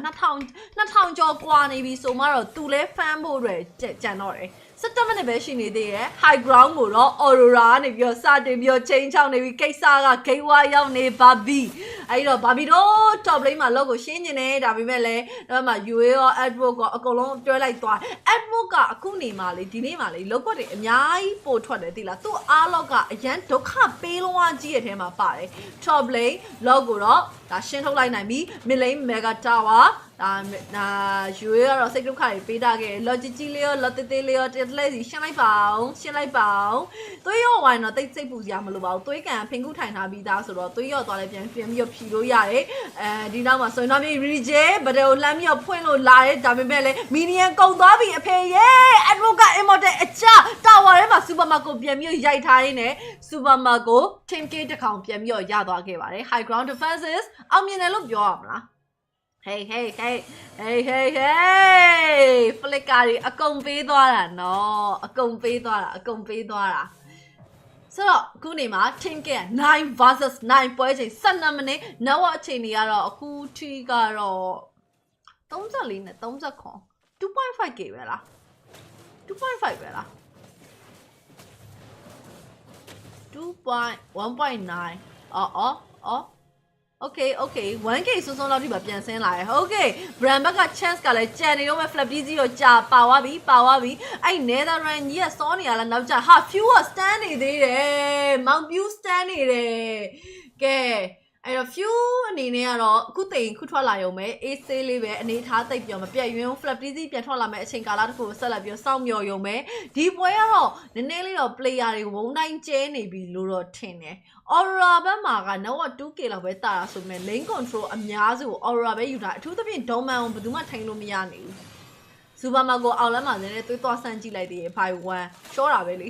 2000ကျော်ကွာနေပြီဆိုမှတော့သူလဲ fan ဖို့တွေကြံတော့တယ်17မိနစ်ပဲရှိနေသေးတယ် high ground ကိုတော့ Aurora ကနေပြီးတော့စတင်ပြီးတော့ချိန်ချောင်းနေပြီးကိစ္စက game war ရောက်နေပါပြီအဲ့တော့ဘာဘီတော့ top lane မှာ log ကိုရှင်းနေတယ်ဒါပေမဲ့လည်းဒါမှ UA ရော Edward ကအကုန်လုံးတွဲလိုက်သွား Edward ကအခုနေမှာလေဒီနေ့မှာလေ log တွေအများကြီးပို့ထွက်တယ်သိလားသူ့အား log ကအရန်ဒုက္ခပေးလုံးဝကြီးရဲ့ထဲမှာပါတယ် top lane log ကိုတော့ဒါရှင်းထုတ်လိုက်နိုင်ပြီ mid lane mega tower ဒါ ယူရတော့စိတ်ဒုက္ခတွေပေးထားခဲ့တယ်လော်ဂျီကြီးလေးရောလော်တေတေလေးရောတက်လက်စီရှင်းလိုက်ပါအောင်သွေးရောဝိုင်းတော့တိတ်စိတ်ပူစရာမလိုပါဘူးသွေးကန်ဖင်ခုထိုင်ထားပြီးသားဆိုတော့သွေးရောသွားလဲပြန်ပြီးတော့ဖြီလို့ရတယ်ဒီနောက်မှာဆိုရင်တော့မြေရီဂျေဘဒယ်ကိုလှမ်းပြီးတော့ဖွင့်လို့လာတယ်ဒါပေမဲ့လည်းမီနီယံကုန်သွားပြီအဖေရဲ့အဒဗိုကတ်အင်မော်တယ်အချာတာဝါထဲမှာစူပါမာကိုပြန်ပြီးရိုက်ထားရင်းနဲ့စူပါမာကို team K တစ်ခေါင်ပြန်ပြီးတော့ရသွားခဲ့ပါတယ် high ground defenses အောင်မြင်တယ်လို့ပြောရမလားHey flicker အကုန်ပေးသွားတာနော်အကုန်ပေးသွားတာဆိုတော့အခုနေမှာ team K 9 versus 9ပွဲချိန်12မိနစ်နောက်အချိန်တွေကတော့အခုထိကတော့34နဲ့39 2.5k ပဲလား 2.5 ပဲလား 2.1.9 Okay 1k စွန်းလောက်ထိပါပြန်ဆင်းလာတယ် Okay Bren ဘက်က chance ကလည်းကြံနေတော့မဲ့ flap DZ တော့ကြာပါသွားပြီအဲ့ Netherland ကြီးကစောနေရလားနောက်ကျဟာ few stand နေသေးတယ်မောင် few stand နေတယ်ကဲအဲ့တော့ few အနေနဲ့ကတော့အခုတိမ်ခုထွက်လာရုံပဲအေးဆေးလေးပဲအနေထားတိတ်ပြောမပြတ်ရွှင် flap DZ ပြန်ထွက်လာမဲ့အချိန်ကာလတစ်ခုကိုဆက်လက်ပြီးစောင့်မျှော်ရုံပဲဒီပွဲကတော့နည်းနည်းလေးတော့ player တွေဝုန်းတိုင်းကျဲနေပြီလို့တော့ထင်တယ် Aurora ဘက်မှာကနောက် 2k လောက်ပဲတာတာဆိုမဲ့ lane control အများစုကို Aurora ပဲယူတာအထူးသဖြင့် Doman ကိုဘယ်သူမှထိန်းလို့မရနိုင်ဘူး Superman ကိုအောင်လမ်းမှာနည်းနည်းသွေးသွားဆန်းကြည့်လိုက်သေးတယ် by 1 ရှော့တာပဲလေ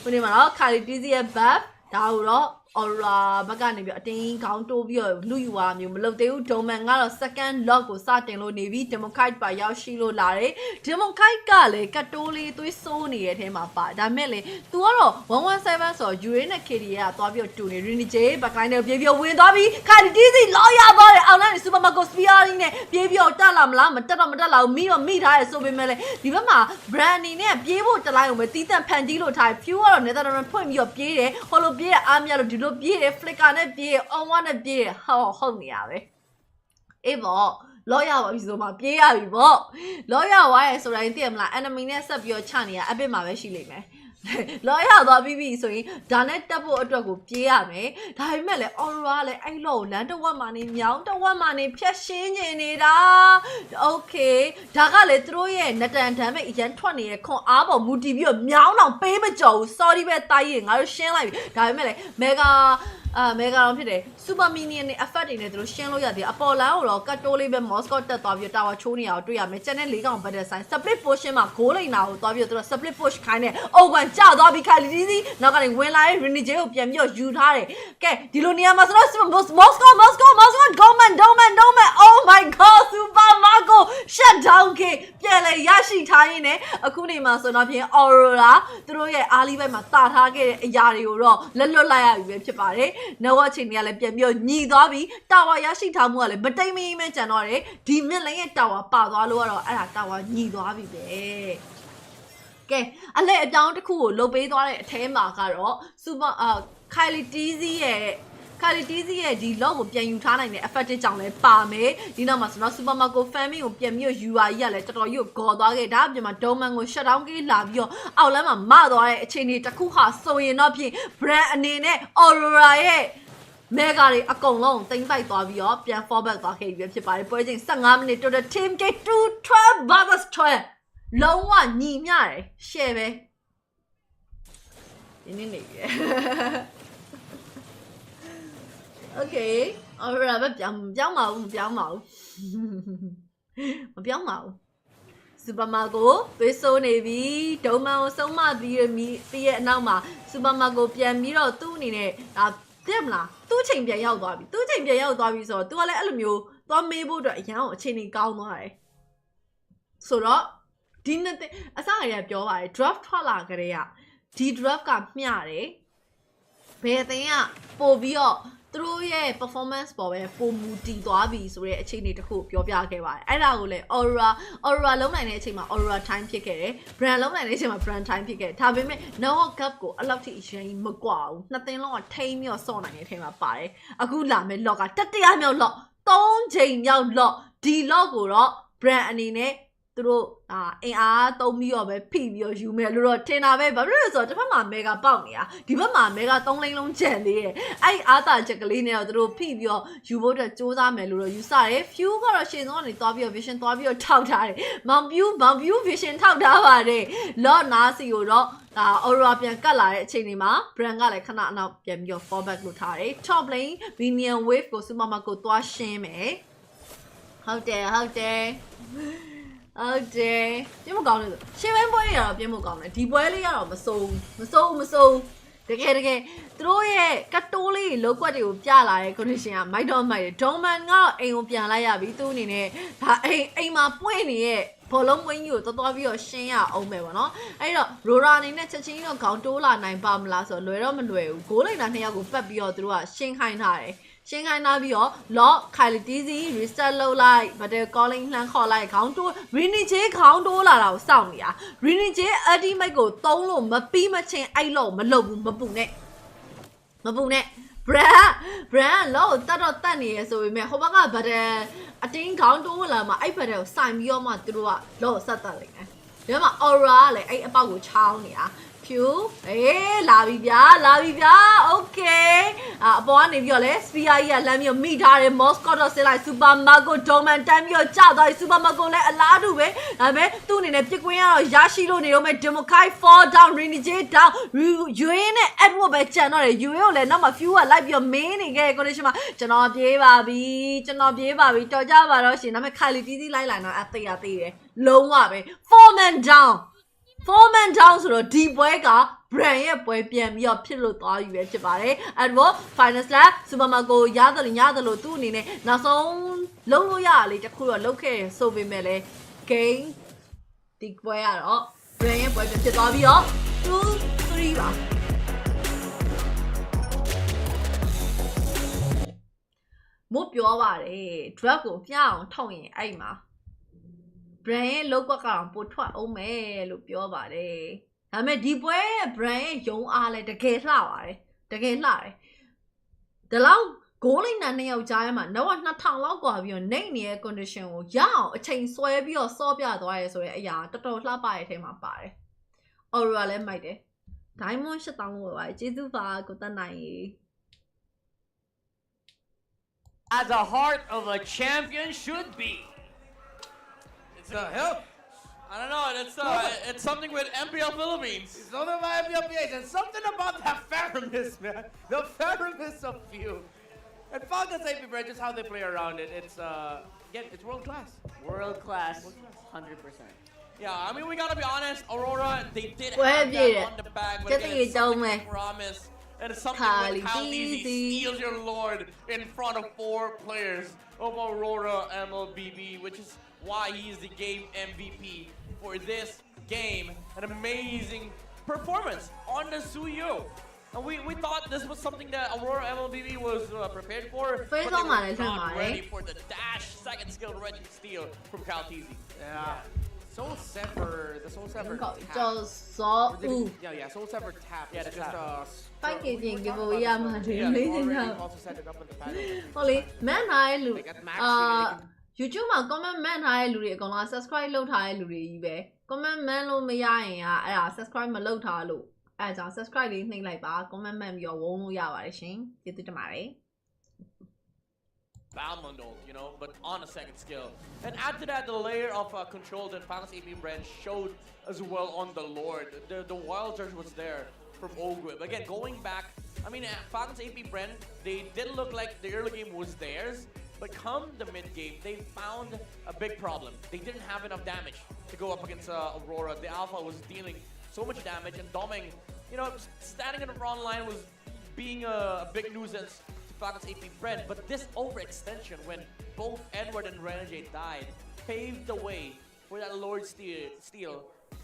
ခုဒီမှာတော့ Kali TZ ရဲ့ buff ဒါကိုတော့ Aurora ဘက်ကနေပြီးအတင်းခေါင်းတိုးပြီးတော့လူယူသွားမျိုးမလုပ်သေးဘူး Doman ကတော့ second lock ကိုစတင်လို့နေပြီး Democite ပါရောက်ရှိလို့လာတယ် Democite ကလည်းကတ်တိုးလေးသွေးဆိုးနေတဲ့အထဲမှာပါဒါမဲ့လေ तू ကတော့117ဆိုတော့ Uri နဲ့ KD ကသွားပြီးတော့တူနေ Rini J backline နဲ့ပြေးပြီးဝင်သွားပြီး Kali TZ လောရသွားတယ်အောင်လမ်းနေ Superman ကို spearing နဲ့ပြေးပြီးတော့တက်လာမလားမတက်လာဘူးမိထားရဲဆိုပေမဲ့လေဒီဘက်မှာ Bren အနေနဲ့ပြေးဖို့တလိုက်အောင်ပဲတီးတန့်ဖန်တီးလို့ထား Few ကတော့ Netherland ဖွင့်ပြီးတော့ပြေးတယ်ဟိုလိုပြေးတဲ့အားမရလို့ဒီလိုပြေးတယ် flicker နဲ့ပြေးတယ် on one နဲ့ပြေးတယ်ဟုတ်နေရပဲအေးပေါ့လောရပါပြီဆိုမှပြေးရပြီပေါ့လောရဝါရဲဆိုတိုင်းသိရမလား enemy နဲ့ဆက်ပြီးတော့ချနေရအပစ်မှာပဲရှိလိမ့်မယ်လောရသွားပြီးဆိုရင်ဒါနဲ့တက်ဖို့အတွက်ကိုပြေးရမယ်ဒါပေမဲ့လည်း Aurora လည်းအဲ့လိုလမ်းတစ်ဝက်မှာနေမြောင်းတစ်ဝက်မှာနေဖြတ်ရှင်းနေနေတာ Okay ဒါကလည်းသူတို့ရဲ့နတန်တမ်းပဲအရန်ထွက်နေတဲ့ခွန်အားပေါ်မူတည်ပြီးတော့မြောင်းအောင်ပေးမကြော်ဘူး sorry ပဲတိုင်းရင်ငါတို့ရှင်းလိုက်ပြီဒါပေမဲ့လည်း mega တော့ဖြစ်တယ် super minion နဲ့ effect တွေနဲ့သူတို့ရှင်းလို့ရတယ်အပေါ်လမ်းကိုတော့ကတ်တိုးလေးပဲ Moscow တက်သွားပြီးတာဝါချိုးနေရအောင်တွေ့ရမယ်ကျန်တဲ့၄កောင် battle sign split position မှာ goal လိန်နာကိုသွားပြီးတော့သူတို့ split push ခိုင်းတယ် open ကျသွားပြီးခိုင်လီတီစီနောက်ကနေဝင်လာတဲ့ Rini J ကိုပြန်ပြီးတော့ယူထားတယ်ကဲဒီလိုနေရာမှာဆိုတော့ Moscow Doman oh my god super marco shut down ပြန်လဲရရှိထားရင်းနဲ့အခုနေမှာဆိုတော့ဖြင့် Aurora သူတို့ရဲ့အားလီဘက်မှာတာထားခဲ့တဲ့အရာတွေကိုတော့လက်လွတ်လိုက်ရပြီပဲဖြစ်ပါတယ်နောက်အချိန်တွေကလည်းပြန်ပြီးတော့ညီသွားပြီးတာဝါရရှိထားမှုကလည်းမတိမ်မီမဲကြံတော့တယ်ဒီမြစ်လိုင်းရဲ့တာဝါပါသွားလို့ကတော့အဲ့ဒါတာဝါညီသွားပြီပဲကဲအလဲအပြောင်းတစ်ခုကိုလုပ်ပေးသွားတဲ့အထဲမှာကတော့ super Kali TZ ရဲ့ဒီ log ကိုပြန်ယူထားနိုင်တဲ့ effective ကြောင့်လည်းပါမယ်ဒီနောက်မှာဆိုတော့ super marco family ကိုပြန်ပြီးတော့ UI ကြီးကလည်းတော်တော်ကြီးကိုဂေါ်သွားခဲ့ဒါအပြင်မှာ Doman ကို shut down ကြီးလာပြီးတော့အောက်လမ်းမှာမသွားတဲ့အခြေအနေတစ်ခုဟာဆိုရင်တော့ဖြင့် Brand အနေနဲ့ Aurora ရဲ့ mega တွေအကုန်လုံးတိမ့်ပိုက်သွားပြီးတော့ပြန် fallback သွားခဲ့ပြီဖြစ်ပါတယ်ပွဲချိန်15မိနစ် total team K 12 versus 12လုံးဝညီမျှတယ် share ပဲဒီနေ့နေပြီ Okay Aurora ပဲပြောင်းပါဦးမပြောင်းပါဘူး Super Marco သွေးဆိုးနေပြီဒုံမန်ကိုဆုံးမပြီးရဲ့အနောက်မှာ Super Marco ပြန်ပြီးတော့သူ့အနေနဲ့ဒါသိမလားသူ့ချိန်ပြန်ရောက်သွားပြီဆိုတော့ तू ကလည်းအဲ့လိုမျိုးသွားမေးဖို့အတွက်အရန်ကိုအခြေအနေကောင်းသွားတယ်ဆိုတော့ဒီနေ့အစအရာပြောပါတယ် draft ထွက်လာကြတဲ့ကဒီ draft ကမျှတယ်ဘယ်အသင်းကပို့ပြီးတော့သူတို့ရဲ့ performance ပေါ်ပဲပုံမူတည်သွားပြီဆိုတဲ့အခြေအနေတစ်ခုပြောပြခဲ့ပါတယ်အဲ့ဒါကိုလည်း Aurora လုံးနိုင်တဲ့အချိန်မှာ Aurora time ဖြစ်ခဲ့တယ် Bren လုံးနိုင်တဲ့အချိန်မှာ Bren time ဖြစ်ခဲ့တယ်ဒါပေမဲ့ Knockout Cup ကိုအဲ့လောက်ထိအရင်မကွာဘူးနှစ်သင်းလုံးကထိန်းပြီးတော့စော့နိုင်တဲ့အချိန်မှာပါတယ်အခုလာမယ့် lock ကတတိယမြောက် lock 3ချိန်မြောက် lock ဒီ lock ကိုတော့ Bren အနေနဲ့ သူတို့အင်အားသုံးပြီးတော့ပဲဖိပြီးတော့ယူမယ်လို့တော့ထင်တာပဲဘာဖြစ်လို့လဲဆိုတော့တစ်ဖက်မှာမေဂါပေါက်နေတာဒီဘက်မှာမေဂါ3လိန်းလုံးကျန်သေးတယ်အဲ့အားသာချက်ကလေးနဲ့တော့သူတို့ဖိပြီးတော့ယူဖို့အတွက်စူးစမ်းမယ်လို့တော့ယူဆတယ် few ကတော့ရှေ့ဆုံးကနေသွားပြီးတော့ vision သွားပြီးတော့ထောက်ထားတယ်မောင်ပြူ vision ထောက်ထားပါတယ်လော့နာစီကိုတော့Aurora ပြန်ကတ်လာတဲ့အချိန်တွေမှာ Bren ကလည်းခဏအနောက်ပြန်ပြီးတော့ fall back လုပ်ထားတယ် top lane minion wave ကို Supermarket ကိုသွားရှင်းမယ်ဟုတ်တယ်ပြမကောင်းလို့ရှင်းပိုင်းပွဲရတော့ပြမကောင်းတယ်ဒီပွဲလေးကတော့မစိုးတကယ်သူတို့ရဲ့ကတ်တိုးလေးလောက်ကွက်တွေကိုပြလာတဲ့ condition ကမိုက်တော့မိုက်တယ်ဒုံမန်ကတော့အိမ်ကိုပြန်လိုက်ရပြီသူ့အနေနဲ့ဒါအိမ်မှာပွင့်နေတဲ့ဘောလုံးဝင်းကြီးကိုသွားပြီးတော့ရှင်းရအောင်ပဲပေါ့နော်အဲ့တော့ Aurora အနေနဲ့ချက်ချင်းတော့ခေါင်းတိုးလာနိုင်ပါမလားဆိုတော့လွယ်တော့မလွယ်ဘူးဂိုးလိုက်တာ2ယောက်ကိုပတ်ပြီးတော့သူတို့ကရှင်းခိုင်းထားတယ်ရှင်းခိုင်းထားပြီးတော့ lock ခိုင်လီတီးစီ reset လုပ်လိုက် battle calling လှမ်းခေါ်လိုက်ခေါင်းတိုး Rini J ခေါင်းတိုးလာတာကိုစောင့်နေတာ Rini J ultimate ကိုသုံးလို့မပြီးမချင်းအဲ့လို့မလုပ်ဘူးမပူနဲ့ Bren လောတတ်တော့တတ်နေရဆိုပေမဲ့ဟိုဘက်ကဗဒန်အတင်းခေါင်းတိုးလာမှာအဲ့ဗဒန်ကိုစိုင်ပြီးတော့မှသူတို့ကလောဆက်တတ်လိုက်တယ်။ဒါမှ Aurora ကလည်းအဲ့အပေါက်ကိုချောင်းနေတာဖြူလာပြီဗျာ okay အပေါ်ကနေပြီးတော့လဲ Spear ကြီးကလမ်းပြီးတော့မိထားတယ် Moscot တော့ဆင်းလိုက် Super Marco Doman တန်းပြီးတော့ကျသွားပြီ Super Marco လည်းအလားတူပဲဒါပေမဲ့သူ့အနေနဲ့ပြစ်ကွင်းကတော့ရရှိလို့နေတော့မဲ့ Demokai fall down Rini J down ယူရင်းနဲ့ Edward ပဲကျန်တော့တယ်ယူရင်းကိုလည်းနောက်မှ Few ကလိုက်ပြီးတော့မင်းနေခဲ့ condition မှာကျွန်တော်ပြေးပါပြီတော်ကြပါတော့ရှင်ဒါပေမဲ့ Kylie တီးတီးလိုက်တော့အသေးတယ်လုံးဝပဲ 4 man down ဆိုတော့ဒီပွဲက Bren ရဲ့ပွဲပြန်ပြီးတော့ဖြစ်လို့သွားပြီပဲဖြစ်ပါတယ်အဲ့တော့ final slap Supermarket ရတယ်လို့သူ့အနေနဲ့နောက်ဆုံးလုံးလို့ရတာလေးတစ်ခုတော့လုပ်ခဲ့ဆိုပေမဲ့လည်း game ဒီပွဲကတော့ Bren ရဲ့ပွဲပြန်ဖြစ်သွားပြီးတော့ 2-3 ပါမို့ပြောပါတယ် drug ကိုပြအောင်ထောက်ရင်အဲ့မှာBren ရဲ့လောက်ကွက်ကတော့ပိုထွက်အောင်မယ်လို့ပြောပါတယ်။ဒါပေမဲ့ဒီပွဲရဲ့ Bren ရဲ့ယုံအားလည်းတကယ်လှပါတယ်။ဒါလောက်ဂိုးလိုက်တဲ့2ယောက်ကြားထဲမှာနောက်က2000လောက်กว่าပြီးတော့နိုင်နေတဲ့ condition ကိုရအောင်အချိန်ဆွဲပြီးတော့စောပြသွားရဲဆိုတဲ့အရာတော်တော်လှပရဲ့အထဲမှာပါတယ်။ Aurora လည်းမိုက်တယ်။ Diamond 8000လို့ပဲကျေးဇူးပါကိုတက်နိုင်ရေ As the heart of a champion should be. It's help. I don't know. It's something with MPL Philippines. It's something about MPL PH and something about that fairness, man. The fairness of you. And Falcons AP Bren, just how they play around it. It's it's world class. World class, 100%. Yeah, I mean we gotta be honest. Aurora, they did have that on the bag, but again, it's something like promise. And it's something with how easy steals your lord in front of 4 players of Aurora MLBB, which is why he is the game MVP for this game. An amazing performance on the Suyo. And we thought this was something that Aurora MLBB was prepared for, but they were not ready for the dash, second skill ready to steal from Calteezy. Yeah. Soul Sever, the Soul Sever tap. Yeah, Soul Sever tap. Yeah, it's just Packaging giveaway ရမှာတယ်လေးစင်တော့ also set it up in the panel. ဟုတ်လေ man ထားတဲ့လူYouTube မှာ comment man ထားတဲ့လူတွေအကောင်လုံး subscribe လုပ်ထားတဲ့လူတွေကြီးပဲ comment man လို့မရရင်အဲ့ဒါ subscribe မလုပ်ထားလို့အဲ့ဒါကြောင့် subscribe လေးနှိပ်လိုက်ပါ comment man ပြီးတော့ဝုန်းလို့ရပါတယ်ရှင်ကျေးဇူးတင်ပါတယ် Balmondol, you know, but on a second skill. And after that, the layer of control that Falcons AP Bren showed as well on the Lord. The Wild Surge was there from Ogwib. Again, going back, I mean, Falcons AP Bren, they didn't look like the early game was theirs, but come the mid game, they found a big problem. They didn't have enough damage to go up against Aurora. The Alpha was dealing so much damage, and Doming, you know, standing in the front line was being a big nuisance. Falcons AP Bren, but this overextension when both Edward and Renegade died paved the way for that Lord steal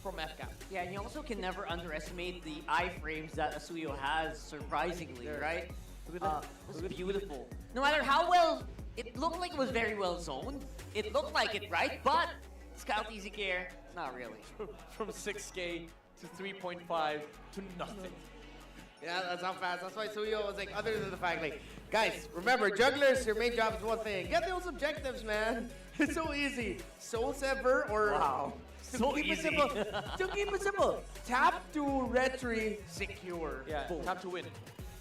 from FCAP. Yeah, and you also can never underestimate the iframes that Asuyo has, surprisingly, right? It was beautiful. No matter how well, it looked like it was very well zoned. It looked like it, right? But Scout Easy Care, not really. From 6K to 3.5 to nothing. Yeah, that's how fast. That's why Suyo was like, other than the fact, like, guys, remember, jugglers, your main job is one thing. Get those objectives, man. It's so easy. Soul Sever or... Wow. To So keep easy. it simple. To keep it simple. Tap to retry, secure. Yeah, Boom. tap to win.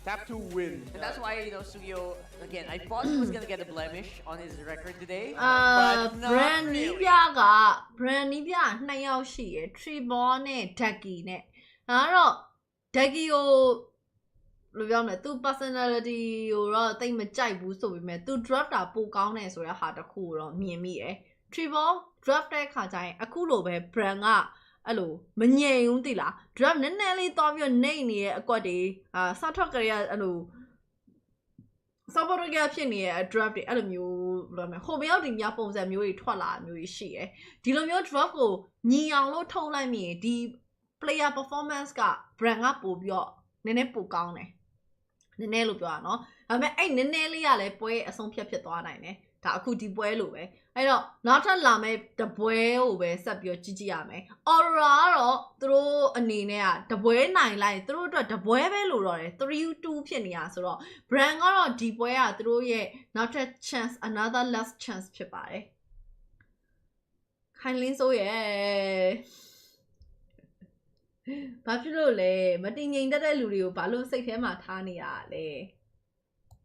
Tap to win. And that's why, Sugyo, again, I thought he was going to get a blemish on his record today. အာ but not brand နီး really. ပြက brand နီးပြ2ယောက်ရှိရယ် Tribal နဲ့ Ducky နဲ့ဒါကတော့ Ducky ကိုဘယ်လိုပြောမလဲသူ personality ကိုတော့တိတ်မကြိုက်ဘူးဆိုပေမဲ့သူ draft တာပိုကောင်းတယ်ဆိုတဲ့ဟာတစ်ခုကိုတော့မြင်မိရယ် Tribal draft တဲ့ခါကျရင်အခုလိုပဲ brand ကအဲ့လိုမငြိမ်ဘူးတိလား draft နည်းနည်းလေးသွားပြီးနှိမ့်နေရဲ့အကွက်တွေစထွက်ကြရအဲ့လို support ကဖြစ်နေတဲ့ draft တွေအဲ့လိုမျိုးဘယ်လိုလဲဟိုဘရောက်ဒီများပုံစံမျိုးတွေထွက်လာမျိုးတွေရှိရယ်ဒီလိုမျိုး draft ကိုညီအောင်လို့ထုံလိုက်မိရင်ဒီ player performance က brand ကပို့ပြီးတော့နည်းနည်းပိုကောင်းတယ်နည်းနည်းလို့ပြောရအောင်နော်ဒါပေမဲ့အဲ့နည်းနည်းလေးကလည်းပွဲအဆုံးဖြတ်ဖြစ်သွားနိုင်တယ်ဒါအခုဒီပွဲလို့ပဲအဲ့တော့နောက်ထပ်လာမယ့်တပွဲကိုပဲဆက်ပြီးကြည့်ကြည့်ရမယ် Aurora ကတော့သူတို့အနေနဲ့ကတပွဲနိုင်လိုက်သူတို့အတွက်တပွဲပဲလို့တော့တယ် 3-2 ဖြစ်နေရဆိုတော့ Bren ကတော့ဒီပွဲကသူတို့ရဲ့နောက်ထပ် chance another last chance ဖြစ်ပါတယ်ခိုင်လင်းစိုးရဲ့ဘာဖြစ်လို့လဲမတင်ငိမ်တတ်တဲ့လူတွေကိုဘာလို့စိတ်ထဲမှာထားနေရလဲ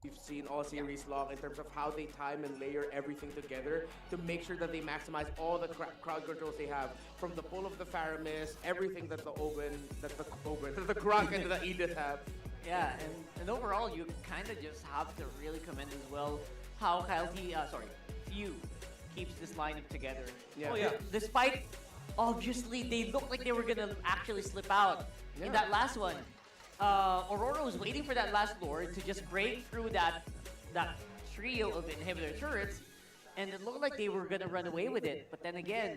We've seen all series long in terms of how they time and layer everything together to make sure that they maximize all the crowd controls they have, from the pull of the Faramis, everything that the Gronk and the Edith have. Yeah, and overall, you kind of just have to really commend as well how Few keeps this lineup together. Yeah. Oh, yeah. Despite, obviously, they looked like they were going to actually slip out in that last one. Aurora was waiting for that last Lord to just break through that trio of inhibitor turrets, and it looked like they were going to run away with it. But then again,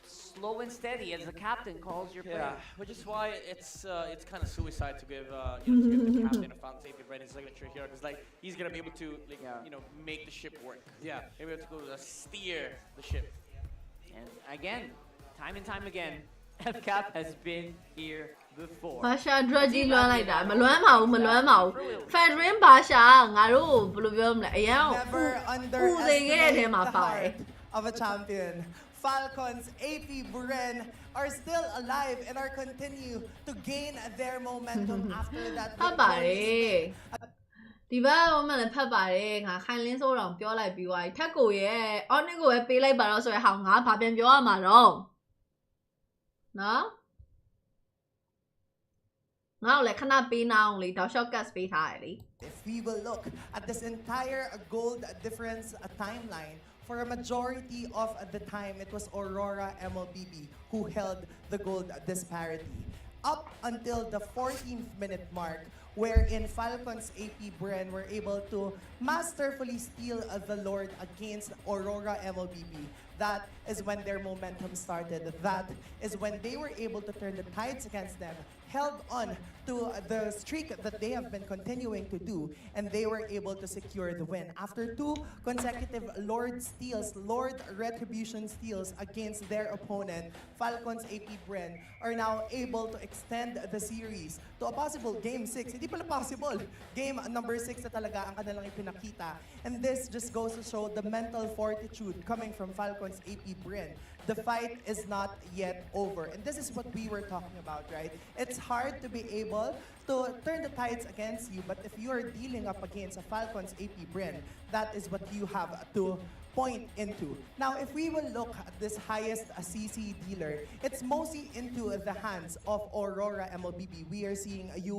slow and steady as the captain calls your play. Yeah, which is why it's kind of suicide to give to give the captain a Falcons AP Bren his signature here, because like he's gonna be able to make the ship work. Yeah, maybe able to go steer the ship. And again, time and time again, FCAP has been here before. ဘာရှာ drudgy လွမ်းလိုက်တာမလွမ်းပါဘူး Fedrin ဘာရှာငါတို့ဘယ်လိုပြောမလဲအရင် Never ဦးစိန်ခဲ့တဲ့ထဲ underestimate မှာ the ပါတယ် heart of a champion. Falcons, AP Bren are still alive and are continue to gain their momentum after that ဖတ်ပါတ victory. ယ်ဒီဘက်ဟိုမှလည်းဖတ်ပါတယ်ငါခိုင်လင်းစိုးတော်ပြောလိုက်ပြီးသွားပြီထက်ကိုရဲ့ Onyx ကိုပဲပေးလိုက်ပါတော့ဆိုရဟောင်းငါဘာပြန်ပြောရမှာတော့နော်ငါ့ကိုလည်းခဏပေးနာအောင်လေတောက်လျှောက် cut ပေးထားတယ်လေ If we will look at this entire gold difference timeline, for a majority of the time, it was Aurora MLBB who held the gold disparity. Up until the 14th minute mark, wherein Falcons AP Bren were able to masterfully steal the Lord against Aurora MLBB. That is when their momentum started. That is when they were able to turn the tides against them, held on to the streak that they have been continuing to do, and they were able to secure the win. After 2 consecutive Lord steals, Lord Retribution steals against their opponent, Falcons AP Bren are now able to extend the series to a possible Game 6. Hindi pala possible. Game number 6 na talaga ang kanilang ipinakita. And this just goes to show the mental fortitude coming from Falcons AP Bren. The fight is not yet over. And this is what we were talking about, right? It's hard to be able to turn the tides against you, but if you are dealing up against a Falcons AP Bren, that is what you have to point into. Now, if we will look at this highest CC dealer, it's mostly into the hands of Aurora MLBB. We are seeing Yue,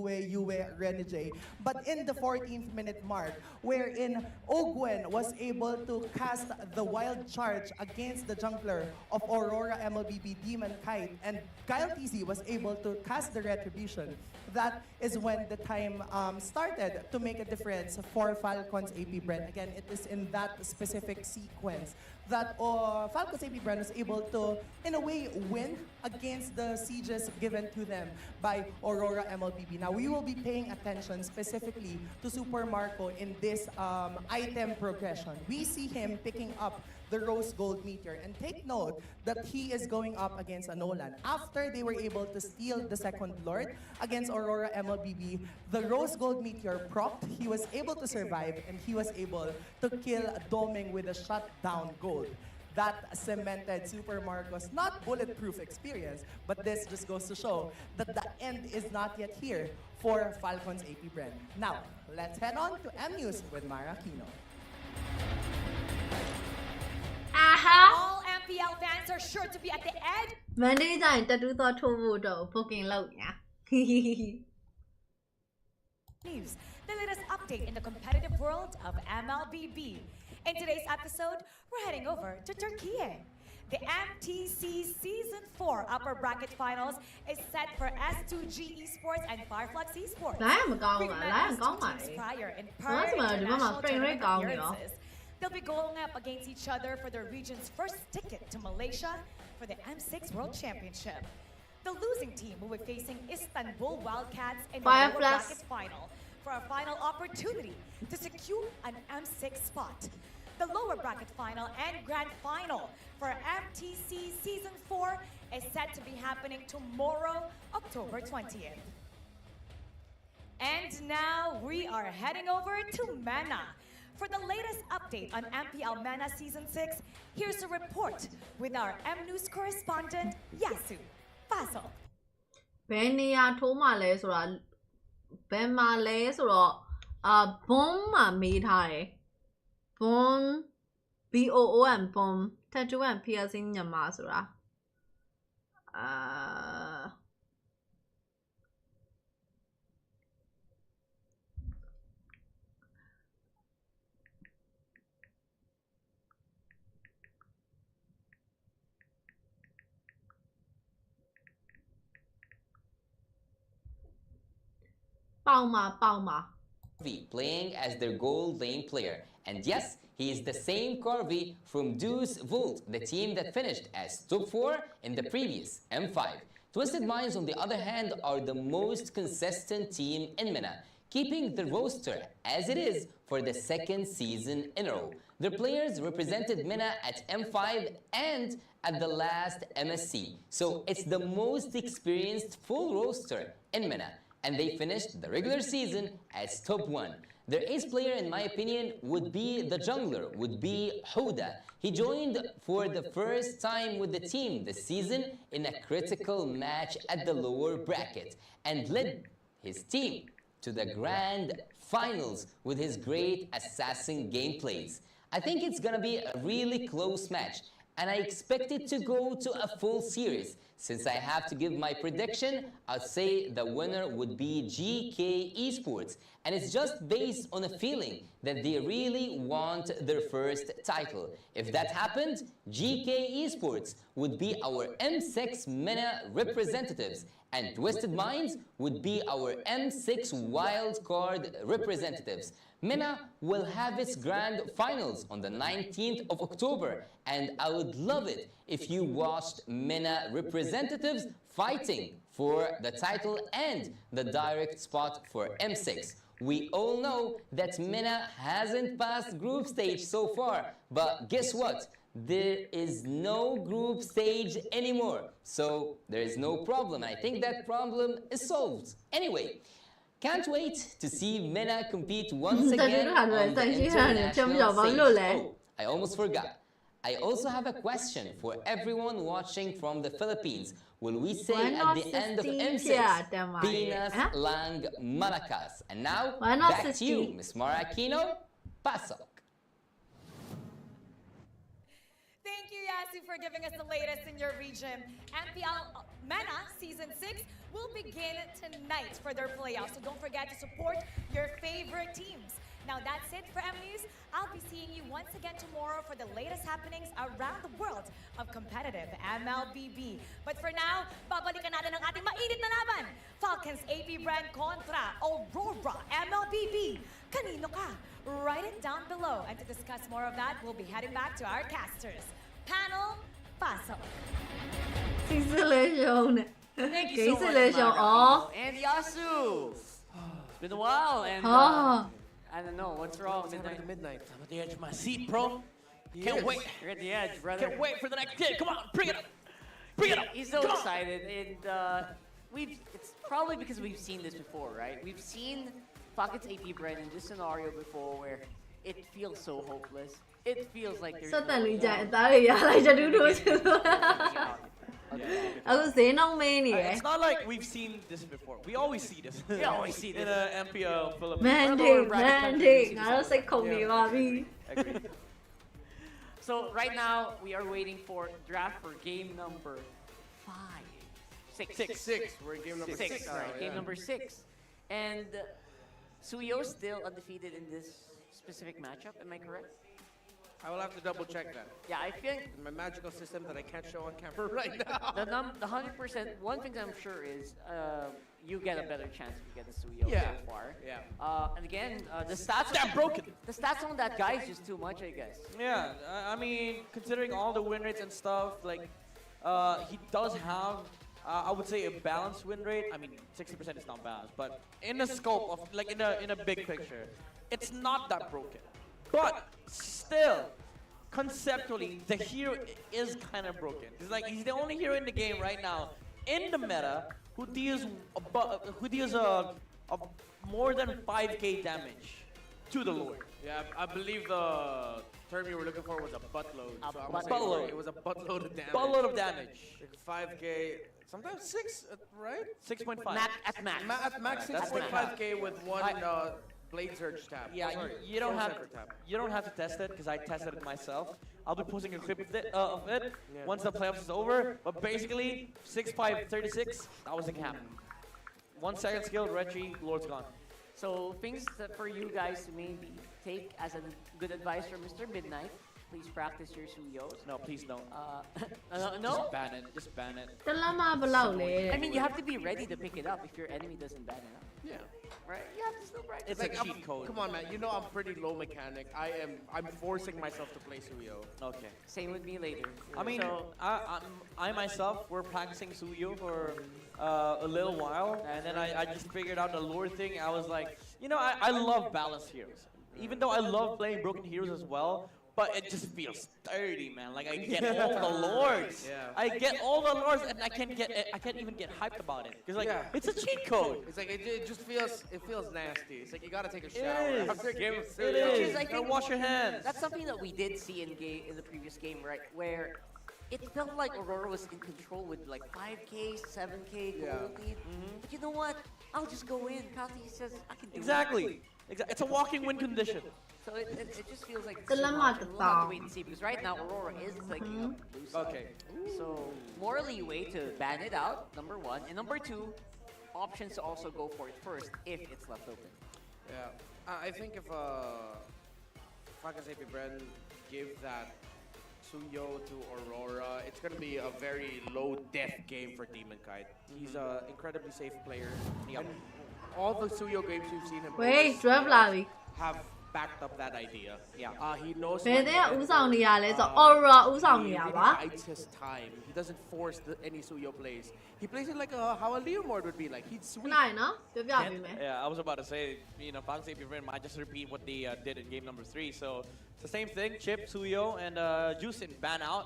Renijay. But in the 14th minute mark, wherein Ogwen was able to cast the wild charge against the jungler of Aurora MLBB, Demon Kite, and Kyle TZ was able to cast the retribution, that is when the time started to make a difference for Falcons AP Bren. Again, it is in that specific sequence that Falcons AP Bren was able to, in a way, win against the sieges given to them by Aurora MLBB. Now, we will be paying attention specifically to Super Marco in this item progression. We see him picking up the Rose Gold Meteor. And take note that he is going up against a Nolan. After they were able to steal the second Lord against Aurora MLBB, the Rose Gold Meteor propped, he was able to survive, and he was able to kill Doming with a shutdown gold. That cemented Super Marco's not bulletproof experience, but this just goes to show that the end is not yet here for Falcons AP Bren. Now, let's head on to M News with Mara Aquino. All MPL fans are sure to be at the edge. Monday ကျရင်တက်တူးတော့ထိုးဖို့တော့ booking လုပ်ညာ News, the latest update in the competitive world of MLBB. In today's episode, we're heading over to Turkey. The MTC Season 4 Upper Bracket Finals is set for S2G Esports and Fireflux Esports. လိုင်းမကောင်းပါလိုင်းမကောင်းပါ Two teams လေ prior in ဘာ per မှဒီမှာ international frame rate tournament ကောင်းနေရော appearances. They'll be going up against each other for their region's first ticket to Malaysia for the M6 World Championship. The losing team will be facing Istanbul Wildcats in the lower Fireflux. bracket final for a final opportunity to secure an M6 spot. The lower bracket final and grand final for MTC Season 4 is set to be happening tomorrow, October 20th. And now we are heading over to MENA. For the latest update on MPL MENA Season 6, here's a report with our M News correspondent, Yasu. Paso. ဘယ်နေရာထိုးမှလဲဆိုတာဘယ်မှာလဲဆိုတော့ဘွန်းမှာမေးထားတယ်ဘွန်း BOON ဘွန်း tattoo and piercing မြန်မာဆိုတာပေါင်ပါ playing as their gold lane player. And yes, he is the same Corvi from Deuce Volt, the team that finished as top 4 in the previous M5. Twisted Minds, on the other hand, are the most consistent team in MENA, keeping the roster as it is for the second season in a row. Their players represented MENA at M5 and at the last MSC, so it's the most experienced full roster in MENA. And they finished the regular season as top 1. Their ace player, in my opinion, would be the jungler, would be Houda. He joined for the first time with the team this season in a critical match at the lower bracket and led his team to the grand finals with his great assassin gameplays. I think it's gonna be a really close match, and I expect it to go to a full series. Since I have to give my prediction, I'd say the winner would be GK Esports, and it's just based on a feeling that they really want their first title. If that happened, GK Esports would be our M6 MENA representatives, and Twisted Minds would be our M6 wildcard representatives. MENA will have its grand finals on the 19th of October, and I would love it if you watched MENA representatives fighting for the title and the direct spot for M6. We all know that MENA hasn't passed group stage so far, but guess what? There is no group stage anymore, so there is no problem. I think that problem is solved. Anyway, can't wait to see MENA compete once again on the international stage. Oh, I almost forgot. I also have a question for everyone watching from the Philippines. Will we say at the end of M6, Pinas Lang Malakas? And now, back to you, Ms. Mara Aquino. Pasok. Thank you, Yasu, for giving us the latest in your region. MPL MENA Season 6 will begin tonight for their playoffs, so don't forget to support your favorite teams. Now that's it for M News. I'll be seeing you once again tomorrow for the latest happenings around the world of competitive MLBB. But for now, babalikan natin ang ating mainit na laban. Falcons AP Bren kontra Aurora MLBB. Kanino ka? Write it down below. And to discuss more of that, we'll be heading back to our casters. Panel, paso. Congratulations. Thank you so much, Marco. And Yasu. It's been a while, and I don't know what's wrong. Midnight. I'm at the edge of my seat, bro. Can't wait. You're at the edge, brother. Can't wait for the next kid. Come on, bring it up. Bring it up. He's so Come on. excited, and it's probably because we've seen this before, right? We've seen Falcons AP Bren in this scenario before where it feels so hopeless. It feels like there's စက်တန်လေးကြိုင်အသားတွေရလိုက်ချက်တူးတူးချင်လို့အခုဈေးနှုန်းမင်းနေရယ် It's not like we've seen this before. We always see this. We always see this. In a MPL Philippines. Mandate ငါတို့စိတ်ခုန်နေပါပြီ Agreed. So right now we are waiting for draft for game number 6. We're in game number 6. Right, game number 6, and Suyo still undefeated in this specific matchup. Am I correct? I will have to double check that. Yeah, I think My magical system that I can't show on camera right now. the 100%. One thing I'm sure is you get a better chance if you get the Suyo Yeah. so far. Yeah. And again, the stats Damn broken. The stats on that guy is just too much, I guess. Yeah, I mean, considering all the win rates and stuff, like, he does have, I would say, a balanced win rate. I mean, 60% is not balanced, but in the scope of, like, in a big picture, it's not that broken. But still, conceptually, the hero is kind of broken. It's like he's the only hero in the game right now in the meta who deals a more than 5k damage to the Lord. Yeah, I believe the term you were looking for was a buttload. A So I'm gonna say buttload. It was a buttload of damage. Buttload of damage. Like 5k, sometimes 6, right? 6.5. At max. At max That's 6.5k with one blade surge tap. Yeah, Oh, sorry, you don't Soul have Scepter tap. you don't have to test it because I tested it myself. I'll be posting a clip of it once the playoffs is over. But basically, 6.536, that was the cap. 1 second skill, Reggie, Lord's gone. So things that for you guys to maybe take as a good advice from Mr. Midnight. Please practice your Suyos. No, please don't. No? Just ban it. Just ban it. တလမဘလောက်လဲ I mean, you have to be ready to pick it up if your enemy doesn't ban it up. Yeah. Right? You have to still practice. It's Like, a cheat code. Come on, man. You know I'm pretty low mechanic. I'm forcing myself to play Suyo. Okay. Same with me later. I mean, So, I myself were practicing Suyo for a little while, and then I just figured out the lore thing. I was like, you know, I love balanced heroes. Even though I love playing broken heroes as well, but it just feels sturdy, man. Like I get all the lords. Yeah. I get all the lords, and I can't even get hyped about it. Cause like Yeah. it's a cheat code. It's like it just feels nasty. It's like you gotta take a shower is. after a game of It Suyo. is. I Gotta think wash your hands. That's something that we did see in the previous game, right? Where it felt like Aurora was in control with like 5k, 7k gold lead. But you know what? I'll just go in. Kati says I can do Exactly. it. It's a walking win condition. So it just feels like Tala too mo much, and we'll have tao. to wait and see because right now Aurora is like loose. Okay. So more leeway to ban it out, number 1, and number 2, options to also go for it first if it's left open. Yeah. I think if Falcons AP Bren give that Suyo to Aurora, it's gonna be a very low death game for Demon Kite. He's an incredibly safe player. And all the Suyo games we've seen him ဝေး play drop လာပြီ have backed up that idea. Yeah. He knows ဘယ် when တဲ့ to ကဦးဆောင်နေရလဲဆို uh, Aurora ဦးဆောင်နေရ He ပါ really bides his time. He doesn't force any Suyo plays. He plays it like how a Leo mode would be like. He'd ခ sweep. ဏနော်ပြောပြပေးမယ် Yeah, I was about to say, you know, Falcons AP Bren might just repeat what they did in game number 3. So it's the same thing. Chip, Suyo, and Juicin ban out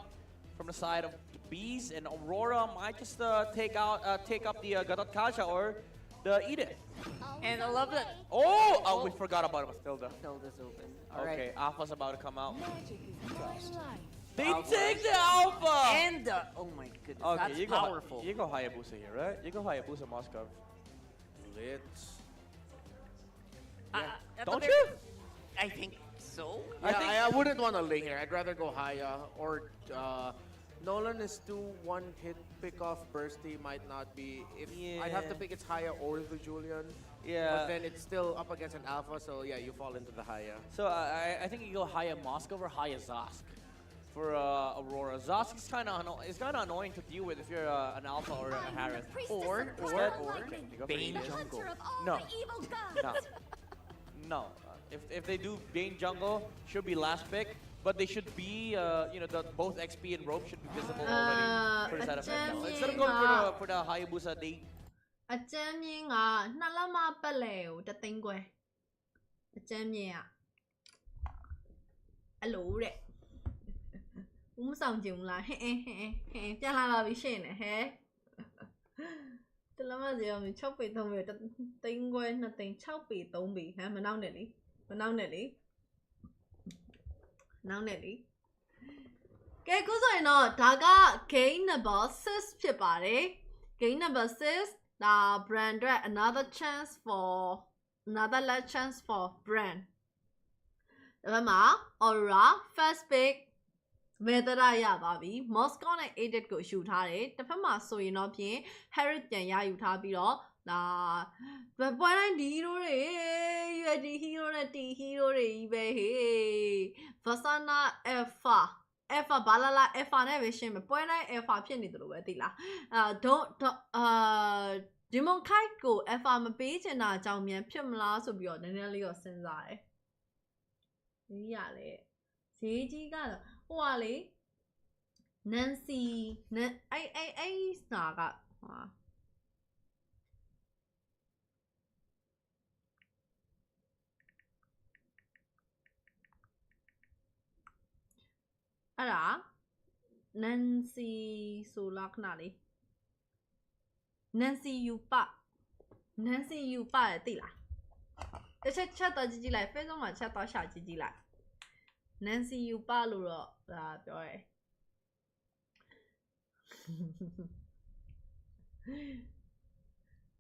from the side of the Bees, and Aurora might just take up the Gadot Kasha or the Edith. And I love that Oh, we forgot about Matilda. Matilda's open. Okay, Alpha's about to come out. They Alpha. take the Alpha! And oh my goodness, Okay, that's powerful. You go Hayabusa here, right? You go Hayabusa Moskov. Lit. At Don't the you? I think so. Yeah, I wouldn't want to lay here. I'd rather go Haya or Nolan is too one-hit pick-off. Bursty might not be. If I'd have to pick it's Haya or the Julian. Yeah. But then it's still up against an Alpha, so yeah, you fall into the Haya. So I think you go Haya Moskov or Haya Zosk for Aurora. Zosk is kind of annoying to deal with if you're an Alpha or a Harris. Or Okay, you go for Bane Edith. Jungle. No. No. No. If they do Bane Jungle, should be last pick. But they should be, you know, both XP and Rope should be visible already for the side effect. Now. Instead of going for the Hayabusa, they အကျမ်းမြင့်ကနှစ်လက်မပတ်လဲကိုတသိန်းခွဲအကျမ်းမြင့်ကအဲ့လိုတဲ့唔上鏡啦，ပြန်လာ啦，俾先呢，嘿。Tôi làm gì mà mình chọc bị thông về tinh quên là tình chọc bị tông bị hả mà nào nè đi cái cú rồi nó 다가 game number 6 ဖြစ်ပါတယ် game number 6 là Bren another chance for Bren ဒါပေမဲ့ Aurora first pick မေတ္တာရပါပြီ Moscow နဲ့ edit ကိုယူထားတယ်တစ်ဖက်မှာဆိုရင်တော့ဖြင့် Harry ပြန်ရယူထားပြီးတော့ဒါပွဲတိုင်းဒီ hero တွေရွယ်ဒီ hero နဲ့တီ hero တွေကြီးပဲဟေး Vasana Alpha ဘာလာ Alpha နဲ့ပဲရှင်းမယ်ပွဲတိုင်း Alpha ဖြစ်နေတယ်လို့ပဲသိလားဒီမွန်ခိုက်ကို Alpha မပေးချင်တာကြောင့်မြန်ဖြစ်မလားဆိုပြီးတော့နည်းနည်းလေးတော့စဉ်းစားတယ်ဒီရလေဈေးကြီးကတော့ဟိုကလေ Nancy အဲ့စာကဟာအဲ့ဒါ Nancy ဆိုလားခဏလေး Nancy you ရဲ့သိလားတစ်ချက်တော့ကြည့်လိုက် Facebook မှာချက်တော့ရှာကြည့်လိုက် Nancy you လို့တော့ဒါပြောရဲ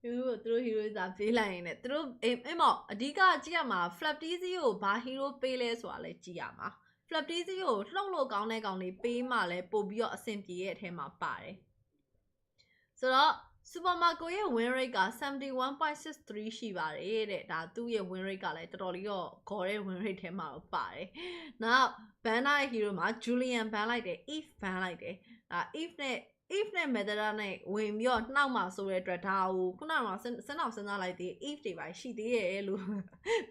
သူတို့ hero စာပေးလိုက်ရင်လည်းသူတို့အဲ့မော့အဓိကကြည့်ရမှာ flap tz ကိုဘာ hero ပေးလဲဆိုတာလည်းကြည့်ရမှာ flap tz ကိုလှုပ်လို့ကောင်းတဲ့ကောင်လေးပေးမှလည်းပို့ပြီးတော့အဆင်ပြေရဲ့အထဲမှာပါတယ်ဆိုတော့ Supermarco ရဲ့ win rate က 71.63 ရှိပါတယ်တဲ့ဒါသူ့ရဲ့ win rate ကလည်းတော်တော်လေးတော့ခေါ်တဲ့ win rate ထဲမှာတော့ပါတယ်နောက် banner hero မှာ Julian ban လိုက်တယ် Eve ban လိုက်တယ်Eve နဲ့ Medera နဲ့ဝင်ပြီးတော့နှောက်မှာဆိုတဲ့အတွက်ဒါကိုခုနကစဉ်းစားလိုက်သေး Eve တွေပါရှိသေးရဲ့လို့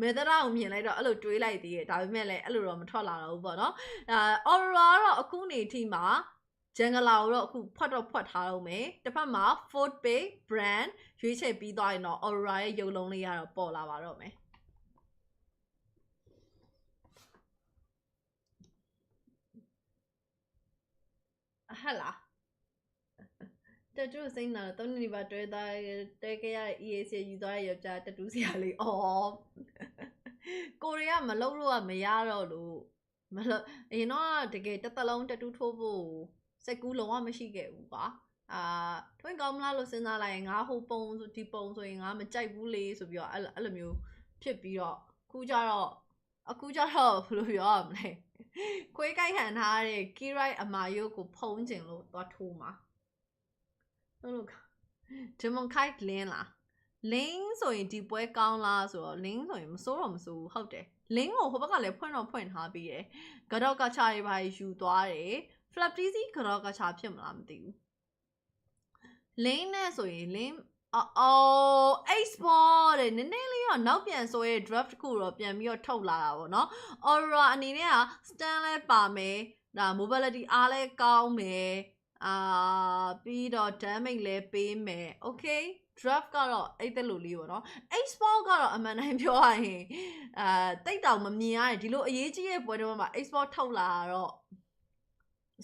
Medera ကိုမြင်လိုက်တော့အဲ့လိုတွေးလိုက်သေးရဲ့ဒါပေမဲ့လည်းအဲ့လိုတော့မထွက်လာတော့ဘူးပေါ့နော်Aurora တော့အခုနေအထိမှာဂျန်ဂလာကိုတော့အခုဖွက်ထားတော့မယ်တစ်ဖက်မှာ fourth pick brand ရွေးချယ်ပြီးသွားရင်တော့ Aurora ရဲ့ရုပ်လုံးလေးကတော့ပေါ်လာပါတော့မယ်ဟဲ့လားတတူးစိမ့်လာတော့3နှစ်ပါတွဲခဲ့ရတဲ့ EAC ယူသွားတဲ့ယောက်ျားတတူးစရာလေးကိုရီးယားမလုပ်လို့ကမရတော့လို့မလုပ်အရင်တော့တကယ်တစ်သက်လုံးတတူးထိုးဖို့စက်ကူးလုံးဝမရှိခဲ့ဘူးကွာထွင်းကောင်းမလားလို့စဉ်းစားလိုက်ရင်ငါဟိုပုံဆိုဒီပုံဆိုရင်ငါမကြိုက်ဘူးလေဆိုပြီးတော့အဲ့လိုမျိုးဖြစ်ပြီးတော့အခုကြတော့ဘယ်လိုပြောရမလဲခွေးကြိုက်ခံထားတဲ့ Kirai အမာယုတ်ကိုဖုံးကျင်လို့သွားထိုးမှာလို့ဒီမွန်ခိုက်လင်းလားလင်းဆိုရင်ဒီပွဲကောင်းလားဆိုတော့လင်းဆိုရင်မစိုးတော့မစိုးဟုတ်တယ်လင်းကိုဟိုဘက်ကလည်းဖွင့်ထားပြီးတယ်ကတော့ကချာရေးပါယူသွားတယ် flap tz ကတော့ကချာဖြစ်မလားမသိဘူးလင်းနဲ့ဆိုရင်လင်းexport တဲ့နည်းနည်းလေးတော့နောက်ပြန်ဆိုရဲ draft တစ်ခုတော့ပြန်ပြီးတော့ထုတ်လာတာပေါ့နော် Aurora အနေနဲ့က stand လဲပါမယ်ဒါ mobility အားလဲကောင်းမယ်ပြီးတော့ damage လဲပေးမယ် okay draft ကတော့အဲ့တက်လို့လေးပေါ့နော် export ကတော့အမှန်တိုင်းပြောရရင်တိတ်တောင်မမြင်ရတယ်ဒီလိုအရေးကြီးတဲ့ပွဲတွေမှာ export ထုတ်လာတော့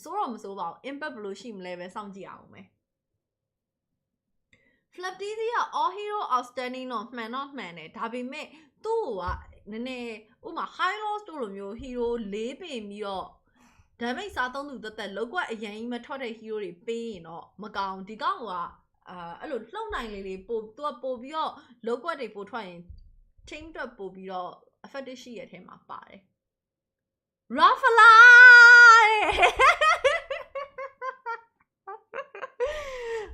စိုးတော့မစိုးပါဘူး impact ဘယ်လိုရှိမလဲပဲစောင့်ကြည့်အောင်မယ်flap tz က all hero outstanding တော့မှန်တယ်ဒါပေမဲ့သူ့ကနည်းနည်းဥမာ high loss တို့လိုမျိုး hero 4ပင်ပြီးတော့ damage စားသုံးသူတက်လောက်ကွက်အရင်ကြီးမထွက်တဲ့ hero တွေပေးရင်တော့မကောင်းဒီကောင်ကအဲ့လိုလှုပ်နိုင်လေးပို့သူကပို့ပြီးတော့လောက်ကွက်တွေပို့ထွက်ရင် team အတွက်ပို့ပြီးတော့ effective ရှိရတဲ့အထဲမှာပါတယ် Raffala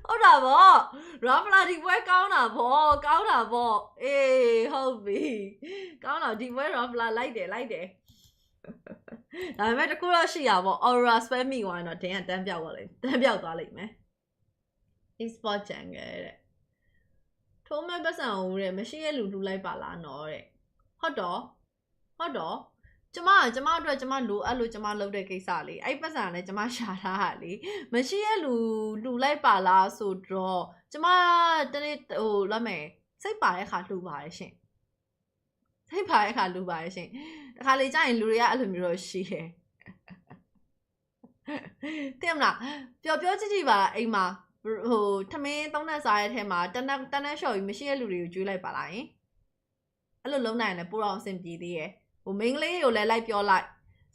ဟုတ်တာဗော Raffala ဒီပွဲကောင်းတာဗောအေးဟုတ်ပြီကောင်းတော့ဒီပွဲ Raffala လိုက်တယ်ဒါပေမဲ့တကူတော့ရှိရဗော Aurora spam မိသွားရင်တော့ဒင်းကတန်းပြောက်သွားလိမ့်မယ် e-sport jungle တဲ့ထိုးမဲ့ပတ်စံဦးတဲ့မရှိရလူလှူလိုက်ပါလားနော်တဲ့ဟုတ်တော့ကျမအတွက်ကျမလိုအဲ့လိုကျမလုပ်တဲ့ကိစ္စလေးအဲ့ပတ်စံလည်းကျမရှာထားတာလေမရှိရလူလှူလိုက်ပါလားဆိုတော့ကျမတနေ့လက်မယ်စိတ်ပါတဲ့ခါလှူပါတယ်ရှင်တခါလေကြာရင်လူတွေကအဲ့လိုမျိုးတော့ရှိတယ် သိမလားပျော်ကြည့်ကြည့်ပါလားအိမ်မှာဟိုထမင်းသုံးတဲ့စားရဲ့ထဲမှာတန်းလျှော်ပြီးမရှိတဲ့လူတွေကိုကျွေးလိုက်ပါလားယင်အဲ့လိုလုံးနိုင်တယ်ပိုတော့အဆင်ပြေသေးရဲ့ဟိုမိန်းကလေးကိုလည်းလိုက်ပြောလိုက်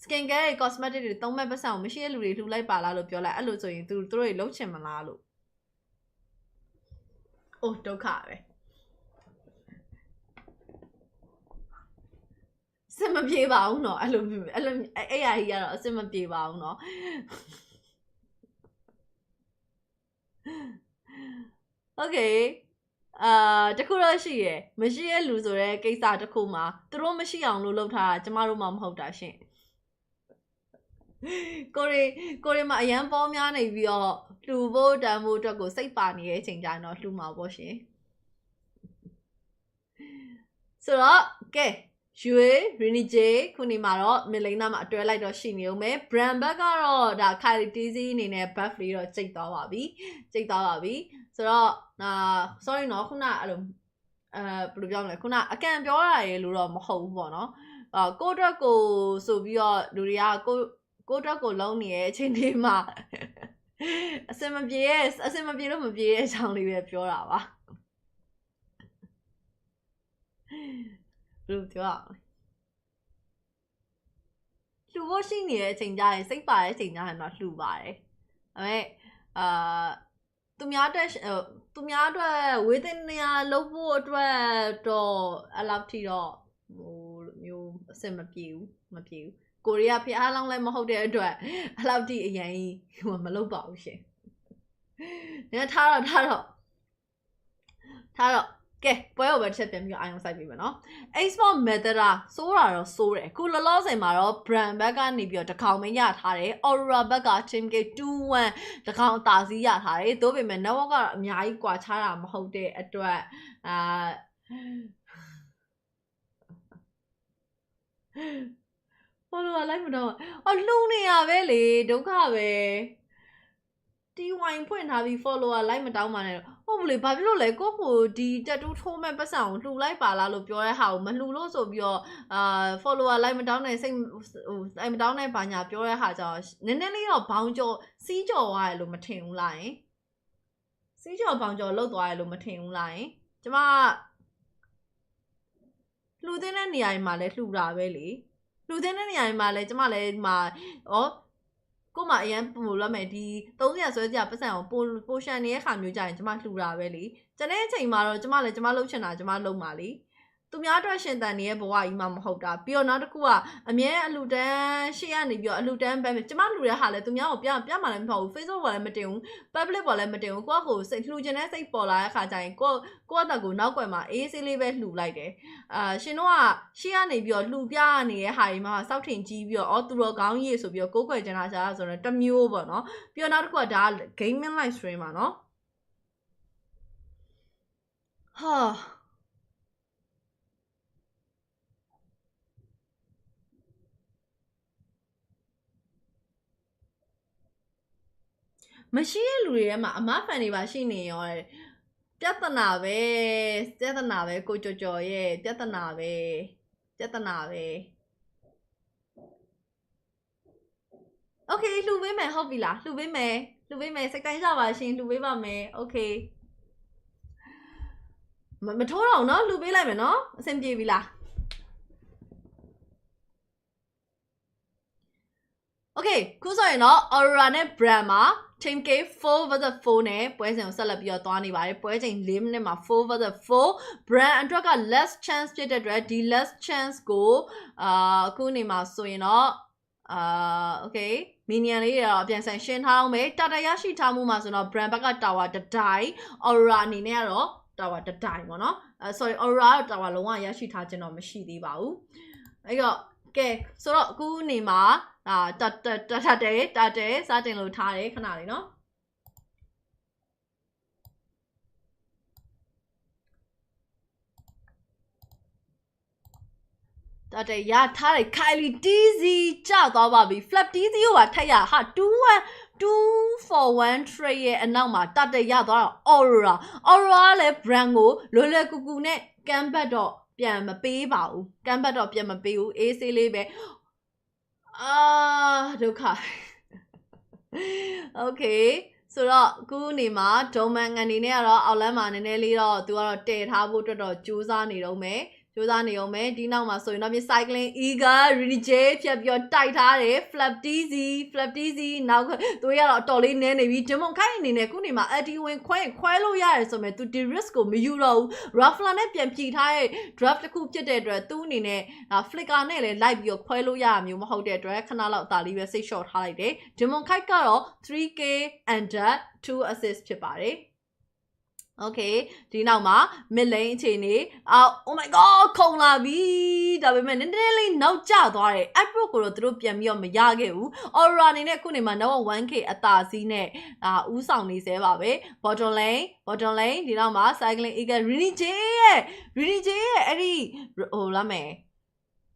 skin care တွေ cosmetic တွေသုံးမဲ့ပတ်စံကိုမရှိတဲ့လူတွေလှူလိုက်ပါလားလို့ပြောလိုက်အဲ့လိုဆိုရင်သူတို့တွေလုံးချင်မလားလို့အိုးဒုက္ခပဲစင်မပြေပါဘူးเนาะအဲ့လိုအဲ့အရာကြီးကတော့အစင်မပြေပါဘူးเนาะโอเคတခုတော့ရှိရယ်မရှိရဲ့လူဆိုတဲ့ကိစ္စတစ်ခုမှာသူတို့မရှိအောင်လို့လုပ်ထားတာကျမတို့မှမဟုတ်တာရှင်ကိုရီမှာအရန်ပေါများနေပြီးတော့လှူဖို့တန်ဖို့အတွက်ကိုစိတ်ပါနေတဲ့အချိန်ကျရင်တော့လှူမှာပေါ့ရှင်ဆိုတော့ကဲရွှေ Rini J ခုနေမှာတော့မီလိန်နာမှာအတွဲလိုက်တော့ရှိနေဦးမယ် Bren ဘက်ကတော့ဒါ Kylie Tizzy အနေနဲ့ buff လေးတော့ကျိတ်သွားပါပြီဆိုတော့sorry เนาะခုနအဲ့လိုဘယ်လိုပြောမလဲခုနအကန့်ပြောတာရေလို့တော့မဟုတ်ဘူးပေါ့နော်ကိုအတွက်ကိုဆိုပြီးတော့လူတွေကကိုအတွက်ကိုလုံးနေရဲ့အချိန်လေးမှာအစင်မပြေလို့မပြေတဲ့အကြောင်းလေးပဲပြောတာပါဘယ်လိုပြောရလဲလှူဖို့ရှိနေတဲ့အချိန်ကျရင်စိတ်ပါတဲ့အချိန်ကျရင်တော့လှူပါတယ်ဒါပေမဲ့သူများအတွက်ဝေးတဲ့နေရာလုပ်ဖို့အတွက်တော့အဲ့လောက်ထိတော့ဟိုမျိုးအဆင်မပြေဘူးကိုရီးယားဖျားလောင်းလည်းမဟုတ်တဲ့အတွက်အဲ့လောက်ထိအရင်မလုပ်ပါဘူးရှင်။ဒါထားတော့ကဲပွဲကိုပဲတစ်ချက်ပြန်ပြီးအာရုံစိုက်ပြီးမယ်နော် export method စိုးတာတော့စိုးတယ်ခုလောလောဆယ်မှာတော့ brand ဘက်ကနေပြီးတော့တစ်ခေါင်မရထားတယ် Aurora ဘက်က team k 2-1တစ်ခေါင်အသာစီးရထားတယ်သို့ပေမဲ့ network ကတော့အများကြီးကွာခြားတာမဟုတ်တဲ့အတွက်ဘာလို့လိုက်မတော့လှူနေရပဲလေဒုက္ခပဲTY ဖွင့်ထားပြီး follower လိုက်မတောင်းပါနဲ့ဟုတ်ဘူးလေဘာဖြစ်လို့လဲကိုကိုဒီတက်တူးထိုးမဲ့ပတ်စံကိုလှူလိုက်ပါလားလို့ပြောတဲ့ဟာကိုမလှူလို့ဆိုပြီးတော့follower လိုက်မတောင်းနဲ့စိတ်လိုက်မတောင်းနဲ့ဘာညာပြောတဲ့ဟာကြောင့်နည်းနည်းလေးတော့ဘောင်းကျော်စီးကျော်သွားရလို့မထင်ဘူးလားယင်စီးကျော်ဘောင်းကျော်လှုပ်သွားရလို့မထင်ဘူးလားယင်ကျမလှူတဲ့နေရာမှာလည်းလှူတာပဲလေလှူတဲ့နေရာမှာလည်းကျမလည်းဒီမှာကိုမအရန်ပို့လို့မယ်ဒီ300ဆွဲစရာပတ်စံကိုပိုရှန်နေတဲ့ခါမျိုးကြရင်ကျမလှူတာပဲလေကျန်တဲ့အချိန်မှာတော့ကျမလည်းကျမလှုပ်ချင်တာကျမလှုပ်ပါလေသူများအတွက်ရှင်တန်နေတဲ့ဘဝကြီးမှမဟုတ်တာပြီးတော့နောက်တစ်ခုကအမြဲအလူတန်းရှေ့ကနေပြီးတော့အလူတန်းပဲကျမလှူတဲ့ဟာလည်းသူများကိုပြမှလည်းမဟုတ်ဘူး Facebook ပေါ်လည်းမတင်ဘူး public ပေါ်လည်းမတင်ဘူးကိုကကိုစိတ်လှူချင်တဲ့စိတ်ပေါ်လာတဲ့ခါကျရင်ကိုကတက်ကိုနောက်ွယ်မှာအေးဆေးလေးပဲလှူလိုက်တယ်ရှင်တို့ကရှေ့ကနေပြီးတော့လှူပြနေတဲ့ဟာကြီးမှာစောက်ထင်ကြီးပြီးတော့သူတော်ကောင်းကြီးဆိုပြီးတော့ကိုးကွယ်ကျင်တာရှာဆိုတော့တစ်မျိုးပေါ့နော်ပြီးတော့နောက်တစ်ခုကဒါ gaming live stream ပါနော်ဟာမရှိတဲ့လူတွေထဲမှာအမဖန်တွေပါရှိနေရောပြဿနာပဲကိုကြော်ရဲ့ပြဿနာပဲโอเคလှူပေးမယ်ဟုတ်ပြီလားလှူပေးမယ်စိတ်တိုင်းကြပါရှင်လှူပေးပါမယ်โอเคမထိုးတော့เนาะလှူပေးလိုက်မယ်เนาะအဆင်ပြေပြီလားโอเคခုဆိုရင်တော့ Aurora နဲ့ Bren မှာTeam K 4vs4 နဲ့ပွဲစဉ်ကိုဆက်လက်ပြီးတော့သွားနေပါတယ်ပွဲချိန်4မိနစ်မှာ4vs4 Bren အတွက်က last chance ဖြစ်တဲ့အတွက်ဒီ last chance ကိုအခုနေမှာဆိုရင်တော့okay minion လေးတော့ပြန်ဆန်ရှင်းထားအောင်ပဲတာတာရရှိထားမှုမှာဆိုတော့ Bren ဘက်က tower တတိုင်း Aurora အနေနဲ့ကတော့ tower တတိုင်းပေါ့နော်sorry Aurora တော့ tower လုံးဝရရှိထားခြင်းတော့မရှိသေးပါဘူးအဲ့တော့ကဲဆိုတော့အခုနေမှာတတဲ့စတင်လို့ထားတယ်ခဏလေးနော်တတဲ့ရထားတယ် Kylie Tizzy ကျသွားပါပြီ Flap Tizzy ကိုပါထက်ရဟာ2 for 1 trade ရဲ့အနောက်မှာတတဲ့ရသွားတော့ Aurora လည်း Bren ကိုလွယ်လွယ်ကူကူနဲ့ကမ်ဘတ်တော့ပြန်မပေးပါဘူးအေးဆေးလေးပဲဒုက္ခ Okay ဆိုတော့ခုနေမှာဒုံမန်အနေနဲ့ကတော့အောက်လမ်းမှာနည်းနည်းလေးတော့သူကတော့တည်ထားဖို့အတွက်တော့ကြိုးစားနေတော့မယ်ဒီနောက်မှာဆိုရင်တော့ cycling eager really j ဖြတ်ပြီးတော့တိုက်ထားတယ် flap tz နောက်သူရတော့အတော်လေးနည်းနေပြီဒမွန်ခိုင်းအနေနဲ့ခုနေမှာ anti win ခွဲလို့ရတယ်ဆိုမဲ့သူဒီ risk ကိုမယူတော့ဘူး ruffler နဲ့ပြန်ဖြီထားတဲ့ draft တစ်ခုဖြစ်တဲ့အတွက်သူအနေနဲ့ flicker နဲ့လည်းလိုက်ပြီးတော့ခွဲလို့ရမျိုးမဟုတ်တဲ့အတွက်ခဏလောက်အသာလေးပဲစိတ်လျှော့ထားလိုက်တယ်ဒမွန်ခိုက်ကတော့ 3k under 2 assist ဖြစ်ပါတယ်Okay ဒီနောက်မှာ mid lane အခြေအနေ oh my god ခုံလာပြီဒါပေမဲ့နည်းနည်းလေးနောက်ကျသွားတယ် approach ကိုတော့သူတို့ပြန်ပြီးတော့မရခဲ့ဘူး Aurora အနေနဲ့ခုနေမှာ number 1k အသာစီးနဲ့ဦးဆောင်နေသေးပါပဲ bottom lane ဒီနောက်မှာ cycling eagle Rini J ရဲ့အဲ့ဒီဟိုလာမယ်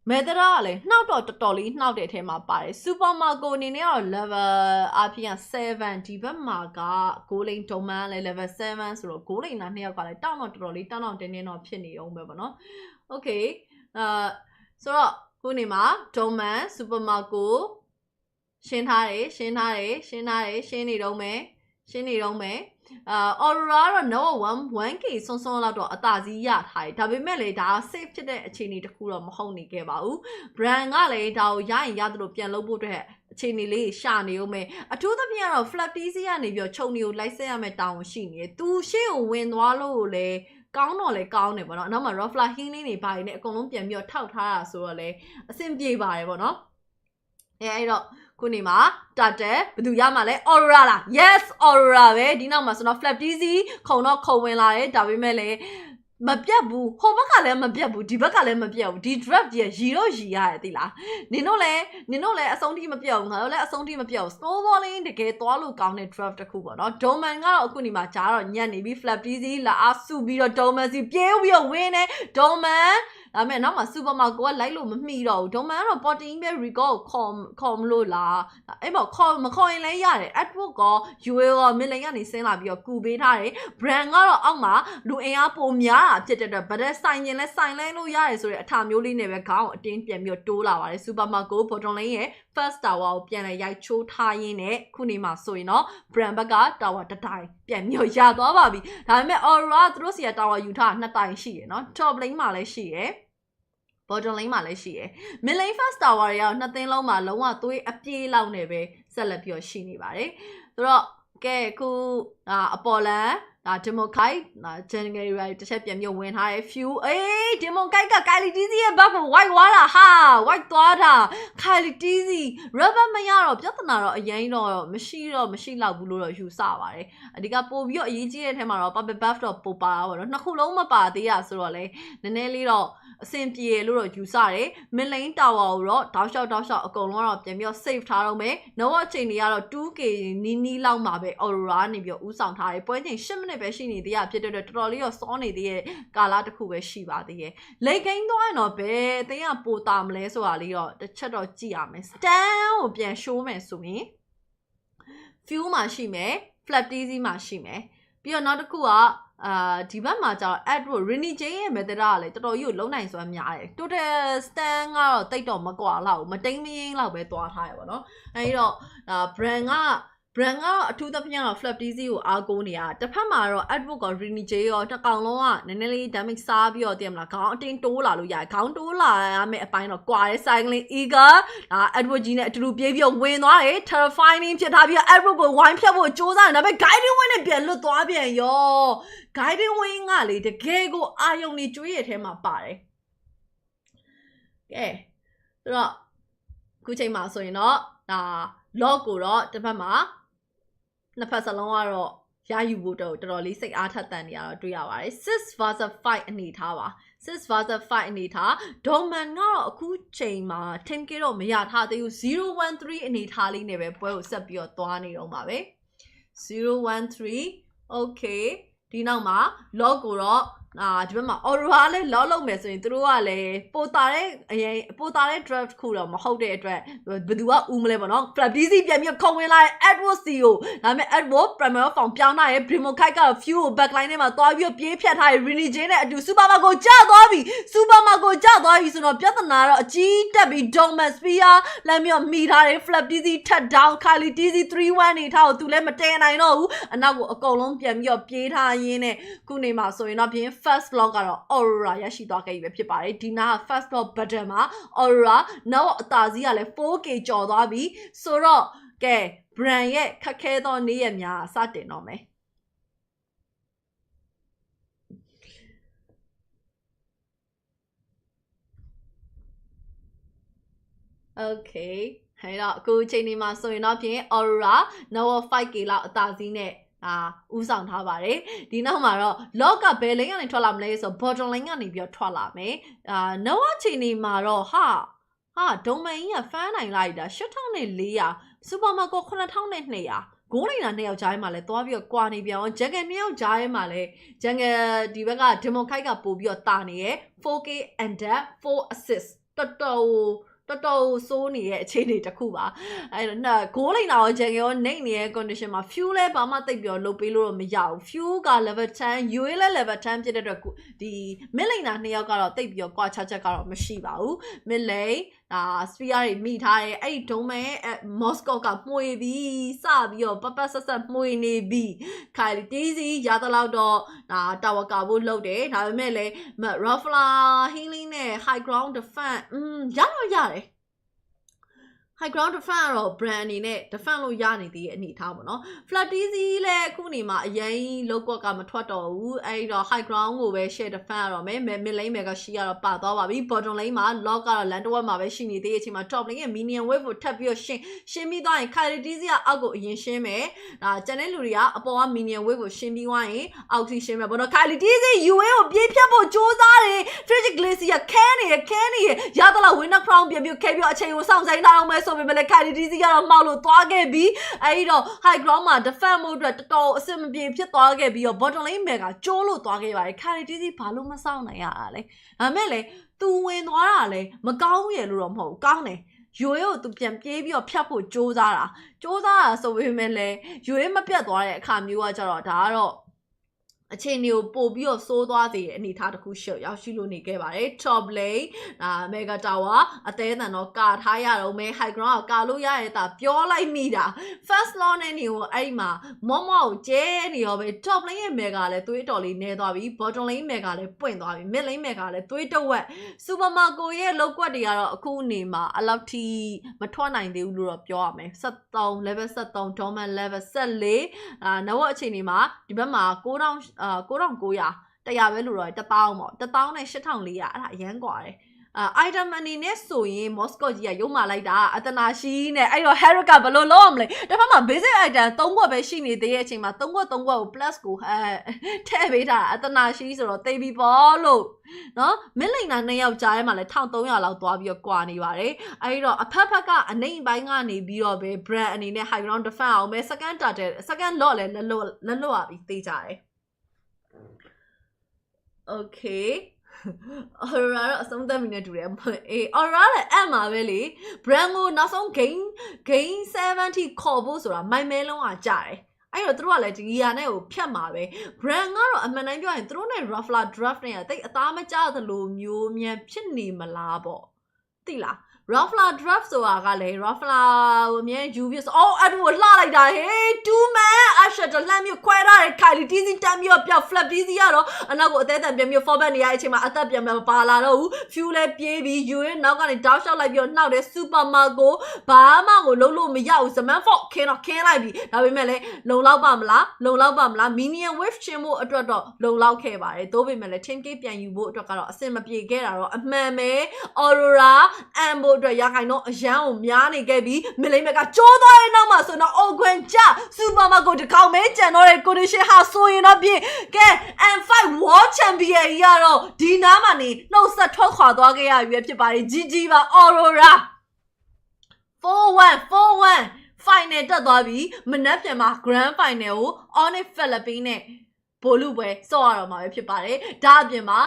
မဲတရာကလည်းနှောက်တော့တော်တော်လေးနှောက်တဲ့အထဲမှာပါတယ် Super Marco အနေနဲ့ကတော့ level အပြင်7ဒီဘက်မှာက goal lane ဒုံမန်းလည်း level 7ဆိုတော့ goal lane နာနှစ်ယောက်ကလည်းတောင်းတော့တော်တော်လေးတောင်းတင်းတော့ဖြစ်နေအောင်ပဲပေါ့နော် Okay ဆိုတော့ခုနေမှာဒုံမန်း Super Marco ရှင်းထားတယ်ရှင်းနေတော့မယ်Aurora တော့ no 1k စွန်းလောက်တော့အသာစီးရထားတယ်ဒါပေမဲ့လေဒါ safe ဖြစ်တဲ့အခြေအနေတစ်ခုတော့မဟုတ်နေခဲ့ပါဘူး Bren ကလည်းဒါကိုရရင်ရသလိုပြန်လုပ်ဖို့အတွက်အခြေအနေလေးရှာနေဦးမယ်အထူးသဖြင့်ကတော့ flap tz ကနေပြီးတော့ခြုံနေကိုလိုက်ဆက်ရမယ့်တောင်းရှိနေတယ်သူရှေ့ကိုဝင်သွားလို့လေကောင်းတော့လေကောင်းတယ်ပေါ့နော်နောက်မှာ ruffler healing တွေပါနေအကုန်လုံးပြန်ပြီးတော့ထောက်ထားတာဆိုတော့လေအဆင်ပြေပါတယ်ပေါ့နော်အဲ့တော့ခုနေမှာတတ်တယ်ဘယ်သူရမှာလဲ Aurora လား yes Aurora ပဲဒီနောက်မှာဆိုတော့ flap tz ခုံဝင်လာတယ်ဒါပေမဲ့လည်းမပြတ်ဘူးဟိုဘက်ကလည်းမပြတ်ဘူးဒီဘက်ကလည်းမပြတ်ဘူးဒီ draft ကြီးရီရတယ်သိလားနင်တို့လည်းအဆုံးထိမပြတ်ဘူးငါတို့လည်းအဆုံးထိမပြတ်ဘူး snowballing တကယ်သွားလို့ကောင်းတဲ့ draft တစ်ခုပေါ့နော် Doman ကတော့အခုနေမှာဂျားတော့ညံ့နေပြီ flap tz လာအားစုပြီးတော့ Doman စီပြေးပြီးတော့ဝင်းနေ Doman ဒါပေမဲ့နောက်မှာ Super Marco ကလိုက်လို့မမှီတော့ဘူး Doman ကတော့ potting ပဲ record ခေါ်မလို့လားအဲ့ပေါ့မခေါ်ရင်လည်းရတယ် Edward က UA က mid lane ကနေဆင်းလာပြီးတော့ကူပေးထားတယ် Bren ကတော့အောက်မှာလူအင်အားပိုများတာဖြစ်တဲ့အတွက်ဗဒက်ဆိုင်ရင်လဲဆိုင်လိုက်လို့ရတယ်ဆိုတဲ့အထာမျိုးလေးနဲ့ပဲခေါင်းအတင်းပြန်ပြီးတော့တိုးလာပါတယ် Super Marco bottom lane ရဲ့ first tower ကိုပြန်လဲရိုက်ချိုးထားရင်းနဲ့ခုနေမှာဆိုရင်တော့ Bren ဘက်က tower တစ်တိုင်ပြန်ပြီးတော့ရသွားပါပြီဒါပေမဲ့ Aurora သူတို့စီက tower ယူထား2တိုင်ရှိရယ်နော် top lane မှာလည်းရှိရယ်bottom lane မှာလည်းရှိရယ် mid lane first tower တွေကတော့2သင်းလုံးမှာလုံးဝသွေးအပြေးလောက်နဲ့ပဲဆက်လက်ပြီးတော့ရှိနေပါတယ်ဆိုတော့ကဲခုအပေါ်လန်ဒမိုကိုက်January တစ်ချက်ပြန်ပြီးဝင်ထားတယ် few ဒမိုကိုက်က Kylie tz ရဲ့ back ကို white သွားတာဟာ white သွားတာ Kylie tz rubber မရတော့ပြဿနာတော့အရင်တော့မရှိလောက်ဘူးလို့တော့ယူဆပါတယ်အဓိကပို့ပြီးတော့အရေးကြီးတဲ့အထက်မှာတော့ puppet buff တော့ပို့ပါပါတော့နှစ်ခုလုံးမပါသေးရဆိုတော့လေနည်းနည်းလေးတော့အဆင်ပြေလို့တော့ယူဆတယ် mid lane tower ကိုတော့တောက်လျှောက်အကုန်လုံးတော့ပြန်ပြီးတော့ save ထားတော့မယ်နောက်အချိန်တွေကတော့ 2k နီးလောက်မှာပဲ Aurora နေပြီးတော့ဦးဆောင်ထားတယ်ပွဲချိန်10မိနစ်ပဲရှိနေသေးရဖြစ်တဲ့အတွက်တော်တော်လေးတော့စောနေသေးရဲ့ကာလတစ်ခုပဲရှိပါသေးရဲ့လိတ်ကိန်းသွားရင်တော့ဘယ်အသိရပိုတာမလဲဆိုတာလေးတော့တစ်ချက်တော့ကြည့်ရမယ် stand ကိုပြန် show မယ်ဆိုရင် few မှာရှိမယ် flap tz မှာရှိမယ်ပြီးတော့နောက်တစ်ခုကဒီဘက်မှာကျတော့ Edward Rini J ရဲ့ method ကလည်းတော်တော်ကြီးကိုလုံးနိုင်စွမ်းများတယ် total stand ကတော့တိတ်တော့မကွာလောက်မတိမ်မရင်းလောက်ပဲသွားထားရပါတော့အဲဒီတော့ Bren ကအထူးသဖြင့်တော့ flap tz ကိုအားကိုးနေရတစ်ဖက်မှာတော့ Edward က Rini J ရောတစ်ကောင်လုံးကနည်းနည်းလေး damage စားပြီးတော့တည်မလားခေါင်းအတင်းတိုးလာလို့ရတယ်ခေါင်းတိုးလာရမယ့်အပိုင်းတော့ကွာတဲ့ cycling eager Edward ကြီးနဲ့အတူတူပြေးပြီးတော့ဝင်သွားတယ် terrifying ဖြစ်ထားပြီးတော့ Edward ကိုဝိုင်းဖြတ်ဖို့ကြိုးစားတယ်ဒါပေမဲ့ guiding wing နဲ့ပြန်လွတ်သွားပြန်ရော guiding wing ကလေတကယ်ကိုအာယုံနေကျွေးရတဲ့ထဲမှာပါတယ်ကဲဆိုတော့ခုချိန်မှာဆိုရင်တော့log ကိုတော့တစ်ဖက်မှာနှစ်ဖက်စလုံးကတော့ရယူဖို့တော်တော်လေးစိတ်အားထက်သန်နေရတော့တွေ့ရပါတယ်6 versus 5အနေထားပါ6 versus 5အနေထားဒေါ်မန်ကတော့အခုချိန်မှာ team K တော့မရထားသေးဘူး013အနေထားလေးနဲ့ပဲပွဲကိုဆက်ပြီးတော့သွားနေတော့မှာပဲ013 okay ဒီနောက်မှာ log ကိုတော့ဒီဘက်မှာ Aurora လည်းလောလုပ်မယ်ဆိုရင်သူတို့ကလည်းပိုတာတဲ့ draft ခုတော့မဟုတ်တဲ့အတွက်ဘယ်သူကဦးမလဲပေါ့နော် flap tz ပြန်ပြီးခုံဝင်လာတဲ့ Edward C ကိုဒါပေမဲ့ Edward primary form ပြောင်းထားရဲ့ Brimo ခိုက်ကတော့ few ကို backline ထဲမှာသွားပြီးပြေးဖြတ်ထားရဲ့ Rini J နဲ့အတူ Super Marco ကျသွားပြီ Super Marco ကျ သွားပြီဆိုတော့ပြဿနာတော့အကြီးတက်ပြီး Doman Spear လမ်းမြောက်မိထားတယ် Flap Dizzy ထပ် down Kylie Dizzy 3-1 နေထားကိုသူလည်းမတည်နိုင်တော့ဘူးအနောက်ကိုအကုန်လုံးပြန်ပြီးတော့ပြေးထားရင်းနဲ့ခုနေမှာဆိုရင်တော့ပြင် first block ကတော့ Aurora ရရှိသွားခဲ့ပြီပဲဖြစ်ပါတယ်ဒီနာက first block button မှာ Aurora နောက်အသာစီးကလည်း 4K ကျော်သွားပြီဆိုတော့ကဲ Bren ရဲ့ခက်ခဲသောနေ့ရက်များစတင်တော့မယ်Okay ဟဲ့တော့အခုချိန်ဒီမှာဆိုရင်တော့ဖြင့် Aurora နောက် 5K လောက်အသာစီးနဲ့ဥဆောင်ထားပါတယ်ဒီနောက်မှာတော့ log ကဘယ် lane ကနေထွက်လာမလဲဆိုတော့ bottom lane ကနေပြီးတော့ထွက်လာမယ်နောက်ချိန်ဒီမှာတော့ဒုံမန်ကြီးကဖမ်းနိုင်လိုက်တာ8400 Supermarket 9200ဂိုးနေတာ2ယောက်ကြားထဲမှာလဲသွားပြီးတော့ကွာနေပြန်အောင်ဂျန်ဂယ်2ယောက်ကြားထဲမှာလဲဂျန်ဂယ်ဒီဘက်ကဒီမိုခိုက်ကပို့ပြီးတော့တာနေရယ် 4K and 4 assist တော်တော်စိုးနေတဲ့အခြေအနေတစ်ခုပါအဲ့တော့ဂိုးလိန်တာရောဂျန်ကယ်ရောနေနေတဲ့ condition မှာ fuel လဲဘာမှတိတ်ပြီးတော့လုပ်ပေးလို့တော့မရဘူး fuel က level 10 UA လဲ level 10ဖြစ်တဲ့အတွက်ဒီ mid lane တာ2ယောက်ကတော့တိတ်ပြီးတော့ကွာချက်ကတော့မရှိပါဘူး mid lane sphere တွေမိထားတယ်အဲ့ဒီဒုံးမဲ့Moscow ကမှွေပြီးစပြီးတော့ပတ်ဆက်မှွေနေပြီး Kylie Dizzy ရသလောက်တော့tower ကဖို့လုပ်တယ်ဒါပေမဲ့လည်း Ruffler healing နဲ့ high ground defense ရတယ် high ground defense တော့ Bren အနေနဲ့ defense လို့ရနေသေးတဲ့အနေထားပေါ့နော် Flat Dizzy လည်းအခုနေမှာအရင်လောက်ကွက်ကမထွက်တော့ဘူးအဲ့တော့ high ground ကိုပဲ share defense ရတော့မယ် mid lane ကရှိရတော့ပါသွားပါပြီ bottom lane မှာ log ကတော့ land web မှာပဲရှိနေသေးတဲ့အချိန်မှာ top lane ရဲ့ minion wave ကိုထပ်ပြီးတော့ရှင်းပြီးသွားရင် Kylie Dizzy ကအောက်ကိုအရင်ရှင်းမယ်ကျန်တဲ့လူတွေကအပေါ်က minion wave ကိုရှင်းပြီးသွားရင်အောက်ထိရှင်းမယ်ပေါ့နော် Kylie Dizzy UA ကိုပြေးဖြတ်ဖို့ကြိုးစားတယ် Tragic Glacier ခဲနေရရသလောက် winner crown ပြန်ပြီးခဲပြီးအချိန်ကိုစောင့်ဆိုင်ထားအောင်မယ်ဆိုပေမဲ့လည်း Kylie Dizzy ကတော့မှောက်လို့သွားခဲ့ပြီးအဲ့တော့ high ground မှာ defend mode အတွက်တော်တော်အဆင်မပြေဖြစ်သွားခဲ့ပြီးတော့ bottom lane ကကျိုးလို့သွားခဲ့ပါတယ် Kylie Dizzy ဘာလို့မဆောင်နိုင်ရတာလဲဒါမဲ့လေသူဝင်သွားတာလဲမကောင်းရလို့တော့မဟုတ်ဘူးကောင်းတယ်ရွေးကိုသူပြန်ပြေးပြီးတော့ဖြတ်ဖို့ကြိုးစားတာဆိုပေမဲ့လည်းရွေးမပြတ်သွားတဲ့အခါမျိုးကကြတော့ဒါကတော့အခြေအနေကိုပို့ပြီးတော့စိုးသွားစေတဲ့အနေအထားတစ်ခုရောက်ရှိလို့နေခဲ့ပါတယ် top lane mega tower အသေးအံတော့ကာထားရတော့မယ် high ground ကကာလို့ရတဲ့တာပြောလိုက်မိတာ first law နဲ့နေကိုအဲ့မှာမော့ကိုကျဲနေရောပဲ top lane ရဲ့ mega လည်းသွေးတော်လေးနေသွားပြီ bottom lane mega လည်းပွင့်သွားပြီ mid lane mega လည်းသွေးတဝက် supermarket ရဲ့လောက်ကွက်တွေကတော့အခုနေမှာအလောက်ထိမထွက်နိုင်သေးဘူးလို့တော့ပြောရမယ်73 level 73 Doman level 74နောက်အခြေအနေမှာဒီဘက်မှာ9900တရားပဲလို့တော့1000ပေါ့1000နဲ့8400အဲ့ဒါအရန်กว่าတယ် item အနေနဲ့ဆိုရင် Moscow ကြီးကရုံးမာလိုက်တာအတနာရှိနဲ့အဲ့တော့ Herrick ကဘယ်လိုလုပ်အောင်မလဲတစ်ဖက်မှာ basic item 3ခွက်ပဲရှိနေသေးတဲ့အချိန်မှာ3ခွက်ကို plus ကိုထည့်ပေးတာအတနာရှိဆိုတော့သိပြီပေါ့လို့နော် mid lane 2ယောက်ကြားထဲမှာလည်း1300လောက်သွားပြီးတော့ကွာနေပါတယ်အဲ့တော့အဖက်ကအနိမ့်ပိုင်းကနေပြီးတော့ပဲ brand အနေနဲ့ high ground defense အောင်ပဲ second target second lot လည်းလက်လွတ်ရပြီးသိကြတယ် Okay Aurora အဆုံးသတ်မိနေတူတယ်အေး Aurora လည်းအမှာပဲလေ Bren ကိုနောက်ဆုံး gain 70ခေါ်ဖို့ဆိုတာမိုင်မဲလုံးကကြတယ်အဲ့တော့သူတို့ကလည်းဒီနေရာနဲ့ကိုဖြတ်မှာပဲ Bren ကတော့အမှန်တမ်းပြောရင်သူတို့နဲ့ Ruffler draft နဲ့တိတ်အသားမကျသလိုမျိုးမြန်ဖြစ်နေမလားပေါ့သိလား Ruffler draft ဆိုတာကလေ Ruffler ကိုအမြဲယူပြီးဆိုအဲ့ဒါကိုလှလိုက်တာဟေး two man အရှက်တလှမ်းမျိုးခွဲထားတဲ့ Kylie Dizzy တမ်းပြီးတော့ပြောက် Flap Dizzy ကတော့အနောက်ကိုအသေးအံပြန်ပြီး forward နေရတဲ့အချိန်မှာအသက်ပြန်ပါလာတော့ဘူး fuel လဲပြေးပြီးယူရင်နောက်ကနေ down shot လိုက်ပြီးတော့နှောက်တဲ့ Supermarket ကိုဘာမှကိုလုံးလို့မရဘူး Zaman Fox ခင်းလိုက်ပြီဒါပေမဲ့လည်းလုံလောက်ပါမလား minion wave ချင်းဖို့အတွက်တော့လုံလောက်ခဲ့ပါတယ်သို့ပေမဲ့လည်း team K ပြန်ယူဖို့အတွက်ကတော့အဆင်မပြေခဲ့တာတော့အမှန်ပဲ Aurora Ambo အတွက်ရခိုင်တော့အရန်ကိုများနေခဲ့ပြီးမလိမ့်မကကျိုးသွားတဲ့နောက်မှာဆိုတော့ Ogun ကြ Supermarket တကောင်မဲကြံတော့တဲ့ condition ဟာဆိုရင်တော့ပြင်ကဲ M5 World Champion ကြီးကတော့ဒီနားမှာနေနှုတ်ဆက်ထွက်ခွာသွားခဲ့ရပြီဖြစ်ပါတယ် GG ပါ Aurora 4-1 final တက်သွားပြီမနက်ဖြန်မှာ grand final ကို Onyx Philippines နဲ့ဘိုလ်လူပွဲစော့ရတော့မှာပဲဖြစ်ပါတယ်ဒါအပြင်မှာ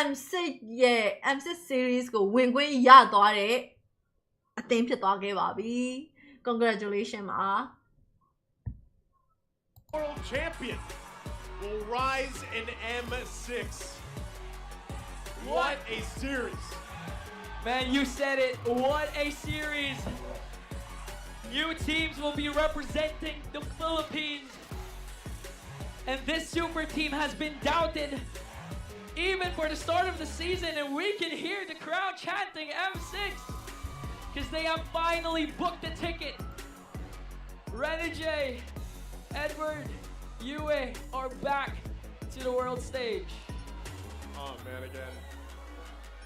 M6 ရဲ့ M6 series ကိုဝင်ခွင့်ရသွားတဲ့အသင်းဖြစ်သွားခဲ့ပါပြီ congratulations ပါ World champion will rise in M6 what a series Man, you said it. What a series. New teams will be representing the Philippines. And this super team has been doubted even for the start of the season, and we can hear the crowd chanting M6 because they have finally booked the ticket. Renijay, Edward, Yue are back to the world stage. Oh man, again,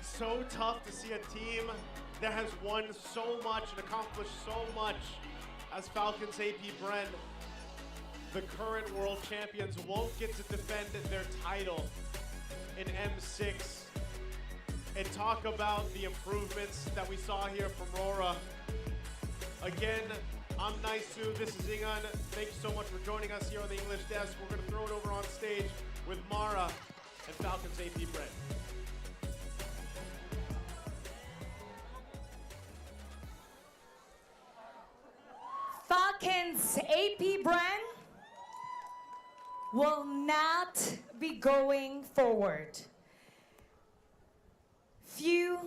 so tough to see a team that has won so much and accomplished so much as Falcons AP Bren, the current world champions, won't get to defend their title in M6. And talk about the improvements that we saw here from Aurora. Again, I'm Naisu, this is Ingan. Thank you so much for joining us here on the English desk. We're going to throw it over on stage with Mara and Falcons AP Bren. Falcons AP Bren will not be going forward. Few,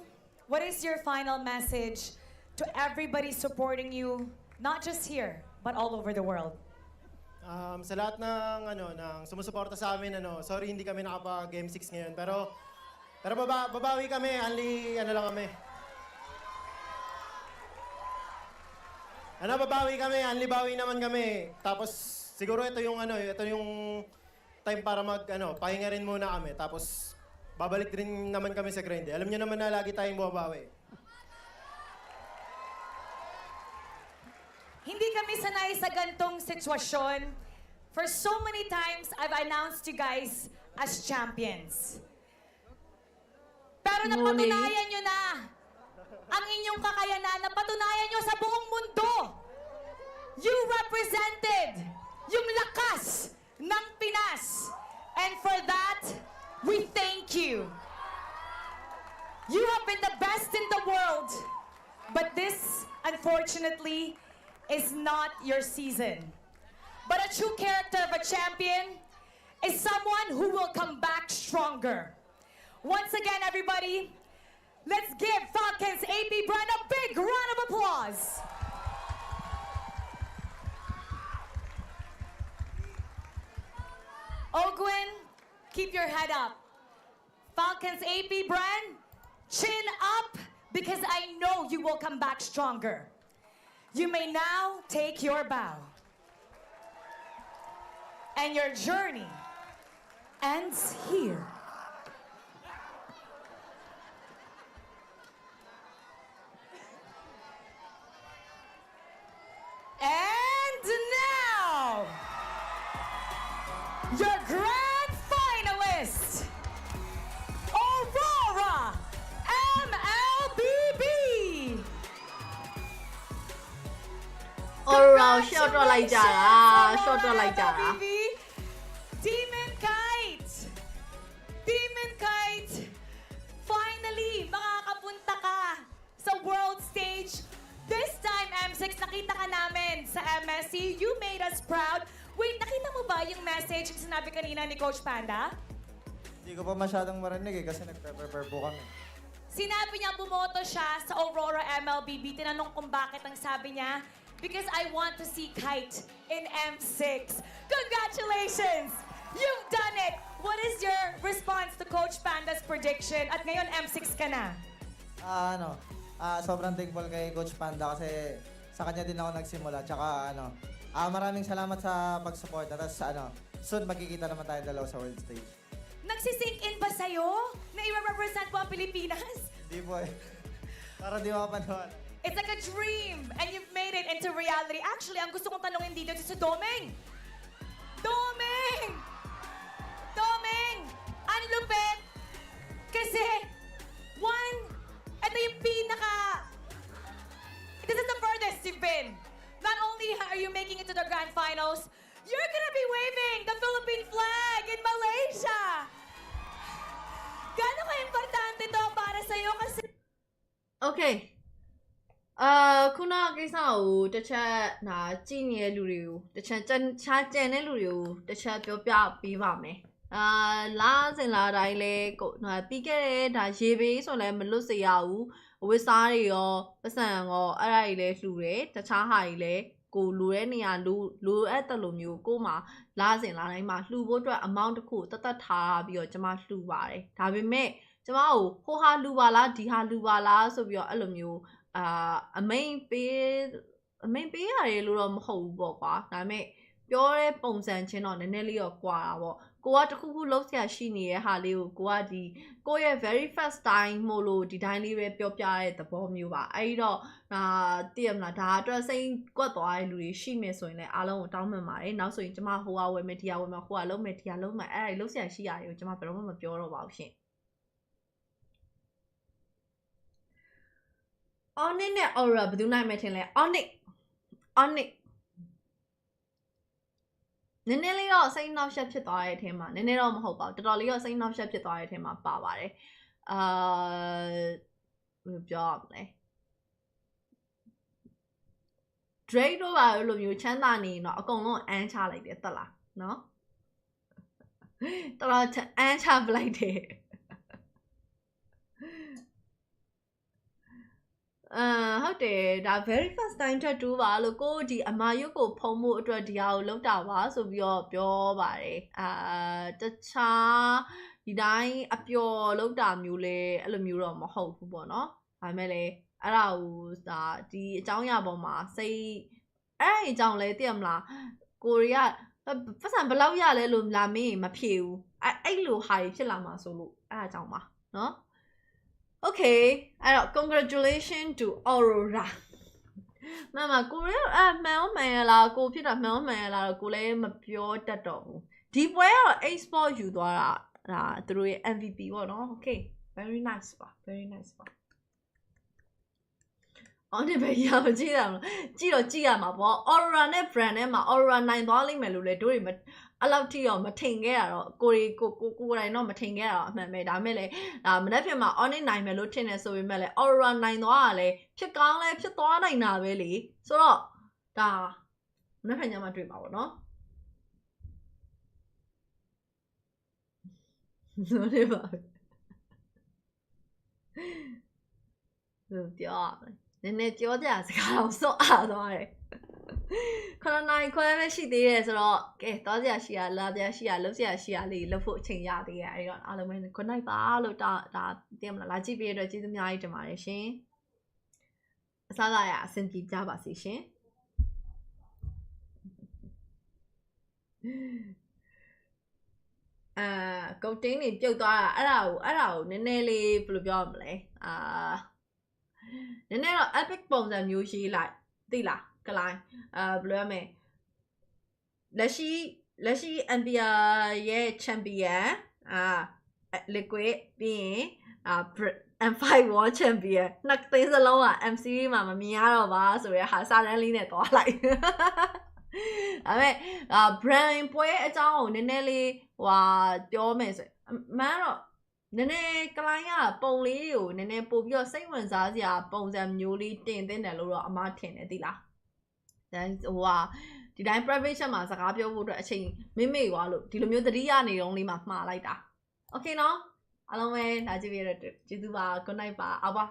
what is your final message to everybody supporting you, not just here, but all over the world? Sa lahat ng sumusuporta sa amin, sorry hindi kami nakapag-Game 6 ngayon, pero babawi kami, only lang kami. Babawi kami, only bawi naman kami. Tapos siguro ito yung time para pahinga rin muna kami. Tapos babalik rin naman kami sa grind. Alam niyo naman na lagi tayong bumabawi. Hindi kami sanay sa gantong sitwasyon. For so many times, I've announced you guys as champions. Pero napatunayan nyo na ang inyong kakayanan, napatunayan nyo sa buong mundo. You represented yung lakas ng Pinas. And for that, we thank you. You have been the best in the world. But this, unfortunately, is not your season. But a true character of a champion is someone who will come back stronger. Once again, everybody, let's give Falcons AP Bren a big round of applause. Ogwin, keep your head up. Falcons AP Bren, chin up, because I know you will come back stronger. You may now take your bow. And your journey ends here. And now, your grand finalist, Aurora MLBB. Aurora, short လိုက်ကြတာ short လိုက်ကြတာ Demon Kite! Demon Kite! Finally, makakapunta ka sa world stage. This time, M6, nakita ka namin sa MSC. You made us proud. Wait, nakita mo ba yung message yung sinabi kanina ni Coach Panda? Hindi ko pa masyadong marinig kasi nagpe-prepare po kami. Sinabi niya bumoto siya sa Aurora MLBB. Tinanong kung bakit ang sabi niya. Because I want to see Kite in M6. Congratulations! You've done it! What is your response to Coach Panda's prediction? At ngayon, M6 ka na. Sobrang thankful kay Coach Panda kasi sa kanya din ako nagsimula. Tsaka maraming salamat sa pag-support. Tapos soon magkikita naman tayo dalawa sa world stage. Nagsisink in ba sa'yo na i-represent mo ang Pilipinas? Hindi po eh. Para di makapanood. It's like a dream and you've made it into reality. Actually, ang gusto kong tanongin dito si Domeng. Domeng! Domeng! Ang lupit! Kasi, ito yung this is the furthest you've been. Not only are you making it to the grand finals, you're gonna be waving the Philippine flag in Malaysia! Gaano ka-importante to para sa'yo kasi... Okay. ခုနကိစ္စကိုတစ်ချက်ကြည့်နေတဲ့လူတွေကိုတစ်ချက်ကျန်တဲ့လူတွေကိုတစ်ချက်ပြောပြပေးပါမယ် လာစင်လာတိုင်းလဲပြီးခဲ့တဲ့ဒါရေဘေးဆိုလဲမလွတ်စေရဘူးဝစ်စားတွေရောပတ်စံရောအဲ့ဒါကြီးလဲလှူတယ်တခြားဟာကြီးလဲကိုလူတဲ့နေရာလူအဲ့တလိုမျိုးကိုမှလာစင်လာတိုင်းမှာလှူဖို့အတွက် amount တစ်ခုတတ်ထားပြီးတော့ကျမလှူပါတယ်ဒါပေမဲ့ကျမကိုဟိုဟာလှူပါလားဒီဟာလှူပါလားဆိုပြီးတော့အဲ့လိုမျိုးအမိန်ပေးရတယ်လို့တော့မဟုတ်ဘူးပေါ့ကွာဒါပေမဲ့ပြောတဲ့ပုံစံချင်းတော့နည်းနည်းလေးတော့ကွာတာပေါ့ကိုကတခုခုလုံးဆရာရှိနေတဲ့ဟာလေးကိုကိုရဲ့ very first time မို့လို့ဒီတိုင်းလေးပဲပြောပြတဲ့သဘောမျိုးပါအဲ့တော့သိရမလားဒါအတွက်စိတ်ကွက်သွားတဲ့လူတွေရှိမယ်ဆိုရင်လည်းအားလုံးကိုတောင်းပန်ပါတယ်နောက်ဆိုရင်ကျမဟိုကဝယ်မယ်ဒီကဝယ်မယ်ဟိုကလုံးမယ်ဒီကလုံးမယ်အဲ့ဒါလုံးဆရာရှိရတယ်ကိုကျမဘယ်တော့မှမပြောတော့ပါဘူးရှင်Onyx နဲ့ Aurora ဘယ်သူနိုင်မယ်ထင်လဲ Onyx နည်းနည်းလေးတော့စိတ်နှောက်ယှက်ဖြစ်သွားတဲ့အထဲမှာနည်းနည်းတော့မဟုတ်ပါဘူးတော်တော်လေးတော့စိတ်နှောက်ယှက်ဖြစ်သွားတဲ့အထဲမှာပါပါတယ်ဘယ်လိုပြောရမလဲ Drake တို့ပါလို့မျိုးချမ်းသာနေတော့အကုန်လုံးအန်းချလိုက်တယ်တက်လားနော်တော်တော်အန်းချပလိုက်တယ်ဟုတ်တယ်ဒါ very first time tattoo ပါလို့ကိုဒီအမာရွတ်ကိုဖုံးဖို့အတွက်ဒီဟာကိုလောက်တာပါဆိုပြီးတော့ပြောပါတယ်တခြားဒီတိုင်းအပျော်လောက်တာမျိုးလဲအဲ့လိုမျိုးတော့မဟုတ်ဘူးပေါ့နော်ဒါပေမဲ့လေအဲ့ဒါကိုဒါဒီအကြောင်းအရာပေါ်မှာစိတ်အဲ့အကြောင်းလဲသိရမလားကိုရီးယားပတ်စံဘယ်လောက်ရလဲလို့လာမင်းမဖြေဘူးအဲ့လိုဟာဖြစ်လာမှာဆိုလို့အဲ့အကြောင်းပါနော်Okay, I don't. Congratulations to Aurora. Mama, cô ấy mèo mè là cô biết là mèo mè là cô lấy mà biểu đạt đâu. Deep well, export you đó là từ MVP đó nó. Okay, very nice ba, very nice ba. Anh bây giờ mà chỉ là mà bỏ Aurora này brand này mà Aurora này đó lên mà lưu lại đôi mà à lâu thì mà thình cái rồi cô này nó mà thình cái rồi mẹ đã mẹ lại mình nói phim mà anh này mẹ lúc thình này rồi mẹ lại Aurora này đó lại phía cao này phía to này nào về lý số đó đã nó phải nhắm mà truyền bảo nó nó đi vào được chưa nên chưa thì sẽ không sợ rồiคนนายคนไม่ใช่ดีเลยสำหรับเกตอนที่เชียร์แล้วที่เชียร์แล้วที่เชียร์ลีแล้วพูดชิงยาดีอะไรก็อะไรไม่คนนายบ้าแล้วตาเตรียมละจีบีด้วยจีตมีอะไรจะมาเลยชิสาระอ่ะสินปีจ้าบาสิชิกูติ้งนี่เจ้าตัวอะไรเน้นๆเลยปลุกยอมเลยเน้นๆเราepic ပုံစံမျိုးရှိလိုက်သိလားကလိုင်းဘယ်လိုရမလဲလက်ရှိ MPL ရဲ့ champion liquid ပြီးရင်M5 World Champion နှစ်သိန်းစလုံးက MC မှာမမြင်ရတော့ပါဆိုရဟာစာတန်းလေးနဲ့တွားလိုက်ဒါပေမဲ့ Bren ပွဲအကြောင်းကိုနည်းနည်းလေးပြောမယ်ဆိုမှန်တော့နည်းနည်းကလိုင်းကပုံလေးကိုနည်းနည်းပို့ပြီးတော့စိတ်ဝင်စားစရာပုံစံမျိုးလေးတင်သင့်တယ်လို့တော့အမထင်တယ်သိလားဒီတိုင်း private chat မှာစကားပြောဖို့အတွက်အချိန်မေ့သွားလို့ဒီလိုမျိုးသတိရနေတော့လေးမှာမှားလိုက်တာ Okay နော်အားလုံးပဲလာကြည့်ပြီးတော့ကျေးဇူးပါ good night ပါအောင်ပါ